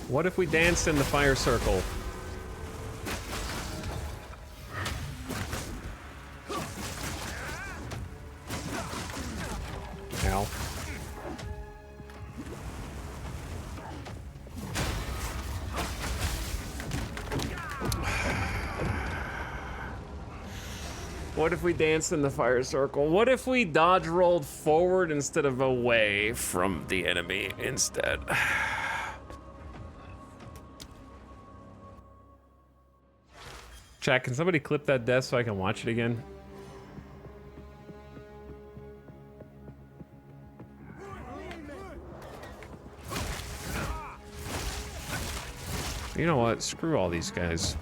What if we danced in the fire circle? Ow. What if we danced in the fire circle? What if we dodge rolled forward instead of away from the enemy instead? Chat, can somebody clip that death so I can watch it again? You know what? Screw all these guys.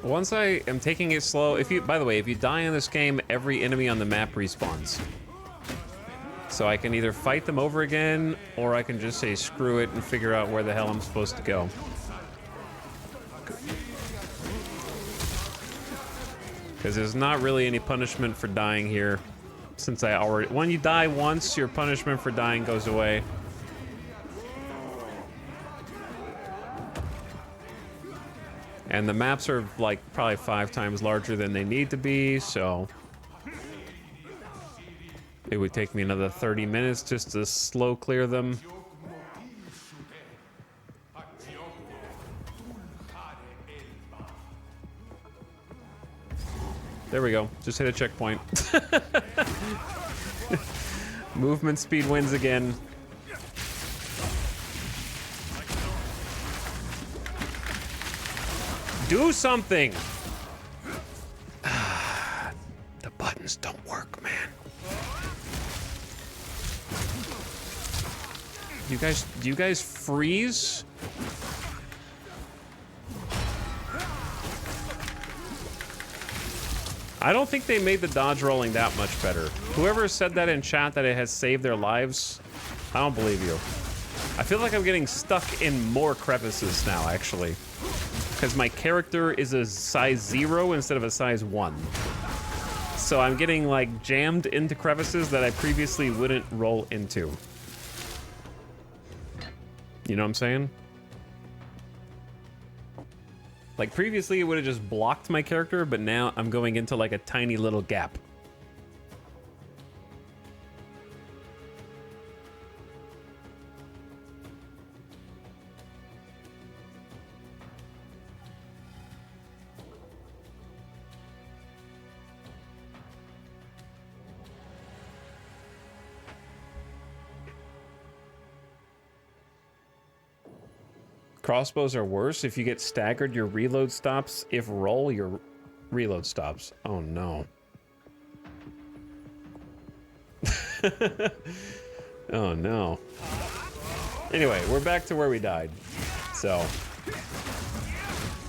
Once I am taking it slow, if you, by the way, if you die in this game, every enemy on the map respawns. So I can either fight them over again, or I can just say screw it and figure out where the hell I'm supposed to go. Because there's not really any punishment for dying here, since I already... When you die once, your punishment for dying goes away. And the maps are, like, probably 5 times larger than they need to be, so... It would take me another 30 minutes just to slow clear them. There we go. Just hit a checkpoint. Movement speed wins again. Do something! The buttons don't work, man. Do you guys freeze? I don't think they made the dodge rolling that much better. Whoever said that in chat that it has saved their lives, I don't believe you. I feel like I'm getting stuck in more crevices now, actually. Because my character is a size 0 instead of a size 1. So I'm getting, like, jammed into crevices that I previously wouldn't roll into. You know what I'm saying? Like, previously it would have just blocked my character, but now I'm going into, like, a tiny little gap. Crossbows are worse. If you get staggered, your reload stops. If roll, your reload stops. Oh no. Oh no. Anyway, we're back to where we died. So,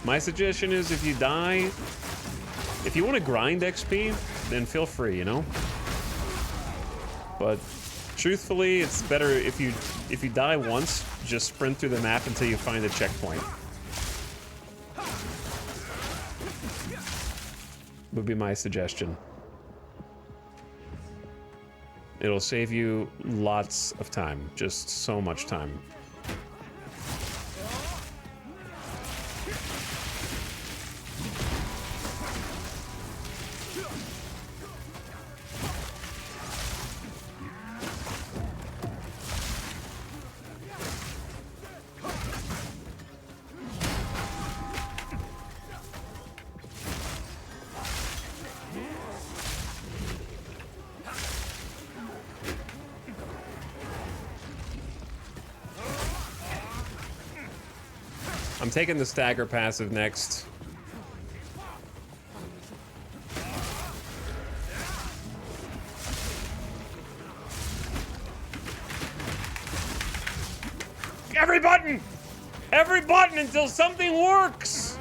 my suggestion is if you die, if you want to grind XP, then feel free, you know? But truthfully, it's better if you die once, just sprint through the map until you find a checkpoint. Would be my suggestion. It'll save you lots of time, just so much time. I'm taking the stagger passive next. Every button! Every button until something works!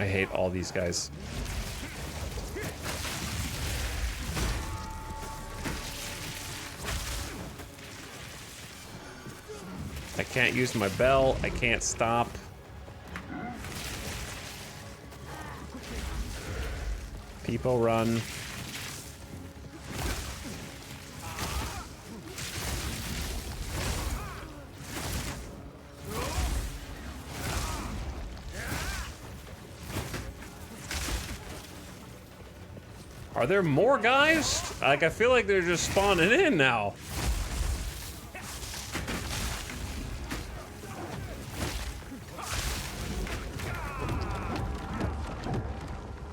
I hate all these guys. I can't use my bell. I can't stop. People run. Are there more guys? Like, I feel like they're just spawning in now.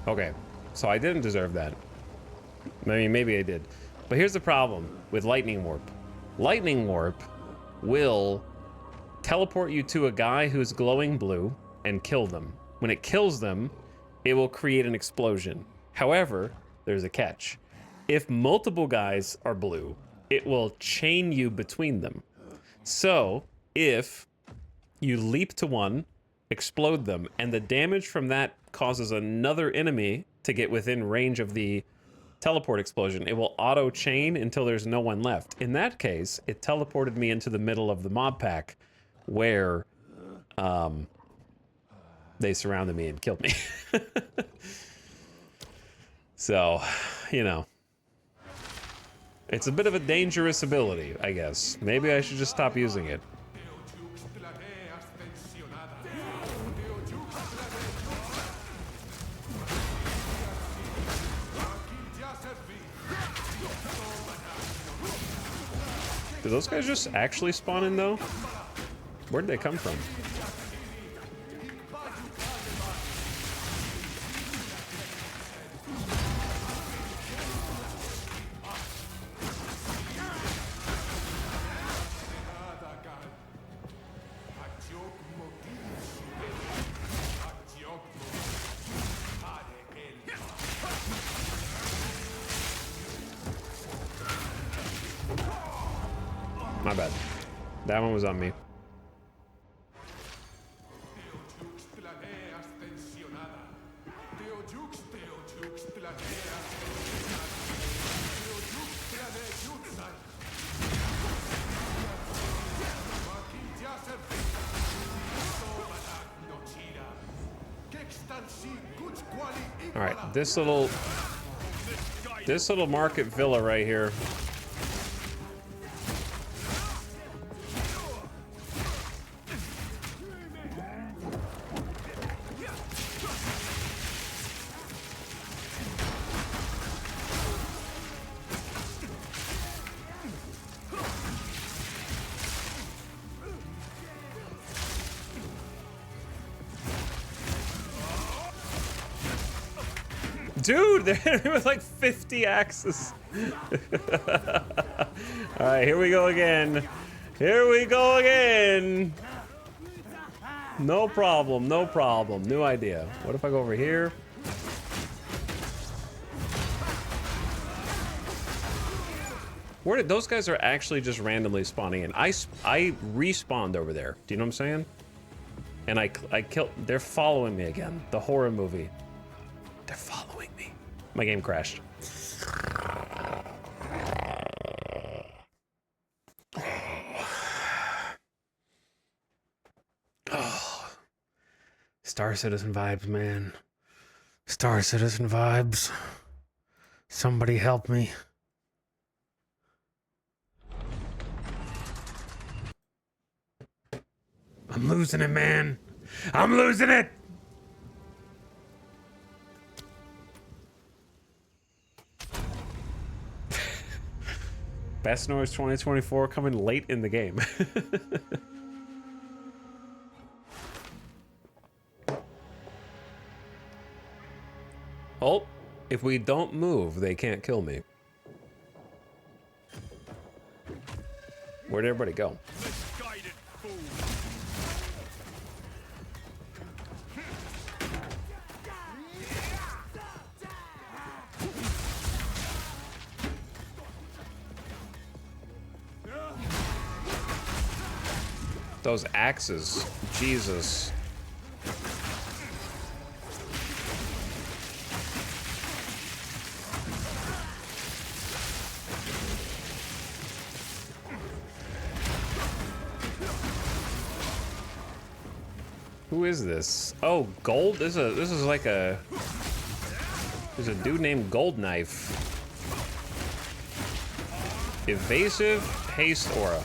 Okay, so I didn't deserve that. I mean, maybe I did. But here's the problem with Lightning Warp. Lightning Warp will teleport you to a guy who's glowing blue and kill them. When it kills them, it will create an explosion. However, there's a catch. If multiple guys are blue, it will chain you between them. So, if you leap to one, explode them, and the damage from that causes another enemy to get within range of the teleport explosion, it will auto chain until there's no one left. In that case, it teleported me into the middle of the mob pack where they surrounded me and killed me. So, you know, it's a bit of a dangerous ability, I guess. Maybe I should just stop using it. Do those guys just actually spawn in, though? Where'd they come from? My bad. That one was on me. All right, this little market villa right here. Dude, they're hitting me with like 50 axes. All right, here we go again. Here we go again. No problem, no problem. New idea. What if I go over here? Where did those guys are actually just randomly spawning in? I respawned over there. Do you know what I'm saying? And I killed. They're following me again. The horror movie. They're following me. My game crashed. Oh. Star Citizen vibes, man. Star Citizen vibes. Somebody help me. I'm losing it, man. I'm losing it. Best Noise 2024 coming late in the game. Oh, if we don't move, they can't kill me. Where'd everybody go? Those axes, Jesus. Who is this? Oh, Gold? This is like a... There's a dude named Gold Knife. Evasive Haste Aura.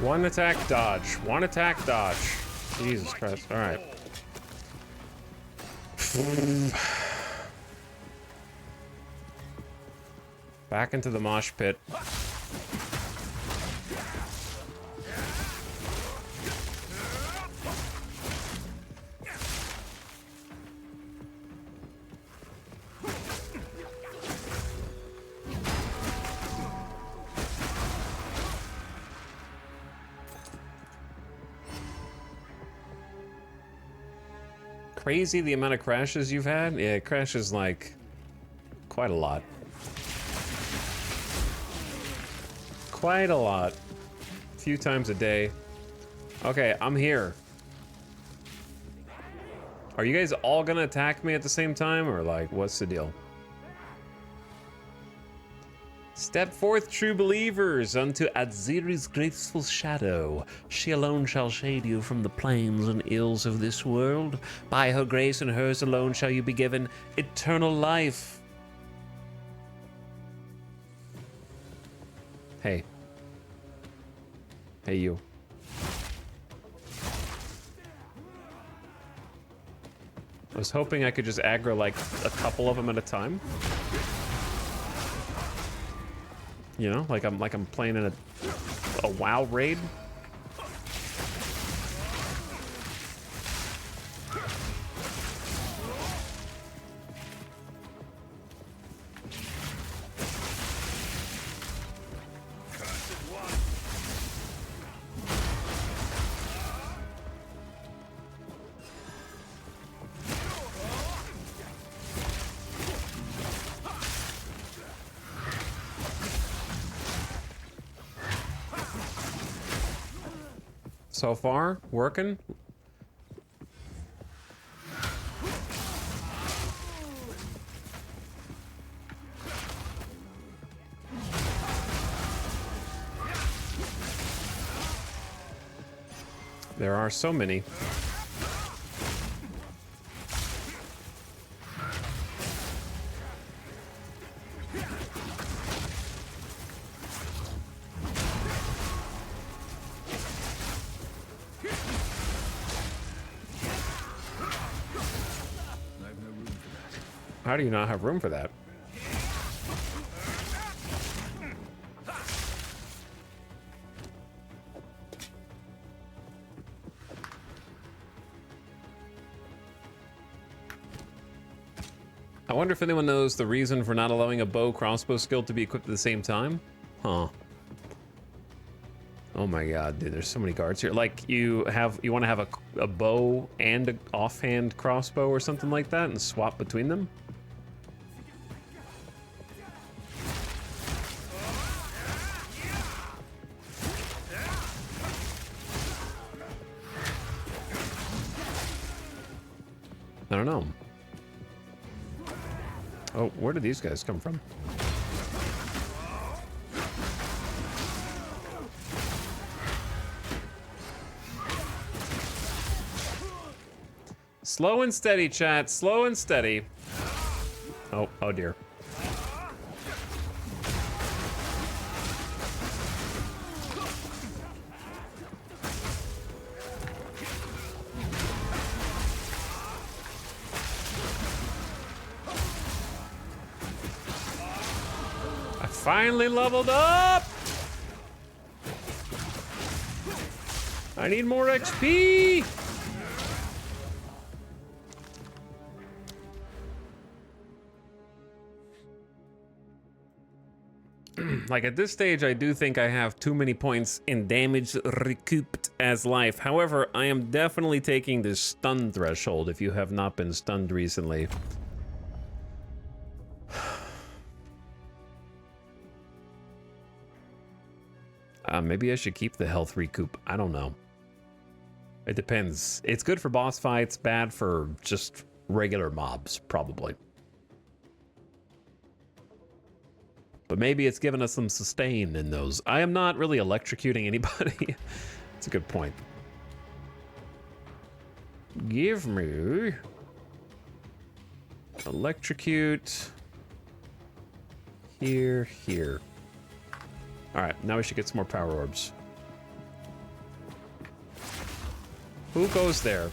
One attack, dodge. One attack, dodge. Jesus Christ. All right. Back into the mosh pit. Crazy the amount of crashes you've had? Yeah, it crashes like quite a lot. Quite a lot. A few times a day. Okay, I'm here. Are you guys all gonna attack me at the same time, or like, what's the deal? Step forth, true believers, unto Adziri's graceful shadow. She alone shall shade you from the plains and ills of this world. By her grace and hers alone shall you be given eternal life. Hey. Hey, you. I was hoping I could just aggro like a couple of them at a time. You know, like I'm playing in a WoW raid. So far, working. There are so many. How do you not have room for that? I wonder if anyone knows the reason for not allowing a bow crossbow skill to be equipped at the same time? Huh. Oh my god, dude, there's so many guards here. Like, you want to have a bow and an offhand crossbow or something like that and swap between them? I don't know. Oh, where did these guys come from? Slow and steady, chat. Slow and steady. Oh, oh dear. Finally leveled up! I need more XP! Like, at this stage, I do think I have too many points in damage recouped as life. However, I am definitely taking this stun threshold if you have not been stunned recently. Maybe I should keep the health recoup. I don't know. It depends. It's good for boss fights, bad for just regular mobs, probably. But maybe it's given us some sustain in those. I am not really electrocuting anybody. It's a good point. Give me electrocute here. All right, now we should get some more power orbs. Who goes there?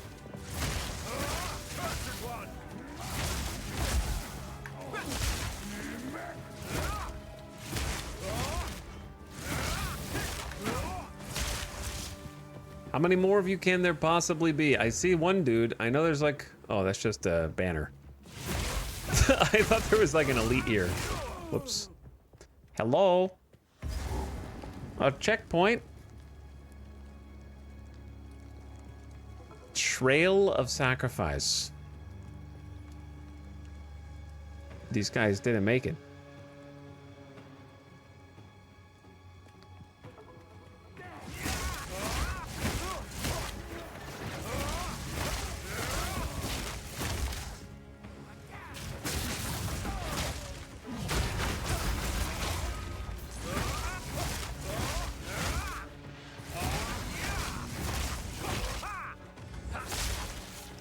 How many more of you can there possibly be? I see one dude. I know there's like... Oh, that's just a banner. I thought there was like an elite here. Whoops. Hello? A checkpoint? Trail of Sacrifice. These guys didn't make it.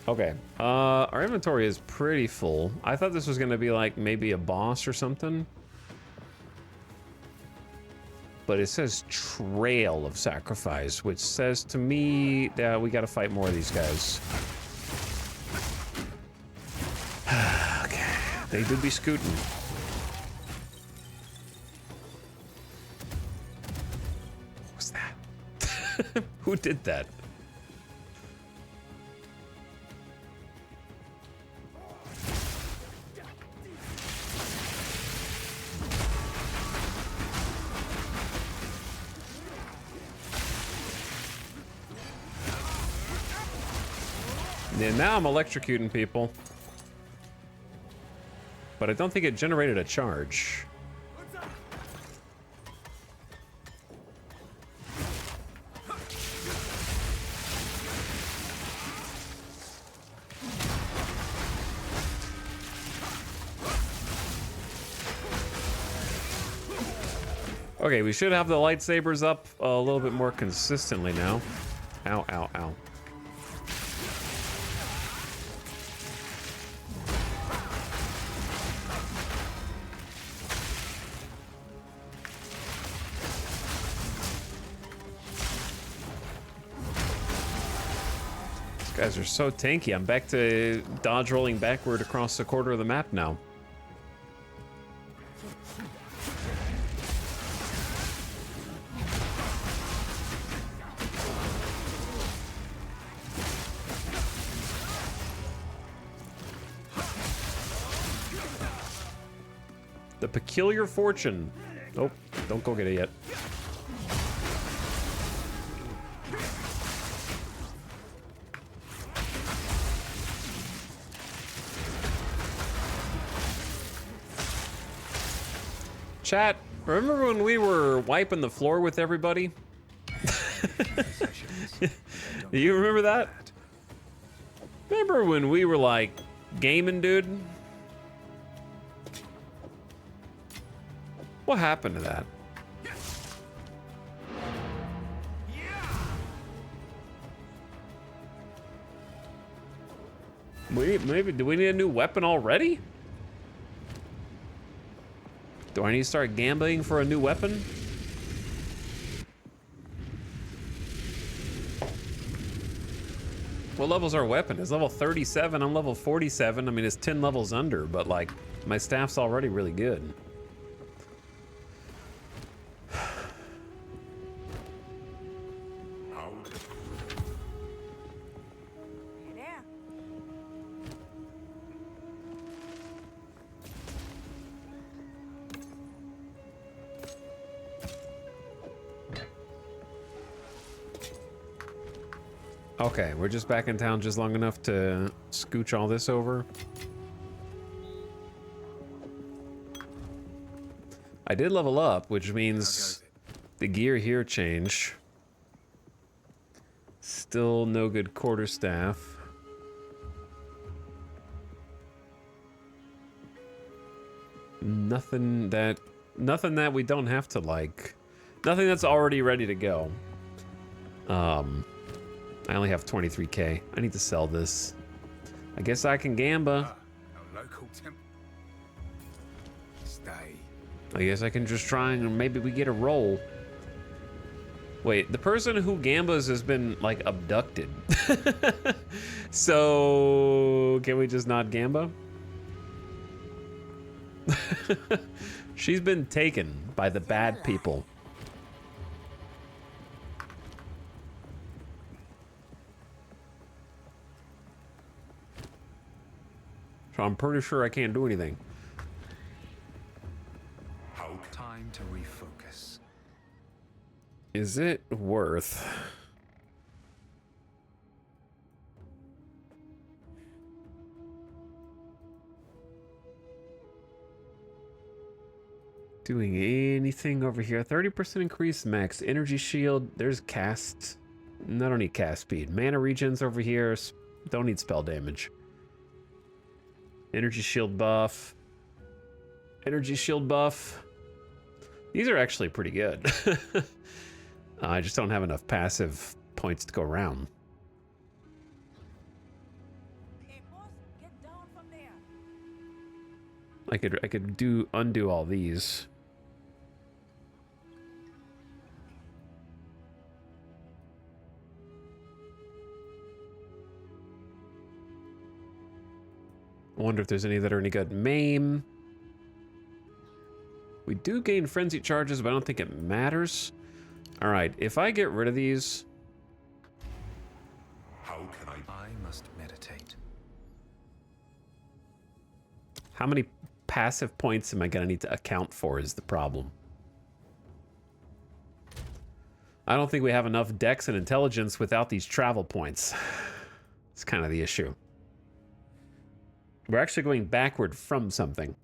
Okay, our inventory is pretty full. I thought this was gonna be like maybe a boss or something. But it says Trail of Sacrifice, which says to me that we gotta fight more of these guys. Okay, they do be scooting. What was that? Who did that? Yeah, now I'm electrocuting people. But I don't think it generated a charge. Okay, we should have the lightsabers up a little bit more consistently now. Ow, ow, ow. Guys are so tanky. I'm back to dodge rolling backward across the quarter of the map now. The Peculiar Fortune. Oh, don't go get it yet. Chat, remember when we were wiping the floor with everybody? Do you remember that? Remember when we were like gaming, dude? What happened to that? Do we need a new weapon already? Do I need to start gambling for a new weapon? What level's our weapon? It's level 37, I'm level 47. I mean, it's 10 levels under, but like, my staff's already really good. Okay, we're just back in town just long enough to scooch all this over. I did level up, which means the gear here changed. Still no good quarterstaff. Nothing that we don't have to like. Nothing that's already ready to go. I only have 23k. I need to sell this. I guess I can gamba. Stay. I guess I can just try and maybe we get a roll. Wait, the person who gambas has been, like, abducted. So, can we just not gamba? She's been taken by the bad people. So I'm pretty sure I can't do anything. Time to refocus. Is it worth... doing anything over here? 30% increase max energy shield. There's cast. I don't need cast speed. Mana regens over here. Don't need spell damage. Energy shield buff. Energy shield buff. These are actually pretty good. I just don't have enough passive points to go around. Hey, boss, get down from there. I could undo all these. I wonder if there's any that are any good. Maim. We do gain frenzy charges, but I don't think it matters. All right, if I get rid of these, How can I must meditate. how many passive points am I gonna need to account for is the problem. I don't think we have enough dex and intelligence without these travel points. It's kind of the issue. We're actually going backward from something.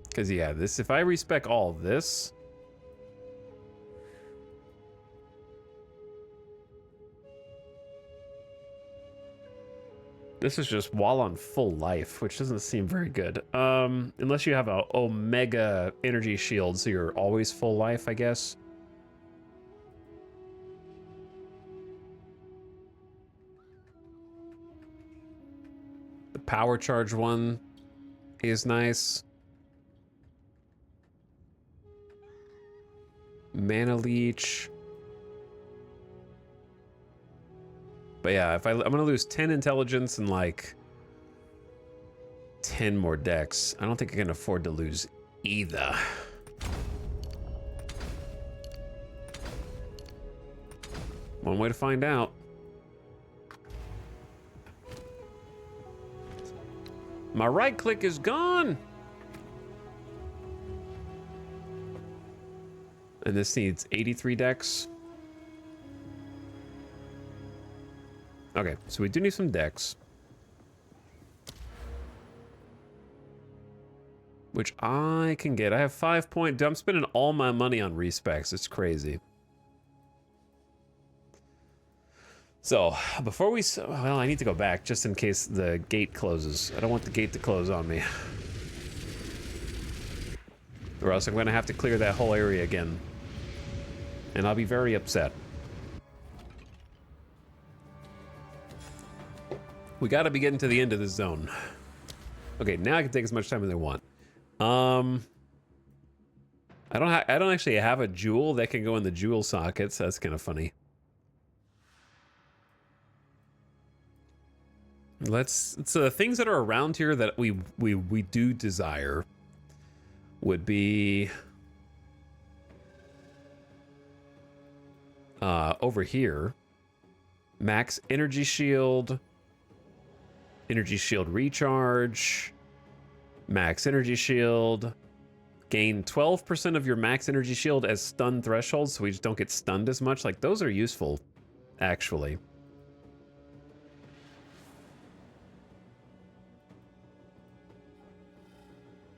Because, yeah, this, if I respec all of this... This is just while on full life, which doesn't seem very good. Unless you have a Omega energy shield, so you're always full life, I guess. The power charge one is nice. Mana leech. But yeah, if I'm gonna lose 10 intelligence and like 10 more dex, I don't think I can afford to lose either. One way to find out. My right click is gone. And this needs 83 dex. Okay, so we do need some dex. Which I can get. I have 5 point... I'm spending all my money on respecs. It's crazy. So, before we... Well, I need to go back just in case the gate closes. I don't want the gate to close on me. Or else I'm going to have to clear that whole area again. And I'll be very upset. We got to be getting to the end of this zone. Okay, now I can take as much time as I want. I don't actually have a jewel that can go in the jewel sockets. That's kind of funny. So the things that are around here that we do desire would be over here. Max energy shield. Energy shield recharge, max energy shield, gain 12% of your max energy shield as stun threshold, so we just don't get stunned as much. Like, those are useful, actually.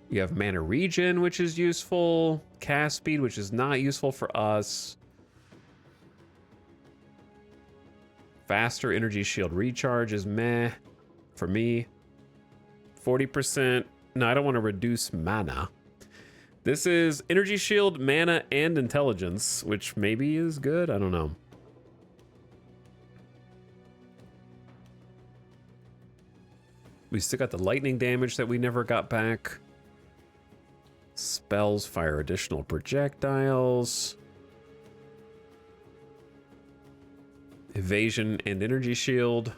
You have mana regen, which is useful, cast speed, which is not useful for us. Faster energy shield recharge is meh. For me, 40%. No, I don't want to reduce mana. This is energy shield, mana, and intelligence, which maybe is good. I don't know. We still got the lightning damage that we never got back. Spells fire additional projectiles. Evasion and energy shield.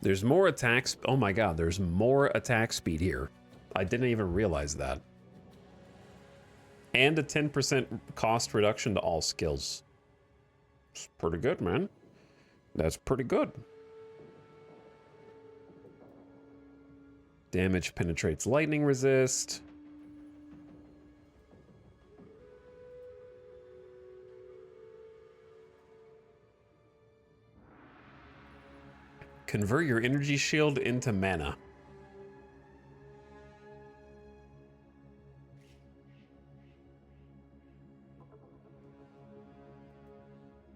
There's more attacks. Oh my god, there's more attack speed here. I didn't even realize that. And a 10% cost reduction to all skills. It's pretty good, man. That's pretty good. Damage penetrates lightning resist. Convert your energy shield into mana.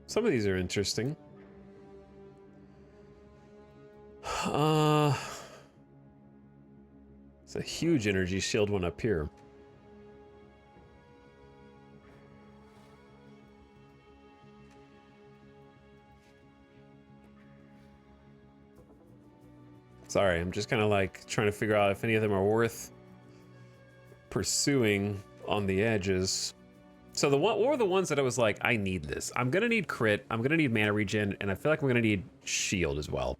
Some of these are interesting. It's a huge energy shield one up here. Sorry, I'm just kind of like trying to figure out if any of them are worth pursuing on the edges. So what were the ones that I was like, I need this. I'm gonna need crit, I'm gonna need mana regen, and I feel like I'm gonna need shield as well.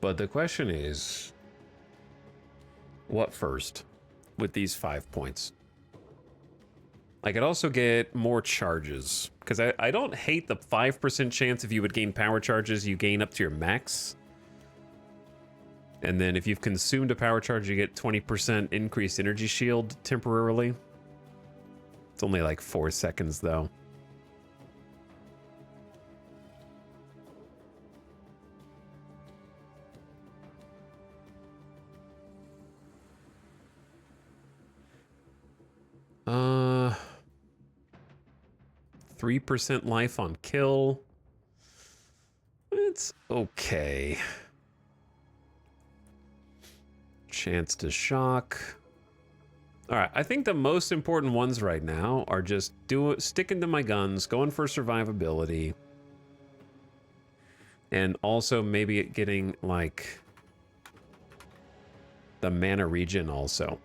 But the question is, what first with these 5 points? I could also get more charges, because I don't hate the 5% chance if you would gain power charges, you gain up to your max. And then if you've consumed a power charge, you get 20% increased energy shield temporarily. It's only like 4 seconds though. Uh, 3% life on kill. It's okay. Chance to shock. All right, I think the most important ones right now are just sticking to my guns, going for survivability, and also maybe getting like the mana regen also.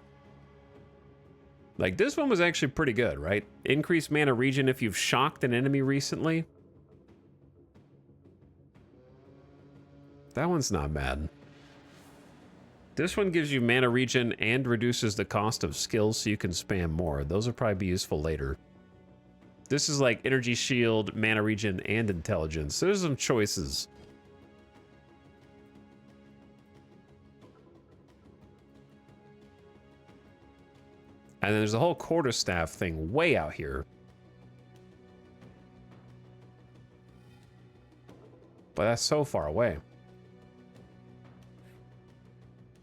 Like this one was actually pretty good, right? Increased mana regen if you've shocked an enemy recently. That one's not bad. This one gives you mana regen and reduces the cost of skills so you can spam more. Those will probably be useful later. This is like energy shield, mana regen, and intelligence. So there's some choices. And then there's a whole quarterstaff thing way out here. But that's so far away.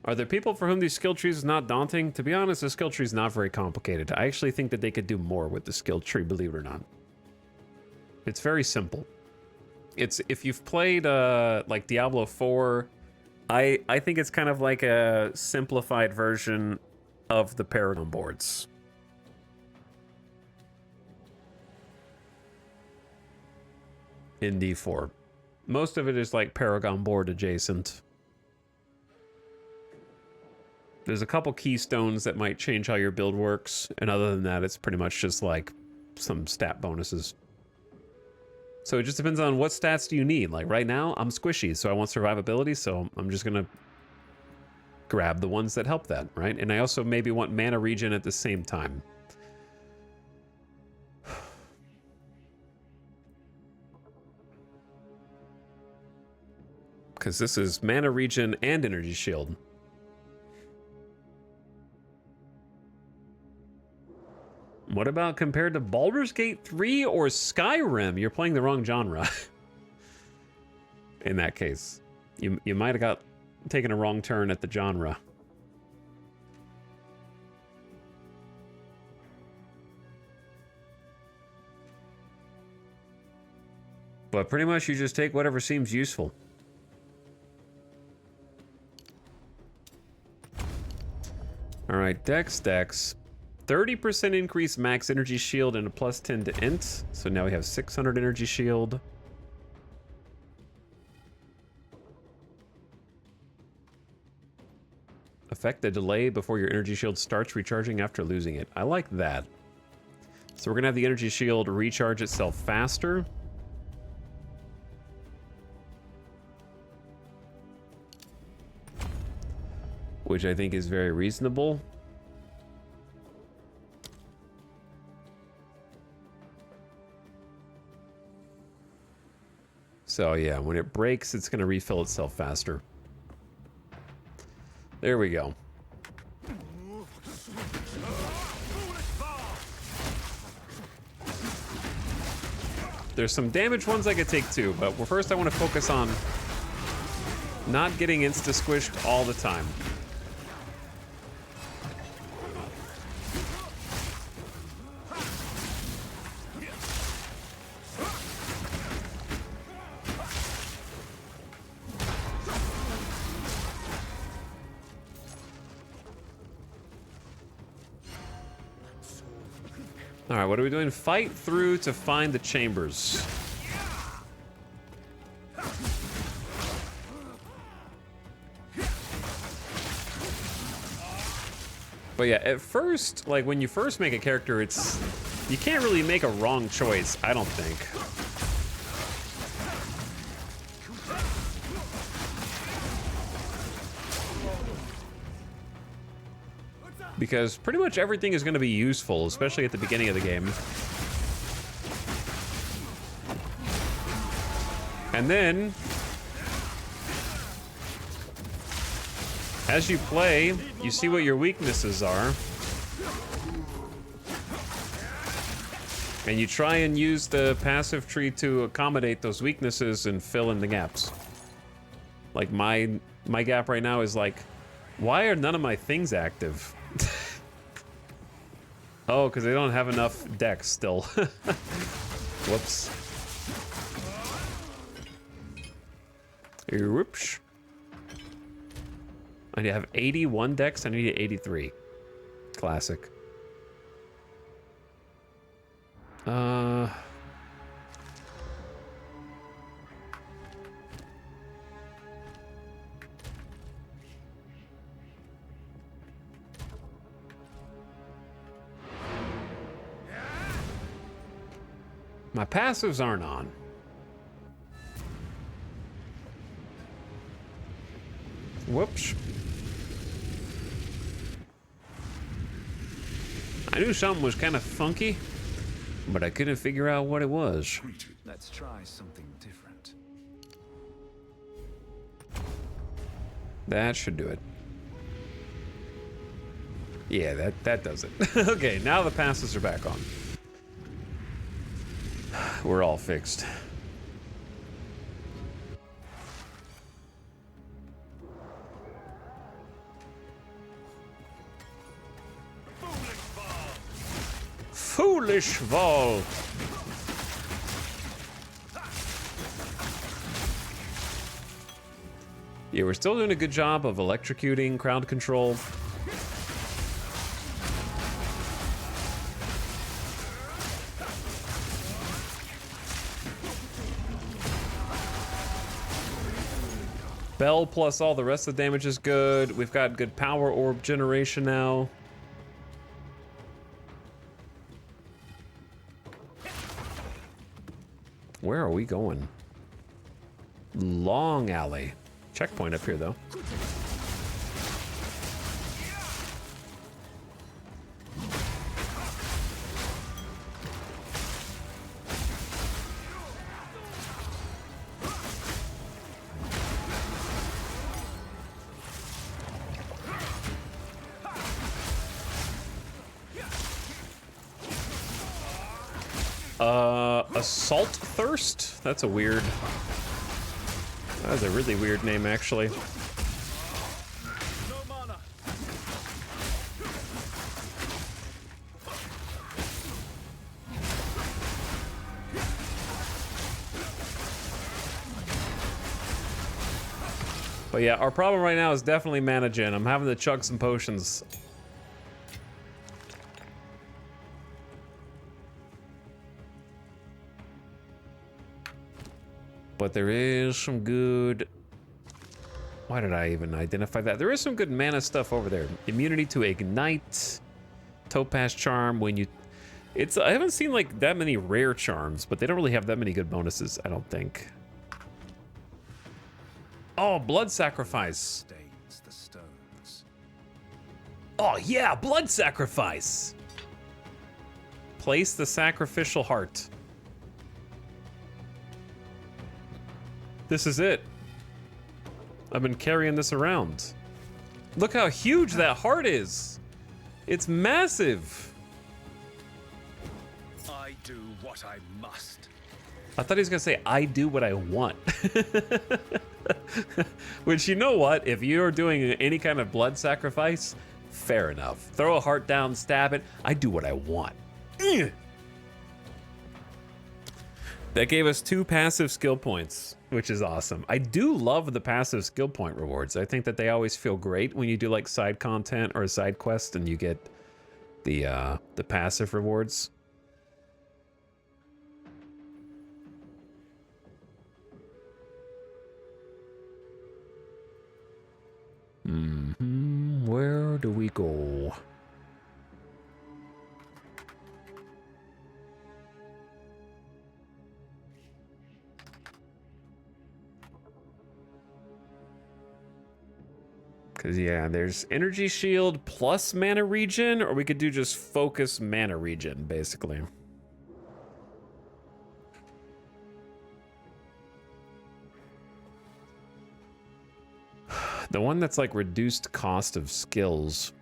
Are there people for whom these skill trees is not daunting? To be honest, the skill tree is not very complicated. I actually think that they could do more with the skill tree, believe it or not. It's very simple. It's if you've played like Diablo 4, I think it's kind of like a simplified version of the Paragon boards. In D4. Most of it is like Paragon board adjacent. There's a couple keystones that might change how your build works, and other than that, it's pretty much just like some stat bonuses. So it just depends on what stats do you need. Like right now, I'm squishy, so I want survivability, so I'm just gonna grab the ones that help that, right? And I also maybe want mana regen at the same time. Because this is mana regen and energy shield. What about compared to Baldur's Gate 3 or Skyrim? You're playing the wrong genre. In that case, you might have got taken a wrong turn at the genre. But pretty much you just take whatever seems useful. All right, Dex. 30% increase max energy shield and a plus 10 to int. So now we have 600 energy shield. Affect the delay before your energy shield starts recharging after losing it. I like that. So we're gonna have the energy shield recharge itself faster. Which I think is very reasonable. So yeah, when it breaks, it's gonna refill itself faster. There we go. There's some damaged ones I could take too, but first I want to focus on not getting insta-squished all the time. All right, what are we doing? Fight through to find the chambers. But yeah, at first, like when you first make a character, you can't really make a wrong choice, I don't think. Because pretty much everything is going to be useful, especially at the beginning of the game. And then, as you play, you see what your weaknesses are. And you try and use the passive tree to accommodate those weaknesses and fill in the gaps. Like my gap right now is like, why are none of my things active? Oh, because they don't have enough decks still. Whoops. Whoops. I need to have 81 decks. I need 83. Classic. My passives aren't on. Whoops. I knew something was kind of funky, but I couldn't figure out what it was. Let's try something different. That should do it. Yeah, that does it. Okay, now the passives are back on. We're all fixed. Foolish ball. Yeah, we're still doing a good job of electrocuting crowd control. Bell plus all the rest of the damage is good. We've got good power orb generation now. Where are we going? Long alley. Checkpoint up here, though. Assault Thirst? That's a weird... That's a really weird name, actually. But yeah, our problem right now is definitely mana gen. I'm having to chug some potions. But there is some good... Why did I even identify that? There is some good mana stuff over there. Immunity to Ignite, Topaz Charm when you... I haven't seen like that many rare charms, but they don't really have that many good bonuses, I don't think. Oh, Blood Sacrifice. Stains the stones. Oh yeah, Blood Sacrifice. Place the sacrificial heart. This is it. I've been carrying this around. Look how huge that heart is. It's massive. I do what I must. I thought he was gonna say, I do what I want. Which, you know what? If you're doing any kind of blood sacrifice, fair enough. Throw a heart down, stab it. I do what I want. That gave us 2 passive skill points, which is awesome. I do love the passive skill point rewards. I think that they always feel great when you do like side content or a side quest and you get the passive rewards. Where do we go? Because, yeah, there's energy shield plus mana regen, or we could do just focus mana regen, basically. The one that's like reduced cost of skills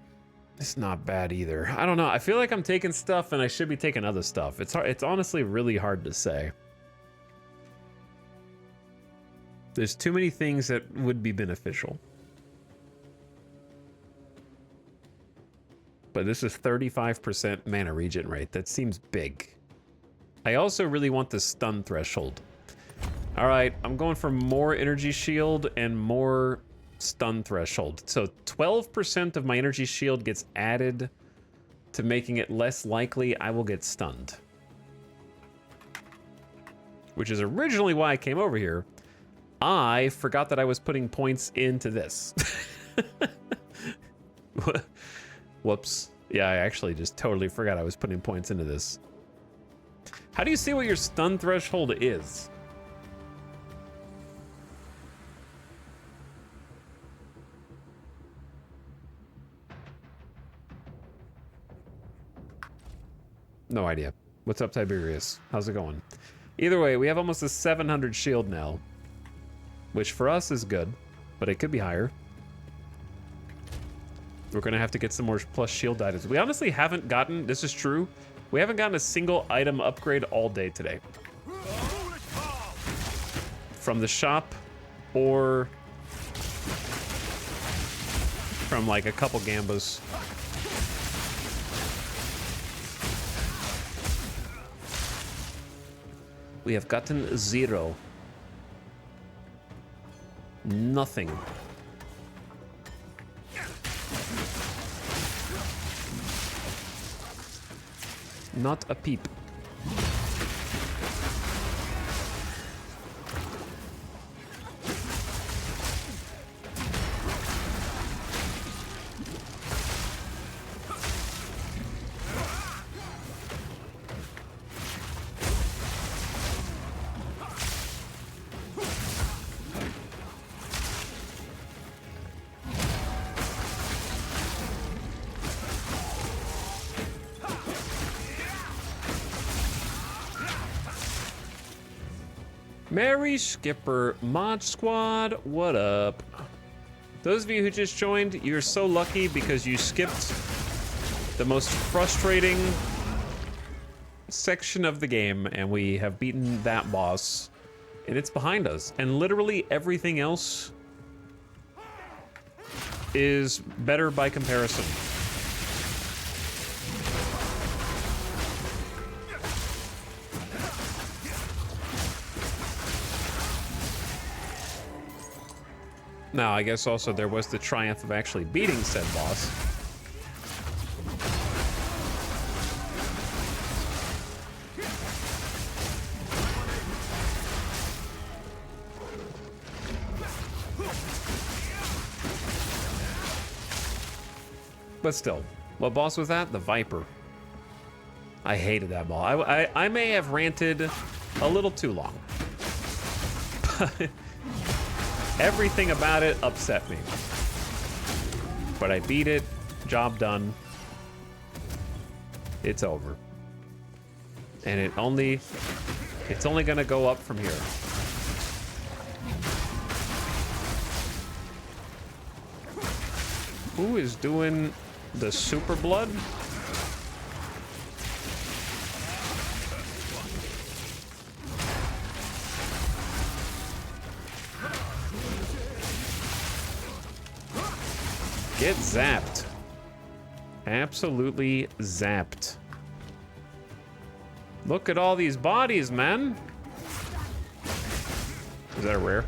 is not bad either. I don't know. I feel like I'm taking stuff and I should be taking other stuff. It's hard, it's honestly really hard to say. There's too many things that would be beneficial. But this is 35% mana regen rate. That seems big. I also really want the stun threshold. All right, I'm going for more energy shield and more stun threshold. So 12% of my energy shield gets added to making it less likely I will get stunned. Which is originally why I came over here. I forgot that I was putting points into this. Whoops. Yeah, I actually just totally forgot I was putting points into this. How do you see what your stun threshold is? No idea. What's up, Tiberius? How's it going? Either way, we have almost a 700 shield now, which for us is good, but it could be higher. We're gonna have to get some more plus shield items. We honestly haven't gotten, this is true, we haven't gotten a single item upgrade all day today. From the shop or from like a couple gambas. We have gotten 0. Nothing. Not a peep. Mary Skipper Mod Squad, what up? Those of you who just joined, you're so lucky because you skipped the most frustrating section of the game, and we have beaten that boss, and it's behind us. And literally everything else is better by comparison. Now, I guess also there was the triumph of actually beating said boss. But still, what boss was that? The Viper. I hated that ball. I may have ranted a little too long. But everything about it upset me. But I beat it. Job done. It's over. And it's only gonna go up from here. Who is doing the super blood? Get zapped. Absolutely zapped. Look at all these bodies, man. Is that a rare?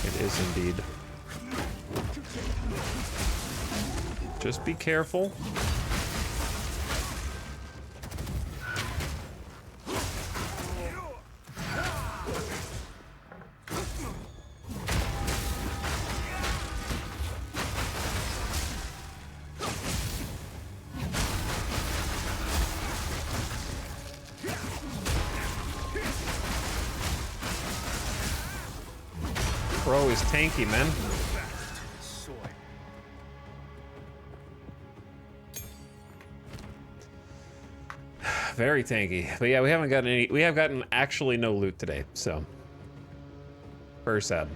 It is indeed. Just be careful. Bro is tanky, man. Very tanky. But yeah, we haven't gotten any. We have gotten actually no loot today, so very sad.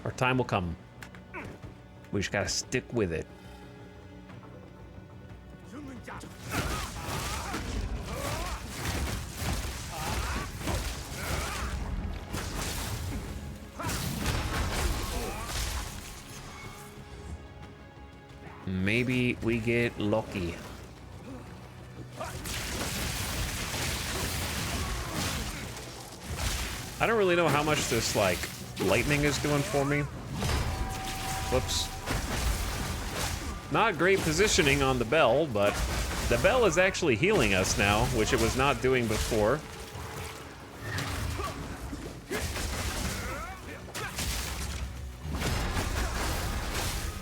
Our time will come. We just gotta stick with it. Maybe we get lucky. I don't really know how much this, like, lightning is doing for me. Whoops. Not great positioning on the bell, but the bell is actually healing us now, which it was not doing before.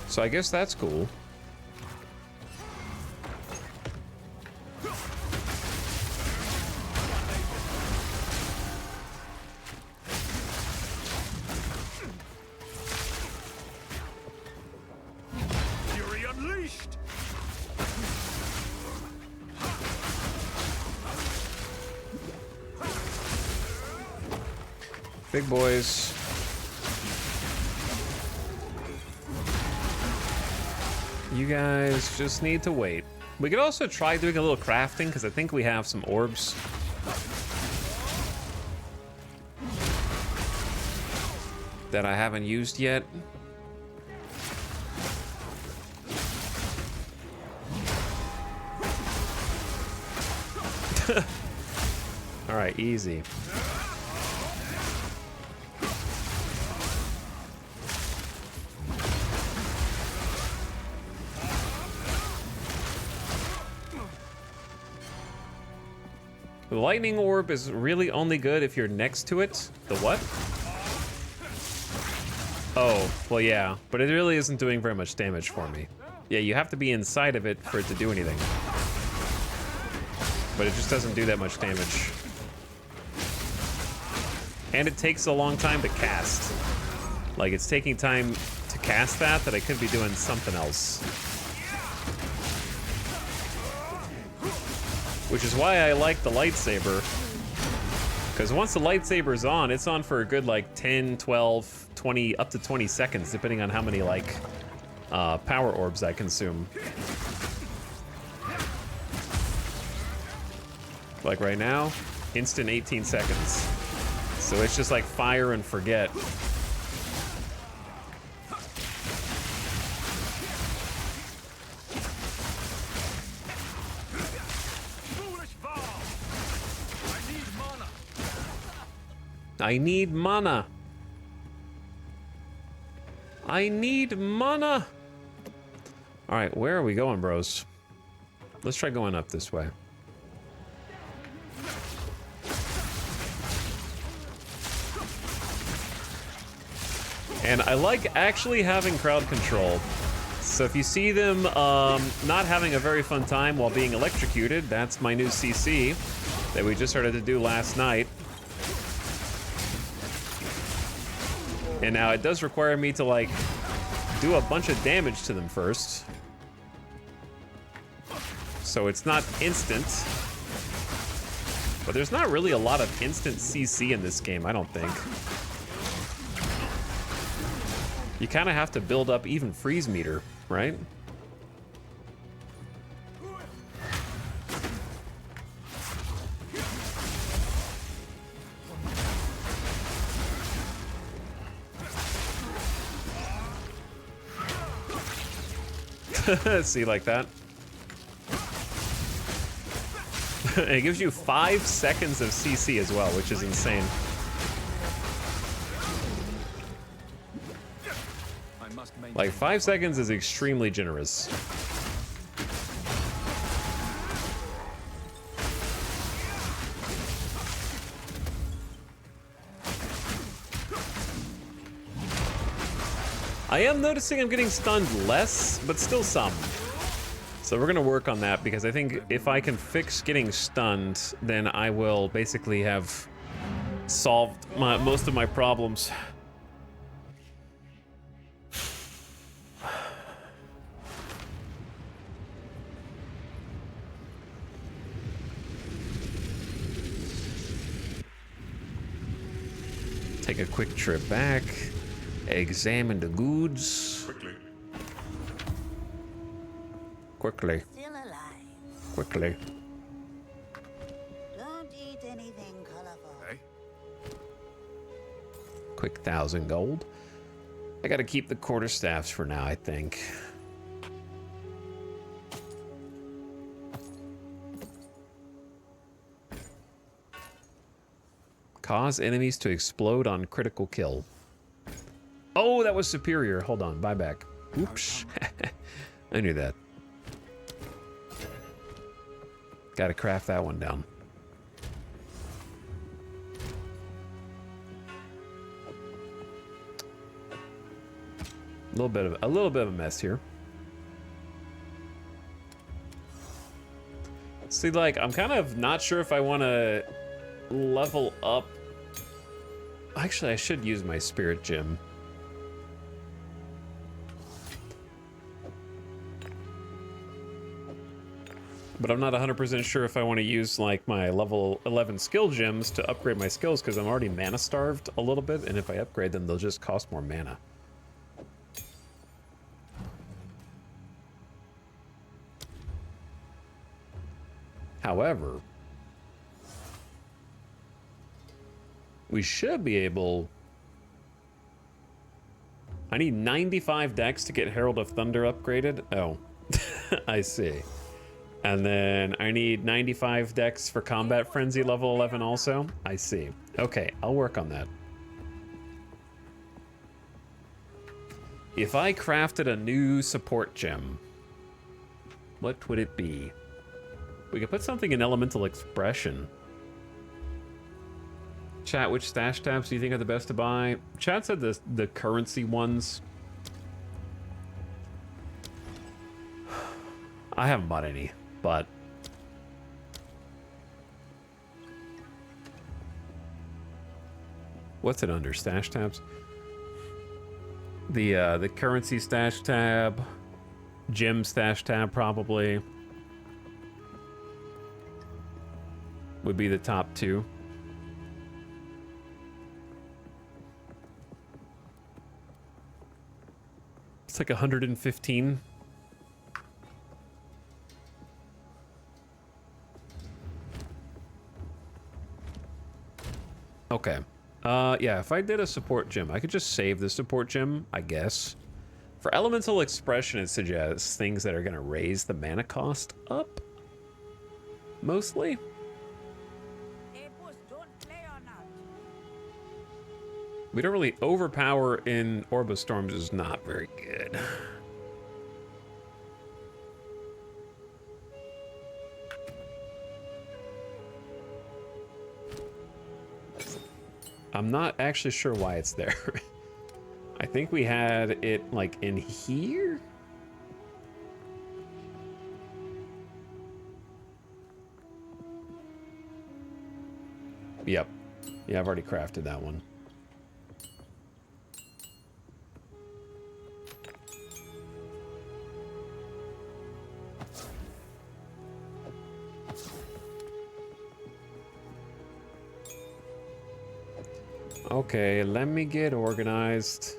So I guess that's cool. Big boys. You guys just need to wait. We could also try doing a little crafting, because I think we have some orbs. That I haven't used yet. All right, easy. The lightning orb is really only good if you're next to it. The what? Oh, well, yeah, but it really isn't doing very much damage for me. Yeah, you have to be inside of it for it to do anything. But it just doesn't do that much damage. And it takes a long time to cast. Like, it's taking time to cast that I could be doing something else. Which is why I like the lightsaber. Because once the lightsaber's on, it's on for a good, like, 10, 12, 20, up to 20 seconds, depending on how many, like, power orbs I consume. Like right now, instant 18 seconds. So it's just like fire and forget. I need mana. I need mana. All right, where are we going, bros? Let's try going up this way. And I like actually having crowd control. So if you see them not having a very fun time while being electrocuted, that's my new CC that we just started to do last night. And now it does require me to like do a bunch of damage to them first. So it's not instant. But there's not really a lot of instant CC in this game, I don't think. You kind of have to build up even freeze meter, right? See, like that? It gives you 5 seconds of CC as well, which is insane. Like 5 seconds is extremely generous. I am noticing I'm getting stunned less, but still some. So we're gonna work on that because I think if I can fix getting stunned, then I will basically have solved most of my problems. Take a quick trip back, examine the goods. Quickly. Still alive. Quickly. Don't eat anything colorful. Hey? Quick 1,000 gold. I gotta keep the quarterstaffs for now, I think. Cause enemies to explode on critical kill. Oh, that was superior. Hold on, buyback. Oops. I knew that. Gotta craft that one down. A little bit of a mess here. See, like, I'm kind of not sure if I want to level up. Actually, I should use my spirit gem. But I'm not 100% sure if I want to use like my level 11 skill gems to upgrade my skills because I'm already mana starved a little bit, and if I upgrade them, they'll just cost more mana. However, we should be able... I need 95 dex to get Herald of Thunder upgraded. Oh, I see. And then I need 95 dex for Combat Frenzy level 11 also. I see. Okay, I'll work on that. If I crafted a new support gem, what would it be? We could put something in Elemental Expression. Chat, which stash tabs do you think are the best to buy? Chat said the currency ones. I haven't bought any, but what's it under? Stash tabs? The currency stash tab, gem stash tab probably would be the top two. It's like 115. Okay. Yeah, if I did a support gem, I could just save the support gem, I guess. For Elemental Expression, it suggests things that are going to raise the mana cost up. Mostly. We don't really overpower in Orb of Storms is not very good. I'm not actually sure why it's there. I think we had it like in here. Yep. Yeah, I've already crafted that one. Okay, let me get organized.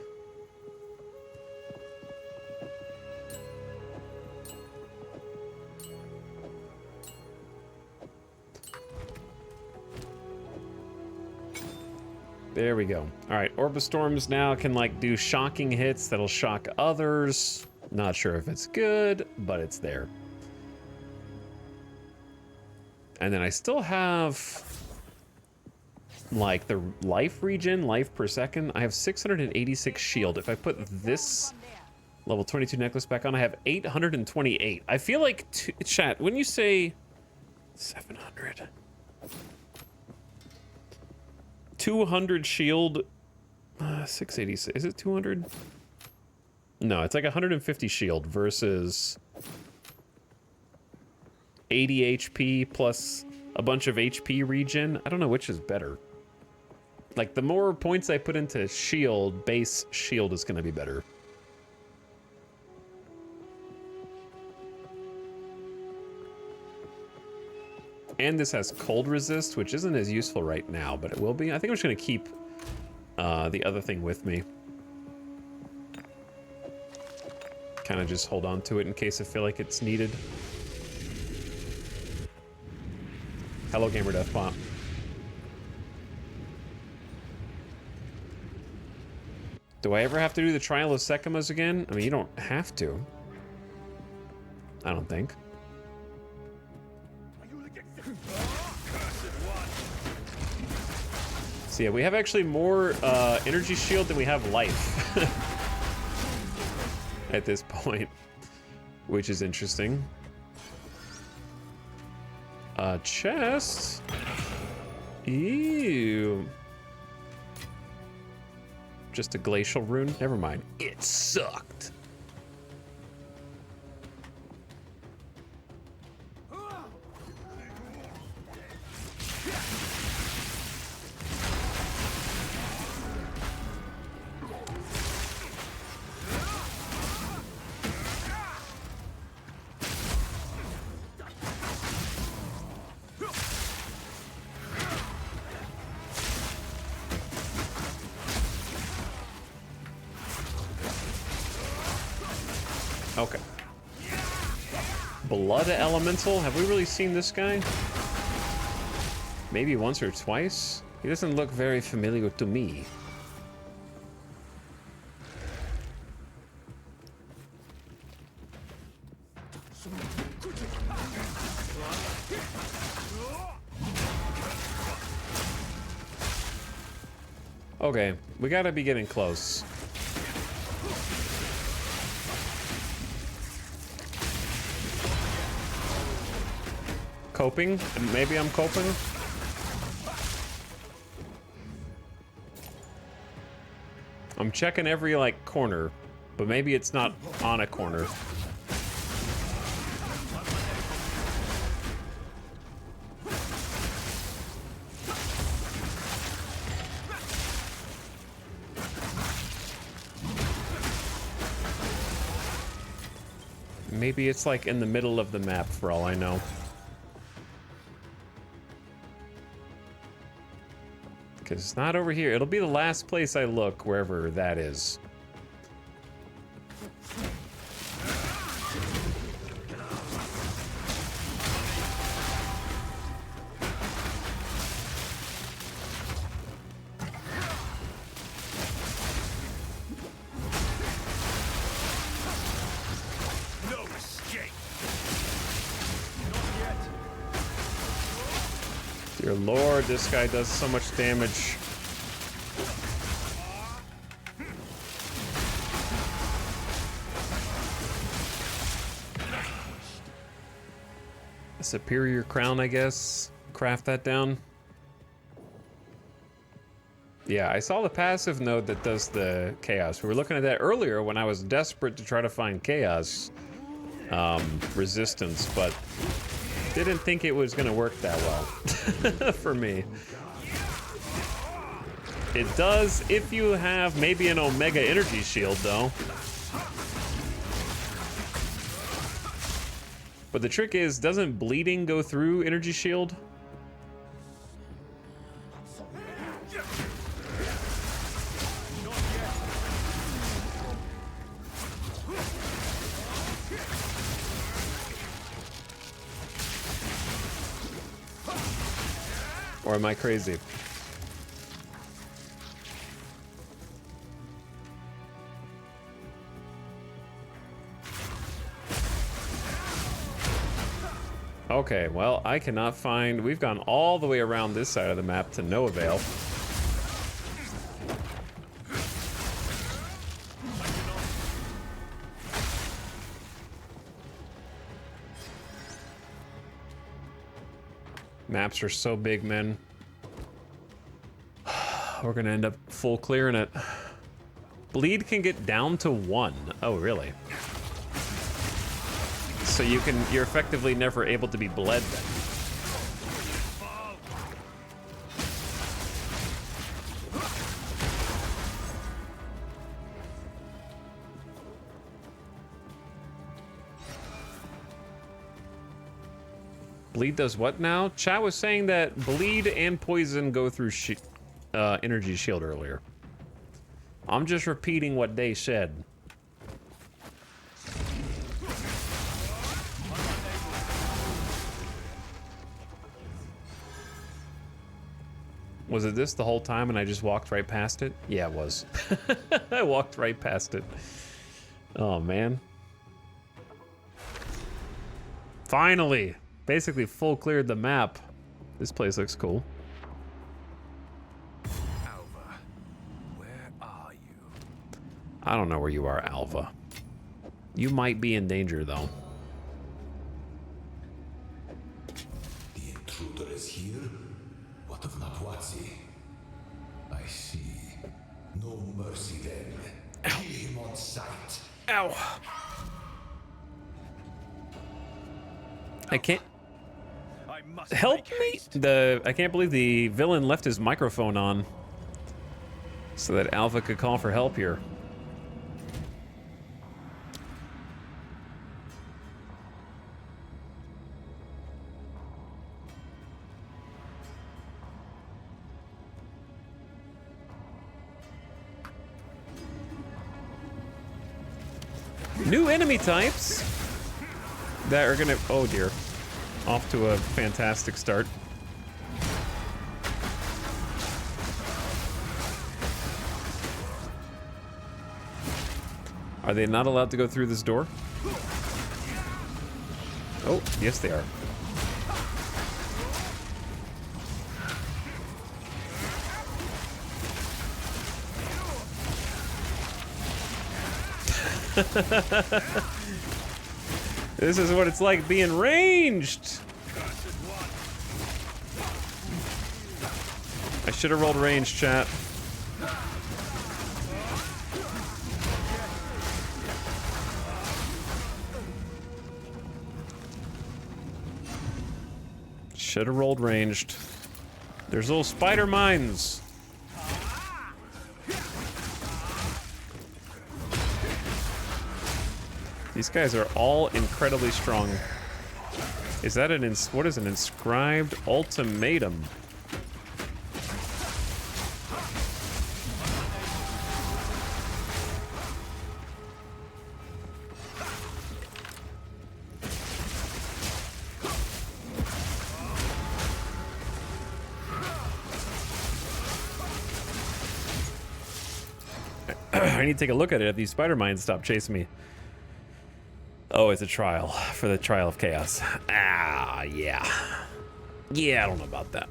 There we go. All right, Orbistorms now can like do shocking hits that'll shock others. Not sure if it's good, but it's there. And then I still have like the life regen, life per second. I have 686 shield. If I put this level 22 necklace back on, I have 828. I feel like, chat, when you say 700, 200 shield, 686, is it 200? No, it's like 150 shield versus 80 HP plus a bunch of HP regen. I don't know which is better. Like, the more points I put into shield, base shield is going to be better. And this has cold resist, which isn't as useful right now, but it will be. I think I'm just going to keep the other thing with me. Kind of just hold on to it in case I feel like it's needed. Hello, Gamer Deathbot. Do I ever have to do the Trial of Sekimas again? I mean, you don't have to. I don't think. So yeah, we have actually more energy shield than we have life at this point, which is interesting. Chest. Ew. Just a glacial rune? Never mind. It sucked. Okay. Blood Elemental? Have we really seen this guy? Maybe once or twice? He doesn't look very familiar to me. Okay, we gotta be getting close. Coping? Maybe I'm coping? I'm checking every, like, corner, but maybe it's not on a corner. Maybe it's, like, in the middle of the map, for all I know. It's not over here. It'll be the last place I look, wherever that is. No escape. Dear Lord, this guy does so much damage. A superior crown, I guess. Craft that down. Yeah, I saw the passive node that does the chaos. We were looking at that earlier when I was desperate to try to find chaos resistance, but didn't think it was gonna work that well for me. It does if you have maybe an Omega energy shield though. But the trick is, doesn't bleeding go through energy shield? Or am I crazy? Okay, well, I cannot find... We've gone all the way around this side of the map to no avail. Maps are so big, man. We're gonna end up full clearing it. Bleed can get down to 1. Oh, really? So you're effectively never able to be bled then. Bleed does what now? Chat was saying that bleed and poison go through energy shield earlier. I'm just repeating what they said. Was it this the whole time and I just walked right past it? Yeah, it was. I walked right past it. Oh, man. Finally! Basically full cleared the map. This place looks cool. Alva, where are you? I don't know where you are, Alva. You might be in danger, though. The intruder is here? What of Napwazi? I see. No mercy then. Kill him on sight. Ow! I can't... Help me! I can't believe the villain left his microphone on so that Alpha could call for help here. New enemy types that are gonna... Oh dear. Off to a fantastic start. Are they not allowed to go through this door? Oh, yes they are. This is what it's like being ranged. I should have rolled range, chat. Should have rolled ranged. There's little spider mines. These guys are all incredibly strong. Is that what is an inscribed ultimatum? I need to take a look at it if these spider mines stop chasing me. Oh, it's a trial for the trial of chaos. Ah, yeah. Yeah, I don't know about that.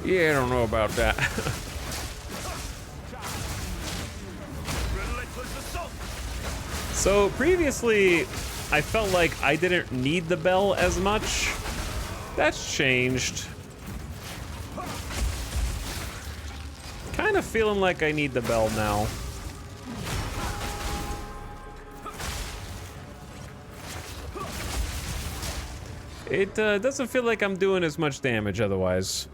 Yeah, I don't know about that. So previously, I felt like I didn't need the bell as much. That's changed. Kind of feeling like I need the bell now. It doesn't feel like I'm doing as much damage otherwise.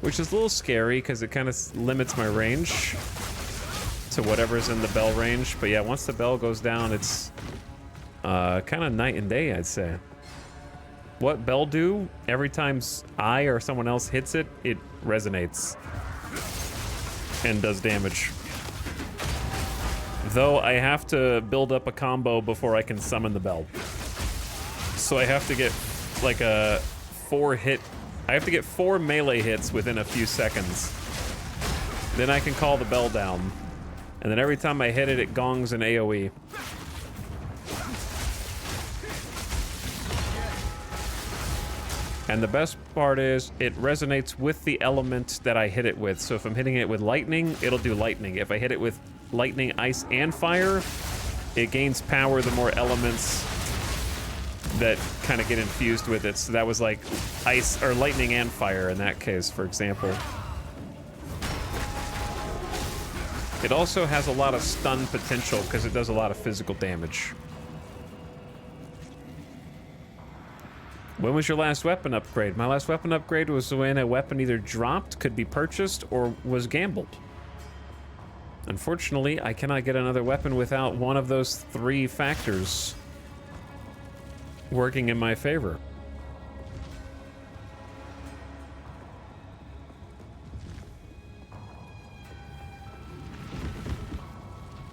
Which is a little scary because it kind of limits my range to whatever's in the bell range. But yeah, once the bell goes down, it's kind of night and day, I'd say. What bell do? Every time I or someone else hits it, it resonates and does damage. Though I have to build up a combo before I can summon the bell. So I have to get like a 4-hit. I have to get 4 melee hits within a few seconds. Then I can call the bell down. And then every time I hit it, it gongs an AoE. And the best part is it resonates with the element that I hit it with. So if I'm hitting it with lightning, it'll do lightning. If I hit it with lightning, ice, and fire, it gains power the more elements that kind of get infused with it. So that was like ice or lightning and fire in that case, for example. It also has a lot of stun potential because it does a lot of physical damage. When was your last weapon upgrade? My last weapon upgrade was when a weapon either dropped, could be purchased, or was gambled. Unfortunately, I cannot get another weapon without one of those 3 factors working in my favor.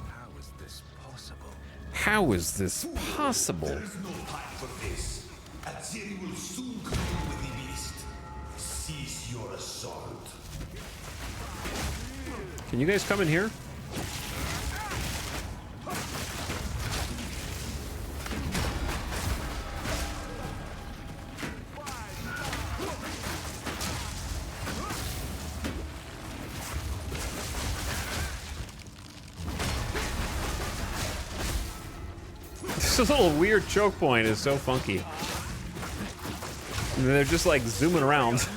How is this possible? How is this possible? There is no time for this. Azeri will soon come in with the beast. Cease your assault. Can you guys come in here? This little weird choke point is so funky. And they're just like zooming around.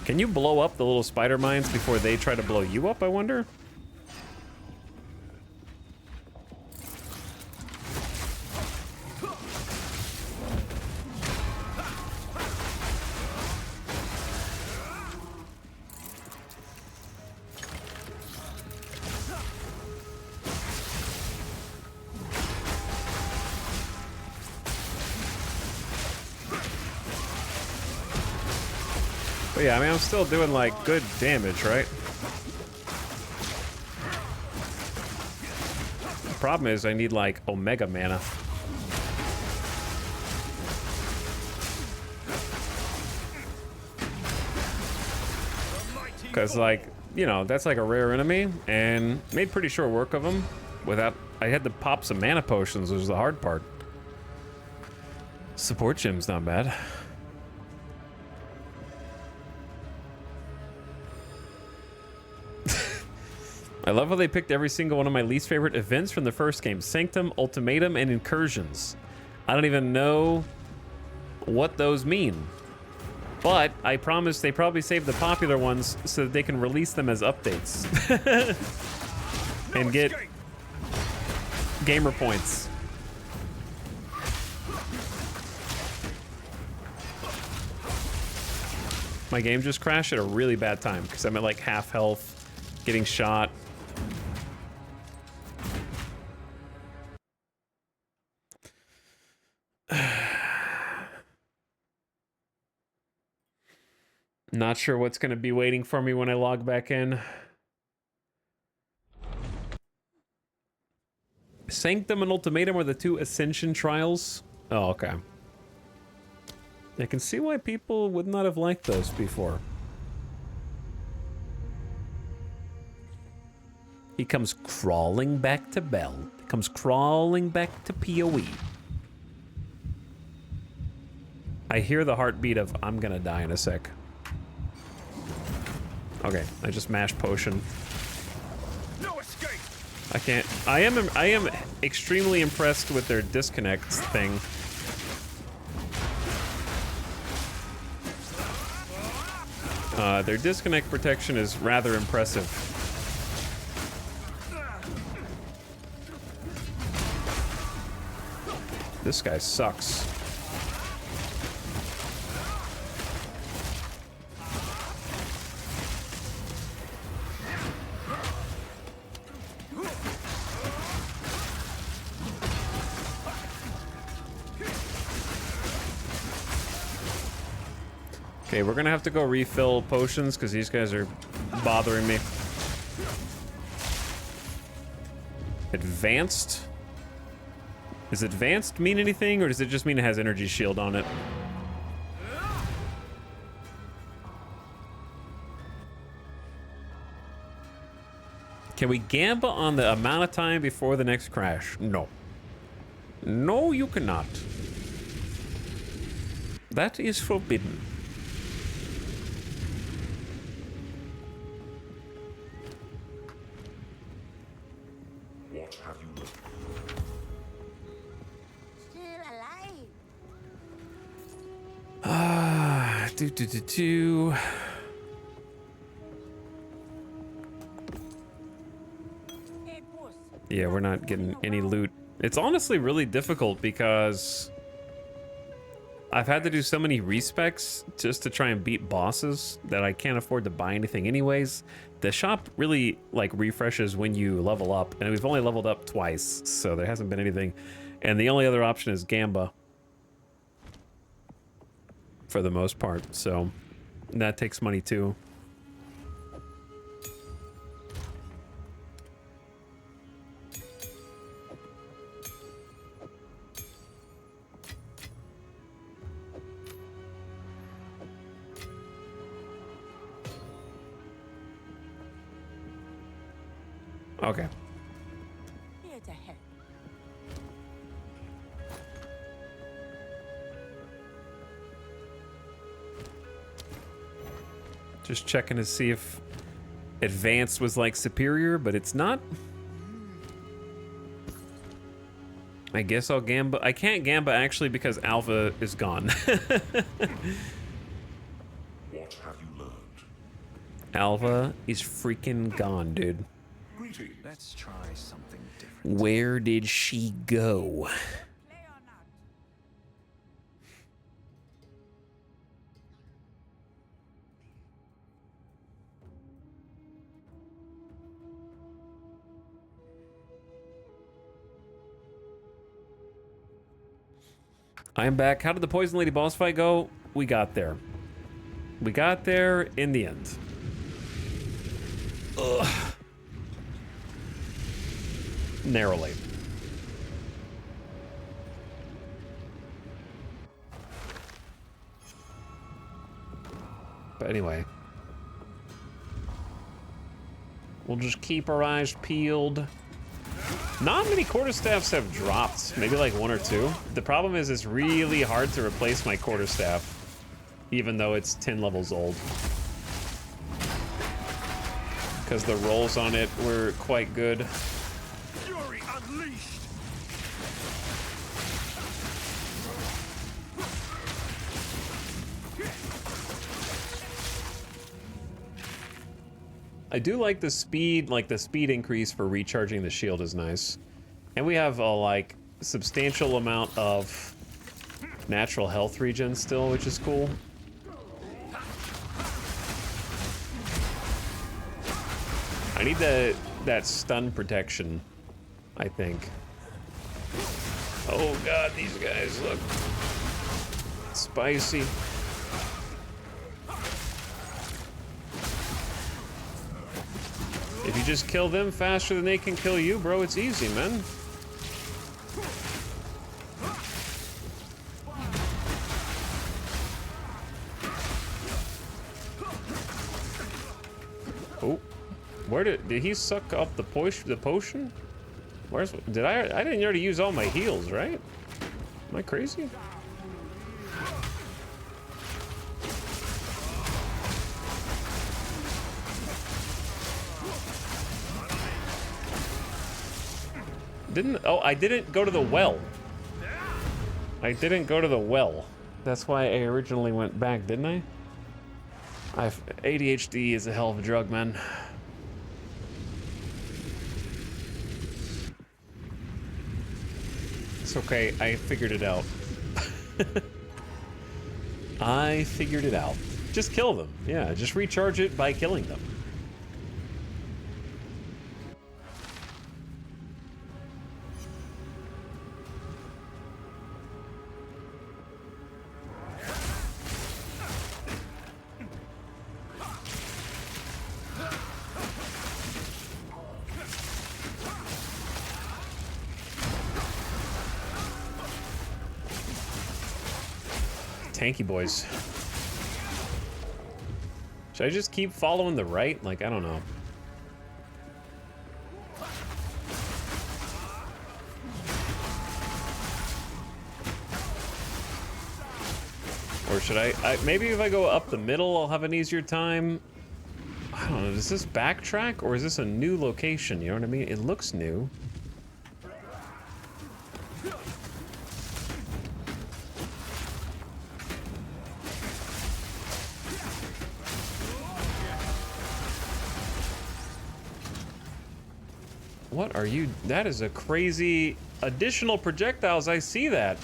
Can you blow up the little spider mines before they try to blow you up, I wonder? But yeah, I mean, I'm still doing, like, good damage, right? The problem is I need, like, Omega mana. Because, like, you know, that's like a rare enemy, and made pretty short work of him without... I had to pop some mana potions, which was the hard part. Support gem's not bad. I love how they picked every single one of my least favorite events from the first game. Sanctum, Ultimatum, and Incursions. I don't even know what those mean. But I promise they probably saved the popular ones so that they can release them as updates. And get gamer points. My game just crashed at a really bad time because I'm at like half health, getting shot. Not sure what's going to be waiting for me when I log back in. Sanctum and Ultimatum are the 2 Ascension trials. Oh, okay. I can see why people would not have liked those before. He comes crawling back to Bell. He comes crawling back to PoE. I hear the heartbeat of, I'm gonna die in a sec. Okay, I just mashed potion. No escape. I can't. I am extremely impressed with their disconnect thing. Their disconnect protection is rather impressive. This guy sucks. Okay, we're gonna have to go refill potions because these guys are bothering me. Advanced? Does advanced mean anything, or does it just mean it has energy shield on it? Can we gamble on the amount of time before the next crash? No. No, you cannot. That is forbidden. What have you learned? Still alive. Do. Hey, boss. Yeah, we're not getting any loot. It's honestly really difficult because I've had to do so many respecs just to try and beat bosses that I can't afford to buy anything anyways. The shop really like refreshes when you level up, and we've only leveled up twice, so there hasn't been anything. And the only other option is Gamba for the most part, so that takes money too. Okay. Here to help. Just checking to see if advanced was like superior, but it's not. I guess I'll Gamba. I can't Gamba actually because Alpha is gone. What have you learned? Alpha is freaking gone, dude. Greetings. Let's try something different. Where did she go? Play or not? I'm back. How did the Poison Lady boss fight go? We got there. We got there in the end. Ugh. Narrowly. But anyway. We'll just keep our eyes peeled. Not many quarterstaffs have dropped. Maybe like one or two. The problem is it's really hard to replace my quarterstaff, even though it's 10 levels old. Because the rolls on it were quite good. Fury unleashed. I do like the speed increase for recharging the shield is nice. And we have a like substantial amount of natural health regen still, which is cool. I need that stun protection, I think. Oh god, these guys look spicy. If you just kill them faster than they can kill you, bro, it's easy, man. Oh, where did he suck up the potion? Where's I didn't already use all my heals, right? Am I crazy? Didn't... Oh, I didn't go to the well. I didn't go to the well. That's why I originally went back, didn't I? ADHD is a hell of a drug, man. It's okay, I figured it out. I figured it out. Just kill them. Yeah, just recharge it by killing them. Tanky boys. Should I just keep following the right? Like, I don't know. Or should I maybe if I go up the middle, I'll have an easier time. I don't know, does this backtrack or is this a new location? You know what I mean? It looks new. What are you? That is a crazy additional projectiles. I see that.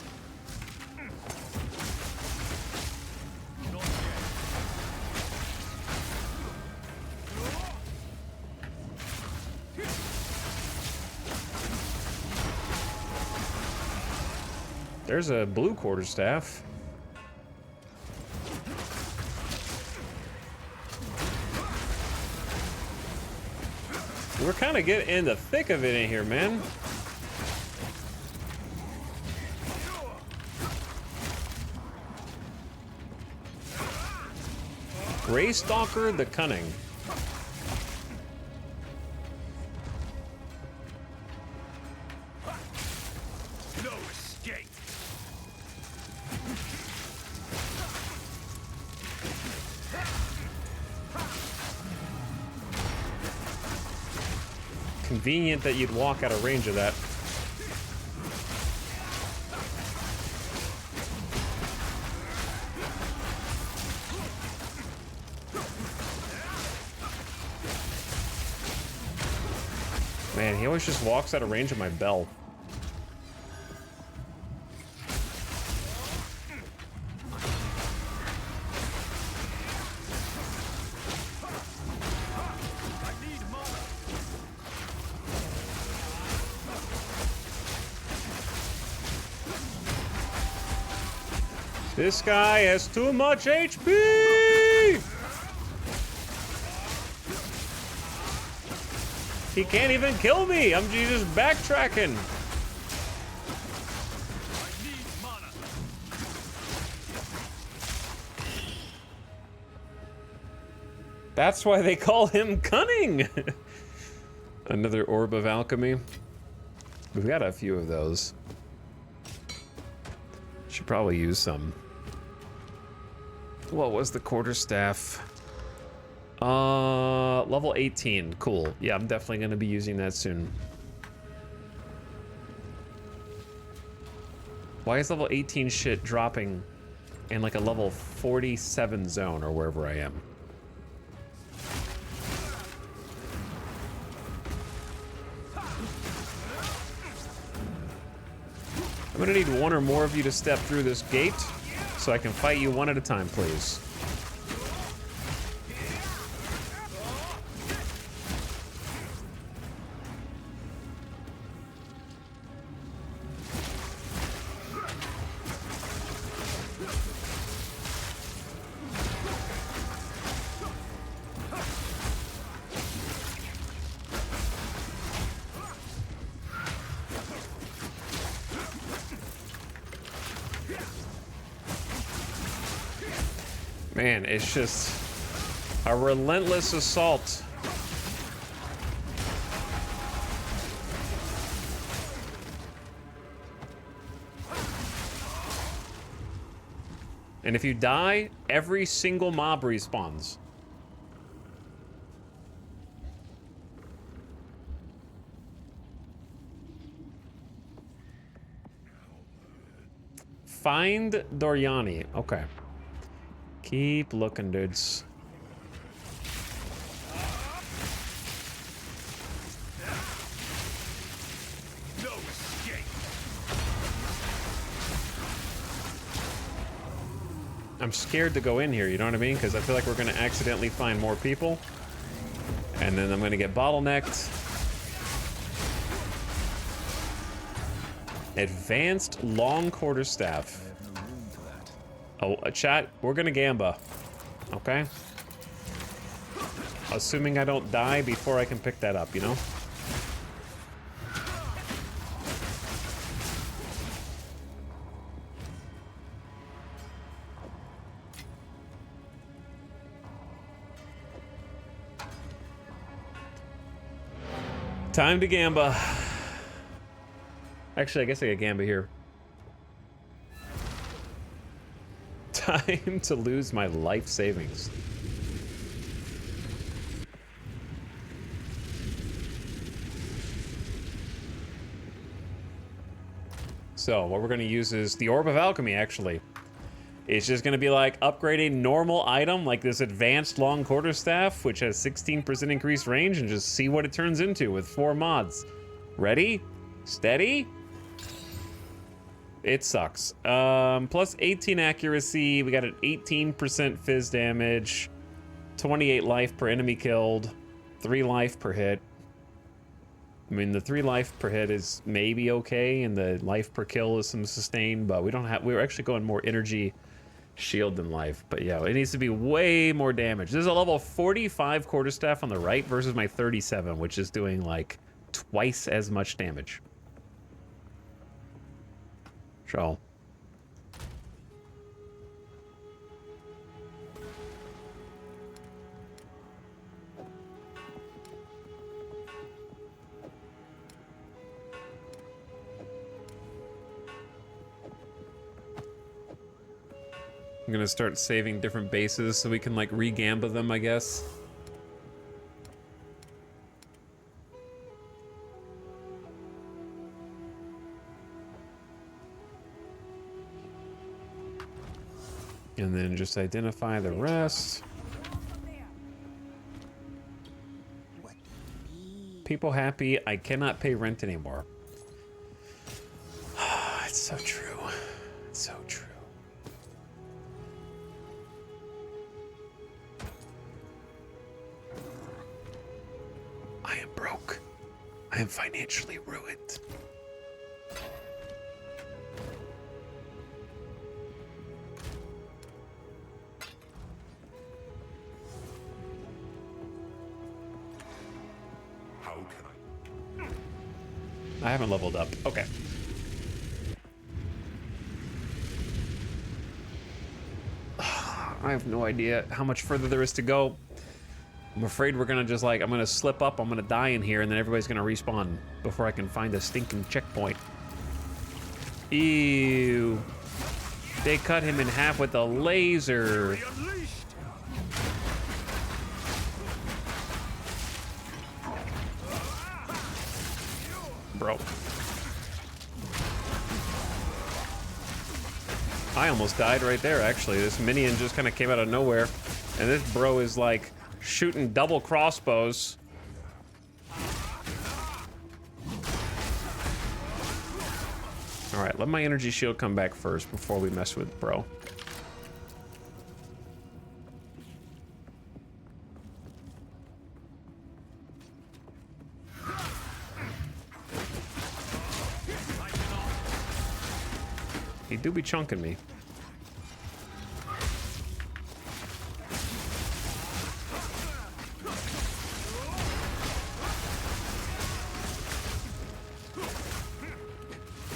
There's a blue quarterstaff. We're kind of getting in the thick of it in here, man. Greystalker the Cunning. No escape. Convenient that you'd walk out of range of that. Man, he always just walks out of range of my bell. This guy has too much HP! He can't even kill me! I'm just backtracking. That's why they call him Cunning! Another Orb of Alchemy. We've got a few of those. Should probably use some. What was the quarterstaff? Level 18. Cool. Yeah, I'm definitely going to be using that soon. Why is level 18 shit dropping in like a level 47 zone or wherever I am? I'm gonna need one or more of you to step through this gate so I can fight you one at a time, please. Man, it's just a relentless assault. And if you die, every single mob respawns. Find Doriani. Okay. Keep looking, dudes. No escape. I'm scared to go in here, you know what I mean? Because I feel like we're going to accidentally find more people. And then I'm going to get bottlenecked. Advanced long quarterstaff. Oh, a chat. We're going to gamba. Okay? Assuming I don't die before I can pick that up, you know? Time to gamba. Actually, I guess I got gamba here. Time to lose my life savings. So what we're going to use is the Orb of Alchemy, actually. It's just going to be like upgrade a normal item like this advanced long quarterstaff, which has 16% increased range, and just see what it turns into with 4 mods. Ready? Steady? It sucks. Plus 18 accuracy. We got an 18% fizz damage, 28 life per enemy killed, 3 life per hit. I mean, the 3 life per hit is maybe okay, and the life per kill is some sustain, but we don't have. We're actually going more energy shield than life. But yeah, it needs to be way more damage. There's a level 45 quarterstaff on the right versus my 37, which is doing like twice as much damage. So. I'm gonna start saving different bases so we can like re-gamba them, I guess. And then just identify the rest. People happy, I cannot pay rent anymore. It's so true. It's so true. I am broke. I am financially ruined. How can I haven't leveled up. Okay. I have no idea how much further there is to go. I'm afraid we're gonna just like, I'm gonna slip up, I'm gonna die in here, and then everybody's gonna respawn before I can find a stinking checkpoint. Ew. They cut him in half with a laser. Bro. I almost died right there, actually. This minion just kind of came out of nowhere. And this bro is like shooting double crossbows. Alright, let my energy shield come back first before we mess with bro. He do be chunking me.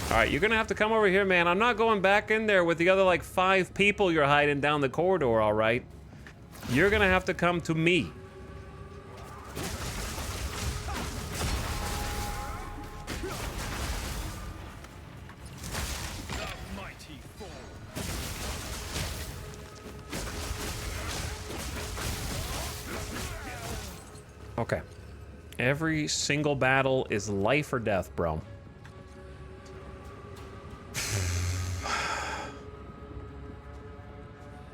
Alright, you're gonna have to come over here, man. I'm not going back in there with the other, like, 5 people you're hiding down the corridor, alright? You're gonna have to come to me. Okay. Every single battle is life or death, bro.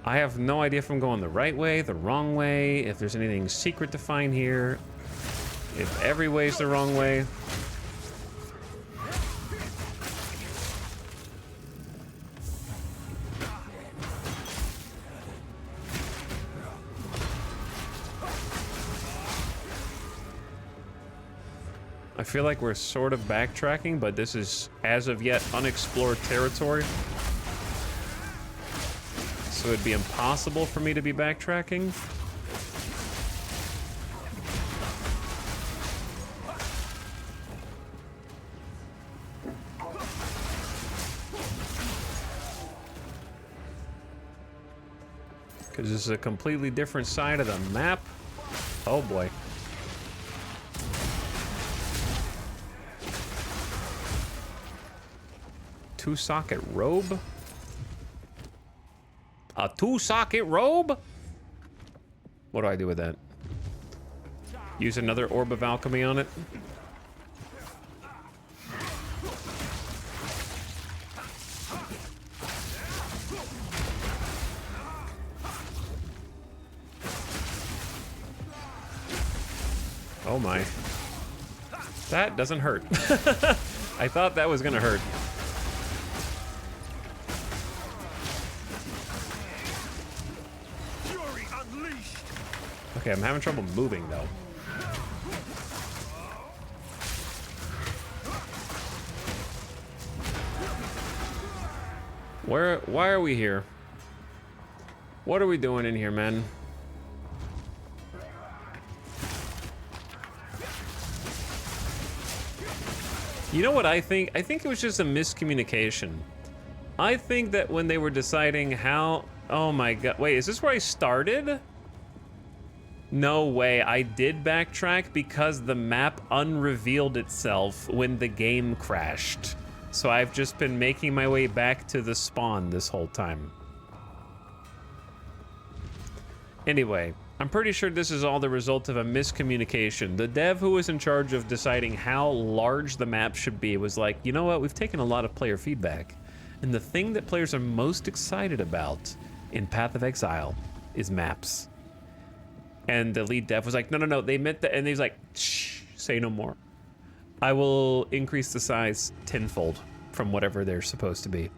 I have no idea if I'm going the right way, the wrong way, if there's anything secret to find here, if every way's the wrong way. I feel like we're sort of backtracking, but this is, as of yet, unexplored territory. So it'd be impossible for me to be backtracking. Because this is a completely different side of the map. Oh boy. Two-socket robe? A two-socket robe? What do I do with that? Use another orb of alchemy on it? Oh my. That doesn't hurt. I thought that was gonna hurt. Okay, I'm having trouble moving though. Why are we here? What are we doing in here, man? You know what I think? I think it was just a miscommunication. I think that when they were deciding how... Oh my god. Wait, is this where I started? No way. I did backtrack because the map unrevealed itself when the game crashed. So I've just been making my way back to the spawn this whole time. Anyway, I'm pretty sure this is all the result of a miscommunication. The dev who was in charge of deciding how large the map should be was like, you know what, we've taken a lot of player feedback, and the thing that players are most excited about in Path of Exile is maps. And the lead dev was like, no, they meant that, and he's like, shh, say no more. I will increase the size tenfold from whatever they're supposed to be.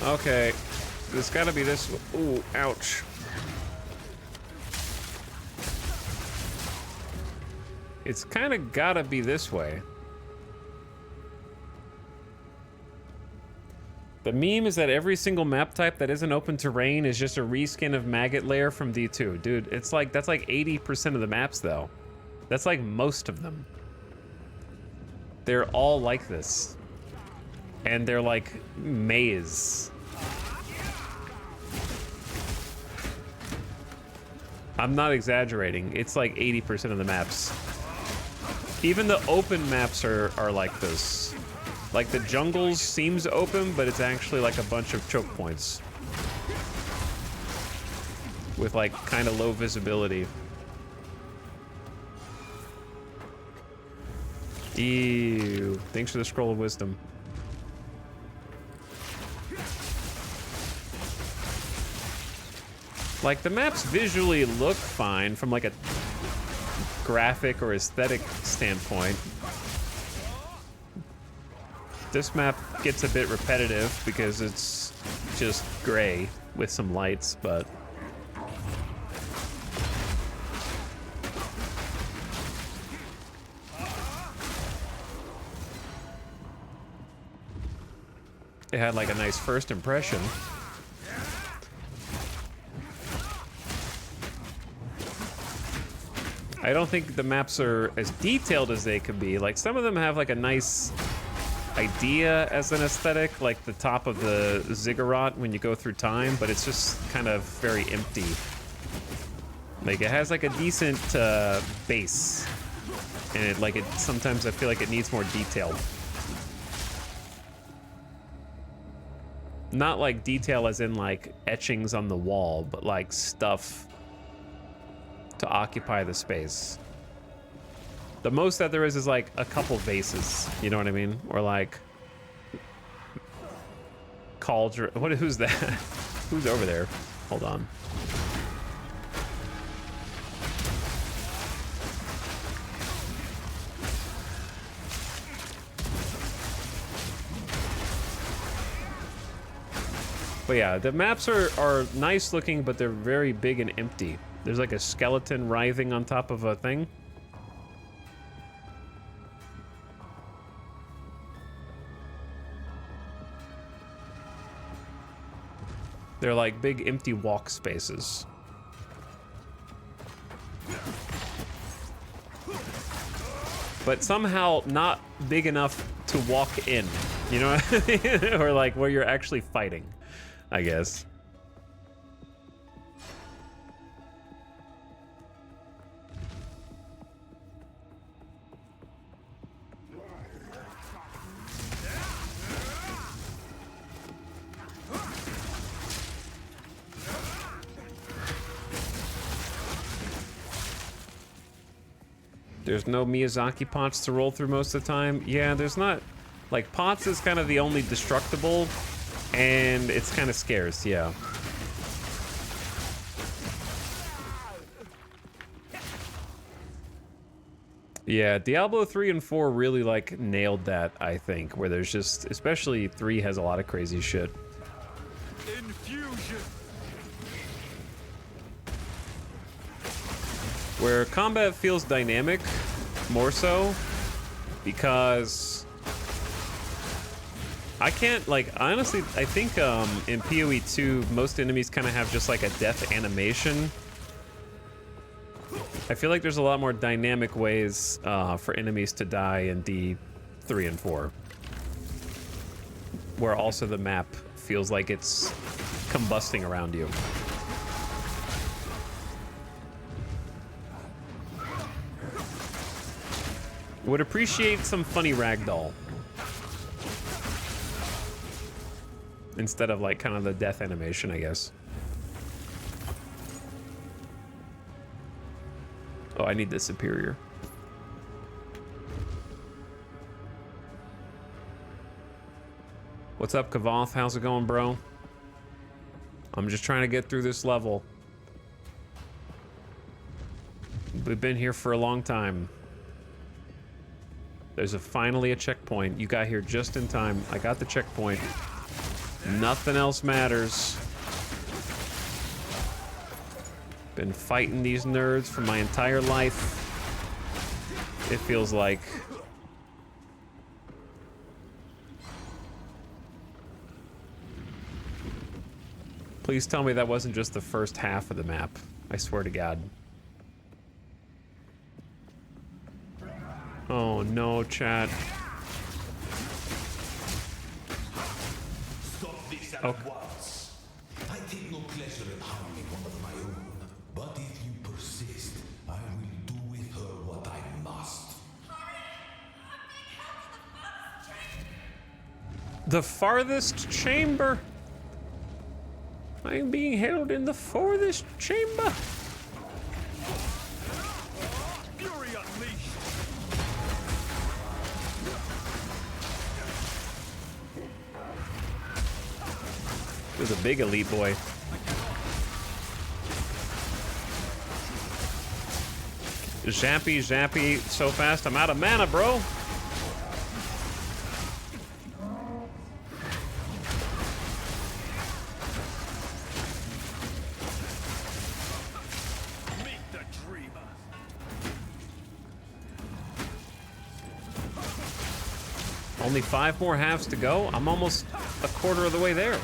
Okay, it's gotta be this. Ooh, ouch. It's kind of gotta be this way. The meme is that every single map type that isn't open terrain is just a reskin of Maggot Lair from D2. Dude, it's like, that's like 80% of the maps though. That's like most of them. They're all like this. And they're like maze. I'm not exaggerating. It's like 80% of the maps. Even the open maps are like this. Like the jungles seems open, but it's actually like a bunch of choke points. With like kind of low visibility. Ew. Thanks for the scroll of wisdom. Like, the maps visually look fine from like a graphic or aesthetic standpoint. This map gets a bit repetitive because it's just gray with some lights, but... it had like a nice first impression. I don't think the maps are as detailed as they could be. Like, some of them have like a nice idea as an aesthetic, like the top of the ziggurat when you go through time, but it's just kind of very empty. Like, it has like a decent base, and it sometimes I feel like it needs more detail. Not like detail as in like etchings on the wall, but like stuff to occupy the space. The most that there is like a couple vases, you know what I mean? Or like cauldron. Who's that? Who's over there? Hold on. But yeah, the maps are nice looking, but they're very big and empty. There's like a skeleton writhing on top of a thing. They're like big empty walk spaces. But somehow not big enough to walk in, you know what I mean? Or like where you're actually fighting, I guess. There's no Miyazaki pots to roll through most of the time. Yeah, there's not. Like, pots is kind of the only destructible, and it's kind of scarce, yeah. Yeah, Diablo 3 and 4 really, like, nailed that, I think, where there's just, especially 3 has a lot of crazy shit. Infusion. Where combat feels dynamic, more so, because I can't, like, honestly, I think in PoE 2, most enemies kind of have just like a death animation. I feel like there's a lot more dynamic ways for enemies to die in D3 and 4. Where also the map feels like it's combusting around you. Would appreciate some funny ragdoll. Instead of like kind of the death animation, I guess. Oh, I need the superior. What's up, Kavoth? How's it going, bro? I'm just trying to get through this level. We've been here for a long time. There's finally a checkpoint. You got here just in time. I got the checkpoint. Nothing else matters. Been fighting these nerds for my entire life. It feels like. Please tell me that wasn't just the first half of the map. I swear to God. Oh no, chat. Stop this at once. I take no pleasure in harming one of my own. But if you persist, I will do with her what I must. The farthest chamber. I am being held in the farthest chamber. Fury unleashed. There's a big elite boy. Zappy, zappy, so fast I'm out of mana, bro. Meet the dreamer. Only 5 more halves to go. I'm almost a quarter of the way there.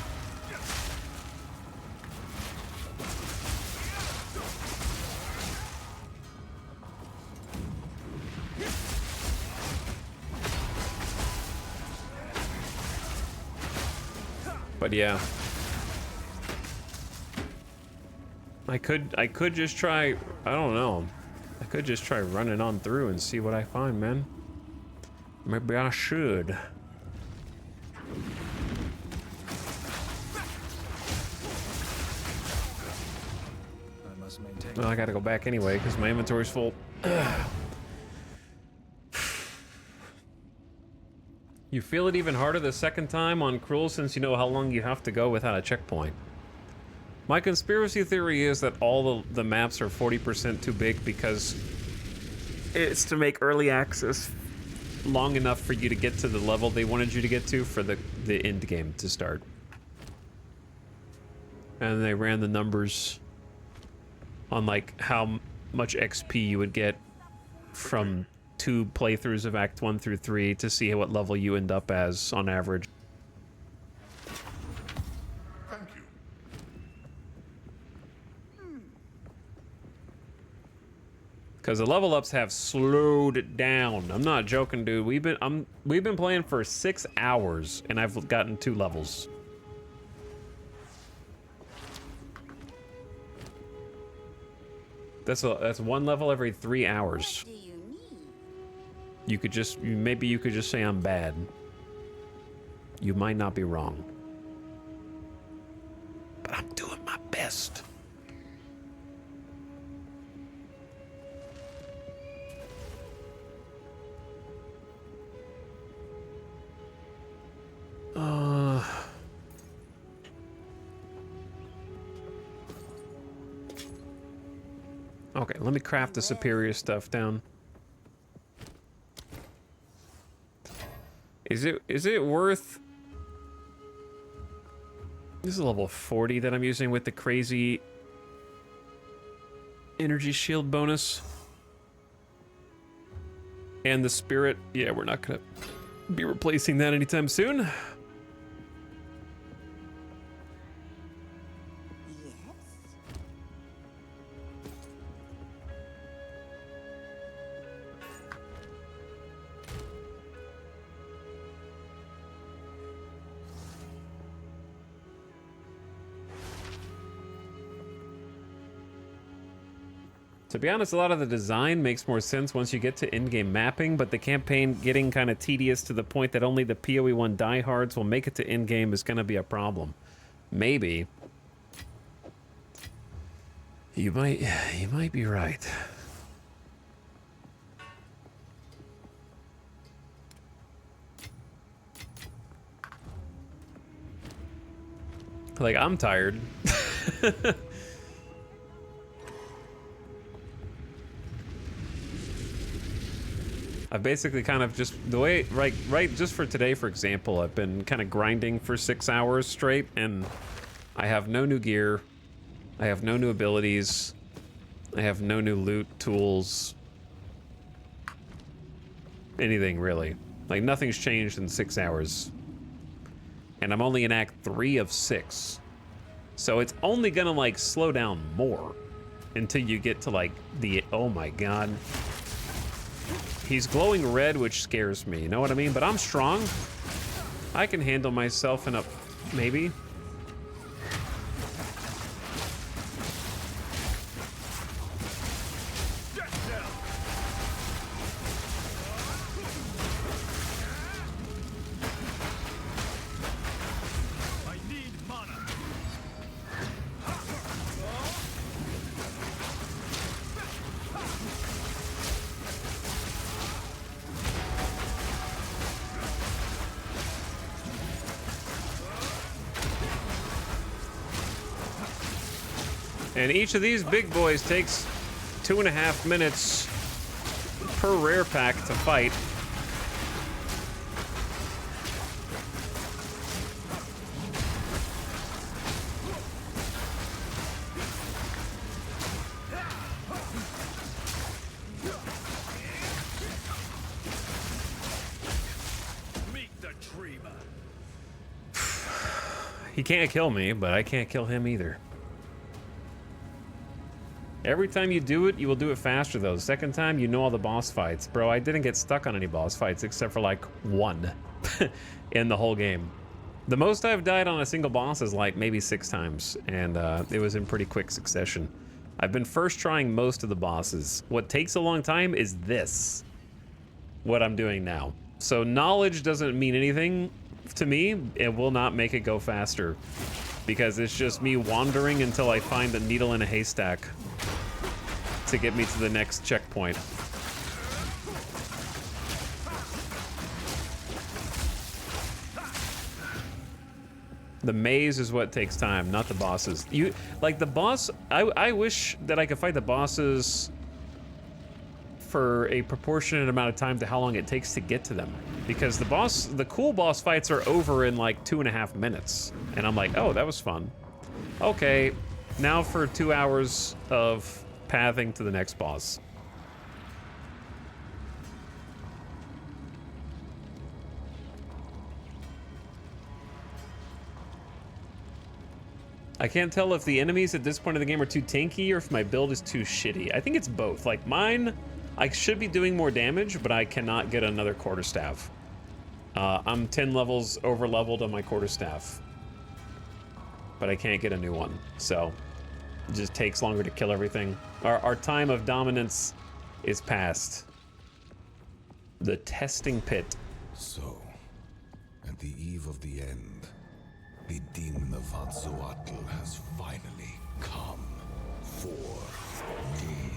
But yeah. I could just try, I don't know. I could just try running on through and see what I find, man. Maybe I should. I must maintain. Well, I gotta go back anyway because my inventory's full. You feel it even harder the second time on Cruel since you know how long you have to go without a checkpoint. My conspiracy theory is that all the maps are 40% too big because it's to make early access long enough for you to get to the level they wanted you to get to for the end game to start. And they ran the numbers on like how much XP you would get from 2 playthroughs of Act 1 through 3 to see what level you end up as on average. Thank you. Because the level ups have slowed down. I'm not joking, dude. We've been playing for 6 hours and I've gotten 2 levels. That's 1 level every 3 hours. You could just, maybe you could just say I'm bad. You might not be wrong. But I'm doing my best. Okay, let me craft the superior stuff down. Is it worth... This is level 40 that I'm using with the crazy energy shield bonus. And the spirit. Yeah, we're not gonna be replacing that anytime soon. To be honest, a lot of the design makes more sense once you get to in-game mapping, but the campaign getting kind of tedious to the point that only the PoE 1 diehards will make it to in-game is going to be a problem. Maybe. You might be right. Like, I'm tired. I've basically kind of just, the way, right, just for today, for example, I've been kind of grinding for 6 hours straight, and I have no new gear, I have no new abilities, I have no new loot, tools, anything really. Like, nothing's changed in 6 hours. And I'm only in Act 3 of 6. So it's only gonna, like, slow down more until you get to, like, the, oh my god. He's glowing red, which scares me, you know what I mean? But I'm strong. I can handle myself in a... maybe? And each of these big boys takes 2.5 minutes per rare pack to fight. He can't kill me, but I can't kill him either. Every time you do it, you will do it faster, though. The second time, you know all the boss fights. Bro, I didn't get stuck on any boss fights except for, like, 1 in the whole game. The most I've died on a single boss is like maybe 6 times, and it was in pretty quick succession. I've been first trying most of the bosses. What takes a long time is this, what I'm doing now. So knowledge doesn't mean anything to me. It will not make it go faster, because it's just me wandering until I find a needle in a haystack to get me to the next checkpoint. The maze is what takes time, not the bosses. You like the boss. I wish that I could fight the bosses for a proportionate amount of time to how long it takes to get to them, because the cool boss fights are over in like 2.5 minutes, and I'm like, oh, that was fun. Okay, now for 2 hours of pathing to the next boss. I can't tell if the enemies at this point of the game are too tanky or if my build is too shitty. I think it's both. Like mine, I should be doing more damage, but I cannot get another quarterstaff. I'm 10 levels over leveled on my quarterstaff, but I can't get a new one. So it just takes longer to kill everything. Our time of dominance is past. The testing pit. So, at the eve of the end, the demon of Vatzoatl has finally come for me.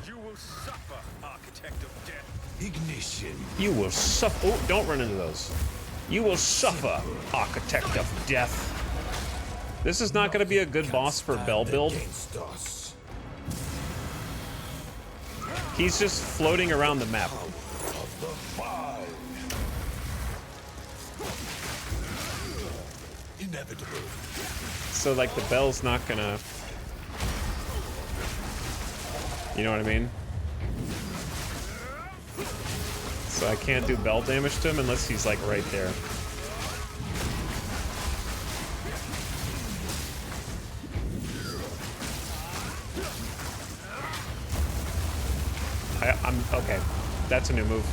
You will suffer, Architect of Death. Ignition. You will suffer. Oh, don't run into those. You will suffer, Architect of Death. This is not going to be a good boss for Bell build. He's just floating around the map. Inevitable. So like the bell's not gonna, you know what I mean? So I can't do bell damage to him unless he's like right there. I'm okay. That's a new move.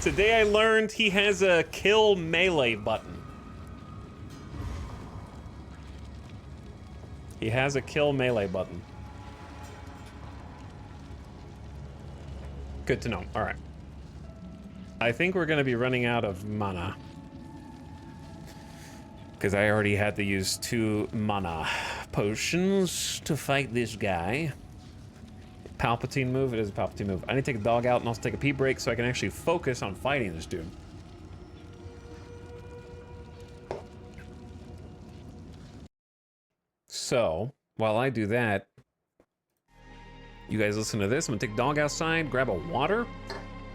Today I learned he has a kill melee button. He has a kill melee button. Good to know. All right. I think we're going to be running out of mana, because I already had to use 2 mana potions to fight this guy. Palpatine move? It is a Palpatine move. I need to take a dog out and also take a pee break so I can actually focus on fighting this dude. So, while I do that, you guys listen to this. I'm gonna take dog outside, grab a water,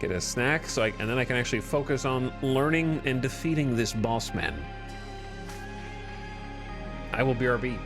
get a snack, and then I can actually focus on learning and defeating this boss man. I will BRB.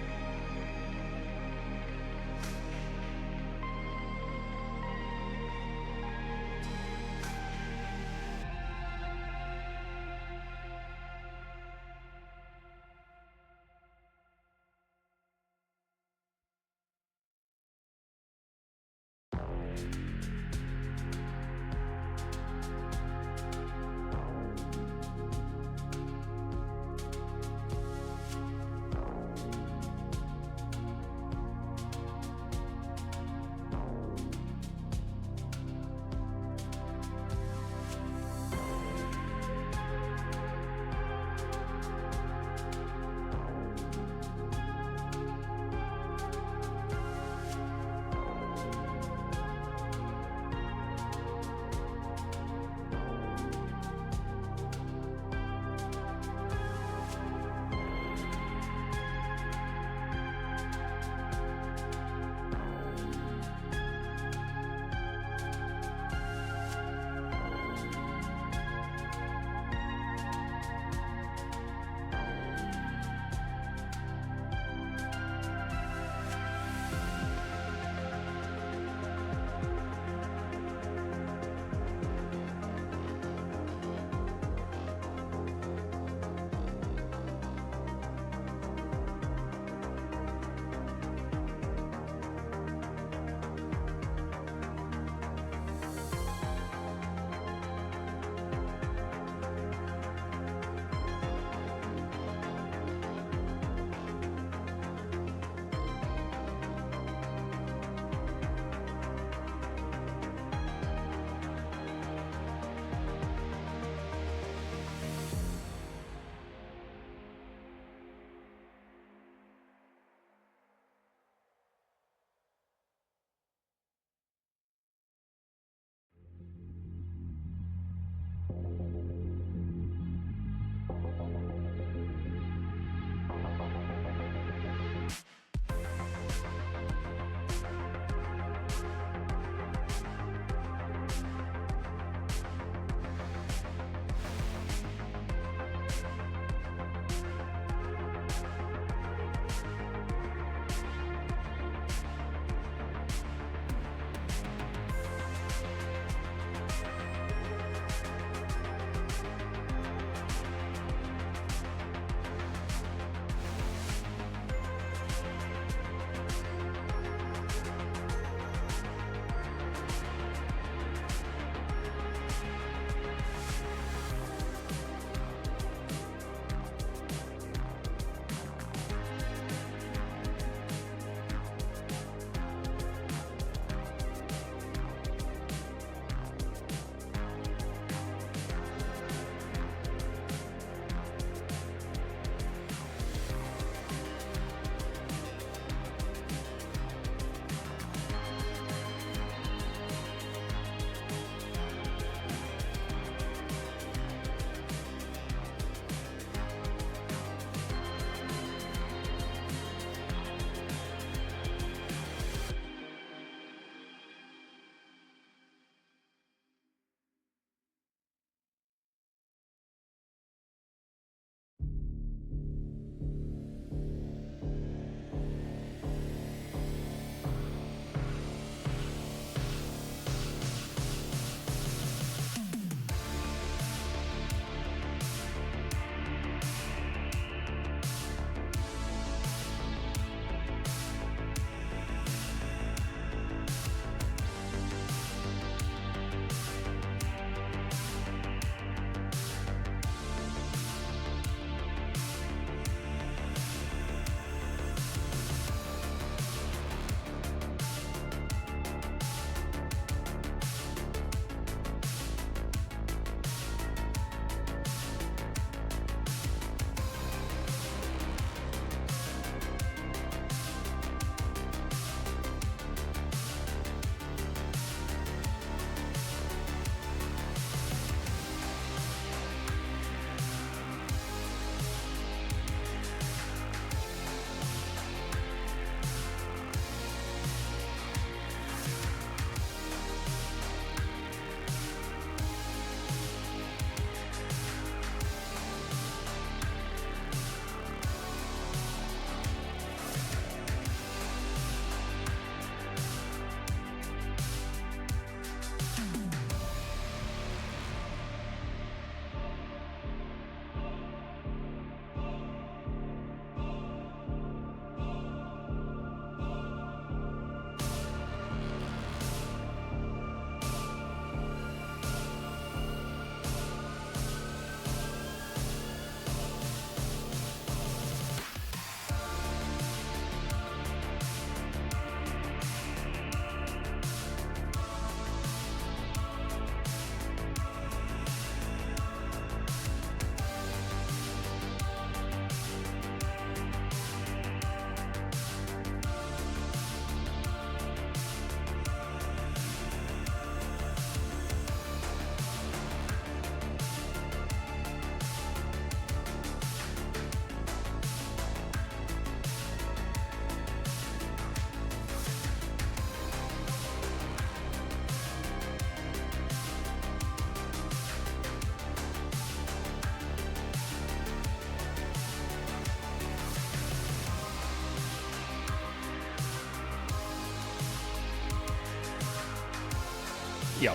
Yo.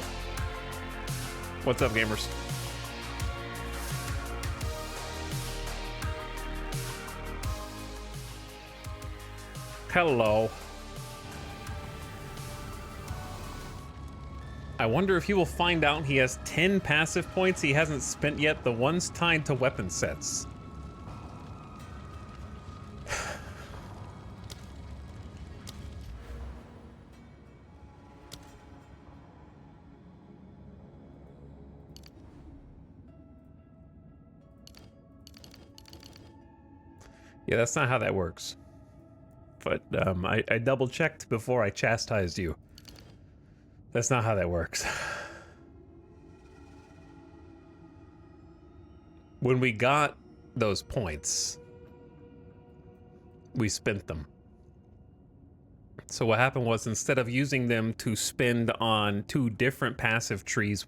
What's up, gamers? Hello. I wonder if he will find out he has 10 passive points he hasn't spent yet, the ones tied to weapon sets. Yeah, that's not how that works. But I double checked before I chastised you. That's not how that works. When we got those points, we spent them. So what happened was, instead of using them to spend on 2 different passive trees,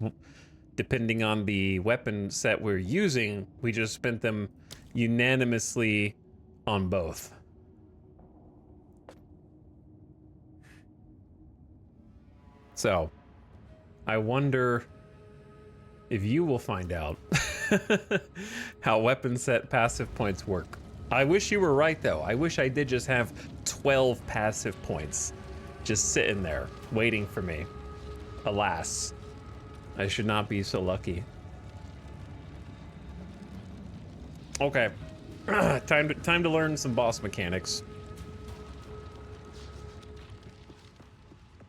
depending on the weapon set we're using, we just spent them unanimously on both. So, I wonder if you will find out how weapon set passive points work. I wish you were right, though. I wish I did just have 12 passive points just sitting there, waiting for me. Alas, I should not be so lucky. Okay, time to learn some boss mechanics.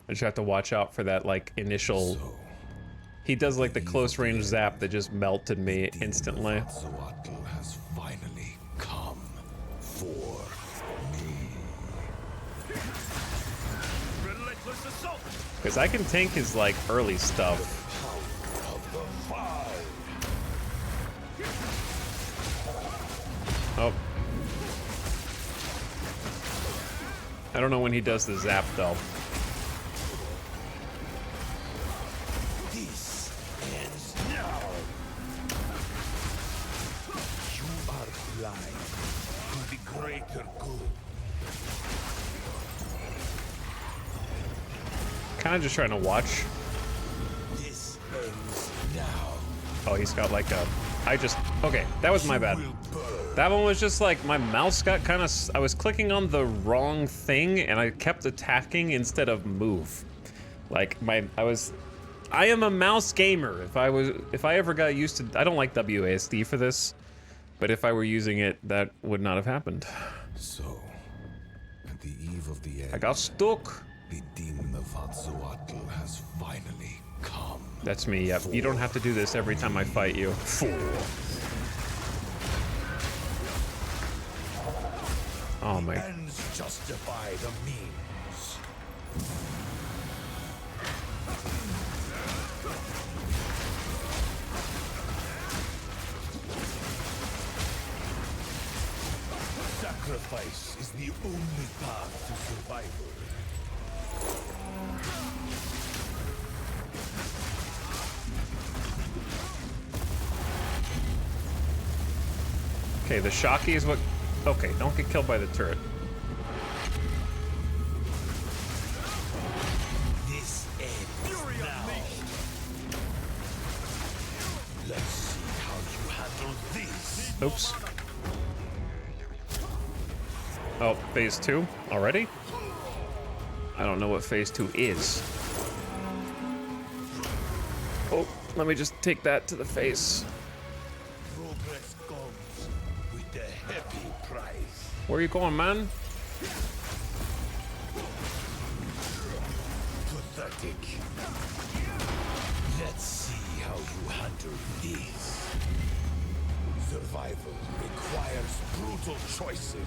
I just have to watch out for that, like, initial... He does, like, the close range zap that just melted me instantly. Exile has finally come for me. Relentless assault. Because I can tank his, like, early stuff. Oh. I don't know when he does the zap, though. This ends now. You are blind to the greater good. Kind of just trying to watch. This ends now. Oh, he's got like a... Okay, that was my bad. That one was just like, my mouse got kind of... I was clicking on the wrong thing, and I kept attacking instead of move. Like, I am a mouse gamer. If I ever got used to... I don't like WASD for this, but if I were using it, that would not have happened. So, at the eve of the end, I got stuck. the demon of Hatzoatl has finally come. That's me, yep. You don't have to do this every time I fight you. Oh my... Ends justify the means. Sacrifice is the only path to survival. Okay, the Shocky is what... Okay, don't get killed by the turret. This ends now. Let's see how you handle this. Oops. Oh, phase 2 already? I don't know what phase 2 is. Oh, let me just take that to the face. Progress comes with a heavy price. Where are you going, man? Pathetic. Let's see how you handle this. Survival requires brutal choices.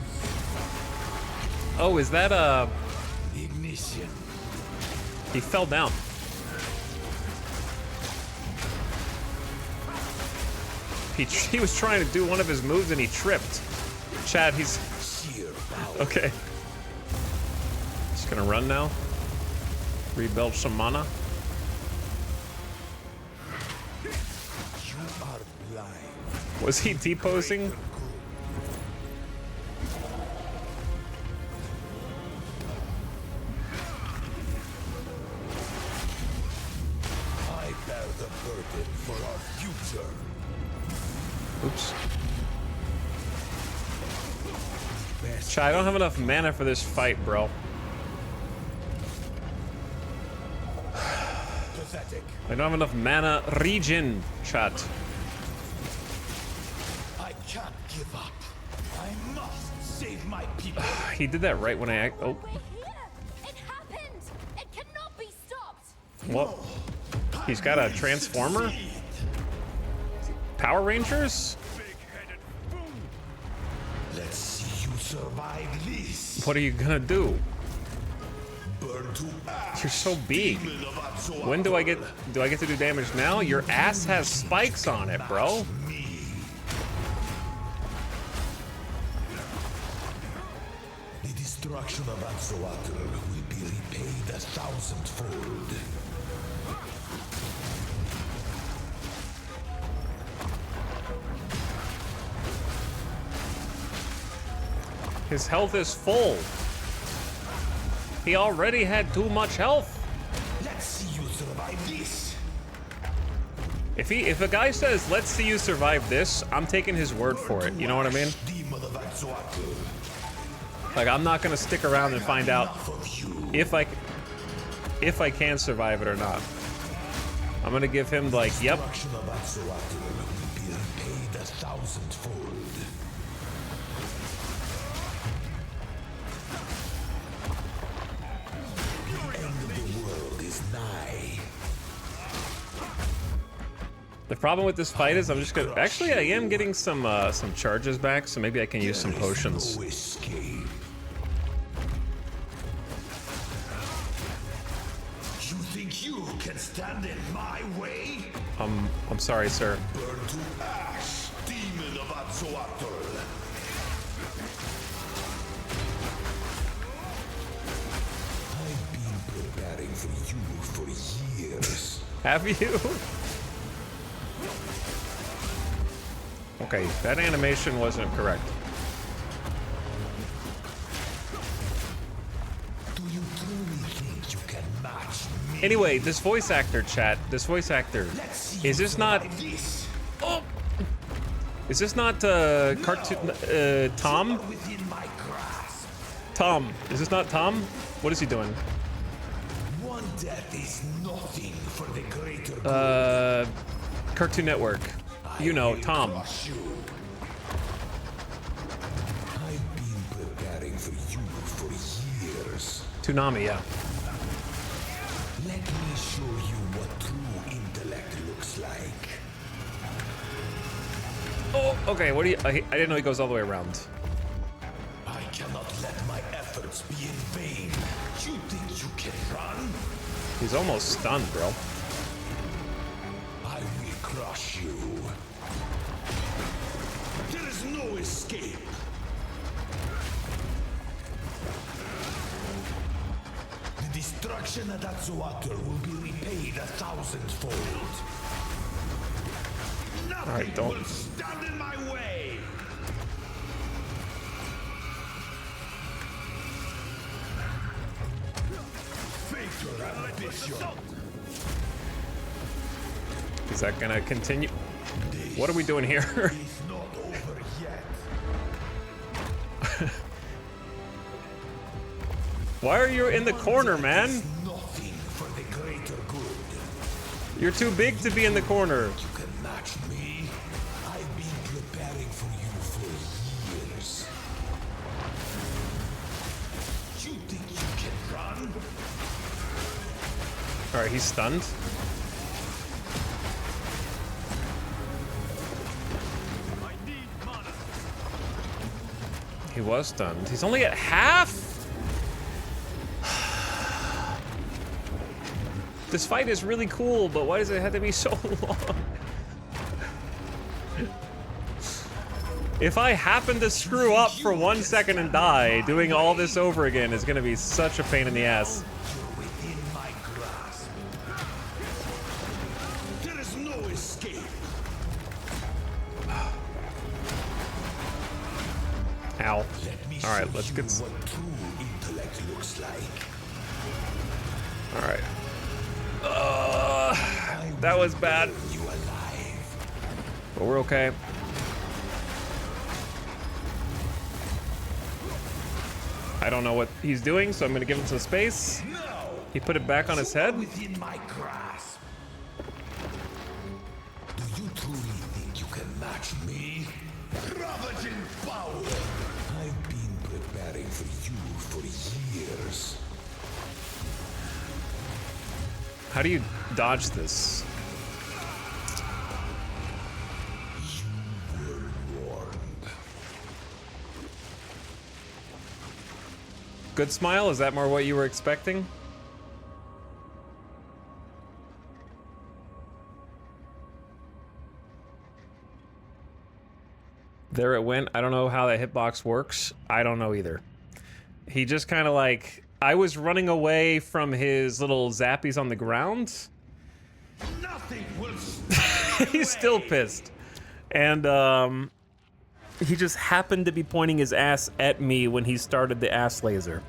Oh, is that Ignition. He fell down. He was trying to do one of his moves and he tripped. Chad, he's... Sheer power. Okay. Just gonna run now. Rebuild some mana. You are blind. Was he deposing? Something for our future. Oops. Chat, I don't have enough mana for this fight, bro. Pathetic. I don't have enough mana regen, chat. I can't give up. I must save my people. He did that right when I act. Oh, We're here! It happened! It cannot be stopped! what? He's got a transformer? Power Rangers? Big-headed fool. Let's see you survive this. What are you gonna do? Burn to ash. You're so big. Demon of Atzoatl. When do I get to do damage now? Your ass has spikes on it, bro. Me. The destruction of Atzoatl will be repaid 1,000-fold. His health is full. He already had too much health. Let's see you survive this. If a guy says, "Let's see you survive this," I'm taking his word for it. You know what I mean? Demon of Atzoatl. Like, I'm not gonna stick around and find out Enough of you. if I can survive it or not. I'm gonna give him like, yep. Destruction of Atzoatl will be repaid 1,000-fold. The end of the world is nigh. The problem with this fight is I'm just gonna. Actually, I am getting some charges back, so maybe I can use some potions. No escape. You think you can stand in my way? I'm sorry, sir. Burn to ash, demon of Atzoatl. I've been preparing for you for years. Have you? Okay, that animation wasn't correct. Do you truly think you can match me? Anyway, this voice actor, chat. This voice actor. Let's see Is you this not? survive this. Is this not cartoon Tom? Within my grasp. Tom. Is this not Tom? What is he doing? One death is nothing for the greater good. Cartoon Network. You know, Tom. Crush you. I've been preparing for you for years. Toonami, yeah. Let me show you what true intellect looks like. Oh, okay. What do you? I didn't know he goes all the way around. I cannot let my efforts be in vain. You think you can run? He's almost stunned, bro. I will crush you. There is no escape. The destruction of Atzoatl will be repaid 1,000-fold. Nothing Alright, don't- will stand in my way. Fatal ambition. Is that gonna continue? What are we doing here? It's not over yet. Why are you in the corner, man? Nothing for the greater good. You're too big to be in the corner. You can match me. I've been preparing for you for years. You think you can run? All right, he's stunned. I need mana. He was stunned. He's only at half? This fight is really cool, but why does it have to be so long? If I happen to screw up for 1 second and die, doing all this over again is gonna be such a pain in the ass. You're within my grasp. There is no escape. Ow. Let me All right, show let's you get. what true intellect looks like. All right. That was bad. You but we're okay. I don't know what he's doing, so I'm gonna give him some space. He put it back on his head. Within my grasp. Do you truly think you can match me? Ravaging power! I've been preparing for you for years. How do you dodge this? You were warned. Good smile? Is that more what you were expecting? There it went. I don't know how that hitbox works. I don't know either. He just kind of like... I was running away from his little zappies on the ground. Nothing will stop. He's still pissed. And he just happened to be pointing his ass at me when he started the ass laser.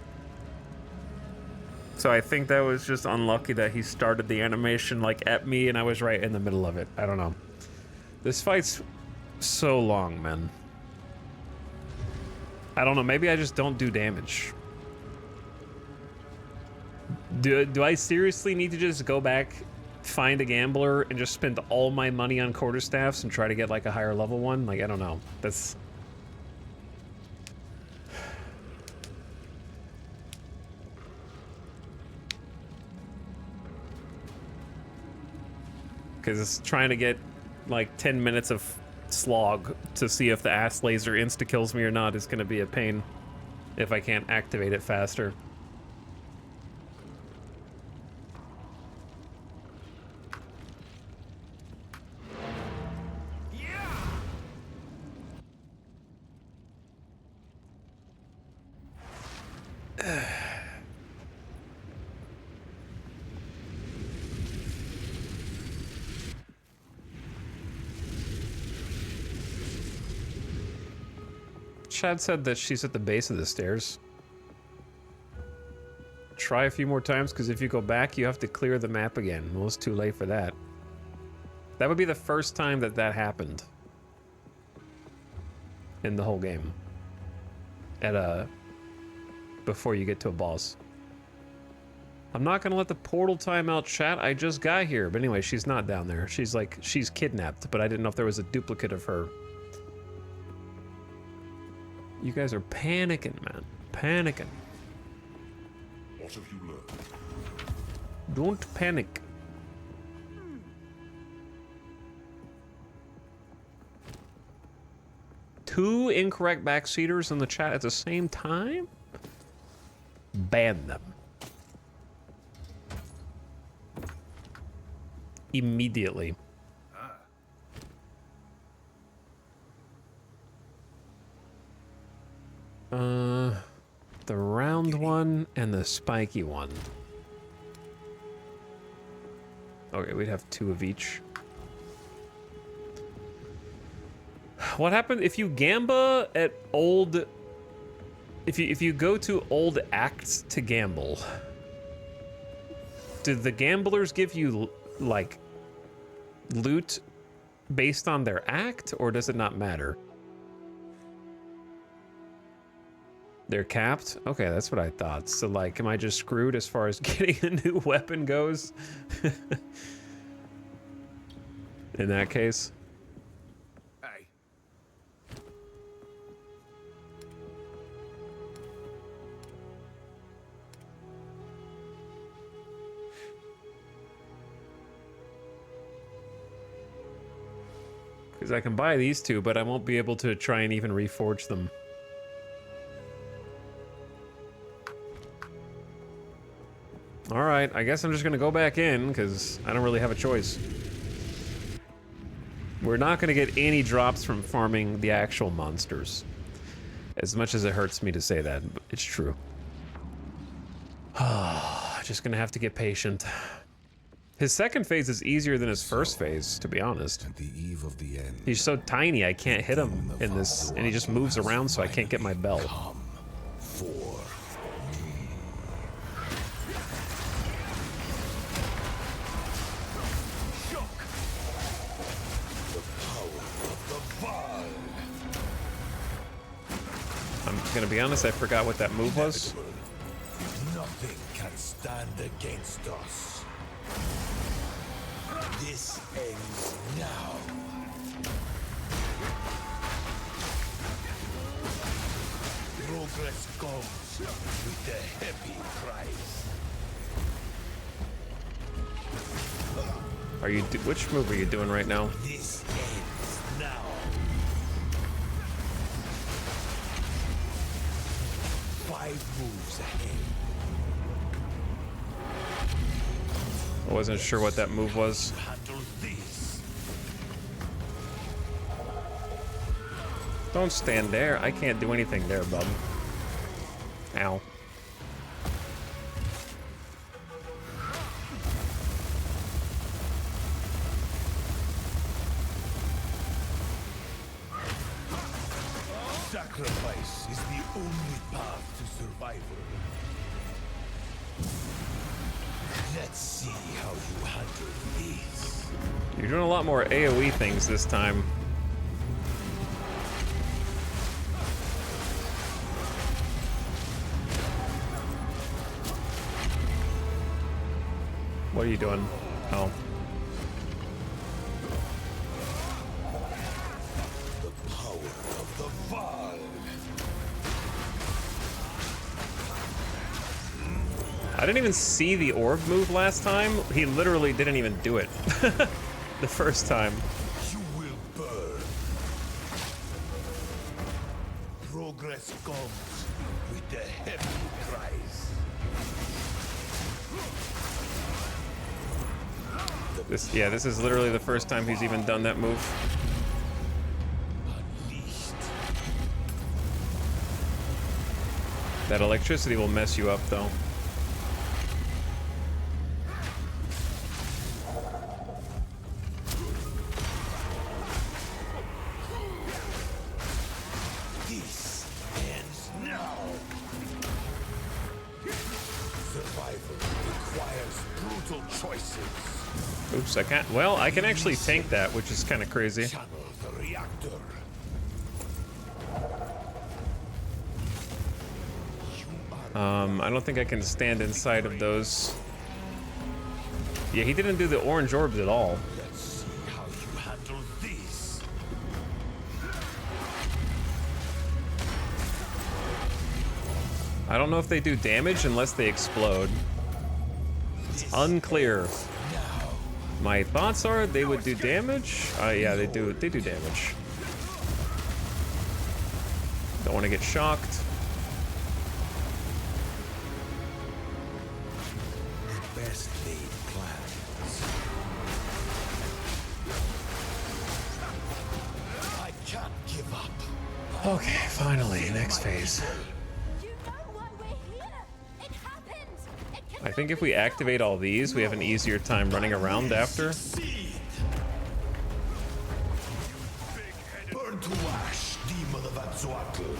So I think that was just unlucky that he started the animation like at me and I was right in the middle of it. I don't know. This fight's so long, man. I don't know, maybe I just don't do damage. Do I seriously need to just go back, find a gambler, and just spend all my money on quarterstaffs and try to get like a higher level one? Like, I don't know. That's... because it's trying to get like 10 minutes of slog to see if the ass laser insta-kills me or not is going to be a pain if I can't activate it faster. Chad said that she's at the base of the stairs. Try a few more times, because if you go back, you have to clear the map again. Well, it's too late for that. That would be the first time that that happened in the whole game. Before you get to a boss. I'm not gonna let the portal time out, chat. I just got here. But anyway, she's not down there. She's like, she's kidnapped, but I didn't know if there was a duplicate of her. You guys are panicking, man. Panicking. What have you learned? Don't panic. Two incorrect backseaters in the chat at the same time? Ban them. Immediately. The round one and the spiky one. Okay, we'd have two of each. What happened if you gamba at old... If you go to old acts to gamble, do the gamblers give you, like, loot based on their act, or does it not matter? They're capped? Okay, that's what I thought. So, like, am I just screwed as far as getting a new weapon goes? In that case? Hey. Because I can buy these two, but I won't be able to try and even reforge them. Alright, I guess I'm just gonna go back in, because I don't really have a choice. We're not gonna get any drops from farming the actual monsters. As much as it hurts me to say that, but it's true. Just gonna have to get patient. His second phase is easier than his first phase, to be honest. At the eve of the end. He's so tiny, I can't hit him in this, and he just moves around so I can't get my bell. Come for Gonna be honest, I forgot what that move was. Nothing can stand against us. This ends now. Progress comes with a heavy price. Are you? Which move are you doing right now? This ends now. Five moves ahead. I wasn't sure what that move was. Handle this. Don't stand there. I can't do anything there, bub. Ow. Sacrifice is the only path to survival. Let's see how you handle this. You're doing a lot more AoE things this time. What are you doing? Oh. The power of the Val. I didn't even see the orb move last time. He literally didn't even do it. The first time. You will burn. Progress comes with a heavy price. This is literally the first time he's even done that move. Unleashed. That electricity will mess you up, though. This ends now. Survival requires brutal choices. Oops, I can't. Well, I can actually tank that, which is kind of crazy. Channel the reactor. I don't think I can stand inside of those. Yeah, he didn't do the orange orbs at all. Let's see how you handle this. I don't know if they do damage unless they explode. It's unclear. My thoughts are they would do damage. Yeah, they do. They do damage. Don't want to get shocked. Best laid plans. I can't give up. Okay, finally, next phase. You know why we're here. It happened. It can I think if we activate all these, we have an easier time running around after. Burn to ash, demon of Azzuatl.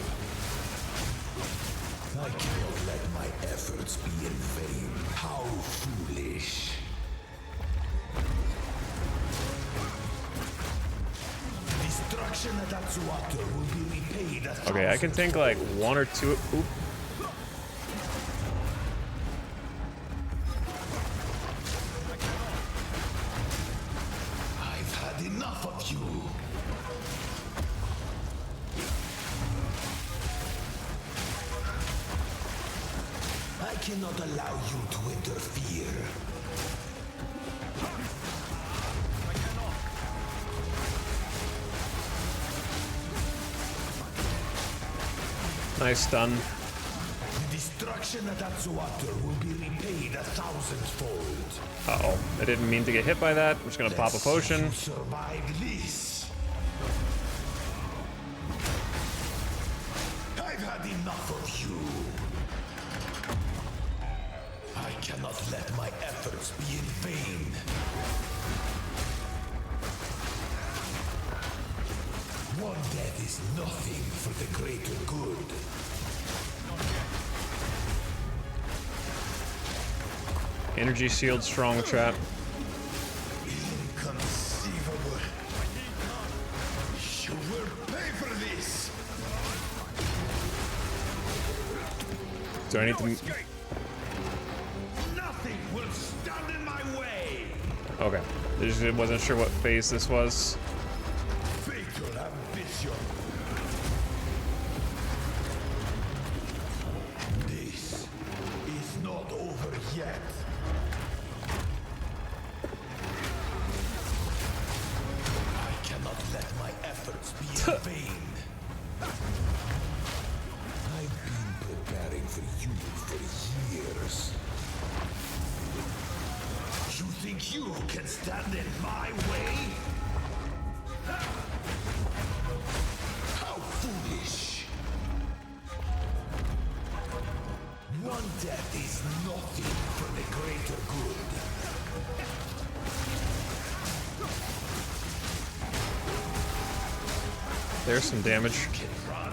I cannot let my efforts be in vain. How foolish. Destruction at Azzuatl will be repaid. Okay, I can tank like one or two. Oop. I've had enough of you. I cannot allow you to interfere. Nice stun. The destruction at Azzuatl will be repaid 1,000-fold. Uh-oh. I didn't mean to get hit by that. I'm just gonna pop a potion. You survived this. I've had enough of you. I cannot let my efforts be in vain. One death is nothing for the greater good. Energy shield strong, chat. Inconceivable. You will pay for this. Do I need No to? escape. Nothing will stand in my way. Okay. I just wasn't sure what phase this was. Fatal ambition. This is not over yet. I cannot let my efforts be in vain. I've been preparing for you for years. You think you can stand in my way? How foolish! One death is nothing for the greater good. There's some damage. Can run?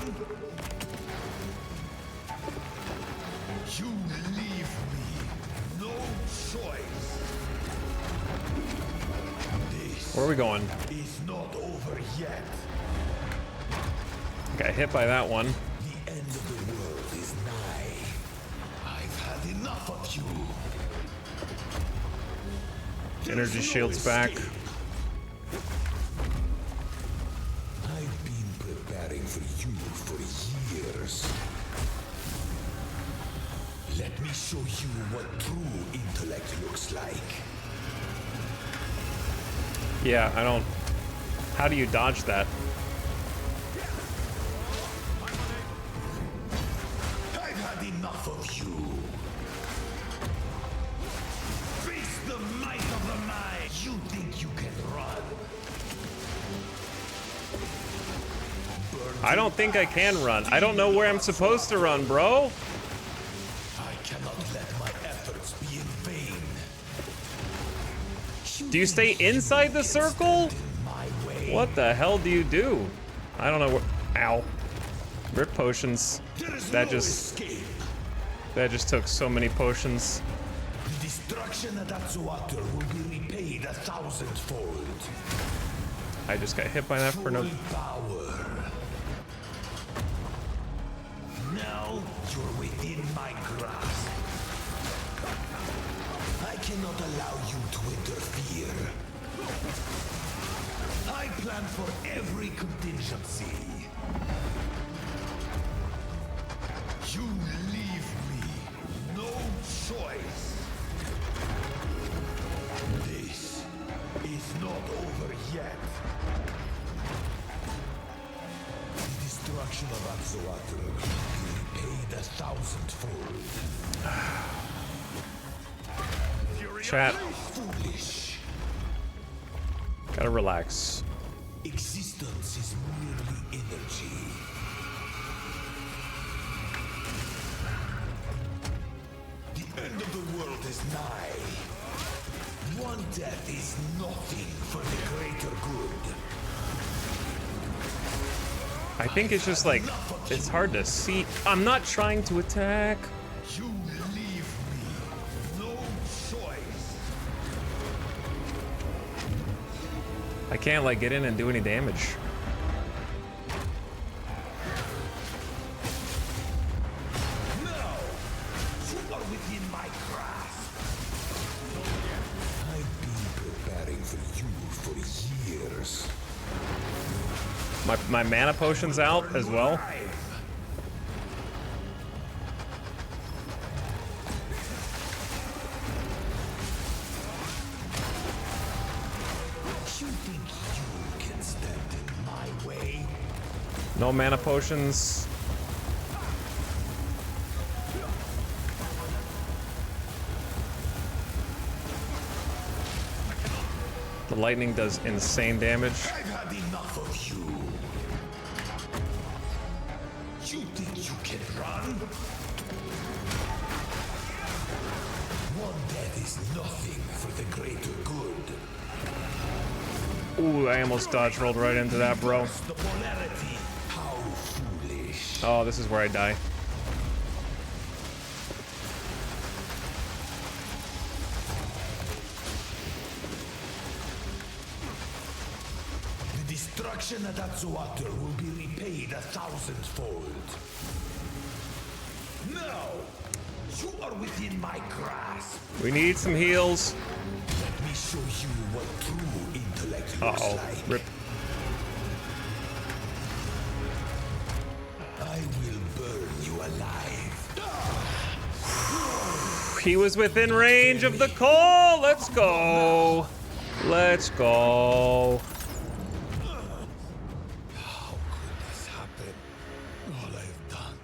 You leave me no choice. This Where are we going? is not over yet. Got hit by that one. The end of the world is nigh. I've had enough of you. Energy There's no shields back. escape. I've been preparing for you for years. Let me show you what true intellect looks like. Yeah, I don't. How do you dodge that? I've had enough of you. Face the might of the mind. You think you can run? I don't think I can run. I don't know where I'm supposed to run, bro. I cannot let my efforts be in vain. Do you stay inside the circle? My way. What the hell do you do? I don't know what. Ow. Rip potions. There is That no just escape. took so many potions. The destruction of that water will be repaid 1,000-fold. I just got hit by that for no. Full power. Now you're within my grasp. I cannot allow you to interfere. I plan for every contingency. You leave me no choice. This is not over yet. The destruction of Axoatl will be repaid 1,000-fold. Chat. Foolish. Gotta relax. Existence is merely energy. The end of the world is nigh. One death is nothing for the greater good. I think it's just like it's hard to see. I'm not trying to attack. You leave me no choice. I can't like get in and do any damage. No! You are within my grasp. I've been preparing for you for years. My mana potion's out as well. You think you can stand in my way? No mana potions. The lightning does insane damage. I've had enough of you. You think you can run? One death is nothing for the greater good. Ooh, I almost dodge rolled right into that, bro. The polarity. How foolish. Oh, this is where I die. The destruction of that water will be repaid 1,000-fold. Now, are within my grasp. We need some heals. Let me show you what true intellect looks Uh-oh. like. Rip. I will burn you alive. He was within range of the coal. Let's go. Let's go. How could this happen? All I've done.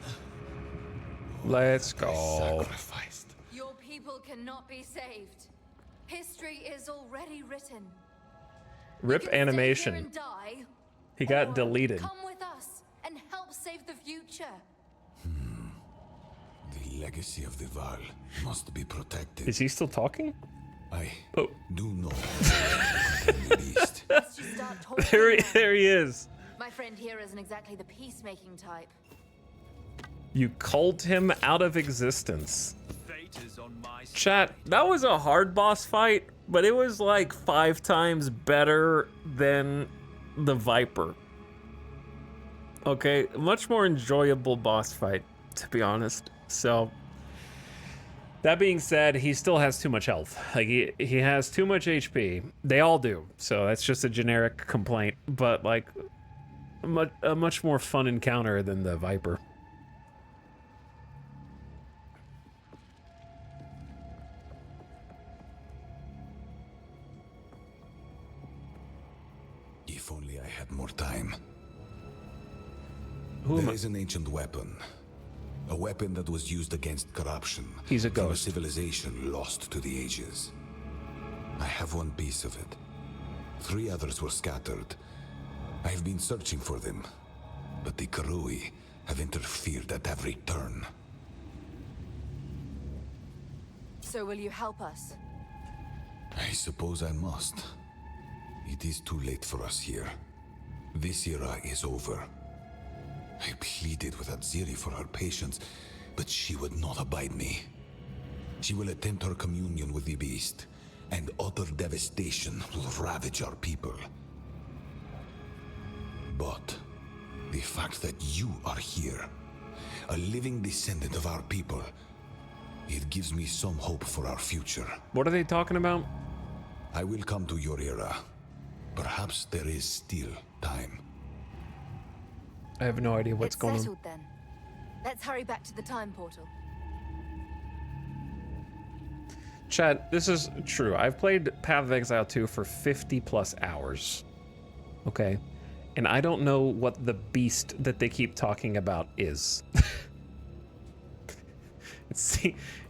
Let's I go. sacrificed. Your people cannot be saved. History is already written. Rip You can stay here animation. and die, He got or deleted. Come with us and help save the future. The legacy of the Val must be protected. Is he still talking? I Oh. do know the beast. Let's just start talking now. There he is. My friend here isn't exactly the peacemaking type. You culled him out of existence. Fate is on my side. Chat, that was a hard boss fight, but it was like 5 times better than the Viper. Okay, much more enjoyable boss fight, to be honest. So, that being said, he still has too much health. Like, he has too much HP. They all do, so that's just a generic complaint. But, like, a much more fun encounter than the Viper. If only I had more time. Who am There I? is an ancient weapon. A weapon that was used against corruption. He's a from a ghost. civilization lost to the ages. I have one piece of it. 3 others were scattered. I have been searching for them, but the Karui have interfered at every turn. So will you help us? I suppose I must. It is too late for us here. This era is over. I pleaded with Atziri for her patience, but she would not abide me. She will attempt her communion with the beast, and utter devastation will ravage our people. But the fact that you are here, a living descendant of our people, it gives me some hope for our future. What are they talking about? I will come to your era. Perhaps there is still time. I have no idea what's It's going on. settled then. Let's hurry back to the time portal. Chat, this is true. I've played Path of Exile 2 for 50 plus hours. Okay? And I don't know what the beast that they keep talking about is.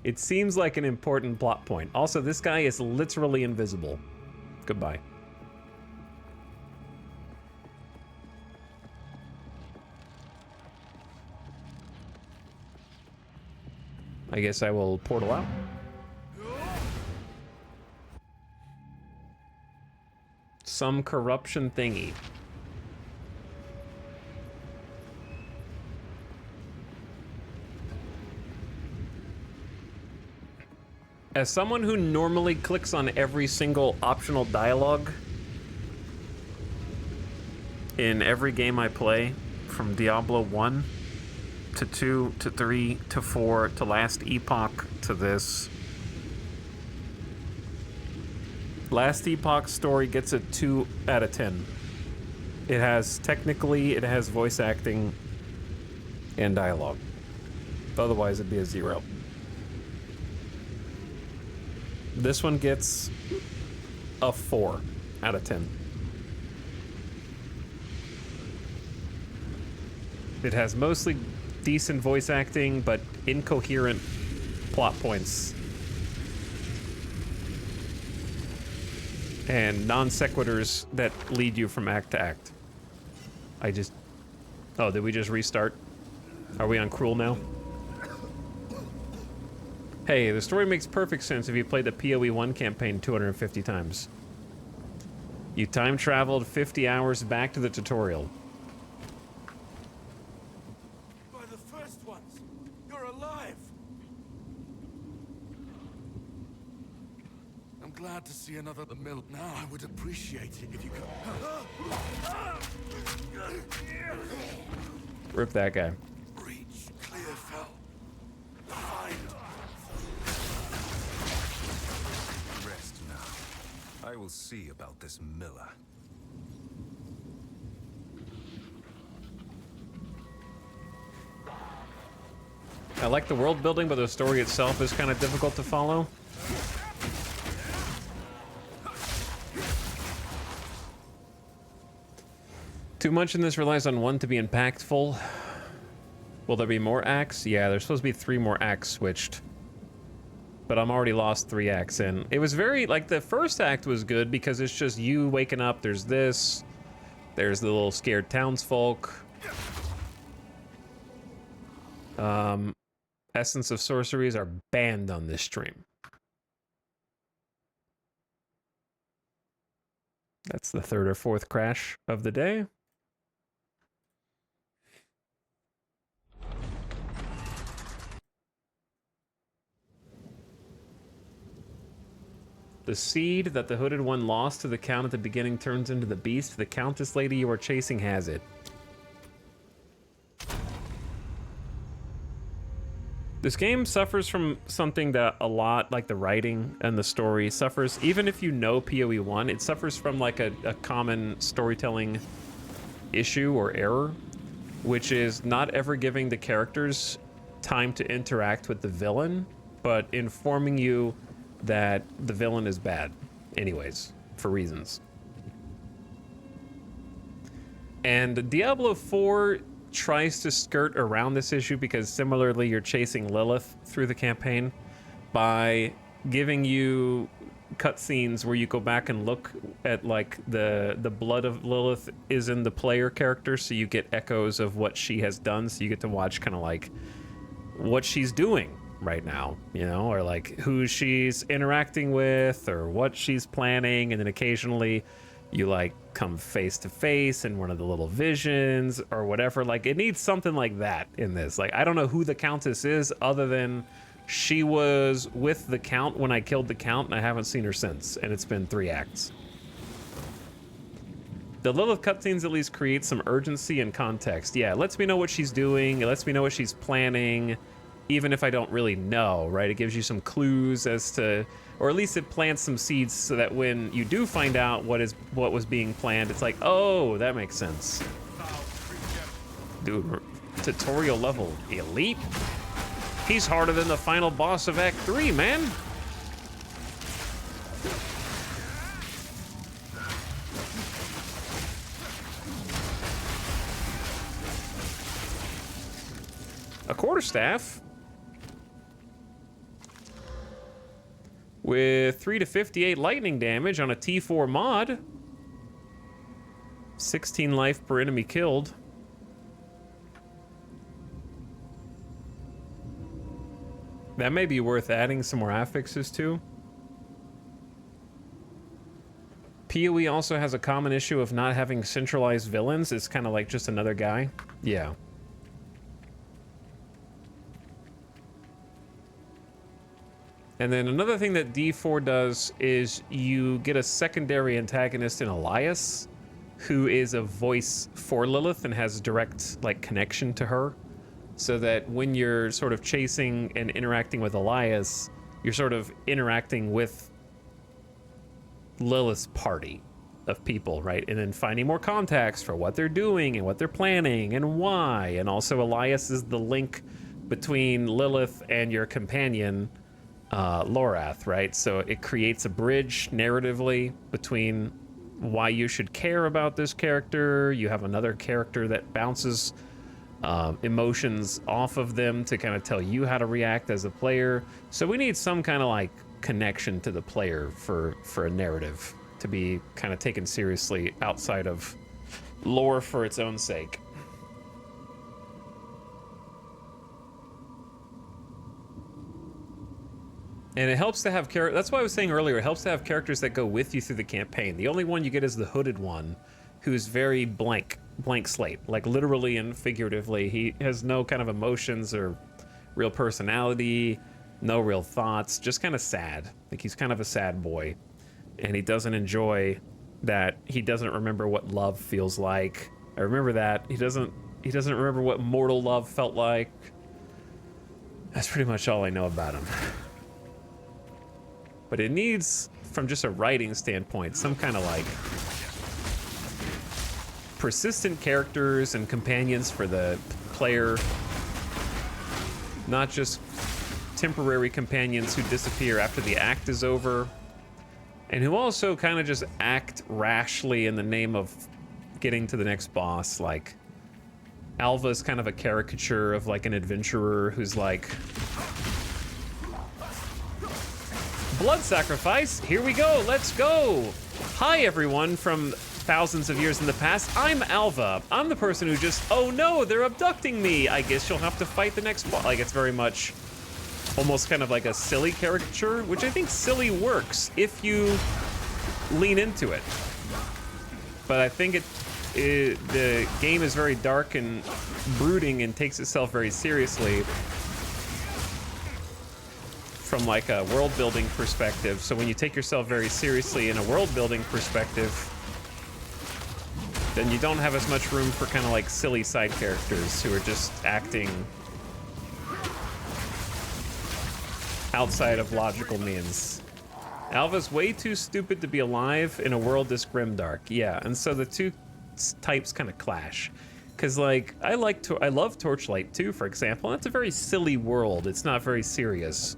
It seems like an important plot point. Also, this guy is literally invisible. Goodbye. I guess I will portal out. Some corruption thingy. As someone who normally clicks on every single optional dialogue in every game I play, from Diablo 1 to 2 to 3 to 4 to Last Epoch to this, Last Epoch story gets a 2 out of 10. It has voice acting and dialogue. Otherwise, it'd be a 0. This one gets a 4 out of 10. It has mostly decent voice acting, but incoherent plot points. And non sequiturs that lead you from act to act. Oh, did we just restart? Are we on Cruel now? Hey, the story makes perfect sense if you played the PoE 1 campaign 250 times. You time traveled 50 hours back to the tutorial. By the first ones, you're alive. I'm glad to see another mill. Now I would appreciate it if you could. Rip that guy. Reach Clearfell. Find I will see about this Miller. I like the world building, but the story itself is kind of difficult to follow. Too much in this relies on one to be impactful. Will there be more acts? Yeah, there's supposed to be 3 more acts switched. But I'm already lost 3 acts in. It was very, like, the first act was good because it's just you waking up, there's this, there's the little scared townsfolk. Essence of sorceries are banned on this stream. That's the 3rd or 4th crash of the day. The seed that the hooded one lost to the count at the beginning turns into the beast. The countess lady you are chasing has it. This game suffers from something that a lot, like the writing and the story, suffers. Even if you know PoE 1, it suffers from like a common storytelling issue or error, which is not ever giving the characters time to interact with the villain, but informing you that the villain is bad anyways, for reasons. And Diablo 4 tries to skirt around this issue because similarly you're chasing Lilith through the campaign by giving you cutscenes where you go back and look at like the blood of Lilith is in the player character, so you get echoes of what she has done, so you get to watch kind of like what she's doing right now, you know, or like who she's interacting with or what she's planning, and then occasionally you like come face to face in one of the little visions or whatever. Like it needs something like that in this. Like I don't know who the Countess is other than she was with the Count when I killed the Count, and I haven't seen her since, and it's been 3 acts. The Lilith cutscenes at least create some urgency and context. Yeah, it lets me know what she's doing, it lets me know what she's planning, even if I don't really know, right? It gives you some clues as to, or at least it plants some seeds so that when you do find out what was being planned, it's like, oh, that makes sense. Dude, tutorial level elite? He's harder than the final boss of Act 3, man. A quarterstaff with 3 to 58 lightning damage on a T4 mod. 16 life per enemy killed. That may be worth adding some more affixes to. PoE also has a common issue of not having centralized villains. It's kind of like just another guy. Yeah. And then another thing that D4 does is you get a secondary antagonist in Elias, who is a voice for Lilith and has direct like connection to her, so that when you're sort of chasing and interacting with Elias, you're sort of interacting with Lilith's party of people, right? And then finding more contacts for what they're doing and what they're planning and why. And also Elias is the link between Lilith and your companion, Lorath, right? So it creates a bridge narratively between why you should care about this character. You have another character that bounces emotions off of them to kind of tell you how to react as a player. So we need some kind of like connection to the player for a narrative to be kind of taken seriously outside of lore for its own sake. And it helps to have characters. That's why I was saying earlier, it helps to have characters that go with you through the campaign. The only one you get is the hooded one, who's very blank slate, like literally and figuratively. He has no kind of emotions or real personality, no real thoughts, just kind of sad. Like he's kind of a sad boy, and he doesn't enjoy that. He doesn't remember what love feels like. I remember that. He doesn't remember what mortal love felt like. That's pretty much all I know about him. But it needs from just a writing standpoint, some kind of like persistent characters and companions for the player, not just temporary companions who disappear after the act is over, and who also kind of just act rashly in the name of getting to the next boss. Like, Alva's kind of a caricature of like an adventurer who's like, blood sacrifice, here we go, let's go. Hi everyone from thousands of years in the past, I'm Alva. I'm the person who just, oh no, they're abducting me. I guess you'll have to fight the next boss. Like, it's very much almost kind of like a silly caricature, which I think silly works if you lean into it. But I think the game is very dark and brooding and takes itself very seriously from like a world building perspective. So when you take yourself very seriously in a world building perspective, then you don't have as much room for kind of like silly side characters who are just acting outside of logical means. Alva's way too stupid to be alive in a world this grimdark. Yeah, and so the two types kind of clash. Cause like, I love Torchlight 2, for example, and it's a very silly world. It's not very serious.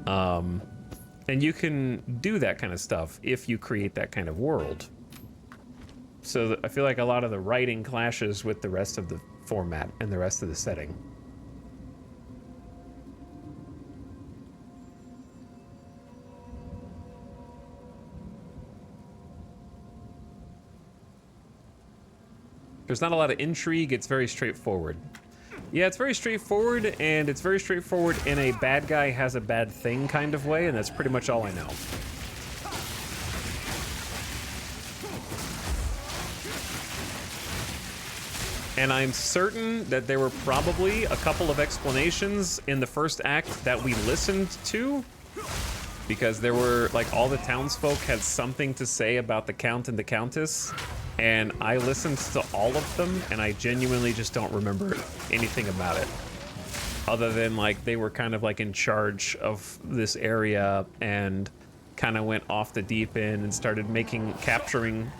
And you can do that kind of stuff if you create that kind of world. So I feel like a lot of the writing clashes with the rest of the format and the rest of the setting. There's not a lot of intrigue, it's very straightforward. Yeah, it's very straightforward, and it's very straightforward in a bad guy has a bad thing kind of way, and that's pretty much all I know. And I'm certain that there were probably a couple of explanations in the first act that we listened to, because there were, like, all the townsfolk had something to say about the Count and the Countess, and I listened to all of them, and I genuinely just don't remember anything about it. Other than, like, they were kind of, like, in charge of this area and kind of went off the deep end and started capturing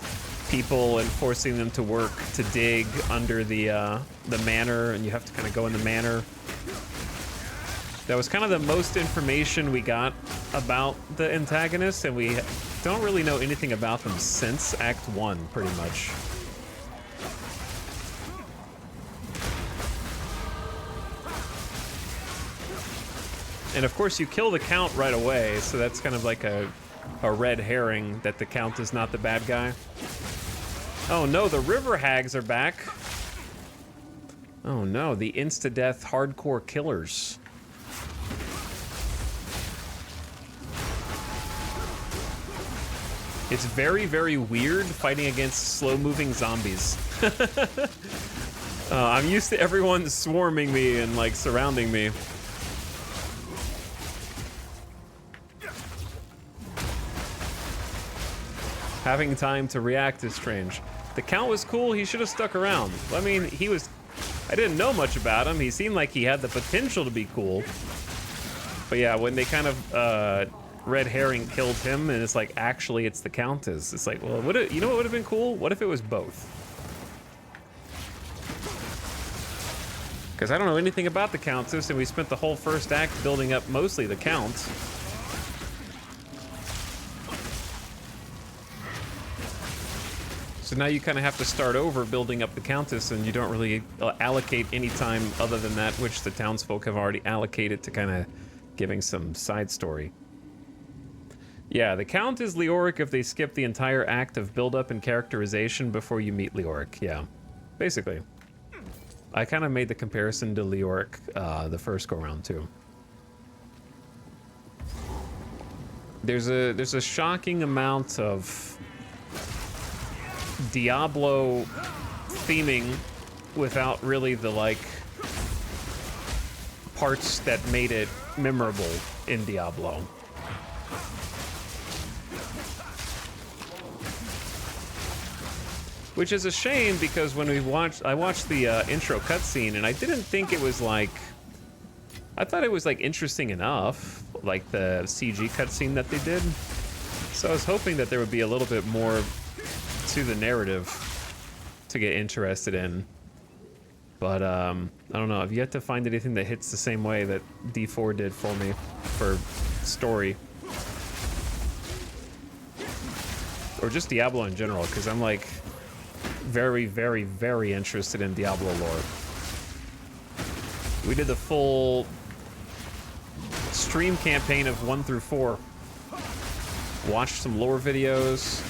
people and forcing them to work to dig under the manor, and you have to kind of go in the manor. That was kind of the most information we got about the antagonists, and we don't really know anything about them since Act 1, pretty much. And of course you kill the Count right away, so that's kind of like a red herring that the Count is not the bad guy. Oh no, the River Hags are back. Oh no, the insta-death hardcore killers. It's very, very weird fighting against slow-moving zombies. I'm used to everyone swarming me and, like, surrounding me. Having time to react is strange. The Count was cool, he should have stuck around. I mean, I didn't know much about him. He seemed like he had the potential to be cool. But yeah, when they kind of, red herring killed him, and it's like, actually, it's the Countess. It's like, well, you know what would have been cool? What if it was both? Because I don't know anything about the Countess, and we spent the whole first act building up mostly the Count. So now you kind of have to start over building up the Countess, and you don't really allocate any time other than that which the townsfolk have already allocated to kind of giving some side story. Yeah, the Count is Leoric if they skip the entire act of build-up and characterization before you meet Leoric. Yeah, basically. I kind of made the comparison to Leoric the first go-around, too. There's a shocking amount of Diablo theming without really the, like, parts that made it memorable in Diablo. Which is a shame, because when I watched the intro cutscene, and I didn't think it was like, I thought it was like interesting enough, like the CG cutscene that they did. So I was hoping that there would be a little bit more to the narrative to get interested in. But, I don't know. I've yet to find anything that hits the same way that D4 did for me for story. Or just Diablo in general, because I'm, like, very, very, very interested in Diablo lore. We did the full stream campaign of 1 through 4. Watched some lore videos.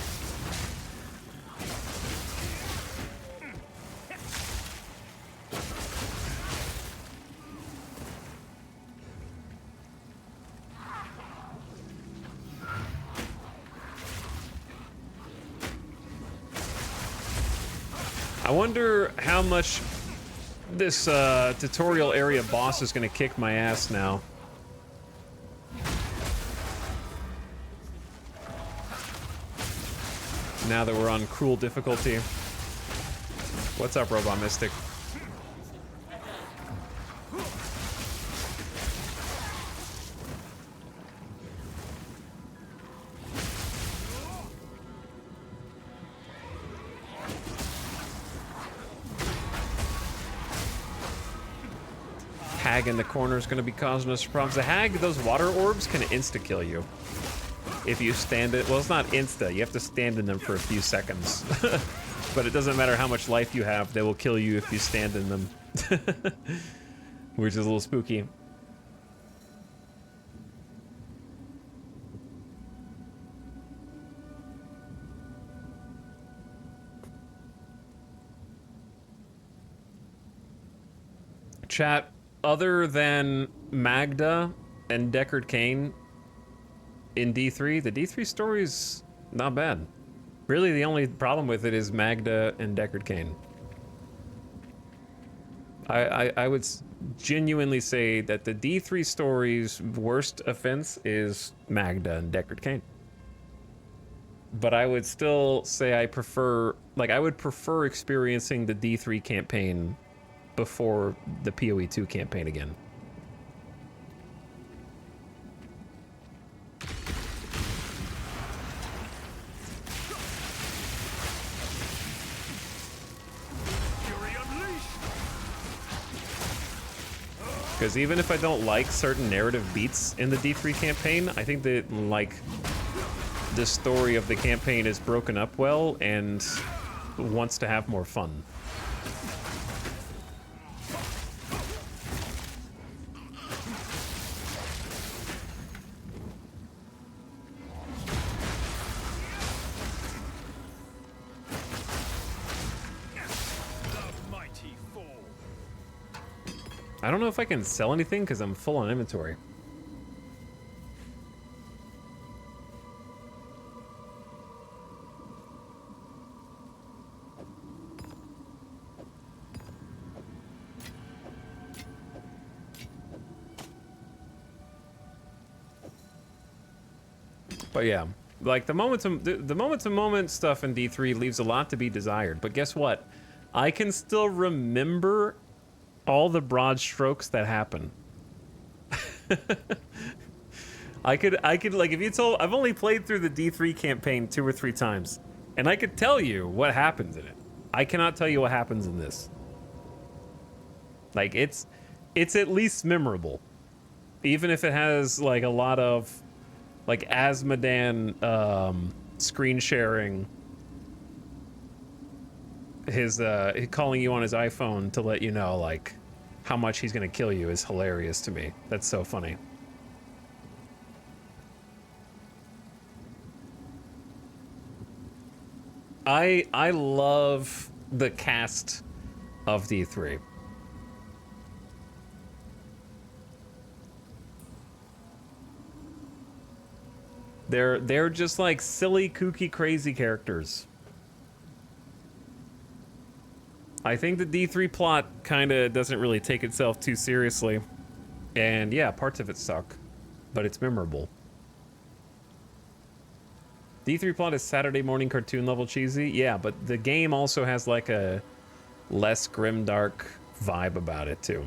I wonder how much this tutorial area boss is gonna kick my ass now. Now that we're on cruel difficulty. What's up, Robot Mystic? Hag in the corner is going to be causing us problems. The hag, those water orbs can insta-kill you. If you stand it, well, it's not insta. You have to stand in them for a few seconds. But it doesn't matter how much life you have, they will kill you if you stand in them. Which is a little spooky. Chat, other than Magda and Deckard Cain in D3, the D3 story's not bad. Really, the only problem with it is Magda and Deckard Cain. I would genuinely say that the D3 story's worst offense is Magda and Deckard Cain. But I would still say I prefer, like, I would prefer experiencing the D3 campaign before the PoE 2 campaign again. Because even if I don't like certain narrative beats in the D3 campaign, I think that, like, the story of the campaign is broken up well and wants to have more fun. I don't know if I can sell anything because I'm full on inventory. But yeah, like the moment to moment stuff in D3 leaves a lot to be desired. But guess what? I can still remember all the broad strokes that happen. I could like, if you told, I've only played through the D3 campaign 2 or 3 times, and I could tell you what happens in it. I cannot tell you what happens in this. Like, it's at least memorable, even if it has like a lot of like Asmodan screen sharing. His calling you on his iPhone to let you know like how much he's gonna kill you is hilarious to me. That's so funny. I love the cast of D3. They're just like silly, kooky, crazy characters. I think the D3 plot kind of doesn't really take itself too seriously. And yeah, parts of it suck, but it's memorable. D3 plot is Saturday morning cartoon level cheesy. Yeah, but the game also has like a less grimdark vibe about it too.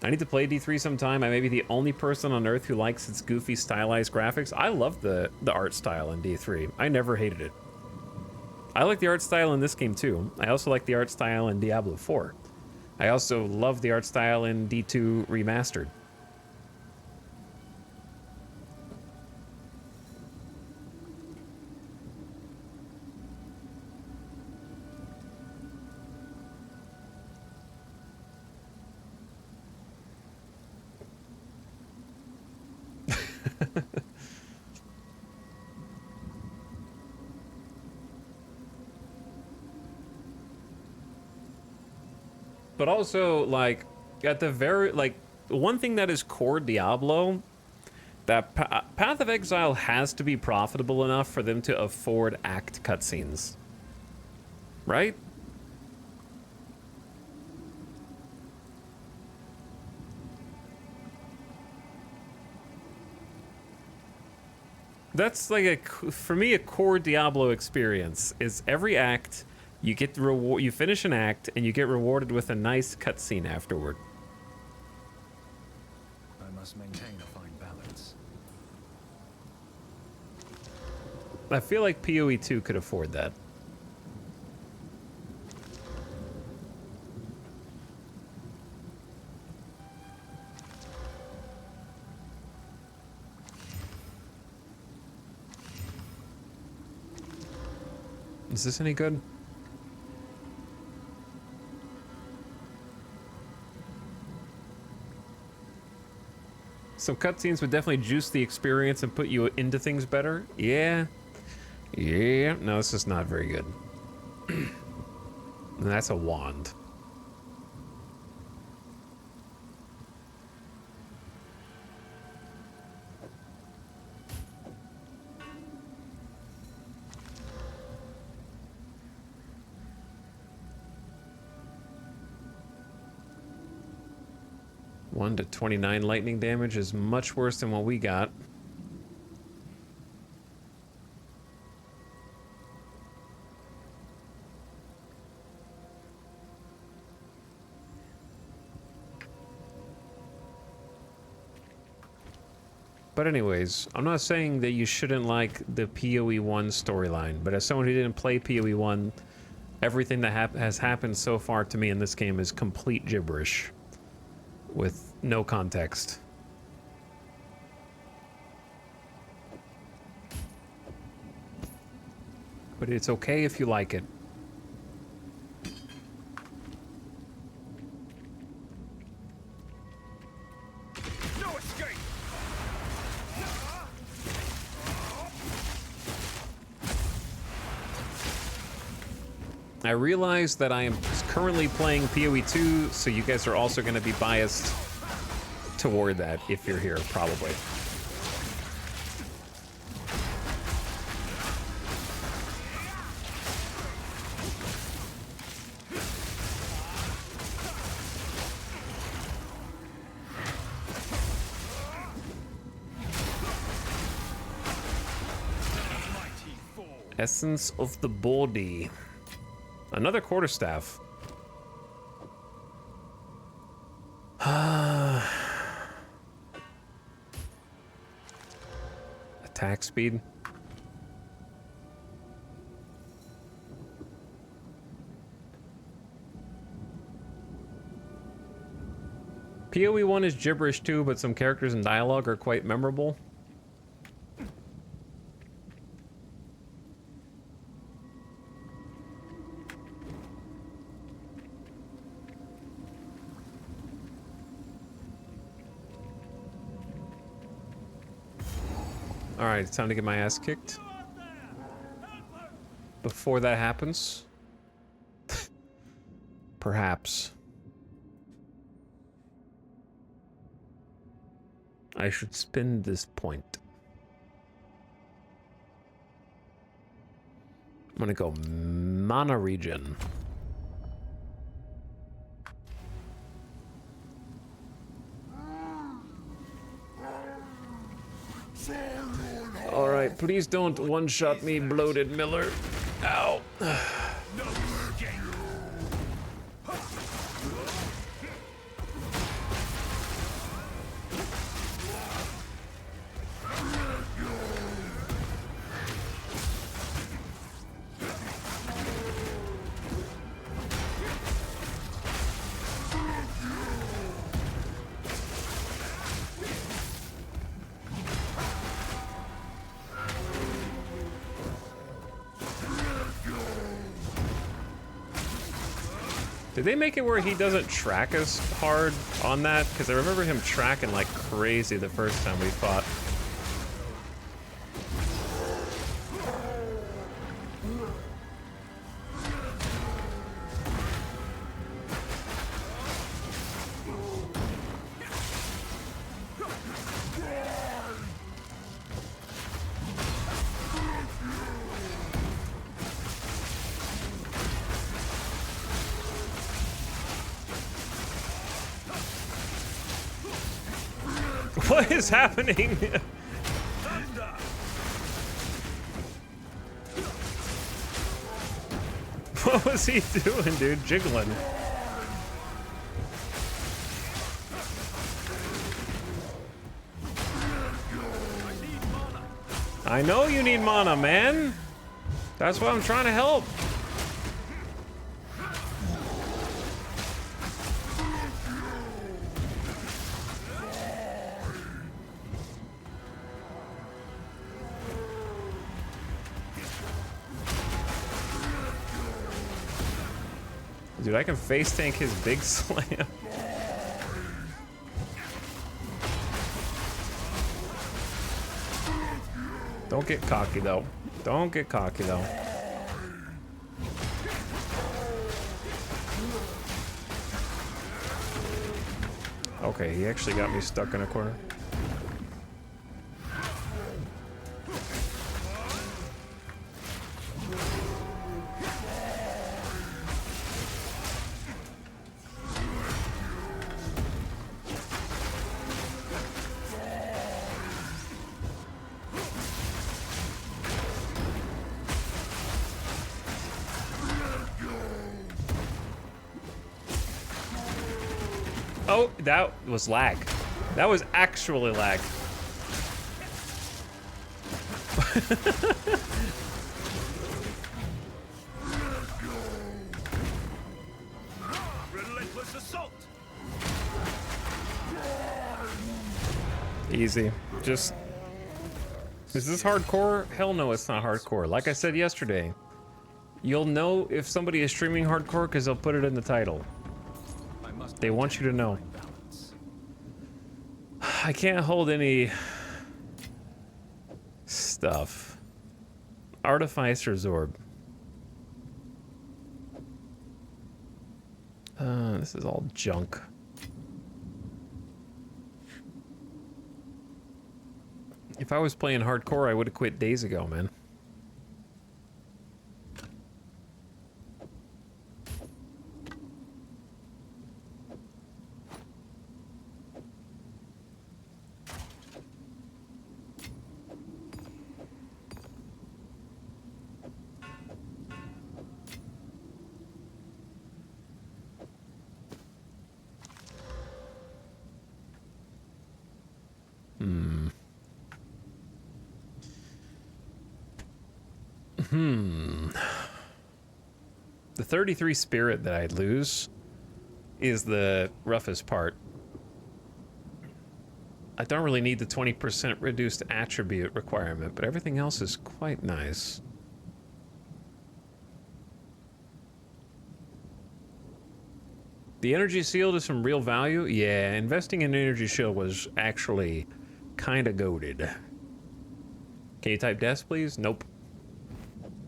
I need to play D3 sometime. I may be the only person on Earth who likes its goofy, stylized graphics. I love the art style in D3. I never hated it. I like the art style in this game too. I also like the art style in Diablo 4. I also love the art style in D2 Remastered. But also, like, at the very, like, one thing that is core Diablo, that Path of Exile has to be profitable enough for them to afford act cutscenes. Right? That's like for me, a core Diablo experience is every act you get the reward, you finish an act and you get rewarded with a nice cutscene afterward. I must maintain a fine balance. I feel like PoE 2 could afford that. Is this any good? Some cutscenes would definitely juice the experience and put you into things better. Yeah. Yeah. No, this is not very good. And that's a wand. One to 29 lightning damage is much worse than what we got. But anyways, I'm not saying that you shouldn't like the PoE 1 storyline, but as someone who didn't play PoE 1, everything that has happened so far to me in this game is complete gibberish with no context. But it's okay if you like it. No escape. I realize that I am currently playing PoE 2, so you guys are also going to be biased toward that if you're here, probably. Essence of the body. Another quarterstaff. Attack speed. PoE 1 is gibberish too, but some characters and dialogue are quite memorable. Alright, it's time to get my ass kicked. Before that happens, perhaps I should spin this point. I'm gonna go mana regen. Alright, please don't one-shot me, bloated Miller. Ow. Did they make it where he doesn't track as hard on that? Because I remember him tracking like crazy the first time we fought. What is happening? What was he doing, dude? Jiggling. I know you need mana, man. That's why I'm trying to help. Dude, I can face tank his big slam. Don't get cocky though. Don't get cocky though. Okay, he actually got me stuck in a corner. Oh, that was lag. That was actually lag. Relentless assault. Easy. Just... Is this hardcore? Hell no, it's not hardcore. Like I said yesterday, you'll know if somebody is streaming hardcore because they'll put it in the title. They want you to know. I can't hold any stuff. Artificer's Orb. This is all junk. If I was playing hardcore, I would have quit days ago, man. The 33 spirit that I'd lose is the roughest part. I don't really need the 20% reduced attribute requirement, but everything else is quite nice. The energy shield is some real value. Yeah, investing in energy shield was actually kind of goated. Can you type deaths, please? Nope.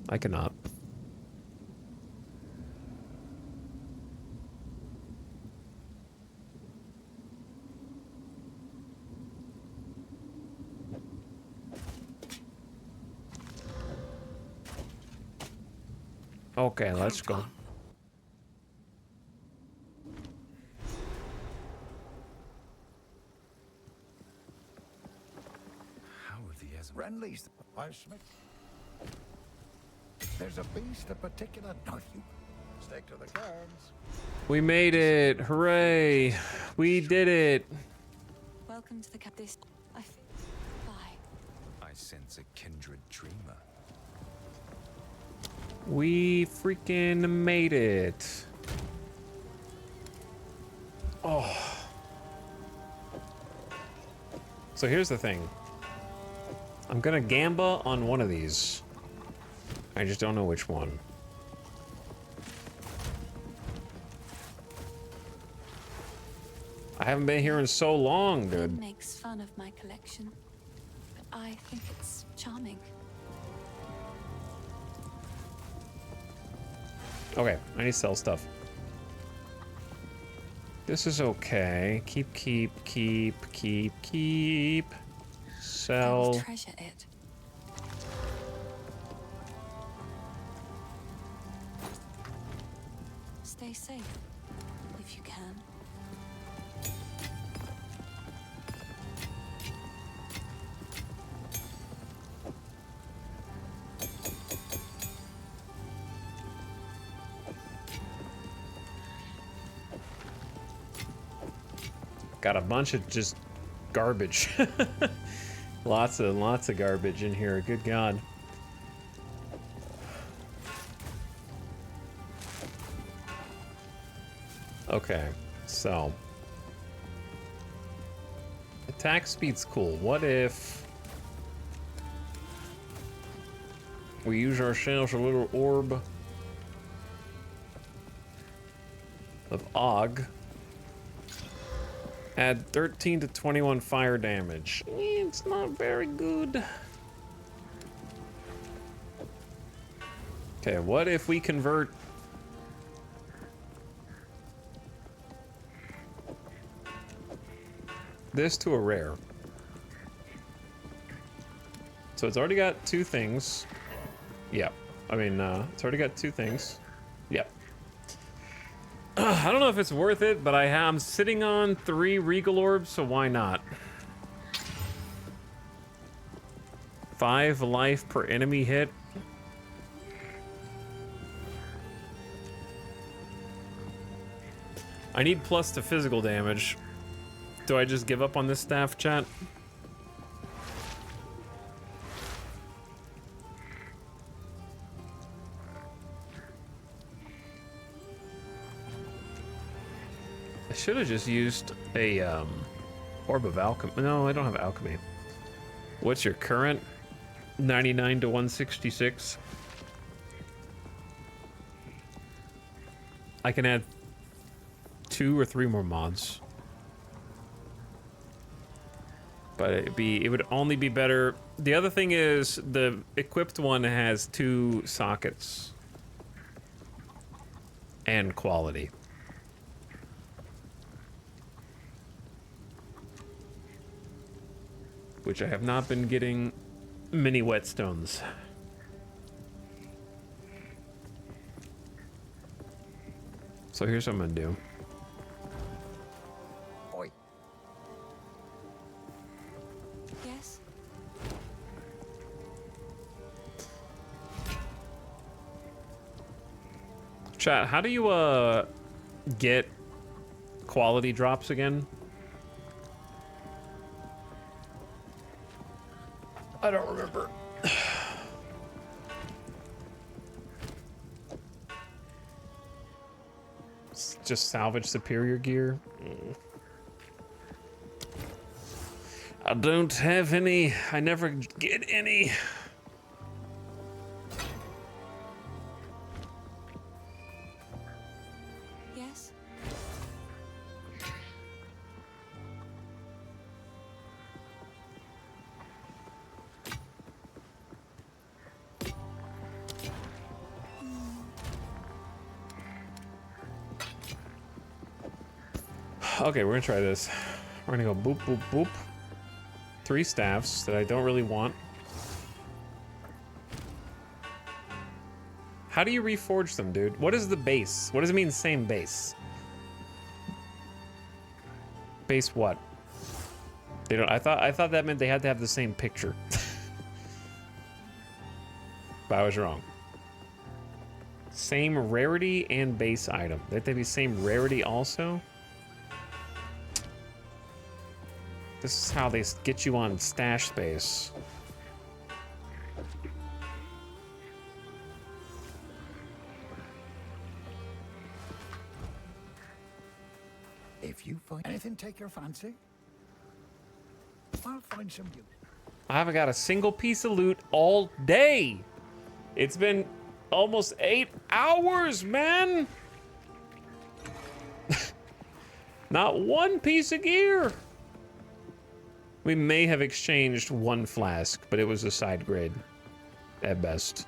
I cannot. Okay, let's go. How have the Renly's. There's a beast, a particular. No, you stick to the cards. We made it! Hooray! We did it! Welcome to the this. Bye. I sense a kindred dreamer. We freaking made it. Oh. So here's the thing. I'm gonna gamble on one of these. I just don't know which one. I haven't been here in so long, Finn dude. makes fun of my collection, but I think it's charming. Okay, I need to sell stuff. This is okay. Keep. I Sell. will treasure it. Stay safe, if you can. Got a bunch of just garbage. lots of garbage in here. Good God. Okay, so attack speed's cool. What if we use ourselves a little orb of Og? Add 13 to 21 fire damage. It's not very good. Okay, what if we convert this to a rare? So it's already got two things. Yep. I mean, it's already got two things. Yep. I don't know if it's worth it, but I'm sitting on 3 Regal Orbs, so why not? 5 life per enemy hit. I need plus to physical damage. Do I just give up on this staff, chat? I should have just used a orb of alchemy. No, I don't have alchemy. What's your current? 99 to 166. I can add 2 or 3 more mods. But it would only be better. The other thing is the equipped one has 2 sockets and quality. Which I have not been getting many whetstones. So here's what I'm gonna do. Oi. Yes? Chat, how do you get quality drops again? I don't remember. Just salvage superior gear. I don't have any. I never get any. Yes? Okay, we're gonna try this. We're gonna go boop, boop, boop. 3 staffs that I don't really want. How do you reforge them, dude? What is the base? What does it mean, same base? Base what? They don't. I thought that meant they had to have the same picture. But I was wrong. Same rarity and base item. They have to be same rarity also. This is how they get you on stash space. If you find anything take your fancy, I'll find some use. I haven't got a single piece of loot all day. It's been almost 8 hours, man. Not one piece of gear. We may have exchanged one flask, but it was a side grade at best.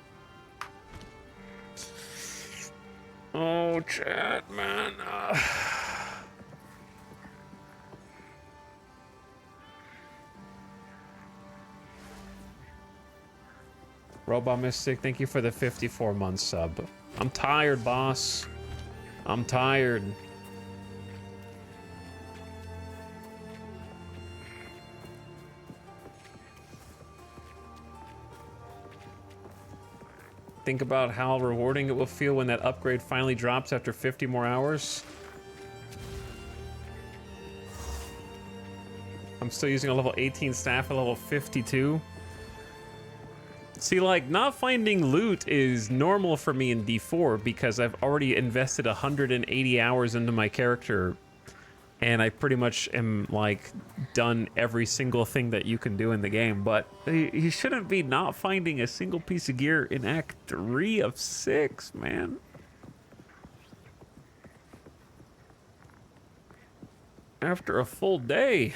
Oh, chat, man. Robot Mystic, thank you for the 54-month sub. I'm tired, boss. I'm tired. Think about how rewarding it will feel when that upgrade finally drops after 50 more hours. I'm still using a level 18 staff at level 52. See, like, not finding loot is normal for me in D4 because I've already invested 180 hours into my character, and I pretty much am, like, done every single thing that you can do in the game. But you shouldn't be not finding a single piece of gear in Act 3 of 6, man. After a full day.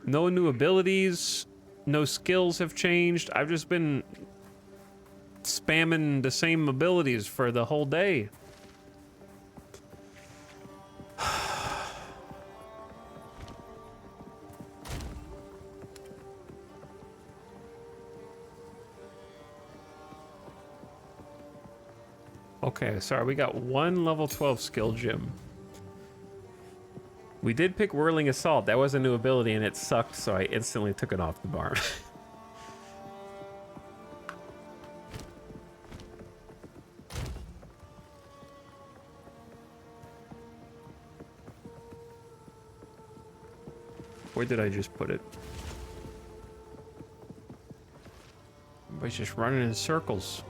No new abilities. No skills have changed. I've just been spamming the same abilities for the whole day. Okay, sorry, we got one level 12 skill gem. We did pick Whirling Assault. That was a new ability and it sucked, so I instantly took it off the bar. Where did I just put it? Everybody's just running in circles.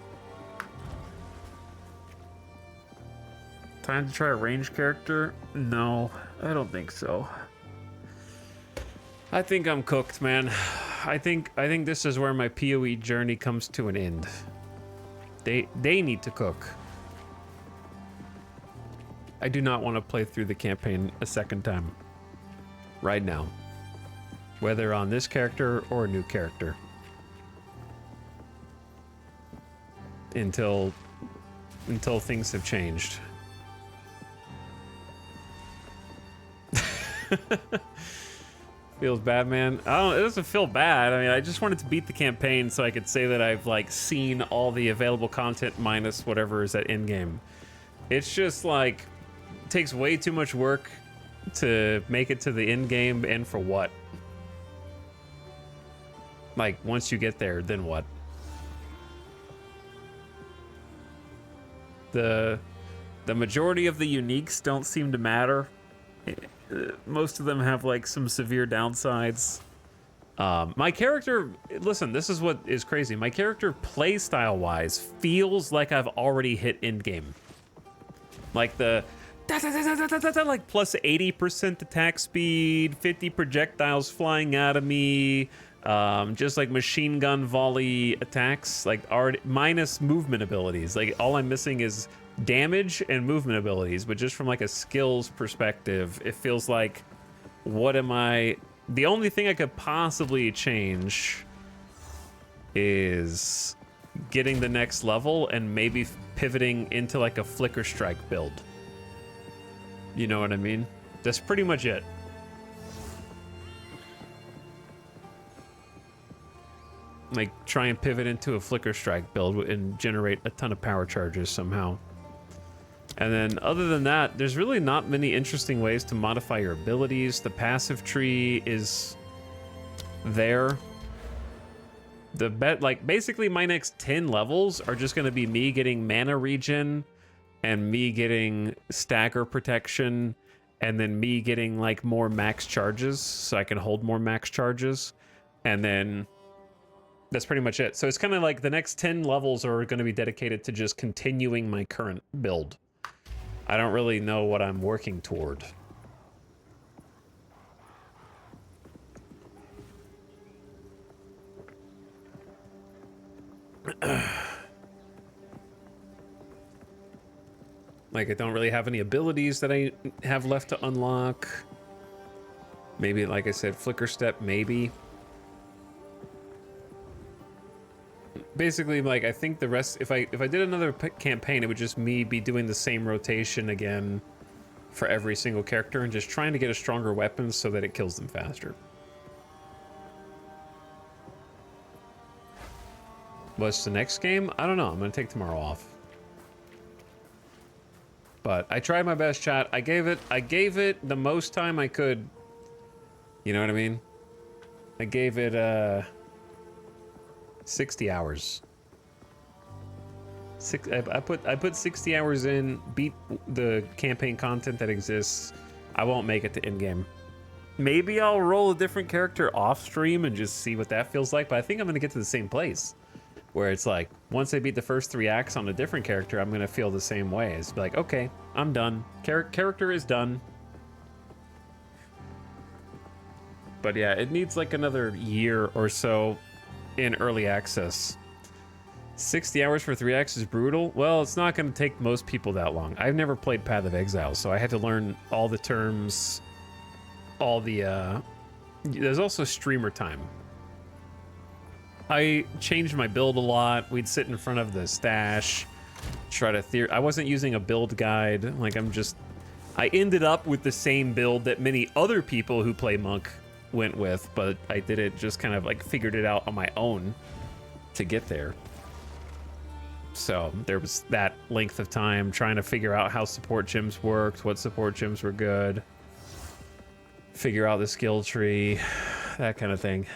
Time to try a range character? No, I don't think so. I think I'm cooked, man. I think this is where my PoE journey comes to an end. They need to cook. I do not want to play through the campaign a second time. Right now. Whether on this character or a new character. Until things have changed. Feels bad, man. I don't. It doesn't feel bad. I mean, I just wanted to beat the campaign so I could say that I've like seen all the available content minus whatever is at end game. It's just like it takes way too much work to make it to the end game, and for what? Like once you get there, then what? The majority of the uniques don't seem to matter. Most of them have like some severe downsides. My character, listen, this is what is crazy. My character playstyle wise feels like I've already hit end game. Like the like plus 80% attack speed, 50 projectiles flying out of me, just like machine gun volley attacks, like already minus movement abilities. Like all I'm missing is damage and movement abilities, but just from like a skills perspective, it feels like, what am I? The only thing I could possibly change is getting the next level and maybe pivoting into like a flicker strike build. You know what I mean? That's pretty much it. Like try and pivot into a flicker strike build and generate a ton of power charges somehow. And then other than that, there's really not many interesting ways to modify your abilities. The passive tree is there. Like basically my next 10 levels are just going to be me getting mana regen and me getting stagger protection and then me getting like more max charges so I can hold more max charges. And then that's pretty much it. So it's kind of like the next 10 levels are going to be dedicated to just continuing my current build. I don't really know what I'm working toward. Like, I don't really have any abilities that I have left to unlock. Maybe, like I said, Flicker Step, maybe. Basically, like, I think the rest, if I did another campaign, it would just me be doing the same rotation again for every single character and just trying to get a stronger weapon so that it kills them faster. What's the next game? I don't know. I'm gonna take tomorrow off. But I tried my best, chat. I gave it the most time I could. You know what I mean? I gave it 60 hours. I put 60 hours in, beat the campaign content that exists. I won't make it to in-game. Maybe I'll roll a different character off stream and just see what that feels like, but I think I'm gonna get to the same place. Where it's like, once I beat the first 3 acts on a different character, I'm gonna feel the same way. It's like, okay, I'm done. Character is done. But yeah, it needs like another year or so in early access. 60 hours for 3 acts is brutal. Well, it's not gonna take most people that long. I've never played Path of Exile, so I had to learn all the terms, all the, there's also streamer time. I changed my build a lot. We'd sit in front of the stash, try to I wasn't using a build guide. Like, I ended up with the same build that many other people who play Monk went with, but I did it just kind of like figured it out on my own to get there. So there was that length of time trying to figure out how support gems worked, what support gems were good, figure out the skill tree, that kind of thing.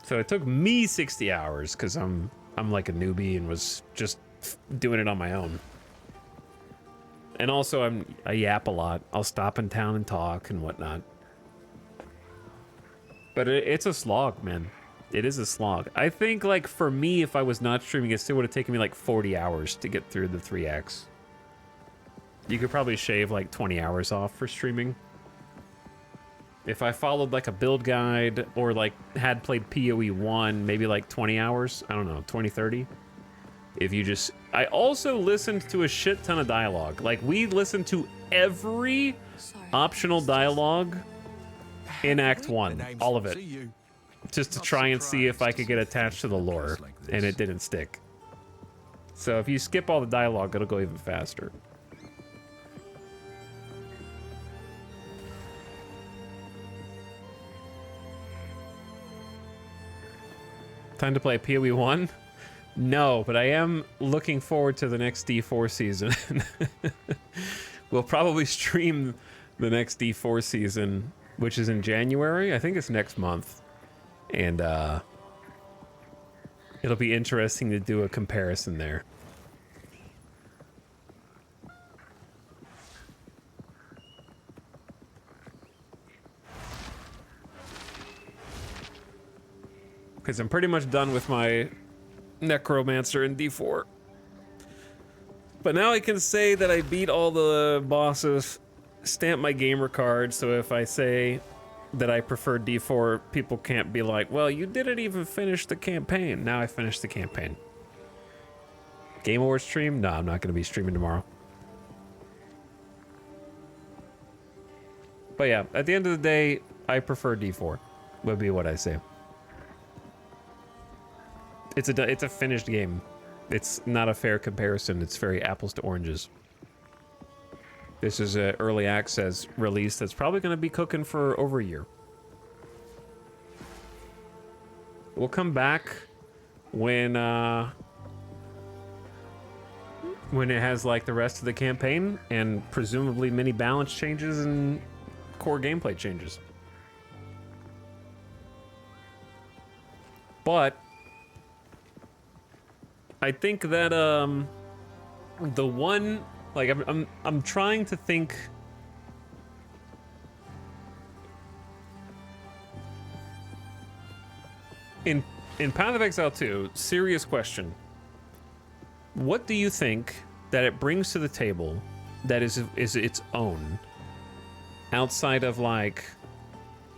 So it took me 60 hours because I'm like a newbie and was just doing it on my own. And also I yap a lot. I'll stop in town and talk and whatnot. But it's a slog, man. It is a slog. I think, like, for me, if I was not streaming, it still would have taken me like 40 hours to get through the 3 acts. You could probably shave like 20 hours off for streaming. If I followed like a build guide or like had played PoE 1, maybe like 20 hours, I don't know, 20, 30. If you just, I also listened to a shit ton of dialogue. Like, we listened to every optional dialogue in Act 1, all of it. Just to try and see if I could get attached to the lore, and it didn't stick. So if you skip all the dialogue, it'll go even faster. Time to play PoE 1? No, but I am looking forward to the next D4 season. We'll probably stream the next D4 season, which is in January. I think it's next month. And it'll be interesting to do a comparison there. Because I'm pretty much done with my Necromancer in D4. But now I can say that I beat all the bosses, stamp my gamer card, so if I say that I prefer D4, people can't be like, well, you didn't even finish the campaign. Now I finished the campaign. Game Awards stream? No, I'm not going to be streaming tomorrow. But yeah, at the end of the day, I prefer D4, would be what I say. It's a finished game. It's not a fair comparison. It's very apples to oranges. This is an early access release that's probably going to be cooking for over a year. We'll come back when it has like the rest of the campaign and presumably many balance changes and core gameplay changes. But I think that the one, like, I'm trying to think. In Path of Exile 2, serious question. What do you think that it brings to the table that is its own, outside of like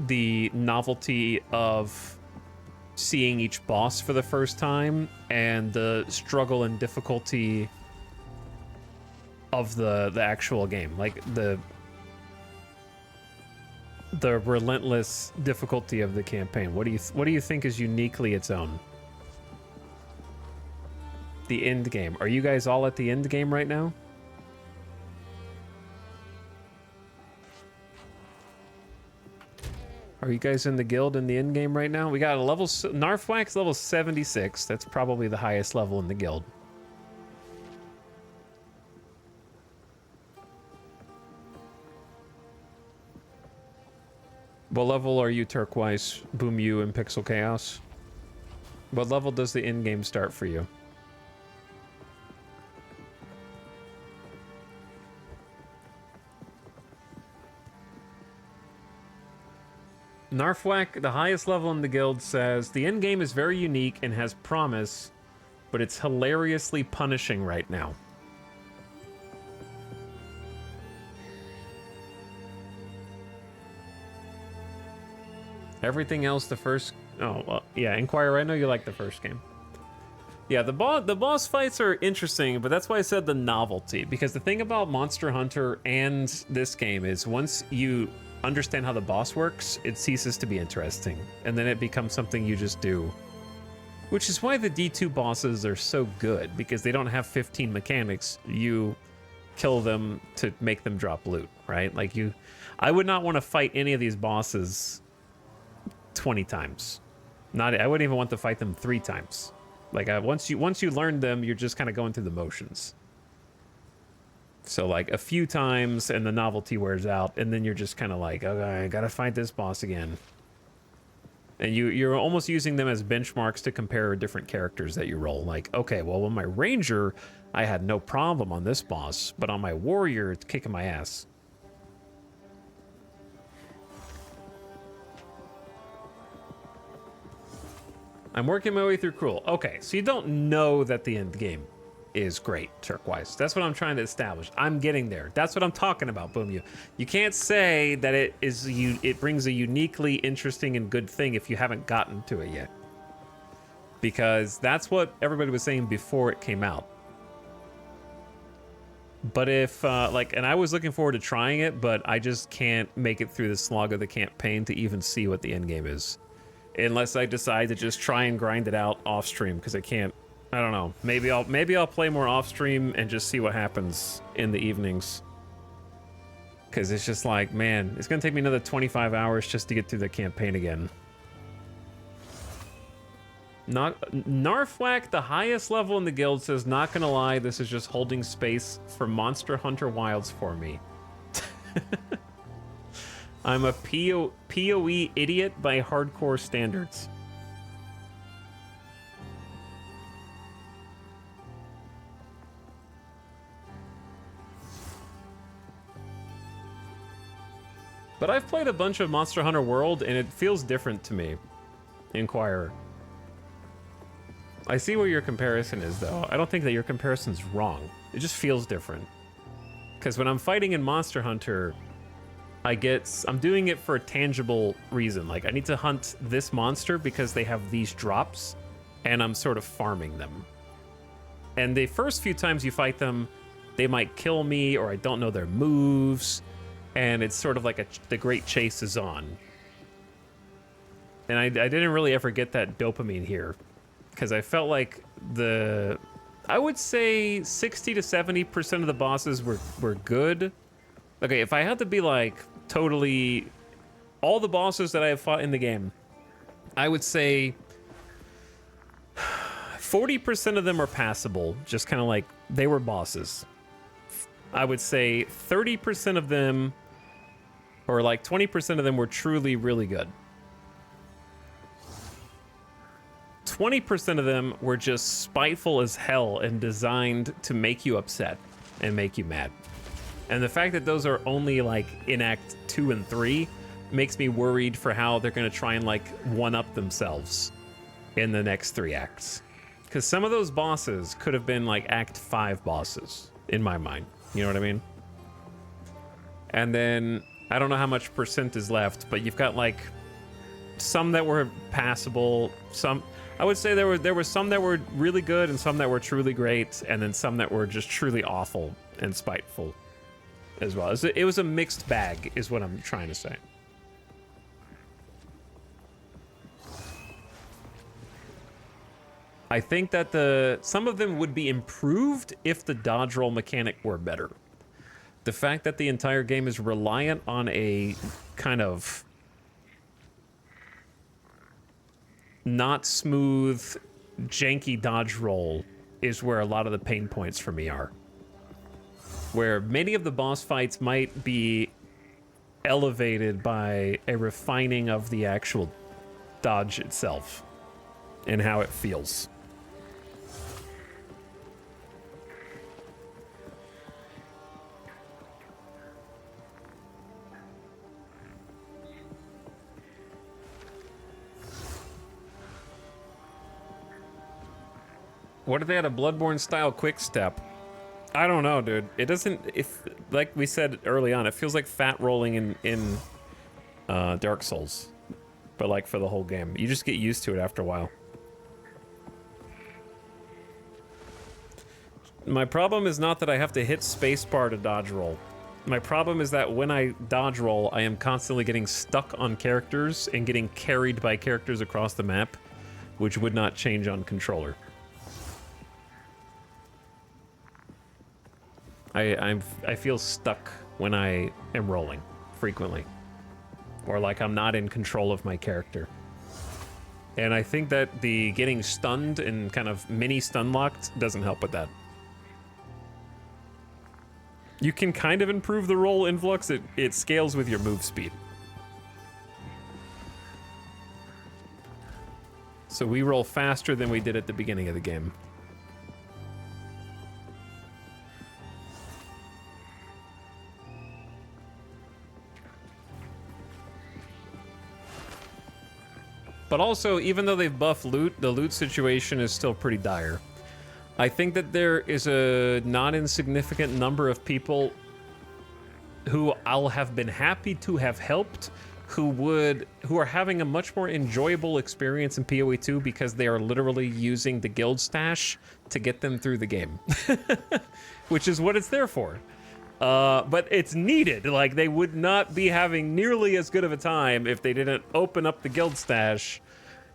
the novelty of seeing each boss for the first time and the struggle and difficulty of the actual game, like the relentless difficulty of the campaign. What do you think is uniquely its own? The end game. Are you guys all at the end game right now? Are you guys in the guild in the end game right now? We got a level... Narfwax level 76. That's probably the highest level in the guild. What level are you, Turquoise, Boom You, and Pixel Chaos? What level does the end game start for you? Narfwac, the highest level in the guild, says the end game is very unique and has promise, but it's hilariously punishing right now. Everything else, the first... Oh, well, yeah, Inquirer, I know you like the first game. Yeah, the boss fights are interesting, but that's why I said the novelty. Because the thing about Monster Hunter and this game is once you understand how the boss works, it ceases to be interesting. And then it becomes something you just do. Which is why the D2 bosses are so good, because they don't have 15 mechanics. You kill them to make them drop loot, right? Like I would not want to fight any of these bosses 20 times. I wouldn't even want to fight them 3 times. Like once you learn them, you're just kind of going through the motions. So like a few times and the novelty wears out, and then you're just kind of like, okay, I gotta fight this boss again. And you're almost using them as benchmarks to compare different characters that you roll. Like, okay, well, on my ranger, I had no problem on this boss, but on my warrior, it's kicking my ass. I'm working my way through Cruel. Okay, so you don't know that the end game is great, Turquoise. That's what I'm trying to establish. I'm getting there. That's what I'm talking about, Boom You. You can't say that it brings a uniquely interesting and good thing if you haven't gotten to it yet. Because that's what everybody was saying before it came out. But if, and I was looking forward to trying it, but I just can't make it through the slog of the campaign to even see what the end game is. Unless I decide to just try and grind it out off stream, because I can't. I don't know. Maybe I'll play more off stream and just see what happens in the evenings. Because it's just like, man, it's gonna take me another 25 hours just to get through the campaign again. Narfwac, the highest level in the guild, says, not gonna lie, this is just holding space for Monster Hunter Wilds for me. I'm a PoE idiot by hardcore standards. But I've played a bunch of Monster Hunter World, and it feels different to me. Inquirer. I see where your comparison is, though. I don't think that your comparison's wrong. It just feels different. Because when I'm fighting in Monster Hunter, I'm doing it for a tangible reason. Like, I need to hunt this monster because they have these drops, and I'm sort of farming them. And the first few times you fight them, they might kill me, or I don't know their moves, and it's sort of like the great chase is on. And I didn't really ever get that dopamine here, because I felt like I would say 60 to 70% of the bosses were good. Okay, if I had to be like totally all the bosses that I have fought in the game, I would say 40% of them are passable, just kind of like they were bosses. I would say 30% of them, or like 20% of them, were truly really good. 20% of them were just spiteful as hell and designed to make you upset and make you mad. And the fact that those are only like in Act 2 and 3 makes me worried for how they're going to try and like one-up themselves in the next 3 acts. Because some of those bosses could have been like Act 5 bosses, in my mind. You know what I mean? And then, I don't know how much percent is left, but you've got like some that were passable, some... I would say there were some that were really good and some that were truly great, and then some that were just truly awful and spiteful as well. It was a mixed bag, is what I'm trying to say. I think that some of them would be improved if the dodge roll mechanic were better. The fact that the entire game is reliant on a kind of not smooth, janky dodge roll is where a lot of the pain points for me are. Where many of the boss fights might be elevated by a refining of the actual dodge itself and how it feels. What if they had a Bloodborne style quick step? I don't know, dude. It doesn't, if like we said early on, it feels like fat rolling in Dark Souls, but like for the whole game. You just get used to it after a while. My problem is not that I have to hit spacebar to dodge roll. My problem is that when I dodge roll, I am constantly getting stuck on characters and getting carried by characters across the map, which would not change on controller. I feel stuck when I am rolling frequently, or like I'm not in control of my character. And I think that the getting stunned and kind of mini stun locked doesn't help with that. You can kind of improve the roll influx. It scales with your move speed. So we roll faster than we did at the beginning of the game. But also, even though they've buffed loot, the loot situation is still pretty dire. I think that there is a not insignificant number of people who I'll have been happy to have helped, who are having a much more enjoyable experience in PoE 2 because they are literally using the guild stash to get them through the game, which is what it's there for. But it's needed. Like, they would not be having nearly as good of a time if they didn't open up the guild stash,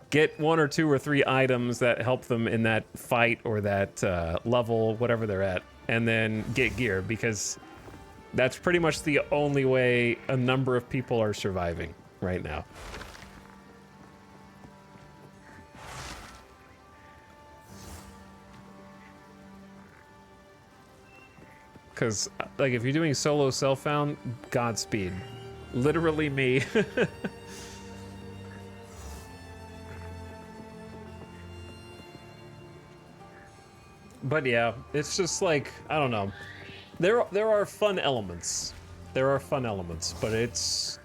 get 1 or 2 or 3 items that help them in that fight or that level, whatever they're at, and then get gear, because that's pretty much the only way a number of people are surviving right now. Because, like, if you're doing solo self-found, Godspeed. Literally me. But yeah, it's just like, I don't know. There are fun elements. There are fun elements, but it's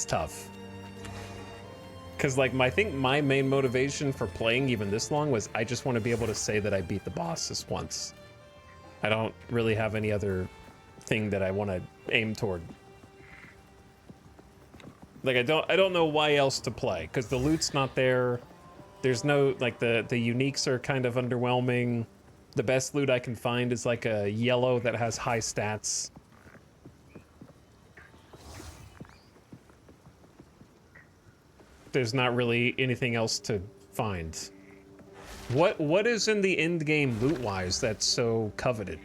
tough. Because, like, I think my main motivation for playing even this long was I just want to be able to say that I beat the boss this once. I don't really have any other thing that I want to aim toward. Like, I don't know why else to play, because the loot's not there. There's no, like, the uniques are kind of underwhelming. The best loot I can find is like a yellow that has high stats. There's not really anything else to find. What is in the end game loot-wise that's so coveted?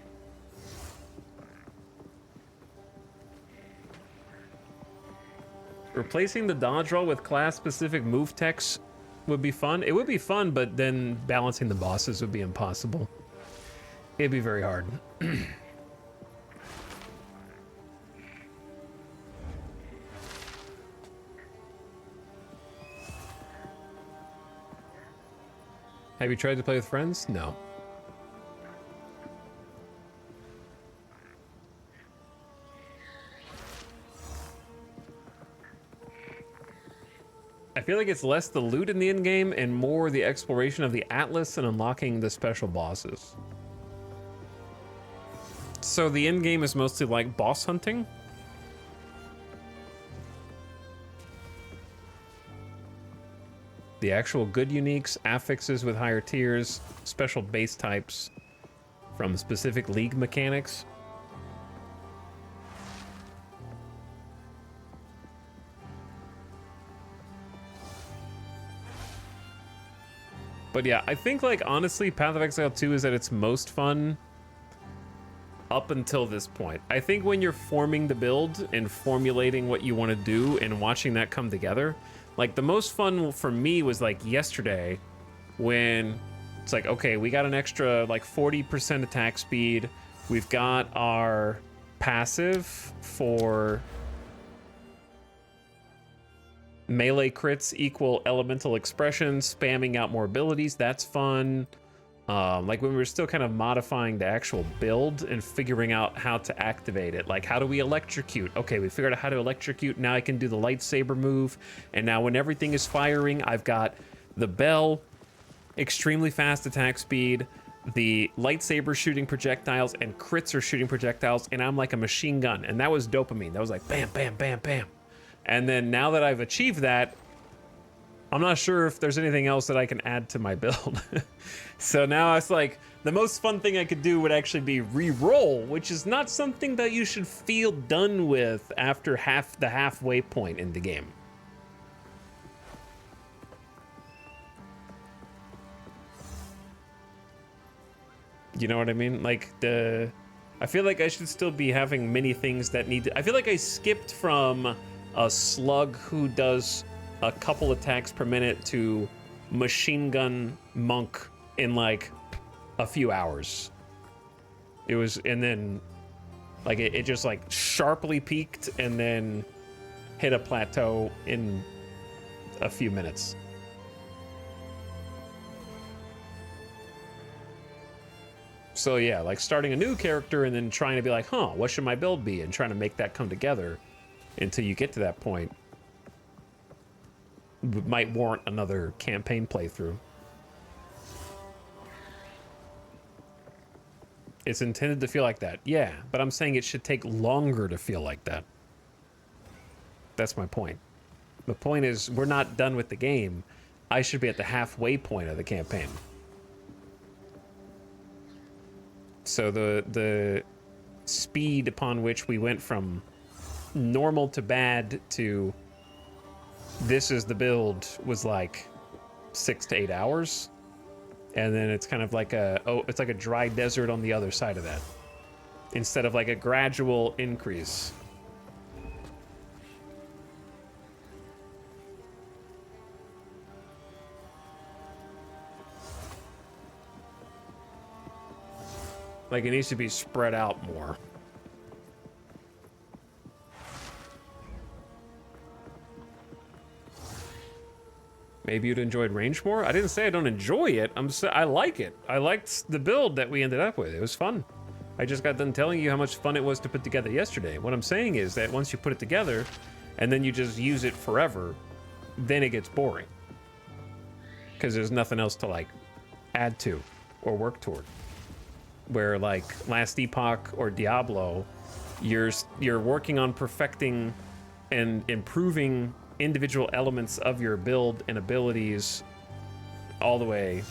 Replacing the dodge roll with class-specific move techs would be fun. It would be fun, but then balancing the bosses would be impossible. It'd be very hard. Have you tried to play with friends? No. I feel like it's less the loot in the end game and more the exploration of the Atlas and unlocking the special bosses. So the end game is mostly like boss hunting? The actual good uniques, affixes with higher tiers, special base types from specific league mechanics. But yeah, I think, like, honestly, Path of Exile 2 is at its most fun up until this point. I think when you're forming the build and formulating what you want to do and watching that come together, like, the most fun for me was, like, yesterday when it's like, okay, we got an extra, like, 40% attack speed. We've got our passive for melee crits equal elemental expression, spamming out more abilities. That's fun. Like when we were still kind of modifying the actual build and figuring out how to activate it. Like, how do we electrocute? Okay, we figured out how to electrocute. Now I can do the lightsaber move. And now when everything is firing, I've got the bell, extremely fast attack speed, the lightsaber shooting projectiles, and crits are shooting projectiles, and I'm like a machine gun. And that was dopamine. That was like bam, bam, bam, bam. And then now that I've achieved that, I'm not sure if there's anything else that I can add to my build. So now it's like, the most fun thing I could do would actually be re-roll, which is not something that you should feel done with after the halfway point in the game. You know what I mean? Like, I feel like I should still be having many things that need to... I feel like I skipped from a slug who does a couple attacks per minute to machine gun monk in like a few hours. It was, and then like it just like sharply peaked and then hit a plateau in a few minutes. So yeah, like starting a new character and then trying to be like, huh, what should my build be? And trying to make that come together until you get to that point might warrant another campaign playthrough. It's intended to feel like that, yeah, but I'm saying it should take longer to feel like that. That's my point. The point is, we're not done with the game. I should be at the halfway point of the campaign. So the speed upon which we went from normal to bad to this is the build was like 6 to 8 hours. And then it's kind of like it's like a dry desert on the other side of that, instead of like a gradual increase. Like, it needs to be spread out more. Maybe you'd enjoyed range more? I didn't say I don't enjoy it. I like it. I liked the build that we ended up with. It was fun. I just got done telling you how much fun it was to put together yesterday. What I'm saying is that once you put it together and then you just use it forever, then it gets boring. Because there's nothing else to like add to or work toward. Where like Last Epoch or Diablo, you're working on perfecting and improving individual elements of your build and abilities all the way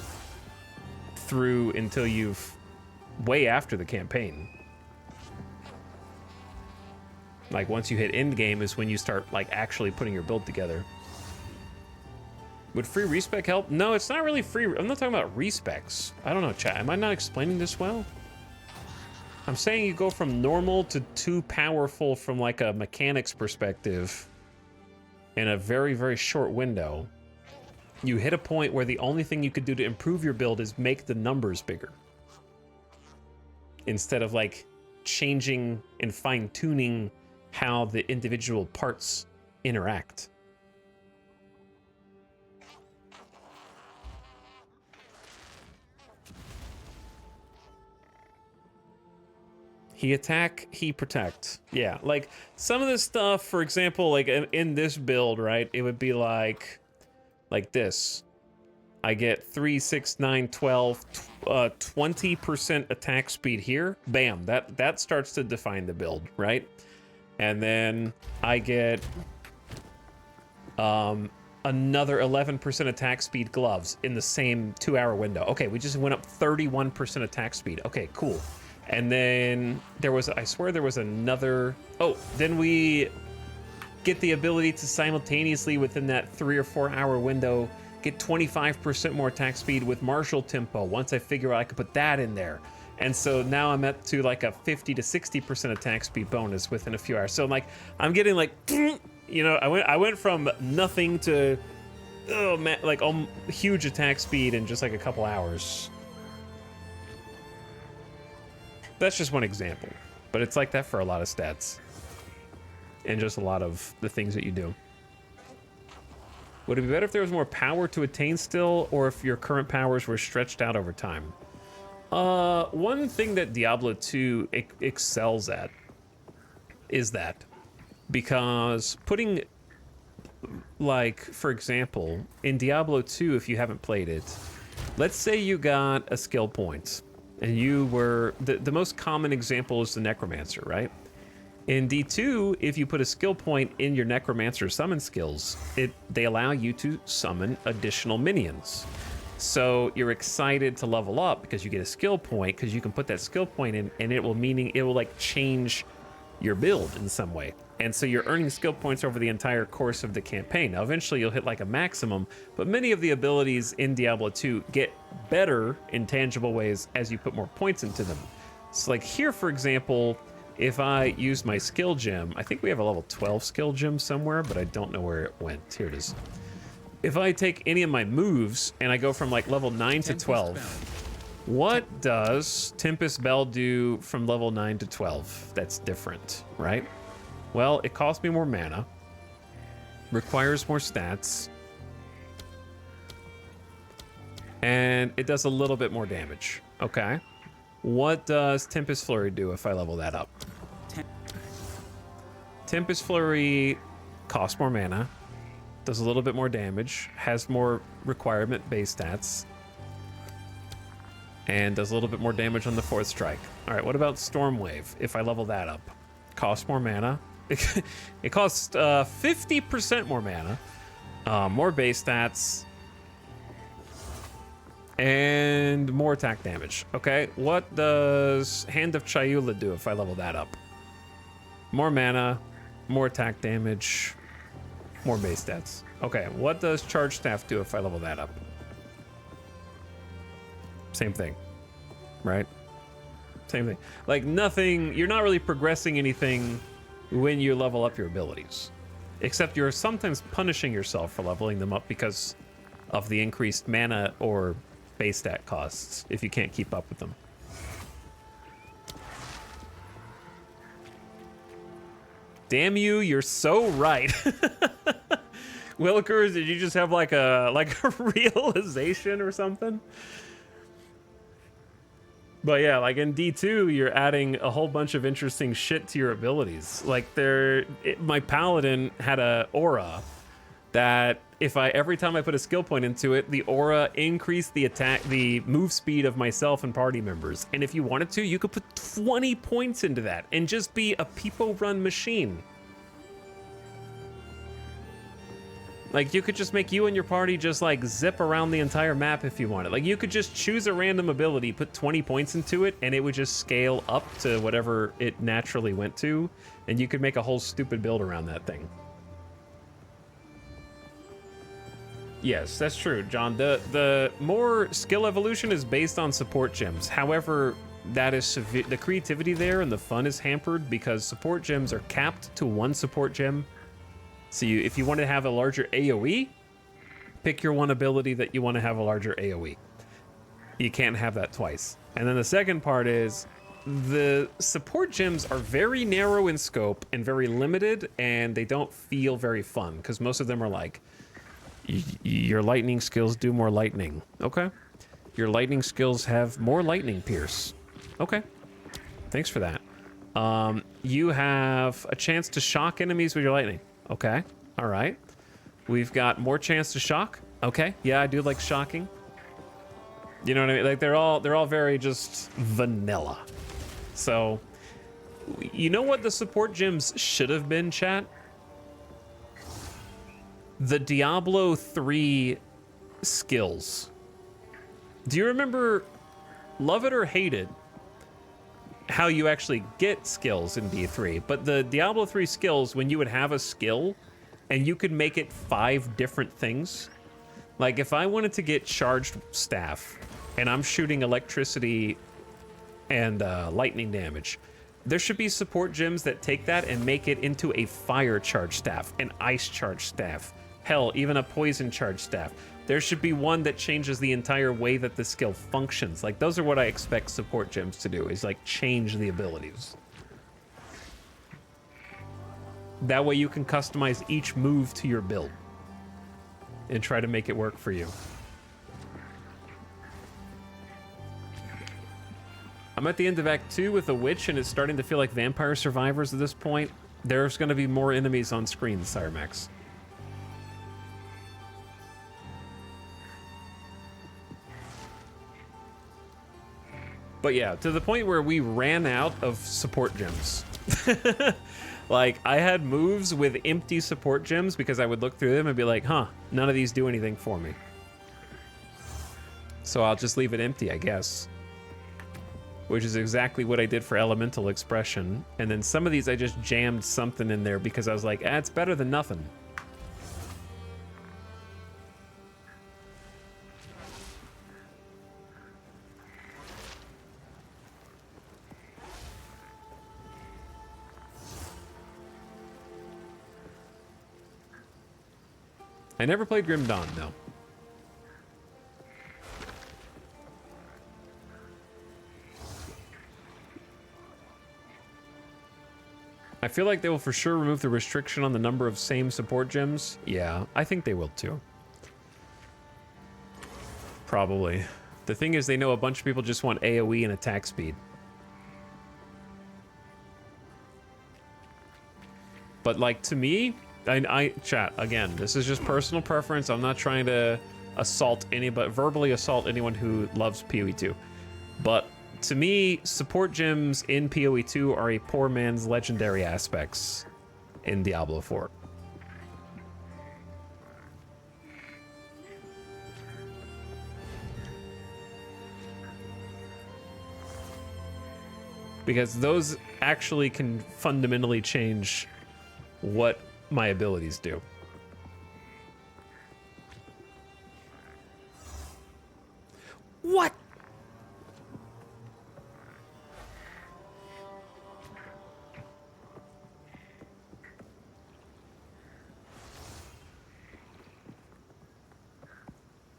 through until you've way after the campaign. Like once you hit end game is when you start like actually putting your build together. Would free respec help? No, it's not really free. I'm not talking about respecs. I don't know, chat. Am I not explaining this well? I'm saying you go from normal to too powerful from like a mechanics perspective in a very, very short window. You hit a point where the only thing you could do to improve your build is make the numbers bigger, instead of like changing and fine-tuning how the individual parts interact. He attack, he protect. Yeah, like some of this stuff, for example, like in this build, right? It would be like this. I get 3, 6, 9, 12, 20% attack speed here. Bam, that starts to define the build, right? And then I get another 11% attack speed gloves in the same 2-hour window. Okay, we just went up 31% attack speed. Okay, cool. And then there was, I swear there was another, oh, then we get the ability to simultaneously within that 3 or 4 hour window get 25% more attack speed with martial tempo once I figure out I could put that in there. And so now I'm up to like a 50 to 60% attack speed bonus within a few hours. So like I'm getting like, you know, I went from nothing to oh man, like huge attack speed in just like a couple hours. That's just one example, but it's like that for a lot of stats and just a lot of the things that you do. Would it be better if there was more power to attain still, or if your current powers were stretched out over time? One thing that Diablo 2 excels at is that, because putting, like, for example, in Diablo 2, if you haven't played it, let's say you got a skill point, and you were, the most common example is the Necromancer, right? In D2, if you put a skill point in your Necromancer summon skills, they allow you to summon additional minions. So you're excited to level up because you get a skill point, because you can put that skill point in, and it will like change your build in some way. And so you're earning skill points over the entire course of the campaign. Now, eventually you'll hit like a maximum, but many of the abilities in Diablo 2 get better in tangible ways as you put more points into them. So like here, for example, if I use my skill gem, I think we have a level 12 skill gem somewhere, but I don't know where it went. Here it is. If I take any of my moves and I go from like level 9 to 12, what does Tempest Bell do from level 9 to 12? That's different, right? Well, it costs me more mana, requires more stats, and it does a little bit more damage. Okay. What does Tempest Flurry do if I level that up? Tempest Flurry costs more mana, does a little bit more damage, has more requirement base stats, and does a little bit more damage on the 4th strike. All right, what about Storm Wave if I level that up? Costs more mana. It costs 50% more mana, more base stats, and more attack damage. Okay, what does Hand of Chayula do if I level that up? More mana, more attack damage, more base stats. Okay, what does Charge Staff do if I level that up? Same thing, right? Same thing. Like nothing, you're not really progressing anything when you level up your abilities, except you're sometimes punishing yourself for leveling them up because of the increased mana or base stat costs if you can't keep up with them. Damn you, you're so right. Willikers, did you just have like a realization or something? But yeah, like in D2, you're adding a whole bunch of interesting shit to your abilities. Like my paladin had a aura that every time I put a skill point into it, the aura increased the move speed of myself and party members. And if you wanted to, you could put 20 points into that and just be a people run machine. Like you could just make you and your party just like zip around the entire map if you wanted. Like you could just choose a random ability, put 20 points into it, and it would just scale up to whatever it naturally went to. And you could make a whole stupid build around that thing. Yes, that's true, John. The more skill evolution is based on support gems. However, that is the creativity there and the fun is hampered because support gems are capped to 1 support gem. So if you want to have a larger AoE, pick your one ability that you want to have a larger AoE. You can't have that twice. And then the second part is the support gems are very narrow in scope and very limited, and they don't feel very fun because most of them are like, your lightning skills do more lightning. Okay. Your lightning skills have more lightning pierce. Okay. Thanks for that. You have a chance to shock enemies with your lightning. Okay. All right. We've got more chance to shock. Okay. Yeah, I do like shocking. You know what I mean? Like they're all very just vanilla. So, you know what the support gems should have been, chat? the Diablo 3 skills. Do you remember, love it or hate it, how you actually get skills in D3? But the Diablo 3 skills, when you would have a skill and you could make it 5 different things. Like if I wanted to get charged staff and I'm shooting electricity and lightning damage, there should be support gems that take that and make it into a fire charge staff, an ice charge staff, hell, even a poison charge staff. There should be one that changes the entire way that the skill functions. Like those are what I expect support gems to do, is like change the abilities. That way you can customize each move to your build and try to make it work for you. I'm at the end of Act 2 with a witch, and it's starting to feel like Vampire Survivors at this point. There's going to be more enemies on screen, Siremax. But yeah, to the point where we ran out of support gems. Like, I had moves with empty support gems because I would look through them and be like, huh, none of these do anything for me. So I'll just leave it empty, I guess. Which is exactly what I did for Elemental Expression. And then some of these I just jammed something in there because I was like, it's better than nothing. I never played Grim Dawn, no. I feel like they will for sure remove the restriction on the number of same support gems. Yeah, I think they will too. Probably. The thing is, they know a bunch of people just want AoE and attack speed. But like, to me, chat, again, this is just personal preference. I'm not trying to assault anybody, verbally assault anyone who loves PoE2. But to me, support gems in PoE2 are a poor man's legendary aspects in Diablo 4. Because those actually can fundamentally change what my abilities do. What?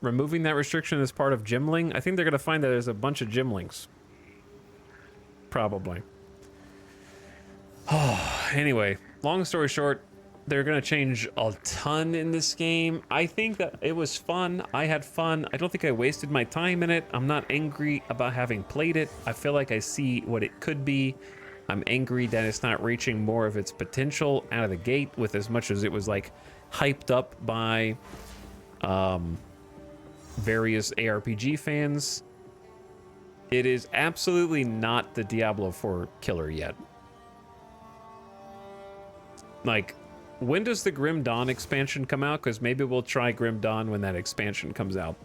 Removing that restriction is part of Gymling? I think they're going to find that there's a bunch of Gymlings. Probably. Anyway, long story short, they're going to change a ton in this game. I think that it was fun. I had fun. I don't think I wasted my time in it. I'm not angry about having played it. I feel like I see what it could be. I'm angry that it's not reaching more of its potential out of the gate with as much as it was like hyped up by various ARPG fans. It is absolutely not the Diablo 4 killer yet. Like, when does the Grim Dawn expansion come out? Because maybe we'll try Grim Dawn when that expansion comes out.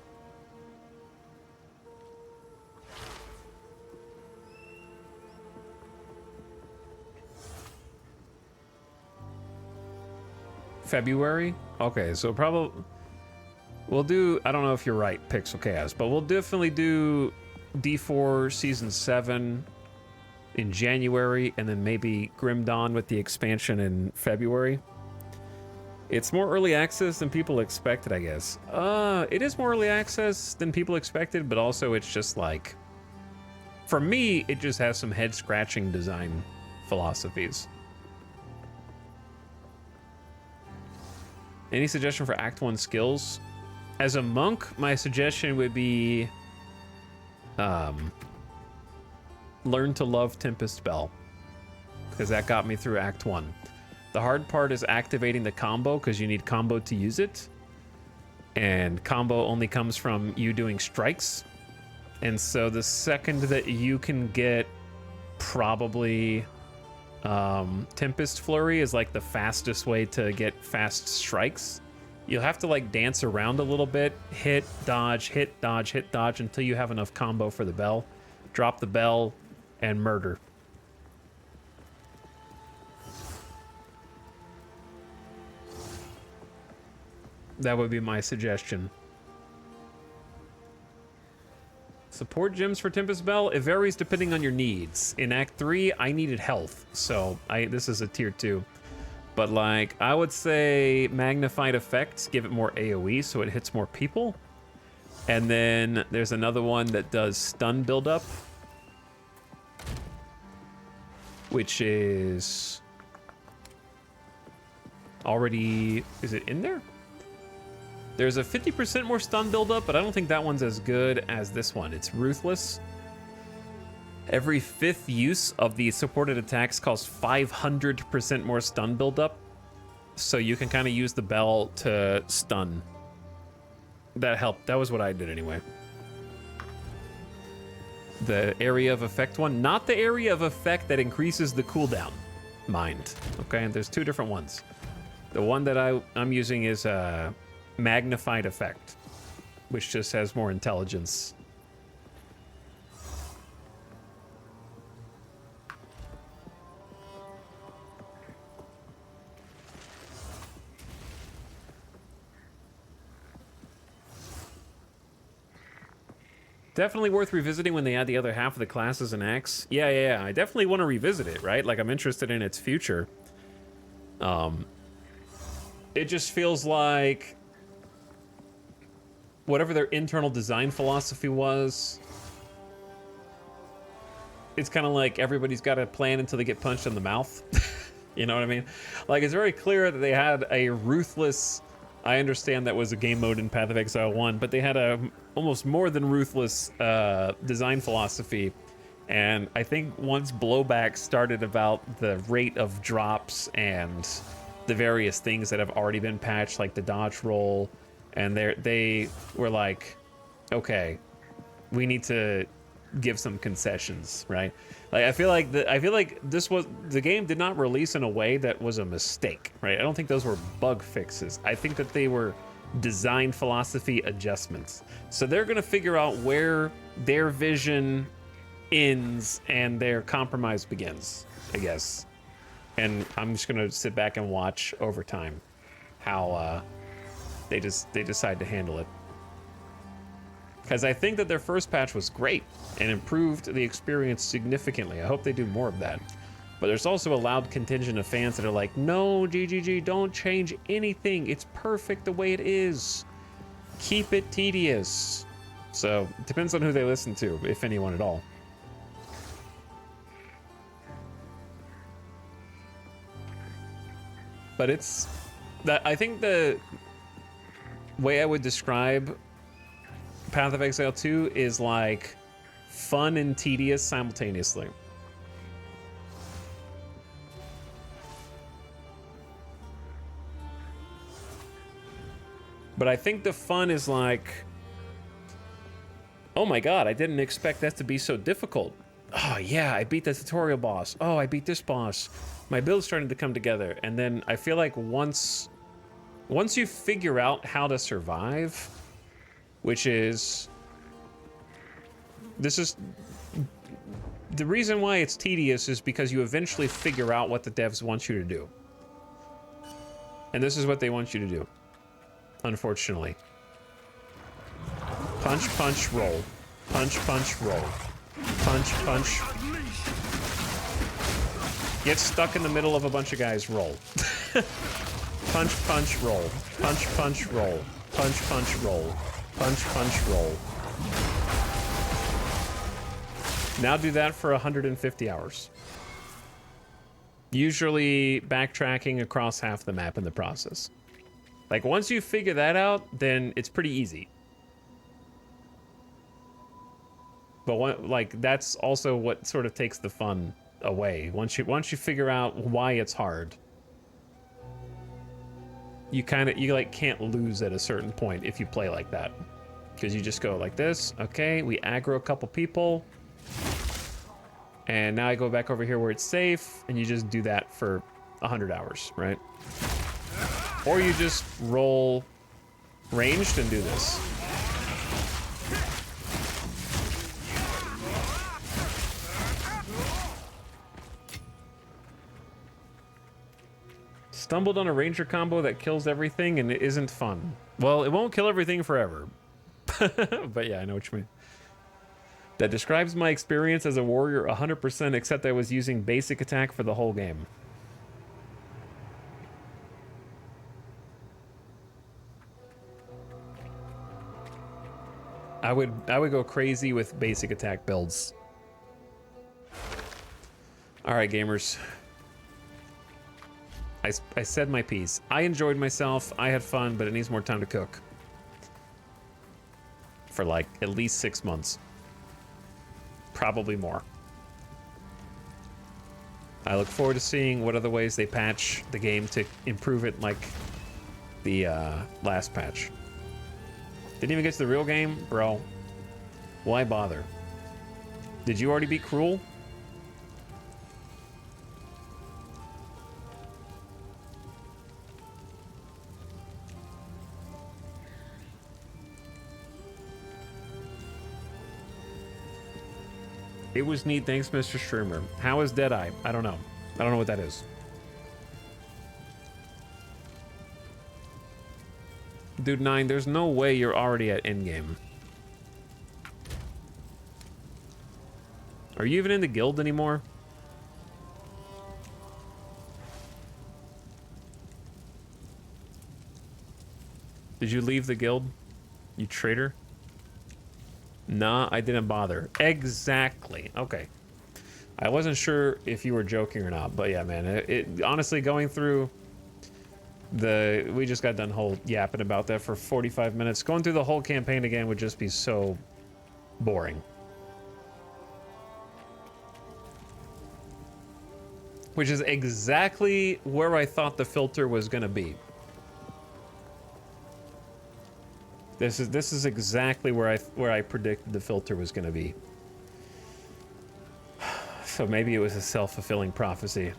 February? Okay, so probably we'll do, I don't know if you're right, Pixel Chaos, but we'll definitely do D4 Season 7 in January, and then maybe Grim Dawn with the expansion in February. It's more early access than people expected, I guess. It is more early access than people expected, but also it's just like, for me, it just has some head-scratching design philosophies. Any suggestion for Act 1 skills? As a monk, my suggestion would be learn to love Tempest Spell, because that got me through Act 1. The hard part is activating the combo, because you need combo to use it. And combo only comes from you doing strikes. And so the second that you can get probably Tempest Flurry is like the fastest way to get fast strikes. You'll have to like dance around a little bit, hit, dodge, hit, dodge, hit, dodge until you have enough combo for the bell. Drop the bell and murder. That would be my suggestion. Support gems for Tempest Bell, it varies depending on your needs. In Act 3, I needed health, so this is a tier 2. But like, I would say magnified effects give it more AoE, so it hits more people. And then there's another one that does stun buildup, which is already, is it in there? There's a 50% more stun buildup, but I don't think that one's as good as this one. It's Ruthless. Every 5th use of the supported attacks costs 500% more stun buildup. So you can kind of use the bell to stun. That helped. That was what I did anyway. The area of effect one, not the area of effect that increases the cooldown. Mind. Okay, and there's 2 different ones. The one that I'm using is magnified effect, which just has more intelligence. Definitely worth revisiting when they add the other half of the classes and acts. Yeah. I definitely want to revisit it, right? Like, I'm interested in its future. It just feels like whatever their internal design philosophy was, it's kind of like everybody's got a plan until they get punched in the mouth. You know what I mean? Like, it's very clear that they had a ruthless, I understand that was a game mode in Path of Exile 1, but they had a almost more than ruthless design philosophy. And I think once blowback started about the rate of drops and the various things that have already been patched, like the dodge roll, and they were like, okay, we need to give some concessions, right? Like, I feel like the game did not release in a way that was a mistake, right? I don't think those were bug fixes. I think that they were design philosophy adjustments. So they're going to figure out where their vision ends and their compromise begins, I guess. And I'm just going to sit back and watch over time how they decide to handle it. Because I think that their first patch was great and improved the experience significantly. I hope they do more of that. But there's also a loud contingent of fans that are like, no, GGG, don't change anything. It's perfect the way it is. Keep it tedious. So it depends on who they listen to, if anyone at all. But it's that, I think the way I would describe Path of Exile 2 is like fun and tedious simultaneously. But I think the fun is like, oh my god, I didn't expect that to be so difficult. Oh yeah, I beat the tutorial boss. Oh, I beat this boss. My build's starting to come together. And then I feel like once you figure out how to survive, which is, this is, the reason why it's tedious is because you eventually figure out what the devs want you to do. And this is what they want you to do, unfortunately. Punch, punch, roll. Punch, punch, roll. Punch, punch. Get stuck in the middle of a bunch of guys, roll. Punch, punch, roll. Punch, punch, roll. Punch, punch, roll. Punch, punch, roll. Now do that for 150 hours. Usually backtracking across half the map in the process. Like, once you figure that out, then it's pretty easy. But like, that's also what sort of takes the fun away. Once you figure out why it's hard, you like can't lose at a certain point if you play like that, because you just go like this. Okay, we aggro a couple people, and now I go back over here where it's safe, and you just do that for 100 hours, right? Or you just roll ranged and do this. Stumbled on a ranger combo that kills everything and it isn't fun. Well, it won't kill everything forever. But yeah, I know what you mean. That describes my experience as a warrior 100%, except I was using basic attack for the whole game. I would go crazy with basic attack builds. All right, gamers. I said my piece. I enjoyed myself. I had fun, but it needs more time to cook. For like at least 6 months. Probably more. I look forward to seeing what other ways they patch the game to improve it like the last patch. Didn't even get to the real game? Bro, why bother? Did you already beat Cruel? It was neat, thanks, Mr. Streamer. How is Deadeye? I don't know. I don't know what that is. Dude, 9, there's no way you're already at endgame. Are you even in the guild anymore? Did you leave the guild? You traitor? Nah, I didn't bother. Exactly. Okay. I wasn't sure if you were joking or not, but yeah, man. It honestly, going through we just got done whole yapping about that for 45 minutes. Going through the whole campaign again would just be so boring. Which is exactly where I thought the filter was gonna be. This is exactly where I predicted the filter was going to be. So maybe it was a self-fulfilling prophecy.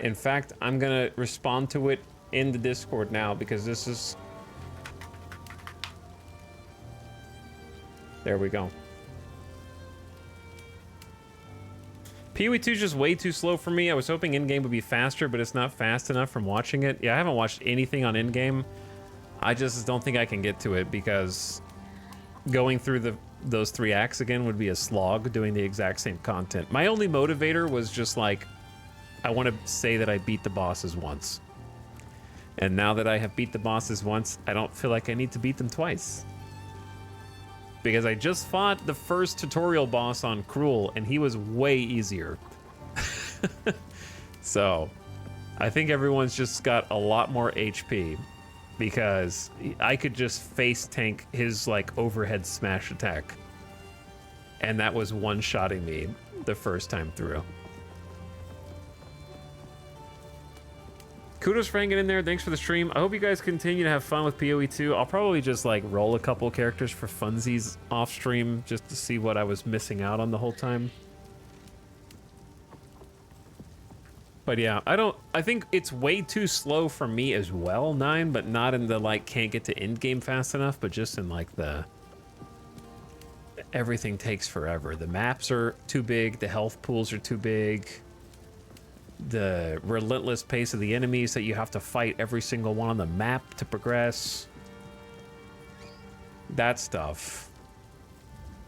In fact, I'm going to respond to it in the Discord now because this is... There we go. PoE 2 is just way too slow for me. I was hoping in-game would be faster, but it's not fast enough from watching it. Yeah, I haven't watched anything on in-game. I just don't think I can get to it because going through those 3 acts again would be a slog doing the exact same content. My only motivator was just like, I want to say that I beat the bosses once. And now that I have beat the bosses once, I don't feel like I need to beat them twice. Because I just fought the first tutorial boss on Cruel, and he was way easier. So, I think everyone's just got a lot more HP, because I could just face tank his, like, overhead smash attack. And that was one-shotting me the first time through. Kudos for hanging in there. Thanks for the stream. I hope you guys continue to have fun with PoE 2. I'll probably just like roll a couple characters for funsies off stream just to see what I was missing out on the whole time. But yeah, I think it's way too slow for me as well, 9, but not in the like can't get to end game fast enough, but just in like the everything takes forever. The maps are too big, the health pools are too big. The relentless pace of the enemies that you have to fight every single one on the map to progress. That stuff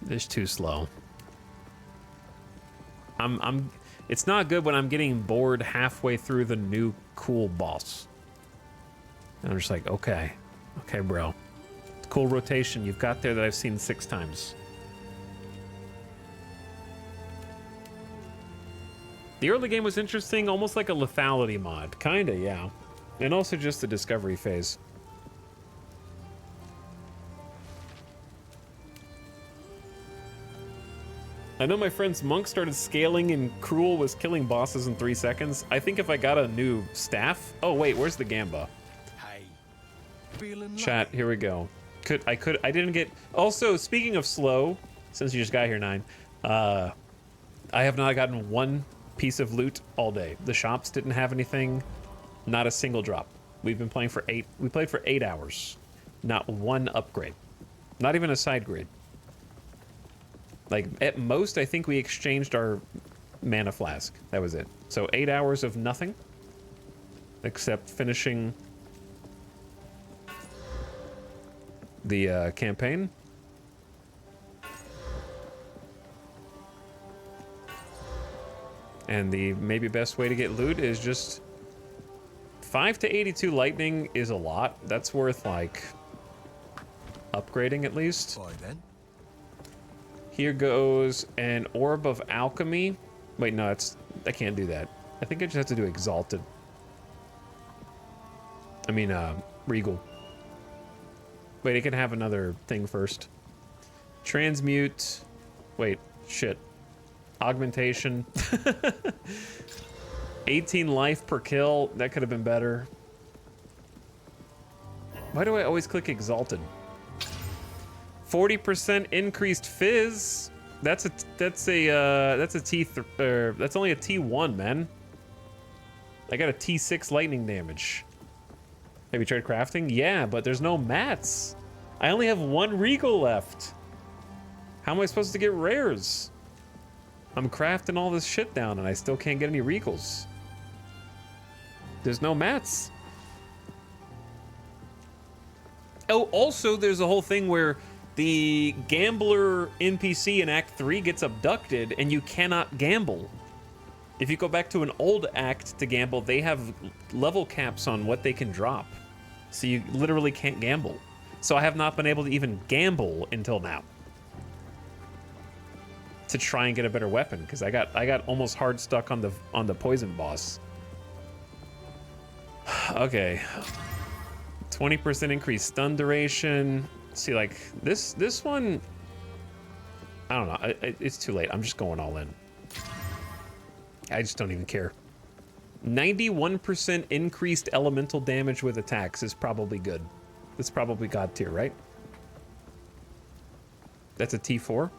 is too slow. It's not good when I'm getting bored halfway through the new cool boss. And I'm just like, okay, bro. Cool rotation you've got there that I've seen 6 times. The early game was interesting, almost like a lethality mod. Kinda, yeah. And also just the discovery phase. I know my friend's monk started scaling and Cruel was killing bosses in 3 seconds. I think if I got a new staff... Oh, wait, where's the Gamba? Hey. Chat, here we go. I didn't get... Also, speaking of slow, since you just got here, 9, I have not gotten one piece of loot all day. The shops didn't have anything, not a single drop. We've been playing for 8, we played for 8 hours. Not one upgrade. Not even a side grade. Like, at most, I think we exchanged our mana flask. That was it. So 8 hours of nothing, except finishing the campaign. And the maybe best way to get loot is just 5 to 82 lightning is a lot. That's worth like upgrading at least. Then. Here goes an orb of alchemy. Wait, no, I can't do that. I think I just have to do exalted. I mean, regal. Wait, it can have another thing first. Transmute. Wait, shit. Augmentation. 18 life per kill. That could have been better. Why do I always click exalted? 40% increased fizz. That's only a T1, man. I got a T6 lightning damage. Have you tried crafting? Yeah, but there's no mats. I only have 1 regal left. How am I supposed to get rares? I'm crafting all this shit down and I still can't get any regals. There's no mats. Oh, also there's a whole thing where the gambler NPC in Act 3 gets abducted and you cannot gamble. If you go back to an old act to gamble, they have level caps on what they can drop. So you literally can't gamble. So I have not been able to even gamble until now. To try and get a better weapon, because I got almost hard stuck on the poison boss. Okay. 20% increased stun duration. See, like this one, I don't know. It's too late. I'm just going all in. I just don't even care. 91% increased elemental damage with attacks is probably good. That's probably God tier, right? That's a T4.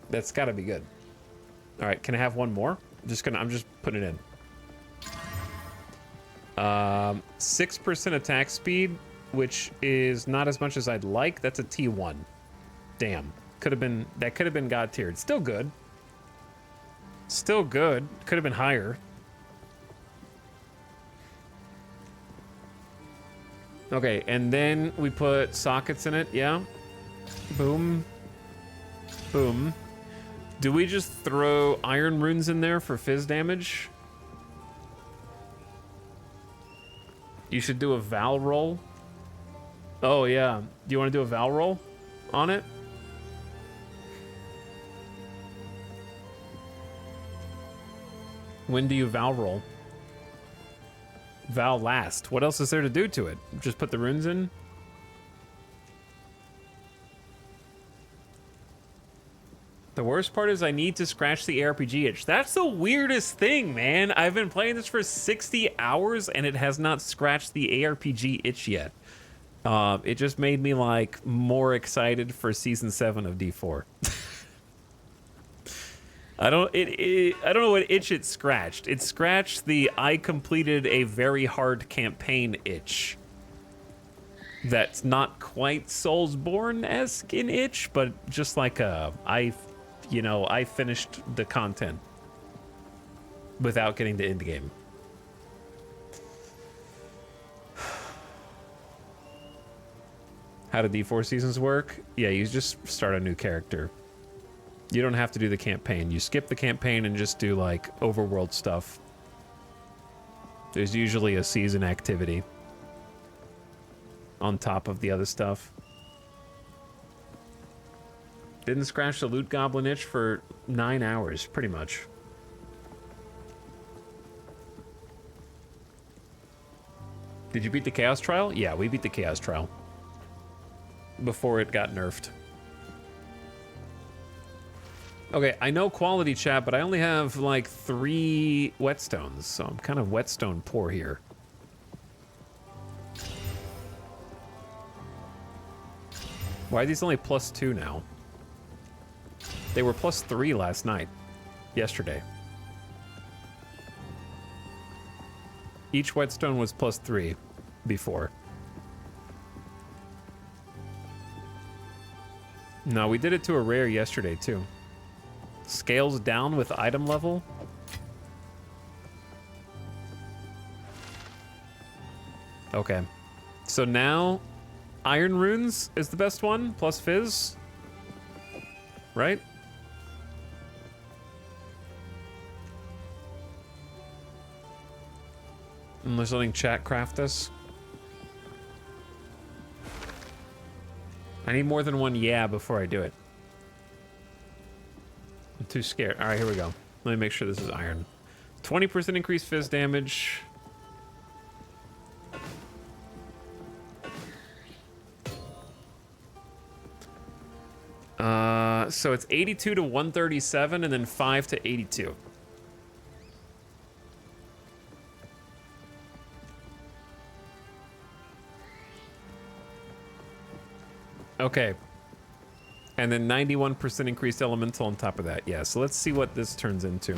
That's got to be good. All right, can I have one more? I'm just putting it in. 6% attack speed, which is not as much as I'd like. That's a T1. Damn. That could have been God tiered. Still good. Still good. Could have been higher. Okay, and then we put sockets in it. Yeah. Boom. Boom. Do we just throw iron runes in there for fizz damage? You should do a Val roll. Oh, yeah. Do you want to do a Val roll on it? When do you Val roll? Val last. What else is there to do to it? Just put the runes in? The worst part is I need to scratch the ARPG itch. That's the weirdest thing, man. I've been playing this for 60 hours and it has not scratched the ARPG itch yet. It just made me like more excited for season 7 of D4. I don't know what itch it scratched. It scratched the I completed a very hard campaign itch. That's not quite Soulsborne-esque in itch, but just like I finished the content without getting to end game. How do D4 seasons work? Yeah, you just start a new character. You don't have to do the campaign. You skip the campaign and just do like overworld stuff. There's usually a season activity on top of the other stuff. Didn't scratch the loot goblin itch for 9 hours, pretty much. Did you beat the Chaos Trial? Yeah, we beat the Chaos Trial. Before it got nerfed. Okay, I know quality chat, but I only have like 3 whetstones, so I'm kind of whetstone poor here. Why are these only +2 now? They were +3 last night. Yesterday. Each whetstone was +3 before. No, we did it to a rare yesterday too. Scales down with item level. Okay. So now Iron Runes is the best one, plus Fizz. Right? Unless letting chat craft this. I need more than one yeah before I do it. I'm too scared. All right, here we go. Let me make sure this is iron. 20% increased Fizz damage. So it's 82 to 137 and then 5 to 82. Okay. And then 91% increased elemental on top of that. Yeah, so let's see what this turns into.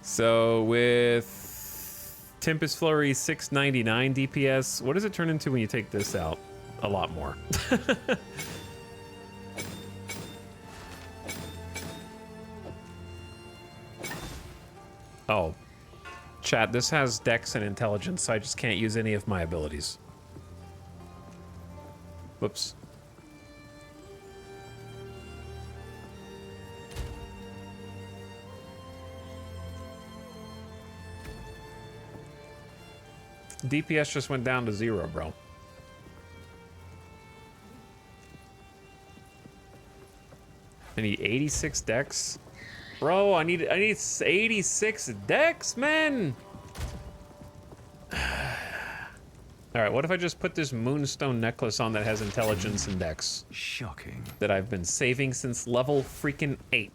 So with Tempest Flurry 699 DPS, what does it turn into when you take this out? A lot more. Oh. Chat, this has Dex and Intelligence, so I just can't use any of my abilities. Whoops. DPS just went down to 0, bro. I need 86 Dex. Bro, I need 86 Dex, man. All right, what if I just put this moonstone necklace on that has intelligence and Dex? Shocking. That I've been saving since level freaking 8.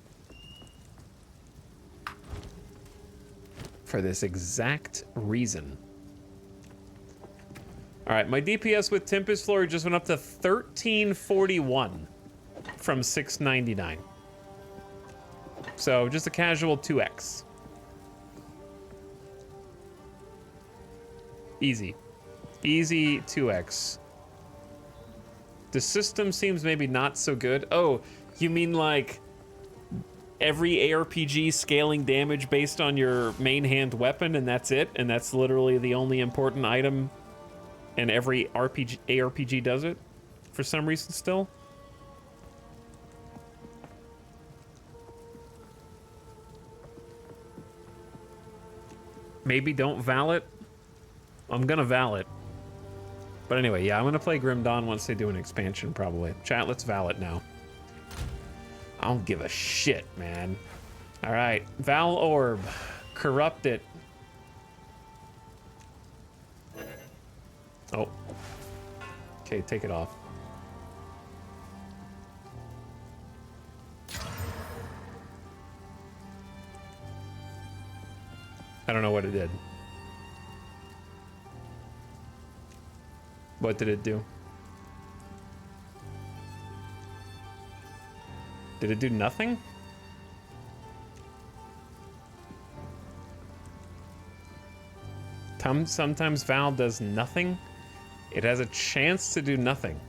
For this exact reason. All right, my DPS with Tempest Flurry just went up to 1341 from 699. So just a casual 2x. Easy. Easy 2x. The system seems maybe not so good. Oh, you mean like every ARPG scaling damage based on your main hand weapon and that's it? And that's literally the only important item and every ARPG does it? For some reason still? Maybe don't val it. I'm gonna val it. But anyway, yeah, I'm gonna play Grim Dawn once they do an expansion, probably. Chat, let's val it now. I don't give a shit, man. All right, Val Orb. Corrupt it. Oh. Okay, take it off. I don't know what it did. What did it do? Did it do nothing? Sometimes Val does nothing. It has a chance to do nothing.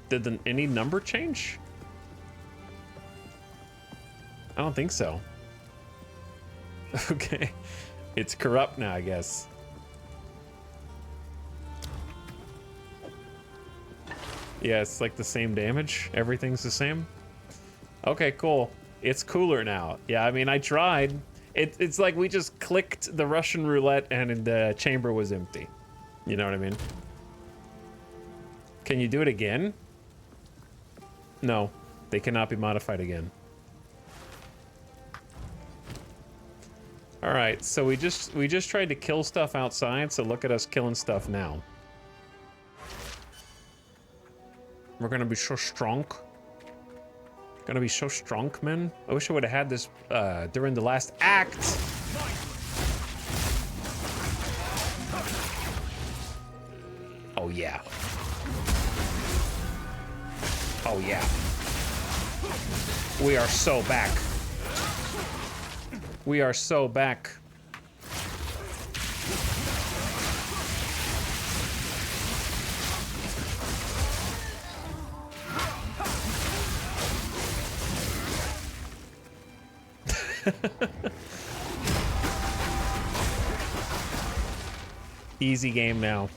Did any number change? I don't think so. Okay. It's corrupt now, I guess. Yeah, it's like the same damage. Everything's the same. Okay, cool. It's cooler now. Yeah, I mean, I tried. It's like we just clicked the Russian roulette and the chamber was empty. You know what I mean? Can you do it again? No, they cannot be modified again. All right, so we just tried to kill stuff outside, so look at us killing stuff now. We're gonna be so strong. Gonna be so strong, man. I wish I would have had this during the last act. Oh yeah. Oh yeah. We are so back. We are so back. Easy game now.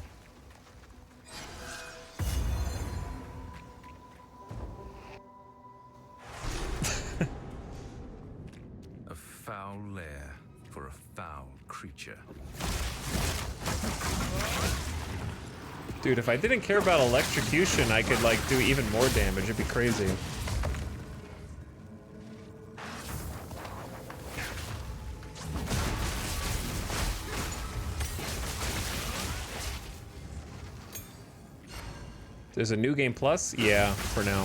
A foul lair for a foul creature. Dude, if I didn't care about electrocution, I could like do even more damage. It'd be crazy. There's a new game plus? Yeah, for now.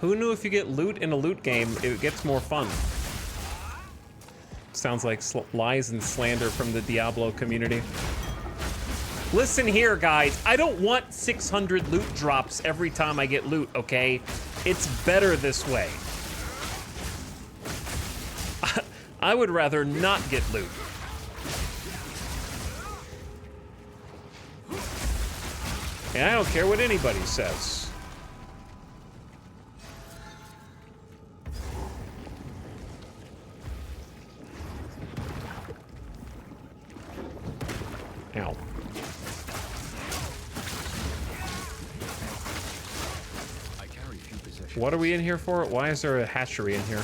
Who knew if you get loot in a loot game, it gets more fun? Sounds like lies and slander from the Diablo community. Listen here, guys. I don't want 600 loot drops every time I get loot, okay? It's better this way. I would rather not get loot. And I don't care what anybody says. Ow. What are we in here for? Why is there a hatchery in here?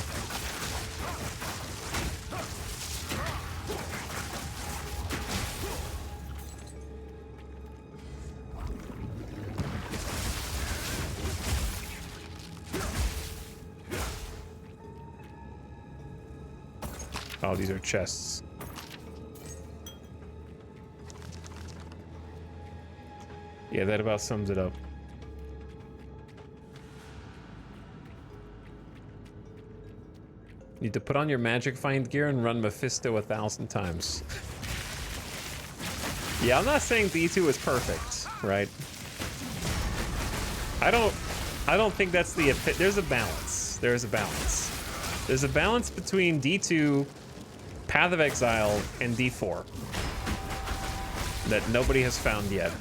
Oh, these are chests. Yeah, that about sums it up. Need to put on your magic find gear and run Mephisto 1,000 times. Yeah, I'm not saying D2 is perfect, right? I don't think that's the... There's a balance. There's a balance. There's a balance between D2, Path of Exile, and D4 that nobody has found yet.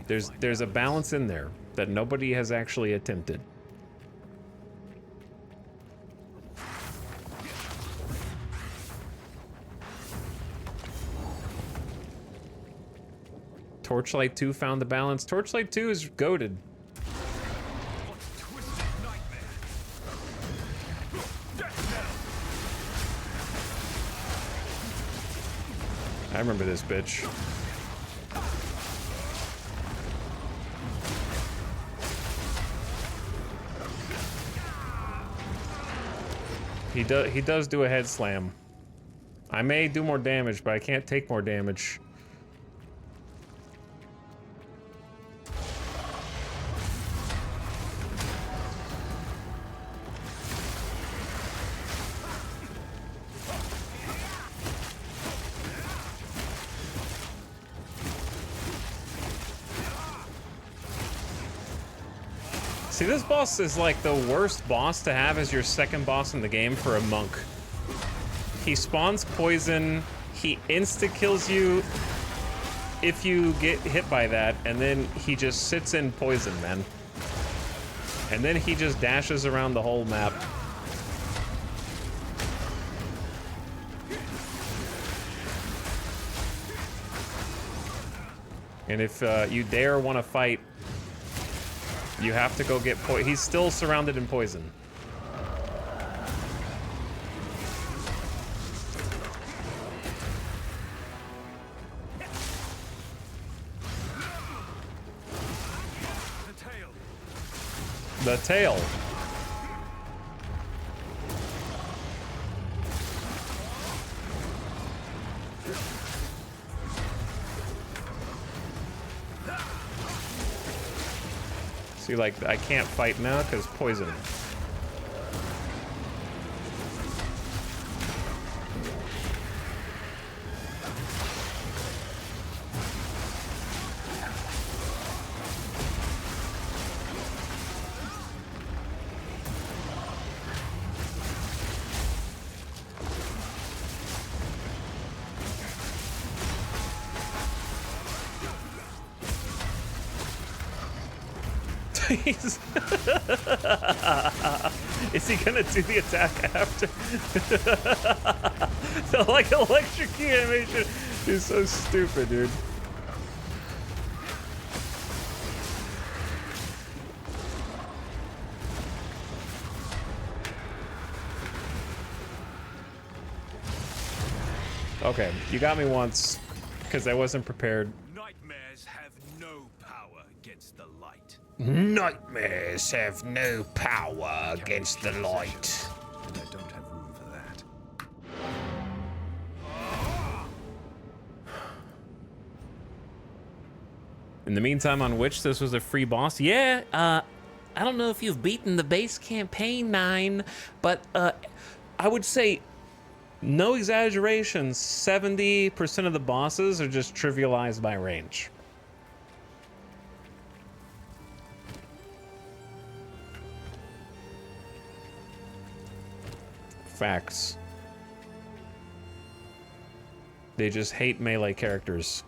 There's a balance in there that nobody has actually attempted. Torchlight 2 found the balance. Torchlight 2 is goated. I remember this bitch. He does do a head slam. I may do more damage, but I can't take more damage. See, this boss is like the worst boss to have as your second boss in the game for a monk. He spawns poison, he insta-kills you if you get hit by that, and then he just sits in poison, man. And then he just dashes around the whole map. And if you dare want to fight, you have to go get poison. He's still surrounded in poison. The tail. See, like, I can't fight now because poison. Is he gonna do the attack after? The like electrocute animation is so stupid, dude. Okay, you got me once because I wasn't prepared. Nightmares have no power against the light. Nightmares have no power against the light. And I don't have room for that. In the meantime, on which this was a free boss. Yeah, I don't know if you've beaten the base campaign 9, but I would say, no exaggeration, 70% of the bosses are just trivialized by range. Facts. They just hate melee characters.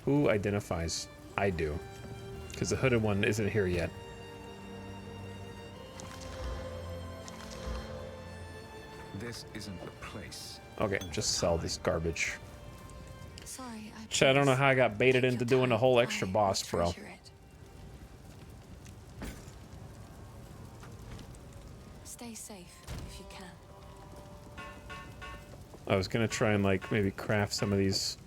Who identifies? I do. Because the hooded one isn't here yet. This isn't the place. Okay, just sell this garbage. Sorry, Shit, I don't know how I got baited into doing a whole extra boss, bro. Stay safe if you can. I was gonna try and like maybe craft some of these.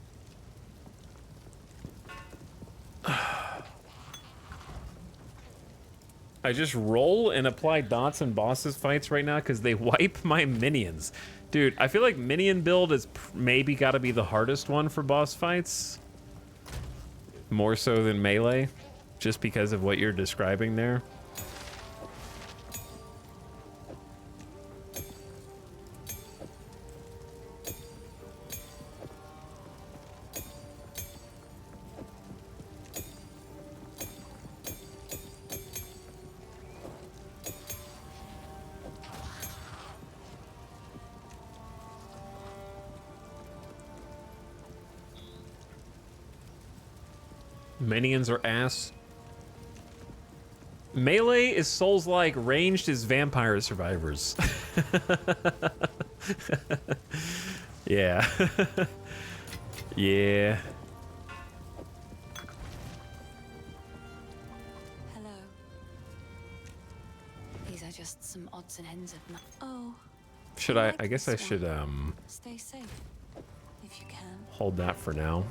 I just roll and apply dots in bosses fights right now because they wipe my minions. Dude, I feel like minion build is maybe gotta be the hardest one for boss fights. More so than melee, just because of what you're describing there. Minions are ass. Melee is Souls-like, ranged is Vampire Survivors. Yeah. Yeah. Hello. These are just some odds and ends of my. Oh. Should I guess I should Stay safe if you can. hold that for now.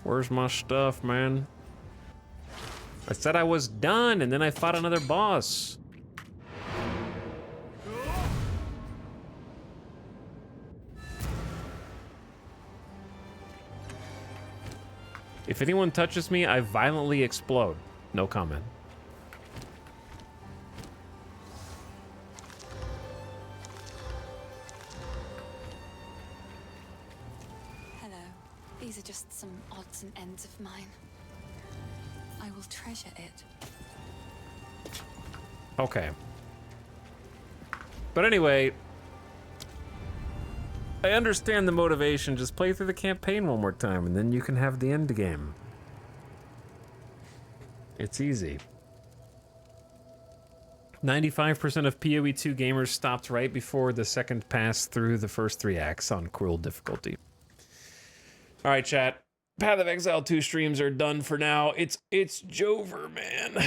Where's my stuff, man? I said I was done, and then I fought another boss. If anyone touches me, I violently explode. No comment. These are just some odds and ends of mine. I will treasure it. Okay. But anyway, I understand the motivation. Just play through the campaign one more time, and then you can have the end game. It's easy. 95% of PoE 2 gamers stopped right before the second pass through the first 3 acts on cruel difficulty. All right, chat. Path of Exile 2 streams are done for now. It's Jover, man.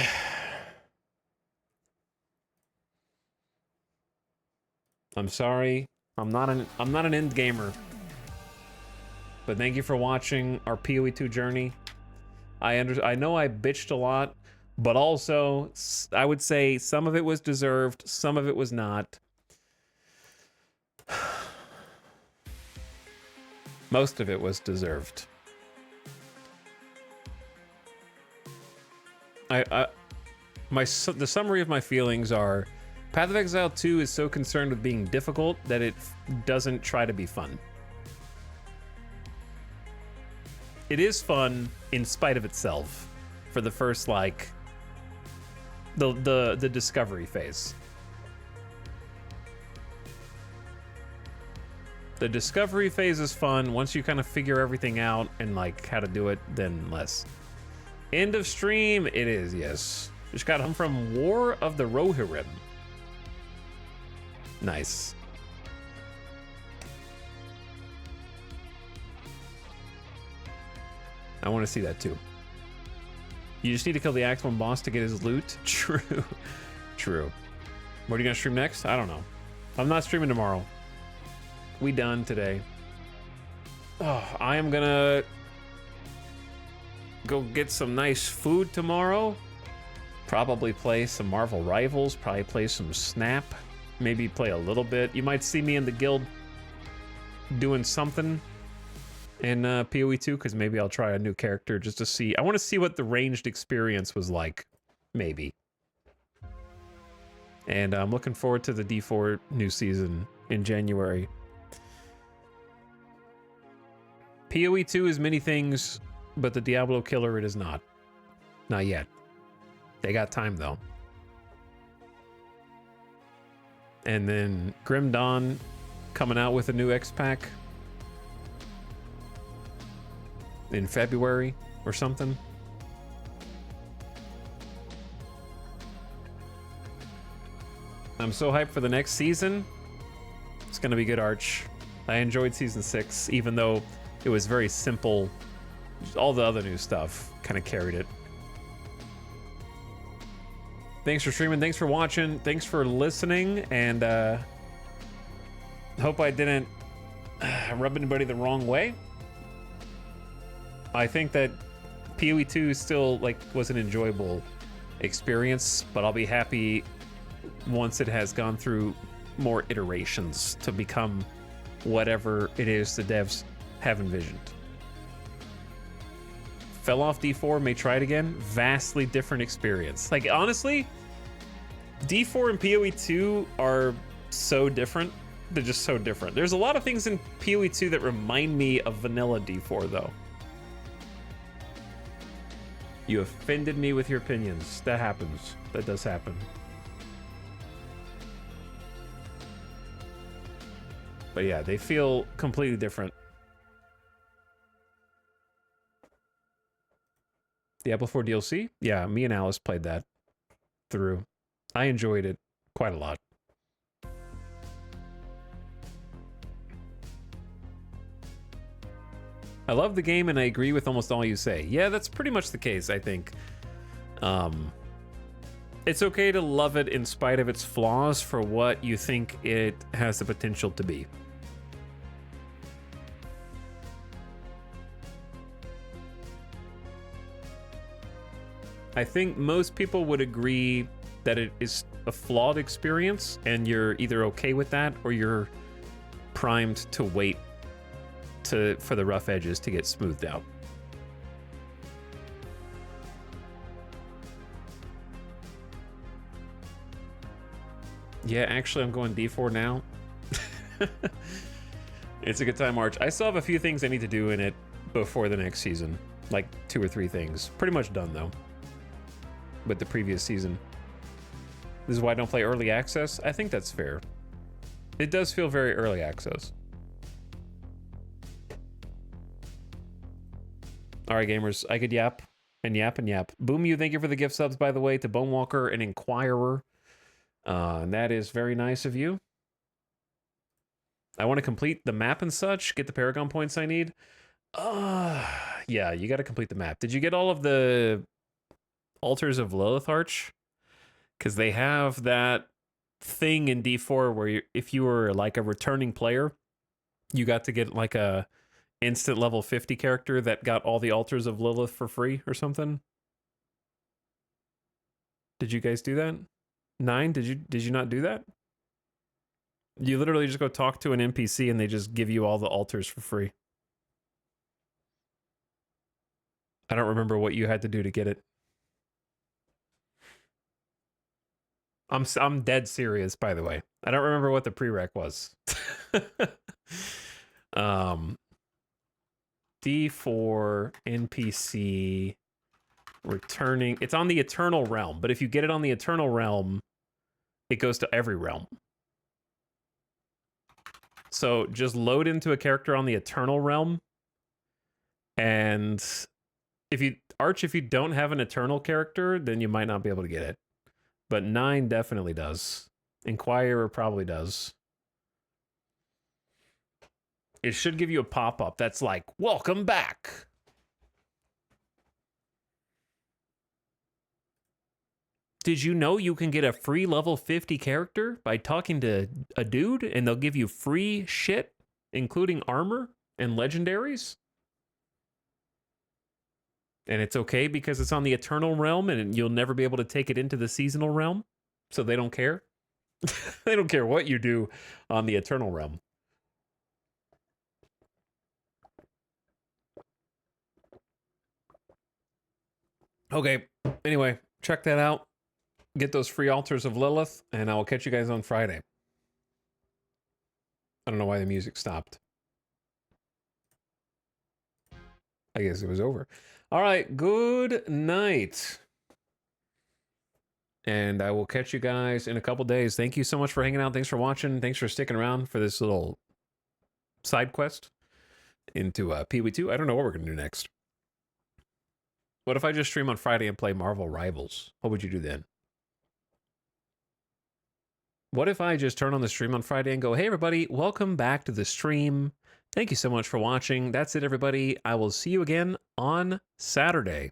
I'm sorry. I'm not an end gamer. But thank you for watching our PoE 2 journey. I know I bitched a lot, but also I would say some of it was deserved, some of it was not. Most of it was deserved. The summary of my feelings are Path of Exile 2 is so concerned with being difficult that it doesn't try to be fun. It is fun in spite of itself for the first, like, the discovery phase. The discovery phase is fun. Once you kind of figure everything out and, like, how to do it, then less. End of stream, it is, yes. Just got home from War of the Rohirrim. Nice. I want to see that too. You just need to kill the Act 1 boss to get his loot. True. True. What are you going to stream next? I don't know. I'm not streaming tomorrow. We done today. Oh, I am going to go get some nice food tomorrow. Probably play some Marvel Rivals. Probably play some Snap. Maybe play a little bit. You might see me in the guild doing something in PoE 2, because maybe I'll try a new character just to see. I want to see what the ranged experience was like. Maybe. And I'm looking forward to the D4 new season in January. PoE 2 is many things, but the Diablo killer it is not. Not yet. They got time though. And then Grim Dawn coming out with a new X-Pack in February or something. I'm so hyped for the next season. It's gonna be good, Arch. I enjoyed season 6, even though it was very simple. All the other new stuff kind of carried it. Thanks for streaming. Thanks for watching. Thanks for listening. And hope I didn't rub anybody the wrong way. I think that PoE 2 still was an enjoyable experience, but I'll be happy once it has gone through more iterations to become whatever it is the devs have envisioned. Fell off D4, may try it again. Vastly different experience. Like, honestly, D4 and PoE 2 are so different. They're just so different. There's a lot of things in PoE 2 that remind me of vanilla D4, though. You offended me with your opinions. That happens. That does happen. But yeah, they feel completely different. Diablo 4 DLC? Yeah, me and Alice played that through. I enjoyed it quite a lot. I love the game and I agree with almost all you say. Yeah, that's pretty much the case, I think. It's okay to love it in spite of its flaws for what you think it has the potential to be. I think most people would agree that it is a flawed experience, and you're either okay with that or you're primed to wait for the rough edges to get smoothed out. Yeah, actually, I'm going D4 now. It's a good time, Arch. I still have a few things I need to do in it before the next season. Like 2 or 3 things. Pretty much done, though, with the previous season. This is why I don't play early access. I think that's fair. It does feel very early access. All right, gamers. I could yap and yap and yap. Boom, you. Thank you for the gift subs, by the way, to Bonewalker and Inquirer. And that is very nice of you. I want to complete the map and such. Get the Paragon points I need. Yeah, you got to complete the map. Did you get all of the Altars of Lilith, Arch? Because they have that thing in D4 where if you were like a returning player, you got to get like a instant level 50 character that got all the Altars of Lilith for free or something. Did you guys do that? 9? Did you not do that? You literally just go talk to an NPC and they just give you all the altars for free. I don't remember what you had to do to get it. I'm dead serious, by the way. I don't remember what the prereq was. D4 NPC returning. It's on the Eternal Realm, but if you get it on the Eternal Realm, it goes to every realm. So just load into a character on the Eternal Realm, and if you don't have an Eternal character, then you might not be able to get it. But 9 definitely does. Inquirer probably does. It should give you a pop-up that's like, welcome back. Did you know you can get a free level 50 character by talking to a dude and they'll give you free shit, including armor and legendaries? And it's okay because it's on the Eternal Realm and you'll never be able to take it into the Seasonal Realm? So they don't care? They don't care what you do on the Eternal Realm. Okay, anyway, check that out. Get those free altars of Lilith, and I will catch you guys on Friday. I don't know why the music stopped. I guess it was over. All right, good night. And I will catch you guys in a couple days. Thank you so much for hanging out. Thanks for watching. Thanks for sticking around for this little side quest into Pee-wee 2. I don't know what we're going to do next. What if I just stream on Friday and play Marvel Rivals? What would you do then? What if I just turn on the stream on Friday and go, hey, everybody, welcome back to the stream. Thank you so much for watching. That's it, everybody. I will see you again on Saturday.